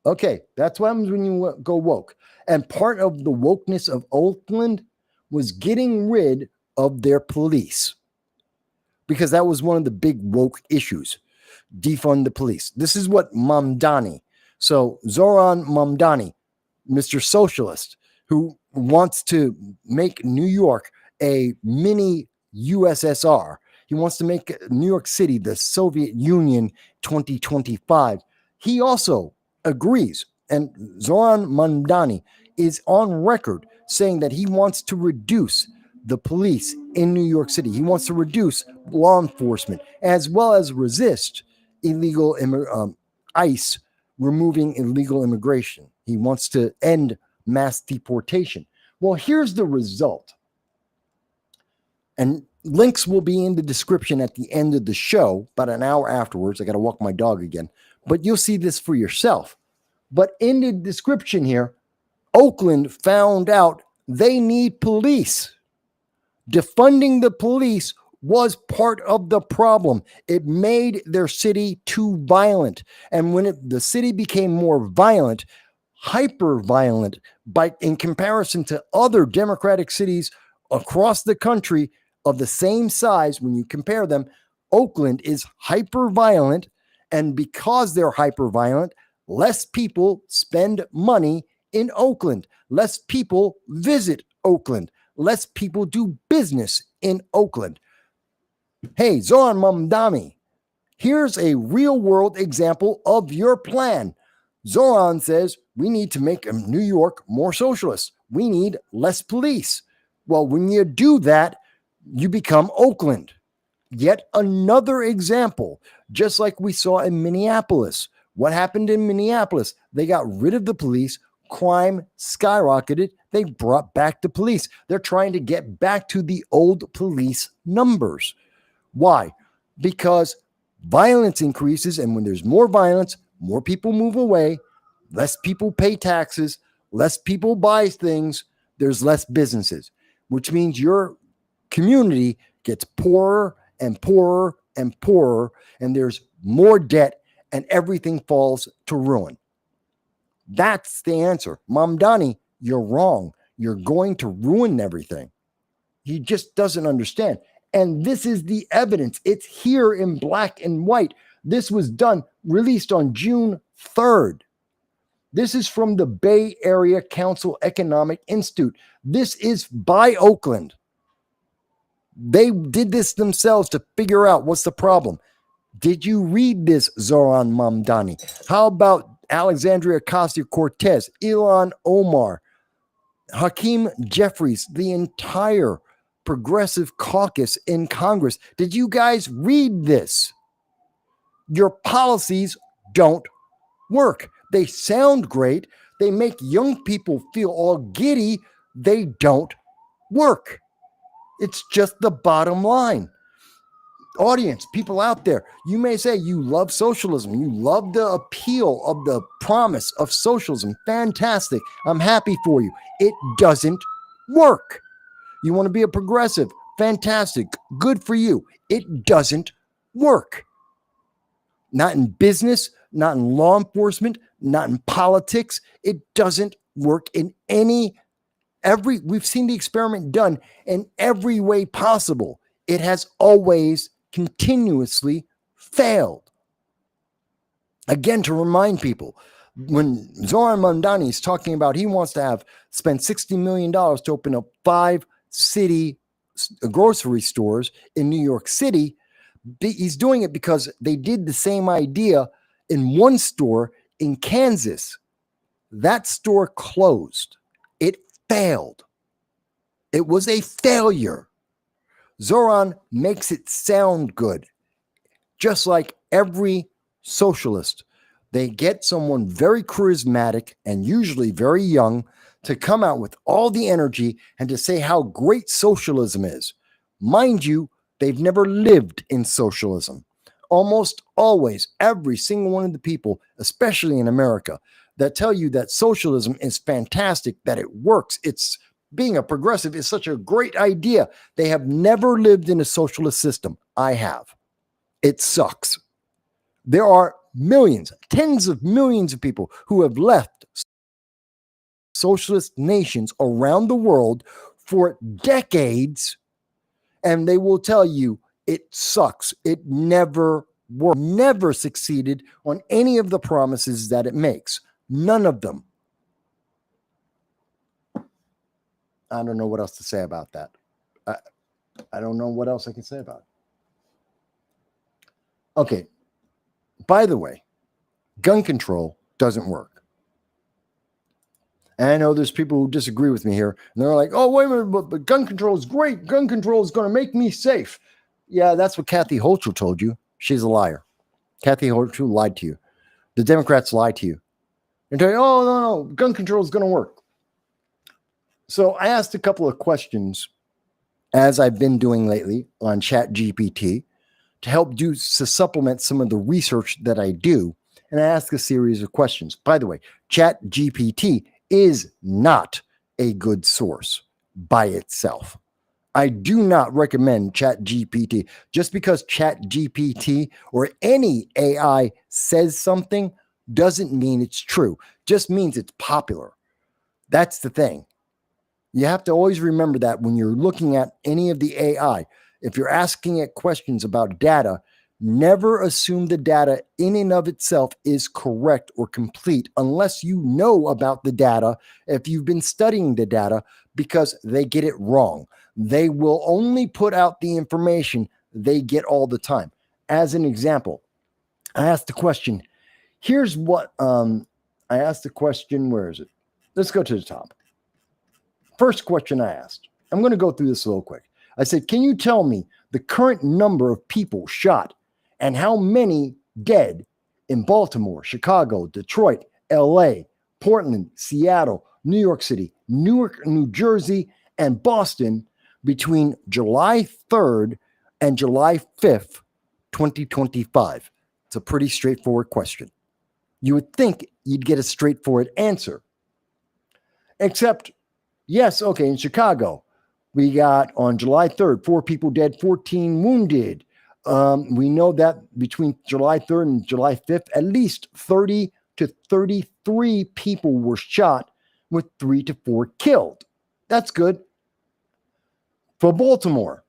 Okay, that's what happens when you go woke. And part of the wokeness of Oakland was getting rid of their police, because that was one of the big woke issues. Defund the police. This is what Mamdani, so Zoran Mamdani, Mr. Socialist, who wants to make New York a mini USSR. He wants to make New York City the Soviet Union 2025. He also agrees, and Zoran Mamdani is on record saying that he wants to reduce the police in New York City. He wants to reduce law enforcement as well as resist illegal ICE removing illegal immigration. He wants to end mass deportation. Well, here's the result. And links will be in the description at the end of the show, about an hour afterwards. I got to walk my dog again. But you'll see this for yourself. But in the description here, Oakland found out they need police. Defunding the police was part of the problem. It made their city too violent. And when the city became more violent, hyper violent, in comparison to other democratic cities across the country of the same size, when you compare them, Oakland is hyper violent. And because they're hyper violent, less people spend money in Oakland. Less people visit Oakland. Less people do business in Oakland. Hey, Zoran Mamdani, here's a real world example of your plan. Zoran says we need to make New York more socialist. We need less police. Well, when you do that, you become Oakland. Yet another example, just like we saw in Minneapolis. What happened in Minneapolis? They got rid of the police. Crime skyrocketed. They brought back the police. They're trying to get back to the old police numbers. Why? Because violence increases, and when there's more violence, more people move away, less people pay taxes, less people buy things, there's less businesses, which means your community gets poorer and poorer and poorer, and there's more debt, and everything falls to ruin. That's the answer. Mamdani, you're wrong. You're going to ruin everything. He just doesn't understand. And this is the evidence. It's here in black and white. This was released on June 3rd. This is from the Bay Area Council Economic Institute. This is by Oakland. They did this themselves to figure out what's the problem. Did you read this, Zoran Mamdani? How about Alexandria Ocasio-Cortez, Ilhan Omar, Hakeem Jeffries, the entire progressive caucus in Congress? Did you guys read this? Your policies don't work. They sound great. They make young people feel all giddy. They don't work. It's just the bottom line. Audience, people out there, you may say you love socialism. You love the appeal of the promise of socialism. Fantastic. I'm happy for you. It doesn't work. You want to be a progressive. Fantastic. Good for you. It doesn't work. Not in business, not in law enforcement, not in politics. It doesn't work in we've seen the experiment done in every way possible. It has always continuously failed. Again, to remind people, when Zoran Mamdani is talking about he wants to spend $60 million to open up 5 city grocery stores in New York City, he's doing it because they did the same idea in one store in Kansas. That store closed. It failed. It was a failure. Zoran makes it sound good. Just like every socialist, they get someone very charismatic and usually very young to come out with all the energy and to say how great socialism is. Mind you, they've never lived in socialism. Almost always, every single one of the people, especially in America, that tell you that socialism is fantastic, that it works, being a progressive is such a great idea. They have never lived in a socialist system. I have. It sucks. There are millions, tens of millions of people who have left socialist nations around the world for decades, and they will tell you it sucks. It never worked, never succeeded on any of the promises that it makes. None of them. I don't know what else to say about that. I don't know what else I can say about it. Okay. By the way, gun control doesn't work. And I know there's people who disagree with me here. And they're like, oh, wait a minute, but gun control is great. Gun control is going to make me safe. Yeah, that's what Kathy Hochul told you. She's a liar. Kathy Hochul lied to you. The Democrats lie to you and tell you, oh, no, gun control is going to work. So I asked a couple of questions, as I've been doing lately on ChatGPT, to help to supplement some of the research that I do. And I ask a series of questions. By the way, ChatGPT is not a good source by itself. I do not recommend ChatGPT. Just because ChatGPT or any AI says something doesn't mean it's true. Just means it's popular. That's the thing. You have to always remember that when you're looking at any of the AI. If you're asking it questions about data, never assume the data in and of itself is correct or complete unless you know about the data, if you've been studying the data, because they get it wrong. They will only put out the information they get all the time. As an example, I asked the question. Here's what I asked the question. Where is it? Let's go to the top. First question I asked. I'm going to go through this real quick. I said, can you tell me the current number of people shot and how many dead in Baltimore, Chicago, Detroit, LA, Portland, Seattle, New York City, Newark, New Jersey, and Boston between July 3rd and July 5th, 2025? It's a pretty straightforward question. You would think you'd get a straightforward answer. Except, yes, okay, in Chicago, we got on July 3rd, 4 people dead, 14 wounded. We know that between July 3rd and July 5th, at least 30 to 33 people were shot with 3 to 4 killed. That's good. For Baltimore,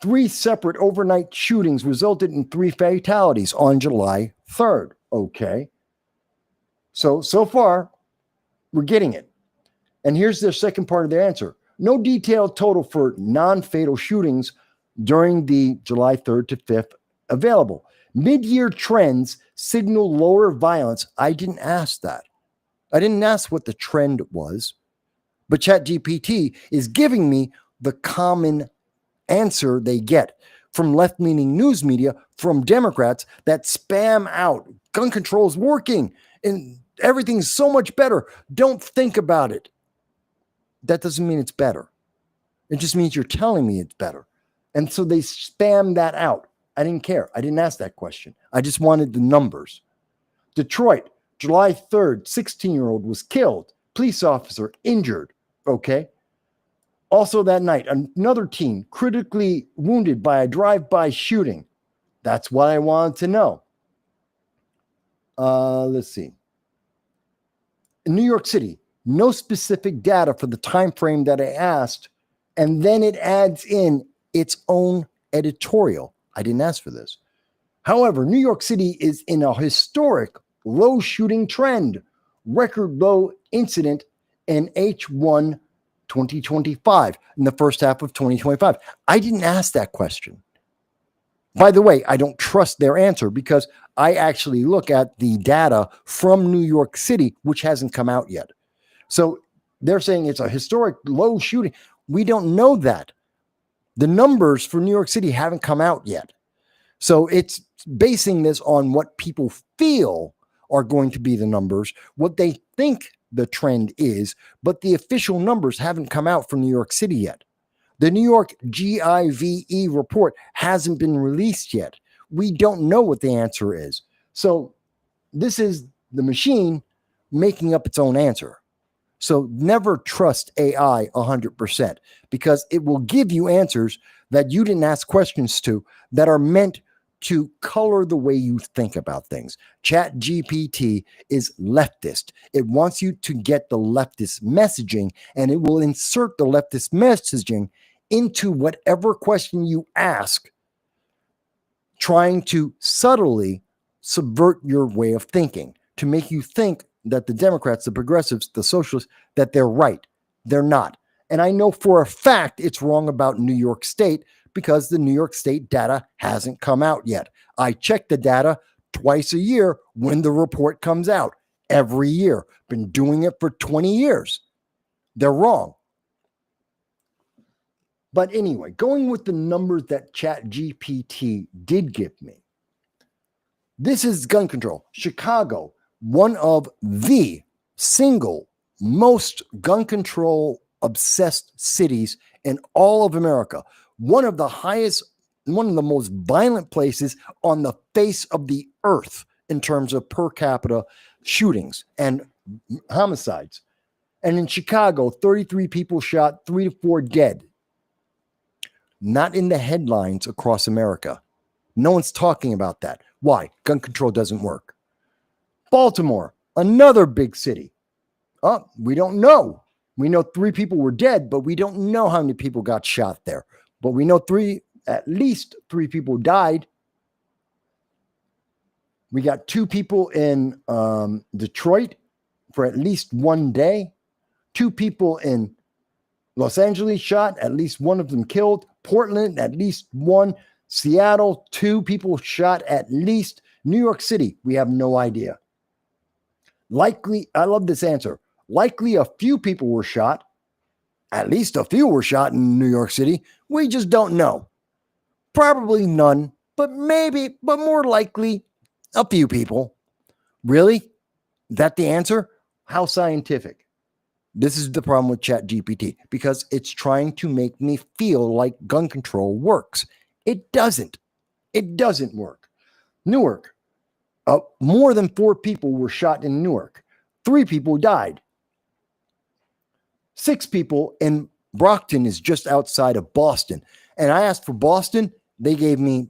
3 separate overnight shootings resulted in 3 fatalities on July 3rd. Okay. So far, we're getting it. And here's the second part of their answer. No detailed total for non-fatal shootings during the July 3rd to 5th available. Mid-year trends signal lower violence. I didn't ask that. I didn't ask what the trend was. But ChatGPT is giving me the common answer they get from left-leaning news media, from Democrats that spam out gun control is working and everything's so much better. Don't think about it. That doesn't mean it's better. It just means you're telling me it's better. And so they spam that out. I didn't care. I didn't ask that question. I just wanted the numbers. Detroit, July 3rd, 16-year-old was killed. Police officer injured. Okay. Also that night, another teen critically wounded by a drive-by shooting. That's what I wanted to know. Let's see. In New York City, no specific data for the time frame that I asked, and then it adds in its own editorial. I didn't ask for this. However, New York City is in a historic low shooting trend, record low incident in H1 2025, in the first half of 2025. I didn't ask that question. By the way, I don't trust their answer because I actually look at the data from New York City, which hasn't come out yet. So they're saying it's a historic low shooting. We don't know that. The numbers for New York City haven't come out yet. So it's basing this on what people feel are going to be the numbers, what they think the trend is, but the official numbers haven't come out from New York City yet. The New York GIVE report hasn't been released yet. We don't know what the answer is. So this is the machine making up its own answer. So never trust AI 100% because it will give you answers that you didn't ask questions to that are meant to color the way you think about things. ChatGPT is leftist. It wants you to get the leftist messaging, and it will insert the leftist messaging into whatever question you ask, trying to subtly subvert your way of thinking to make you think that the Democrats, the progressives, the socialists, that they're right. They're not. And I know for a fact it's wrong about New York State because the New York State data hasn't come out yet. I check the data twice a year when the report comes out. Every year. Been doing it for 20 years. They're wrong. But anyway, going with the numbers that ChatGPT did give me, This is gun control. Chicago, one of the single most gun control obsessed cities in all of America. One of the most violent places on the face of the earth in terms of per capita shootings and homicides. And in Chicago, 33 people shot, 3 to 4 dead. Not in the headlines across America. No one's talking about that. Why? Gun control doesn't work. Baltimore, another big city. Oh, we don't know. We know 3 people were dead, but we don't know how many people got shot there. But we know at least 3 people died. We got 2 people in Detroit for at least 1 day. 2 people in Los Angeles shot, at least one of them killed. Portland, at least 1. Seattle, 2 people shot at least. New York City, we have no idea. Likely, I love this answer. Likely a few people were shot. At least a few were shot in New York City. We just don't know. Probably none, but more likely a few people. Really? That the answer? How scientific? This is the problem with ChatGPT, because it's trying to make me feel like gun control works. It doesn't. It doesn't work. Newark. More than 4 people were shot in Newark. 3 people died. 6 people in Brockton is just outside of Boston. And I asked for Boston. It gave me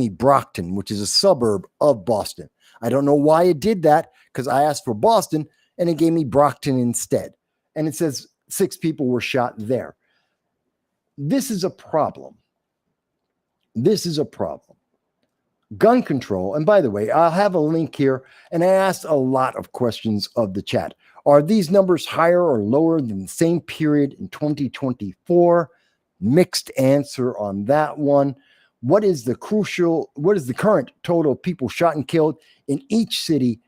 Brockton, which is a suburb of Boston. I don't know why it did that, because I asked for Boston and it gave me Brockton instead. And it says 6 people were shot there. This is a problem. This is a problem. Gun control, and by the way, I'll have a link here, and I asked a lot of questions of the chat. Are these numbers higher or lower than the same period in 2024? Mixed answer on that one. What is the current total of people shot and killed in each city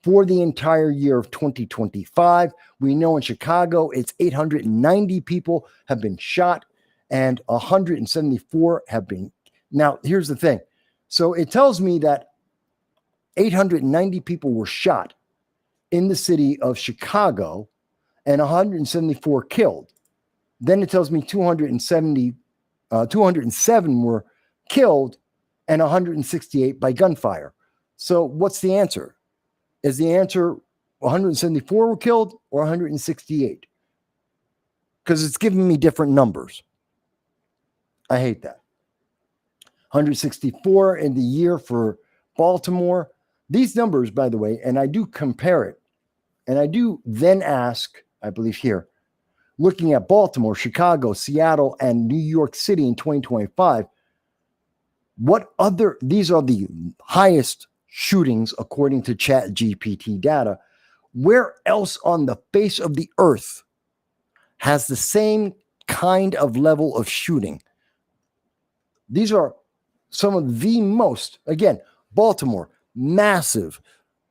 for the entire year of 2025? We know in Chicago, it's 890 people have been shot and 174 have been. Now, here's the thing. So it tells me that 890 people were shot in the city of Chicago and 174 killed. Then it tells me 207 were killed and 168 by gunfire. So what's the answer? Is the answer 174 were killed or 168? Because it's giving me different numbers. I hate that. 164 in the year for Baltimore. These numbers, by the way, and I do compare it, and I do then ask, I believe here, looking at Baltimore, Chicago, Seattle, and New York City in 2025, these are the highest shootings according to ChatGPT data. Where else on the face of the earth has the same kind of level of shooting? These are some of the most, again, Baltimore, massive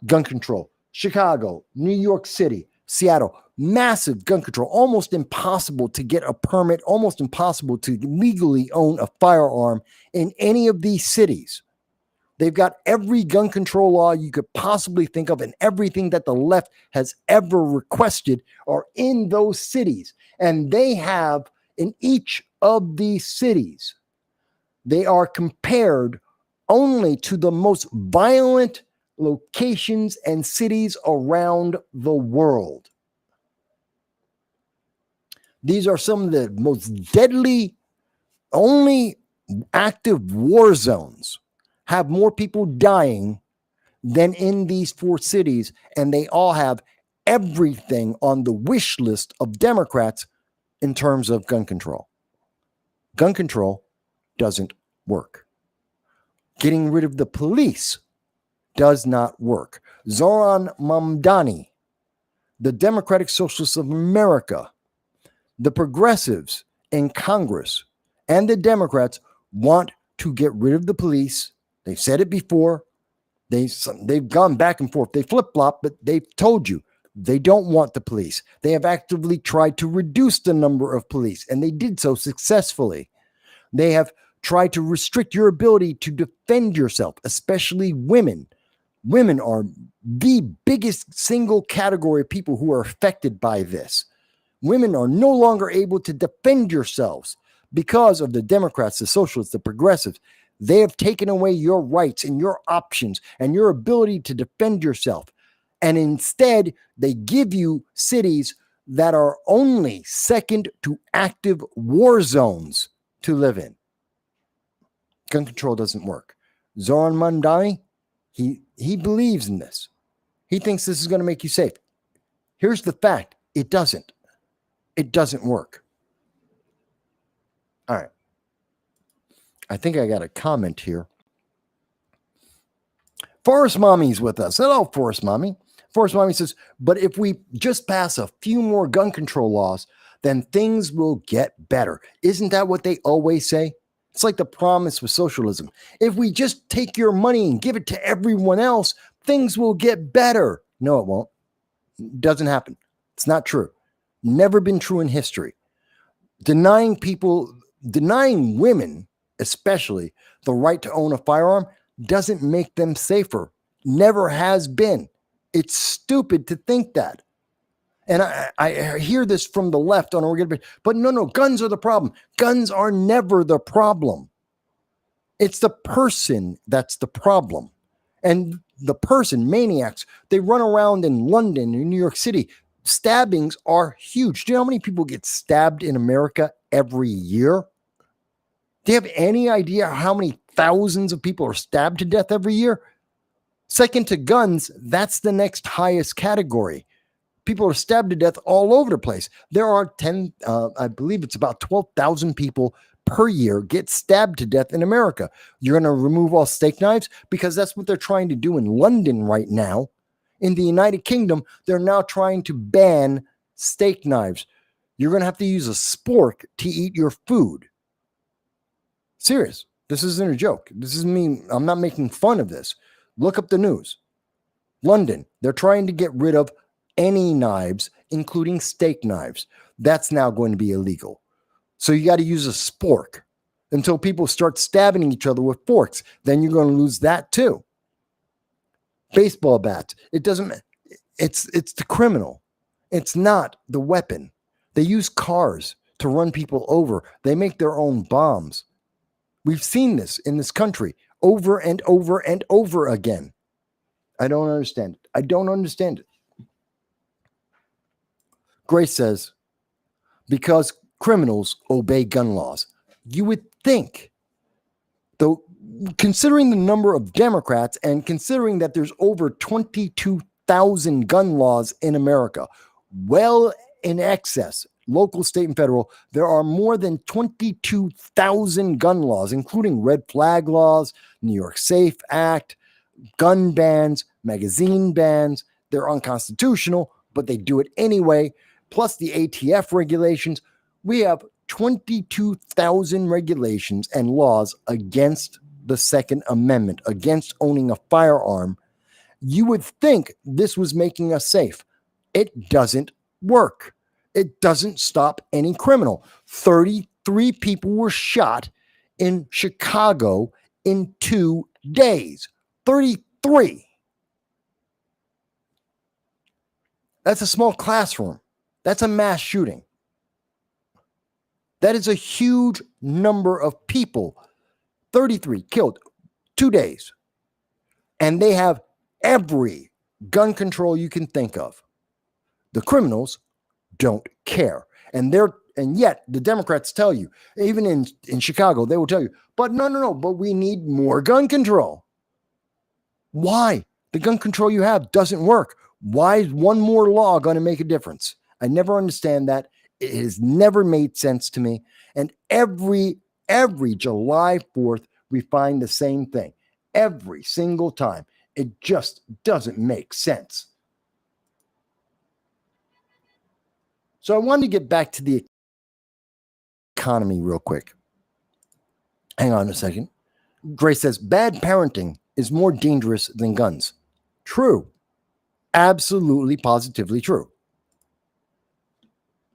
gun control. Chicago, New York City, Seattle, massive gun control. Almost impossible to get a permit, almost impossible to legally own a firearm in any of these cities. They've got every gun control law you could possibly think of, and everything that the left has ever requested are in those cities. And they have, in each of these cities, they are compared only to the most violent locations and cities around the world. These are some of the most deadly, only active war zones have more people dying than in these 4 cities, and they all have everything on the wish list of Democrats in terms of gun control. Gun control doesn't work. Getting rid of the police does not work. Zoran Mamdani, the Democratic Socialists of America, the progressives in Congress, and the Democrats want to get rid of the police. They've said it before. They've gone back and forth. They flip-flop, but they've told you they don't want the police. They have actively tried to reduce the number of police, and they did so successfully. They have try to restrict your ability to defend yourself, especially women. Women are the biggest single category of people who are affected by this. Women are no longer able to defend yourselves because of the Democrats, the socialists, the progressives. They have taken away your rights and your options and your ability to defend yourself. And instead, they give you cities that are only second to active war zones to live in. Gun control doesn't work. Zoran Mandani, he believes in this. He thinks this is going to make you safe. Here's the fact. It doesn't. It doesn't work. All right. I think I got a comment here. Forest Mommy's with us. Hello, Forest Mommy. Forest Mommy says, but if we just pass a few more gun control laws, then things will get better. Isn't that what they always say? It's like the promise with socialism. If we just take your money and give it to everyone else, things will get better. No, it won't. It doesn't happen. It's not true. Never been true in history. Denying women, especially, the right to own a firearm doesn't make them safer. Never has been. It's stupid to think that. And I hear this from the left on a regular basis. But no, guns are the problem. Guns are never the problem. It's the person that's the problem. And the person, maniacs, they run around in London and New York City. Stabbings are huge. Do you know how many people get stabbed in America every year? Do you have any idea how many thousands of people are stabbed to death every year? Second to guns, that's the next highest category. People are stabbed to death all over the place. There are I believe it's about 12,000 people per year get stabbed to death in America. You're going to remove all steak knives? Because that's what they're trying to do in London right now. In the United Kingdom, they're now trying to ban steak knives. You're going to have to use a spork to eat your food. Serious. This isn't a joke. This is me. I'm not making fun of this. Look up the news. London, they're trying to get rid of any knives, including steak knives. That's now going to be illegal. So you got to use a spork until people start stabbing each other with forks. Then you're going to lose that too. Baseball bats. It doesn't. It's the criminal. It's not the weapon. They use cars to run people over. They make their own bombs. We've seen this in this country over and over and over again. I don't understand it. I don't understand it. Grace says, because criminals obey gun laws. You would think, though, considering the number of Democrats and considering that there's over 22,000 gun laws in America, well in excess, local, state, and federal, there are more than 22,000 gun laws, including red flag laws, New York Safe Act, gun bans, magazine bans. They're unconstitutional, but they do it anyway. Plus the ATF regulations. We have 22,000 regulations and laws against the Second Amendment, against owning a firearm. You would think this was making us safe. It doesn't work. It doesn't stop any criminal. 33 people were shot in Chicago in 2 days. 33. That's a small classroom. That's a mass shooting. That is a huge number of people. 33 killed, 2 days. And they have every gun control you can think of. The criminals don't care. And yet the Democrats tell you, even in Chicago, they will tell you, but no, but we need more gun control. Why? The gun control you have doesn't work. Why is one more law going to make a difference? I never understand that. It has never made sense to me. And every July 4th, we find the same thing. Every single time. It just doesn't make sense. So I wanted to get back to the economy real quick. Hang on a second. Grace says, bad parenting is more dangerous than guns. True. Absolutely, positively true.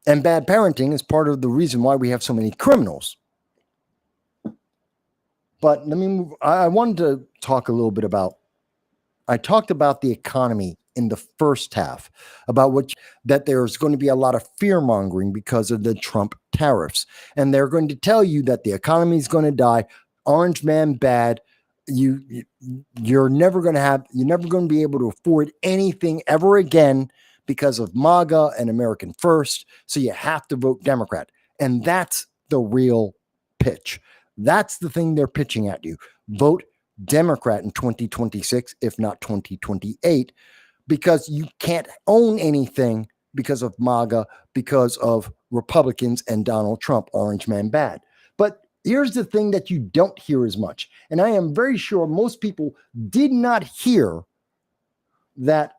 And bad parenting is part of the reason why we have so many criminals. But let me move. I wanted to talk a little bit about, I talked about the economy in the first half, about that there's going to be a lot of fear mongering because of the Trump tariffs. And they're going to tell you that the economy is going to die, orange man bad. You're never going to be able to afford anything ever again because of MAGA and American First. So you have to vote Democrat. And that's the real pitch. That's the thing they're pitching at you. Vote Democrat in 2026, if not 2028, because you can't own anything because of MAGA, because of Republicans and Donald Trump, orange man bad. But here's the thing that you don't hear as much. And I am very sure most people did not hear that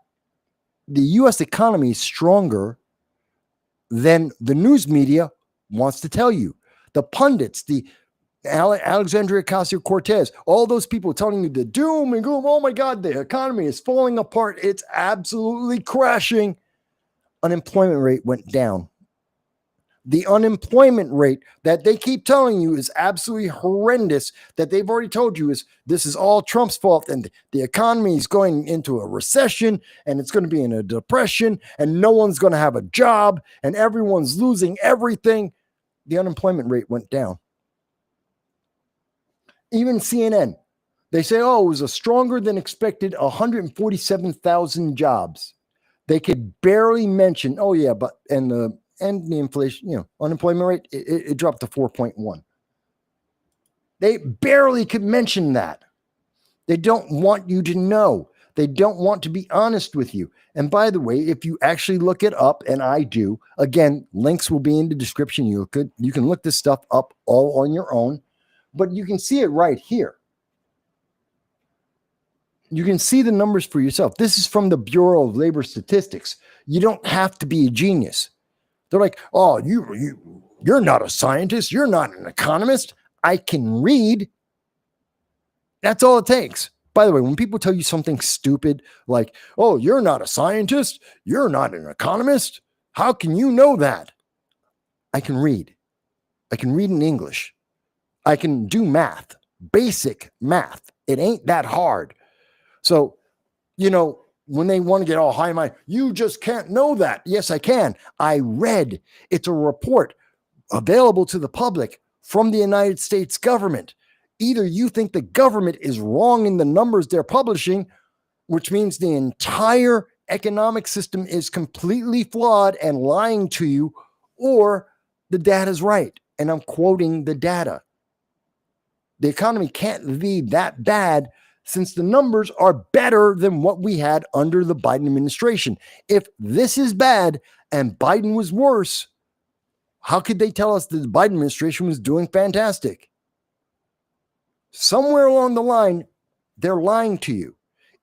the U.S. economy is stronger than the news media wants to tell you. The pundits, the Alexandria Ocasio-Cortez, all those people telling you the doom and gloom. Oh my God, the economy is falling apart. It's absolutely crashing. Unemployment rate went down. The unemployment rate that they keep telling you is absolutely horrendous, that they've already told you this is all Trump's fault, and the economy is going into a recession, and it's going to be in a depression, and no one's going to have a job, and everyone's losing everything. The unemployment rate went down. Even CNN, they say, oh, it was a stronger than expected 147,000 jobs. They could barely mention, oh yeah, but and the inflation, unemployment rate, it dropped to 4.1. They barely could mention that. They don't want you to know. They don't want to be honest with you. And by the way, if you actually look it up, and I do, again, links will be in the description. You can look this stuff up all on your own, but you can see it right here. You can see the numbers for yourself. This is from the Bureau of Labor Statistics. You don't have to be a genius. They're like, oh, you're not a scientist. You're not an economist. I can read. That's all it takes. By the way, when people tell you something stupid like, oh, you're not a scientist. You're not an economist. How can you know that? I can read. I can read in English. I can do math, basic math. It ain't that hard. So, when they want to get all high and mighty, you just can't know that. Yes, I can. I read. It's a report available to the public from the United States government. Either you think the government is wrong in the numbers they're publishing, which means the entire economic system is completely flawed and lying to you, or the data's right. And I'm quoting the data. The economy can't be that bad since the numbers are better than what we had under the Biden administration. If this is bad and Biden was worse, how could they tell us that the Biden administration was doing fantastic? Somewhere along the line, they're lying to you.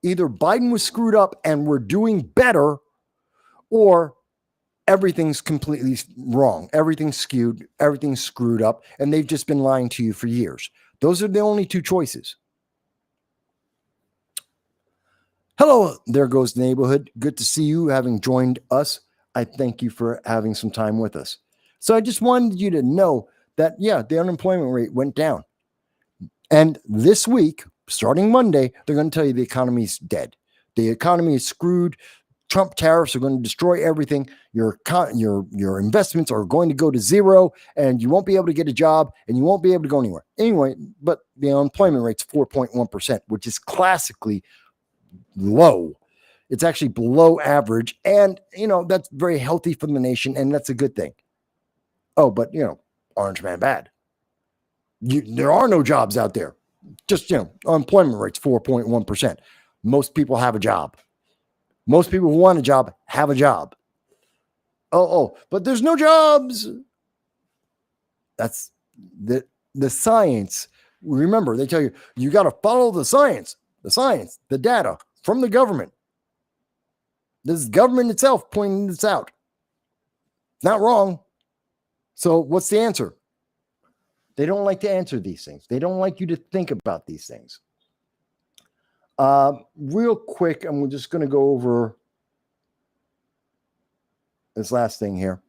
Either Biden was screwed up and we're doing better, or everything's completely wrong. Everything's skewed. Everything's screwed up. And they've just been lying to you for years. Those are the only two choices. Hello, there goes the neighborhood. Good to see you having joined us. I thank you for having some time with us. So I just wanted you to know that, yeah, the unemployment rate went down. And this week, starting Monday, they're going to tell you the economy's dead. The economy is screwed. Trump tariffs are going to destroy everything. Your investments are going to go to zero, and you won't be able to get a job, and you won't be able to go anywhere. Anyway, but the unemployment rate's 4.1%, which is classically low. It's actually below average, and that's very healthy for the nation, and that's a good thing. Oh, but orange man bad. There are no jobs out there. Just unemployment rate's 4.1%. Most people have a job. Most people who want a job have a job. But there's no jobs. That's the science. Remember, they tell you got to follow the science, the data from the government. This is government itself pointing this out. It's not wrong. So what's the answer? They don't like to answer these things. They don't like you to think about these things. Real quick, and we're just going to go over this last thing here.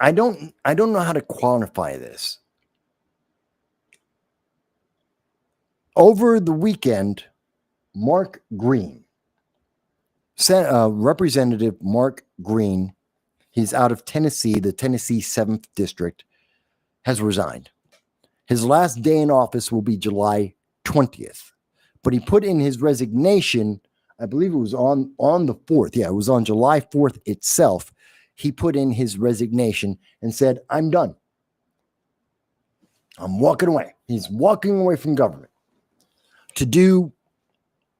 I don't know how to quantify this. Over the weekend, Mark Green, Representative Mark Green, he's out of Tennessee, the Tennessee 7th District, has resigned. His last day in office will be July 20th. But he put in his resignation, I believe it was on the 4th. Yeah, it was on July 4th itself. He put in his resignation and said, I'm done. I'm walking away. He's walking away from government to do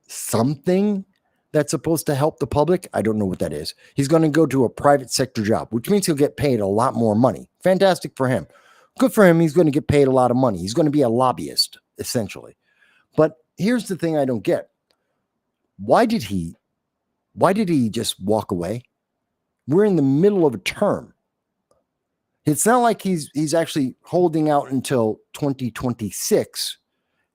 something that's supposed to help the public. I don't know what that is. He's going to go to a private sector job, which means he'll get paid a lot more money. Fantastic for him. Good for him. He's going to get paid a lot of money. He's going to be a lobbyist, essentially. But here's the thing I don't get. Why did he just walk away? We're in the middle of a term. It's not like he's actually holding out until 2026,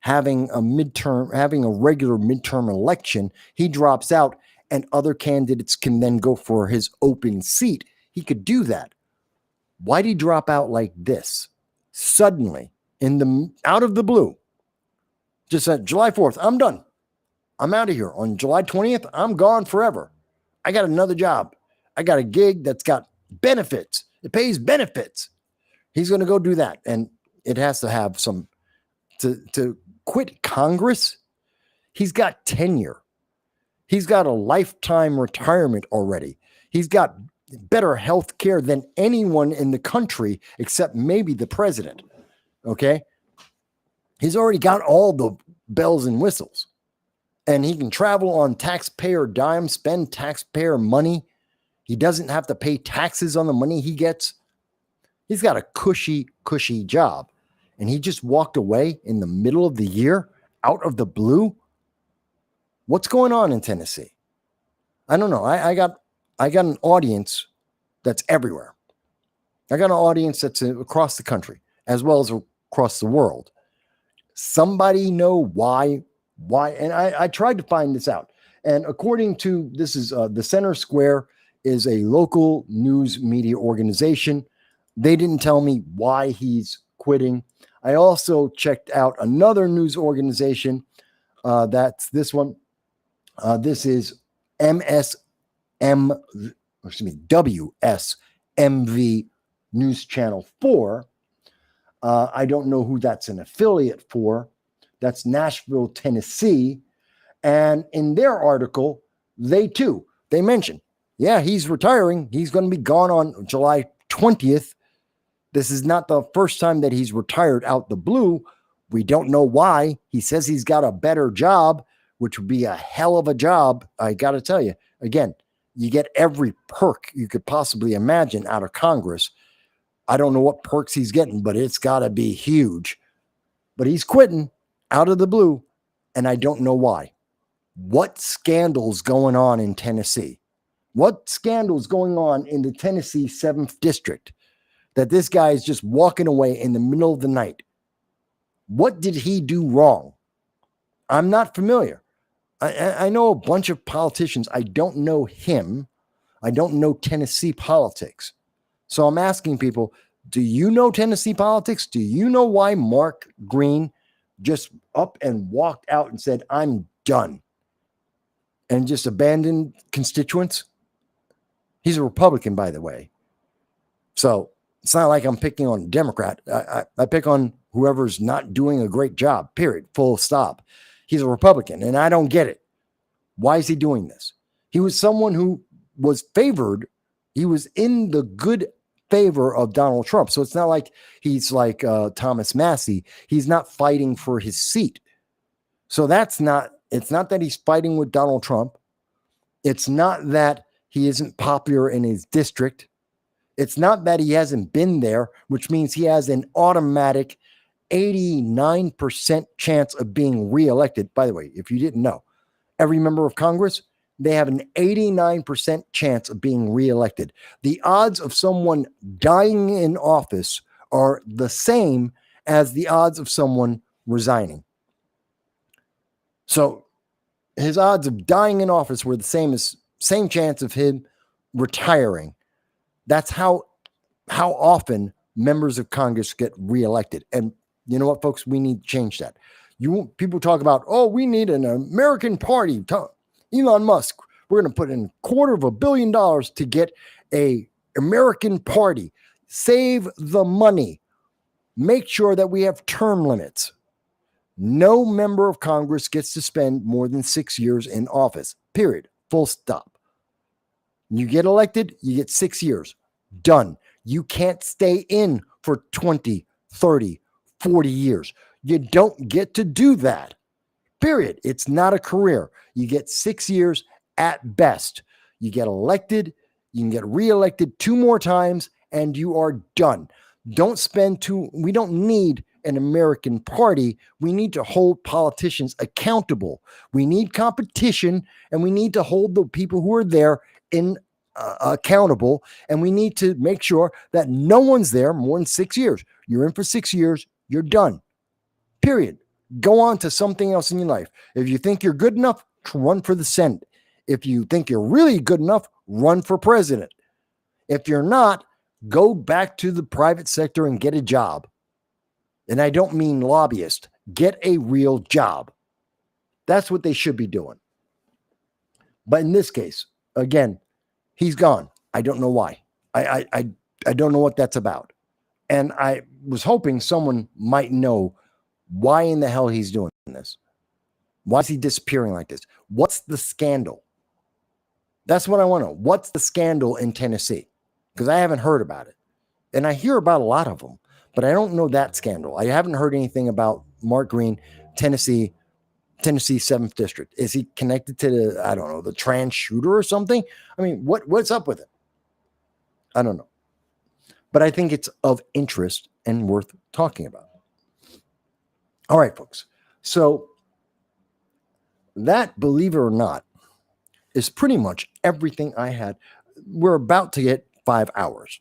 having a regular midterm election. He drops out and other candidates can then go for his open seat. He could do that. Why did he drop out like this? Suddenly, out of the blue, just said, July 4th, I'm done. I'm out of here. On July 20th, I'm gone forever. I got another job. I got a gig that's got benefits. It pays benefits. He's going to go do that. And it has to have some, to quit Congress. He's got tenure. He's got a lifetime retirement already. He's got better health care than anyone in the country, except maybe the president. Okay. He's already got all the bells and whistles. And he can travel on taxpayer dime, spend taxpayer money. He doesn't have to pay taxes on the money he gets. He's got a cushy job. And he just walked away in the middle of the year, out of the blue. What's going on in Tennessee? I don't know. I got an audience that's everywhere. I got an audience that's across the country, as well as across the world. Somebody know why? And I tried to find this out. And according to, this is the Center Square is a local news media organization. They didn't tell me why he's quitting. I also checked out another news organization. That's this one. This is WSMV News Channel 4. I don't know who that's an affiliate for. That's Nashville, Tennessee. And in their article, they mention, yeah, he's retiring. He's going to be gone on July 20th. This is not the first time that he's retired out the blue. We don't know why. He says he's got a better job, which would be a hell of a job. I got to tell you, again, you get every perk you could possibly imagine out of Congress. I don't know what perks he's getting, but it's got to be huge. But he's quitting out of the blue, and I don't know why. What scandals going on in Tennessee? What scandals going on in the Tennessee 7th District that this guy is just walking away in the middle of the night? What did he do wrong? I'm not familiar. I know a bunch of politicians. I don't know him. I don't know Tennessee politics. So I'm asking people, do you know Tennessee politics? Do you know why Mark Green just up and walked out and said, I'm done, and just abandoned constituents? He's a Republican, by the way. So it's not like I'm picking on a Democrat. I pick on whoever's not doing a great job, period, full stop. He's a Republican, and I don't get it. Why is he doing this? He was someone who was favored. He was in the good favor of Donald Trump. So it's not like he's like Thomas Massey. He's not fighting for his seat. So it's not that he's fighting with Donald Trump. It's not that he isn't popular in his district. It's not that he hasn't been there, which means he has an automatic 89% chance of being reelected. By the way, if you didn't know, every member of Congress, they have an 89% chance of being reelected. The odds of someone dying in office are the same as the odds of someone resigning. So his odds of dying in office were the same chance of him retiring. That's how how often members of Congress get reelected. And you know what, folks? We need to change that. People talk about, oh, we need an American party. Elon Musk, we're going to put in $250 million to get a American party. Save the money. Make sure that we have term limits. No member of Congress gets to spend more than 6 years in office, period. Full stop. You get elected, you get 6 years. Done. You can't stay in for 20, 30, 40 years. You don't get to do that. Period. It's not a career. You get 6 years at best. You get elected, you can get reelected 2 more times, and you are done. We don't need an American party. We need to hold politicians accountable. We need competition, and we need to hold the people who are there accountable, and we need to make sure that no one's there more than 6 years. You're in for 6 years, you're done. Period. Go on to something else in your life. If you think you're good enough, run for the Senate. If you think you're really good enough, run for president. If you're not, go back to the private sector and get a job. And I don't mean lobbyist. Get a real job. That's what they should be doing. But in this case, again, he's gone. I don't know why. I don't know what that's about. And I was hoping someone might know why in the hell he's doing this. Why is he disappearing like this? What's the scandal? That's what I want to know. What's the scandal in Tennessee? Because I haven't heard about it. And I hear about a lot of them, but I don't know that scandal. I haven't heard anything about Mark Green, Tennessee 7th District. Is he connected to the trans shooter or something? I mean, what's up with it? I don't know. But I think it's of interest and worth talking about. All right, folks. So that, believe it or not, is pretty much everything I had. We're about to get 5 hours.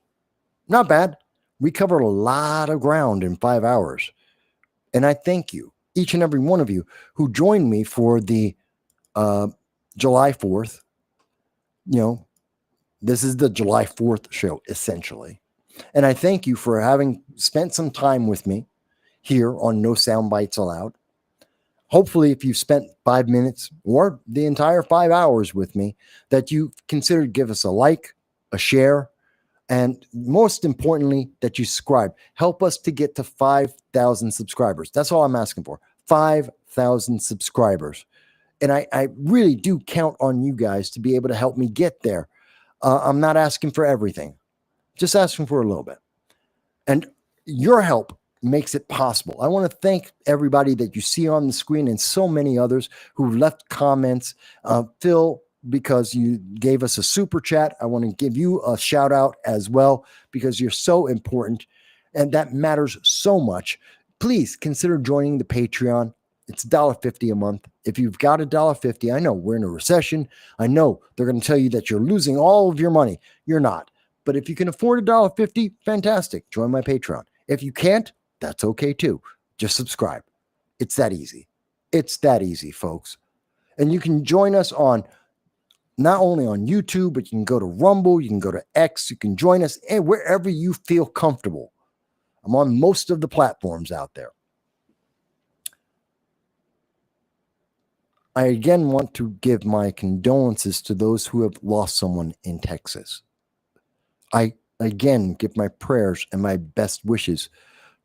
Not bad. We covered a lot of ground in 5 hours. And I thank you, each and every one of you who joined me for the July 4th. You know, this is the July 4th show, essentially. And I thank you for having spent some time with me here on No Soundbites Allowed. Hopefully, if you've spent 5 minutes or the entire 5 hours with me, that you consider give us a like, a share, and most importantly, that you subscribe. Help us to get to 5,000 subscribers. That's all I'm asking for. 5,000 subscribers. And I really do count on you guys to be able to help me get there. I'm not asking for everything, just asking for a little bit. And your help makes it possible. I want to thank everybody that you see on the screen and so many others who left comments. Phil, because you gave us a super chat, I want to give you a shout out as well because you're so important and that matters so much. Please consider joining the Patreon. It's $1.50 a month. If you've got $1.50, I know we're in a recession. I know they're going to tell you that you're losing all of your money. You're not. But if you can afford $1.50, fantastic. Join my Patreon. If you can't, that's okay too. Just subscribe. It's that easy. It's that easy, folks. And you can join us on not only on YouTube, but you can go to Rumble, you can go to X, you can join us wherever you feel comfortable. I'm on most of the platforms out there. I again want to give my condolences to those who have lost someone in Texas. I again give my prayers and my best wishes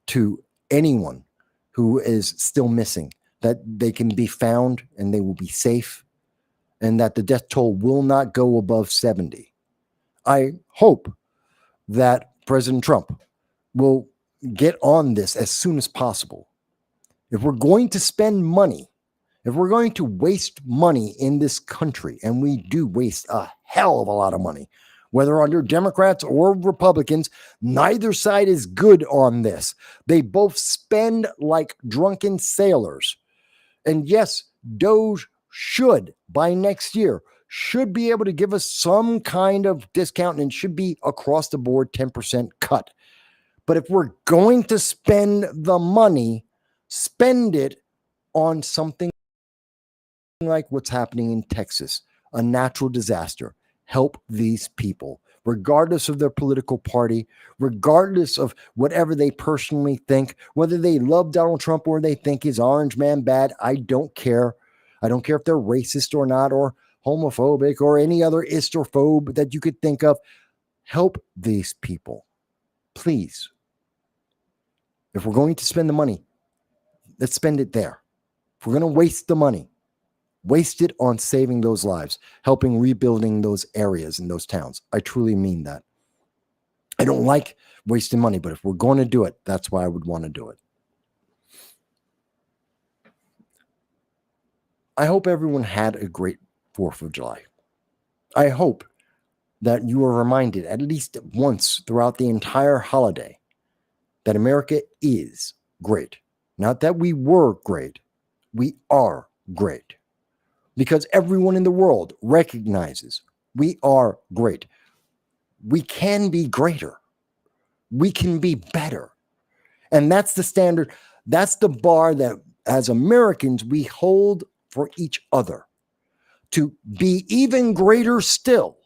to anyone who is still missing, that they can be found and they will be safe, and that the death toll will not go above 70. I hope that President Trump will get on this as soon as possible. If we're going to spend money, if we're going to waste money in this country, and we do waste a hell of a lot of money, whether under Democrats or Republicans, neither side is good on this. They both spend like drunken sailors. And yes, Doge should, by next year, should be able to give us some kind of discount and should be across the board 10% cut. But if we're going to spend the money, spend it on something like what's happening in Texas, a natural disaster. Help these people. regardless of their political party, regardless of whatever they personally think, whether they love Donald Trump or they think he's orange man bad. I don't care. I don't care if they're racist or not, or homophobic or any other istrophobe that you could think of. Help these people, please. If we're going to spend the money, let's spend it there. If we're going to waste the money, waste it on saving those lives, helping rebuilding those areas and those towns. I truly mean that. I don't like wasting money, but if we're going to do it, that's why I would want to do it. I hope everyone had a great 4th of July. I hope that you are reminded at least once throughout the entire holiday that America is great. Not that we were great. We are great. Because everyone in the world recognizes we are great. We can be greater. We can be better. And that's the standard. That's the bar that as Americans we hold for each other. To be even greater still.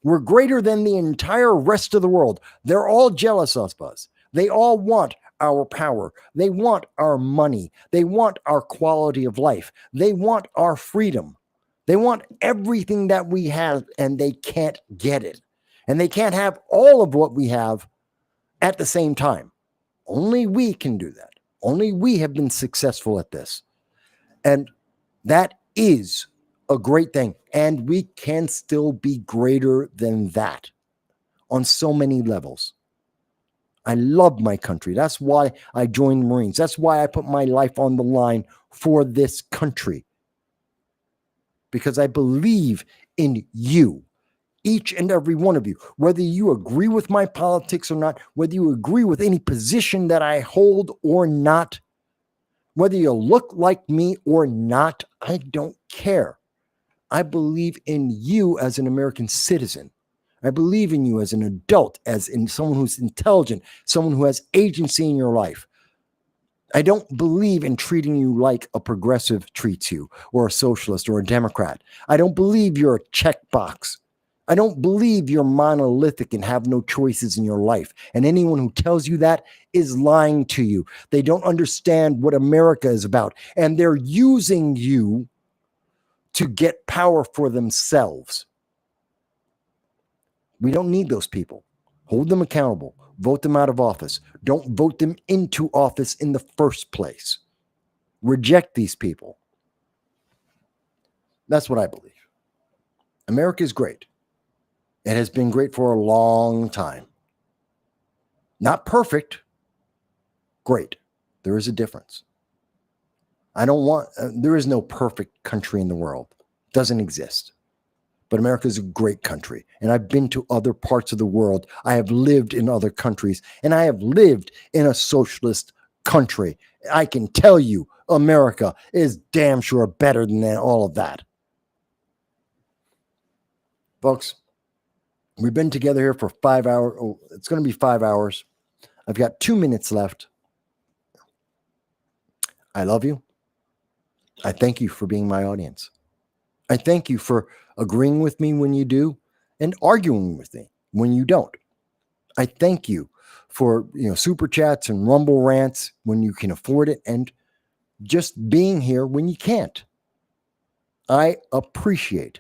We're greater than the entire rest of the world. They're all jealous of us. They all want our power. They want our money. They want our quality of life. They want our freedom. They want everything that we have, and they can't get it. And they can't have all of what we have at the same time. Only we can do that. Only we have been successful at this. And that is a great thing. And we can still be greater than that on so many levels. I love my country. That's why I joined the Marines. That's why I put my life on the line for this country. Because I believe in you, each and every one of you, whether you agree with my politics or not, whether you agree with any position that I hold or not, whether you look like me or not, I don't care. I believe in you as an American citizen. I believe in you as an adult, as in someone who's intelligent, someone who has agency in your life. I don't believe in treating you like a progressive treats you, or a socialist or a Democrat. I don't believe you're a checkbox. I don't believe you're monolithic and have no choices in your life. And anyone who tells you that is lying to you. They don't understand what America is about. And they're using you to get power for themselves. We don't need those people. Hold them accountable. Vote them out of office. Don't vote them into office in the first place. Reject these people. That's what I believe. America is great. It has been great for a long time. Not perfect. Great. There is a difference. There is no perfect country in the world. It doesn't exist. But America is a great country. And I've been to other parts of the world. I have lived in other countries. And I have lived in a socialist country. I can tell you, America is damn sure better than all of that. Folks, we've been together here for 5 hours. Oh, it's going to be 5 hours. I've got 2 minutes left. I love you. I thank you for being my audience. I thank you for agreeing with me when you do and arguing with me when you don't. I thank you for super chats and RumbleRants when you can afford it, and just being here when you can't. I appreciate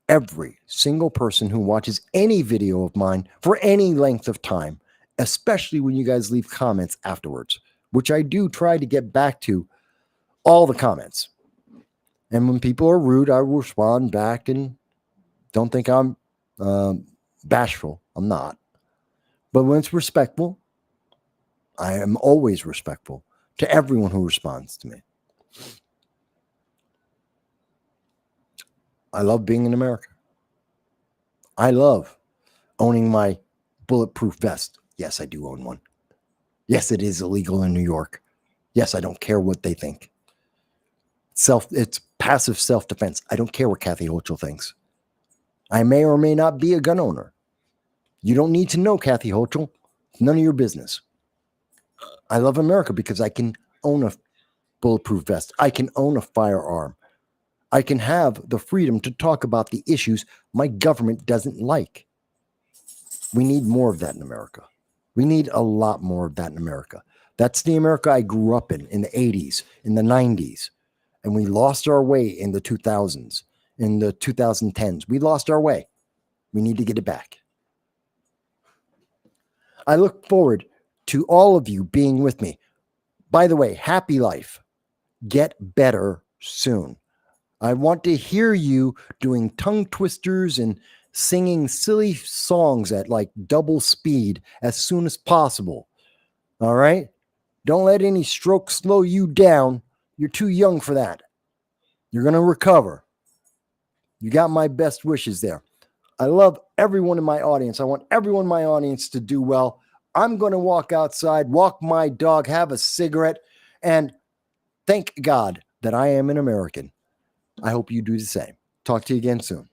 every single person who watches any video of mine for any length of time, especially when you guys leave comments afterwards, which I do try to get back to all the comments. And when people are rude, I will respond back, and don't think I'm bashful. I'm not. But when it's respectful, I am always respectful to everyone who responds to me. I love being in America. I love owning my bulletproof vest. Yes, I do own one. Yes, it is illegal in New York. Yes, I don't care what they think. It's passive self-defense. I don't care what Kathy Hochul thinks. I may or may not be a gun owner. You don't need to know, Kathy Hochul. It's none of your business. I love America because I can own a bulletproof vest. I can own a firearm. I can have the freedom to talk about the issues my government doesn't like. We need more of that in America. We need a lot more of that in America. That's the America I grew up in the 80s, in the 90s. And we lost our way in the 2000s, in the 2010s. We lost our way. We need to get it back. I look forward to all of you being with me. By the way, happy life. Get better soon. I want to hear you doing tongue twisters and singing silly songs at like double speed as soon as possible. All right? Don't let any stroke slow you down. You're too young for that. You're going to recover. You got my best wishes there. I love everyone in my audience. I want everyone in my audience to do well. I'm going to walk outside, walk my dog, have a cigarette, and thank God that I am an American. I hope you do the same. Talk to you again soon.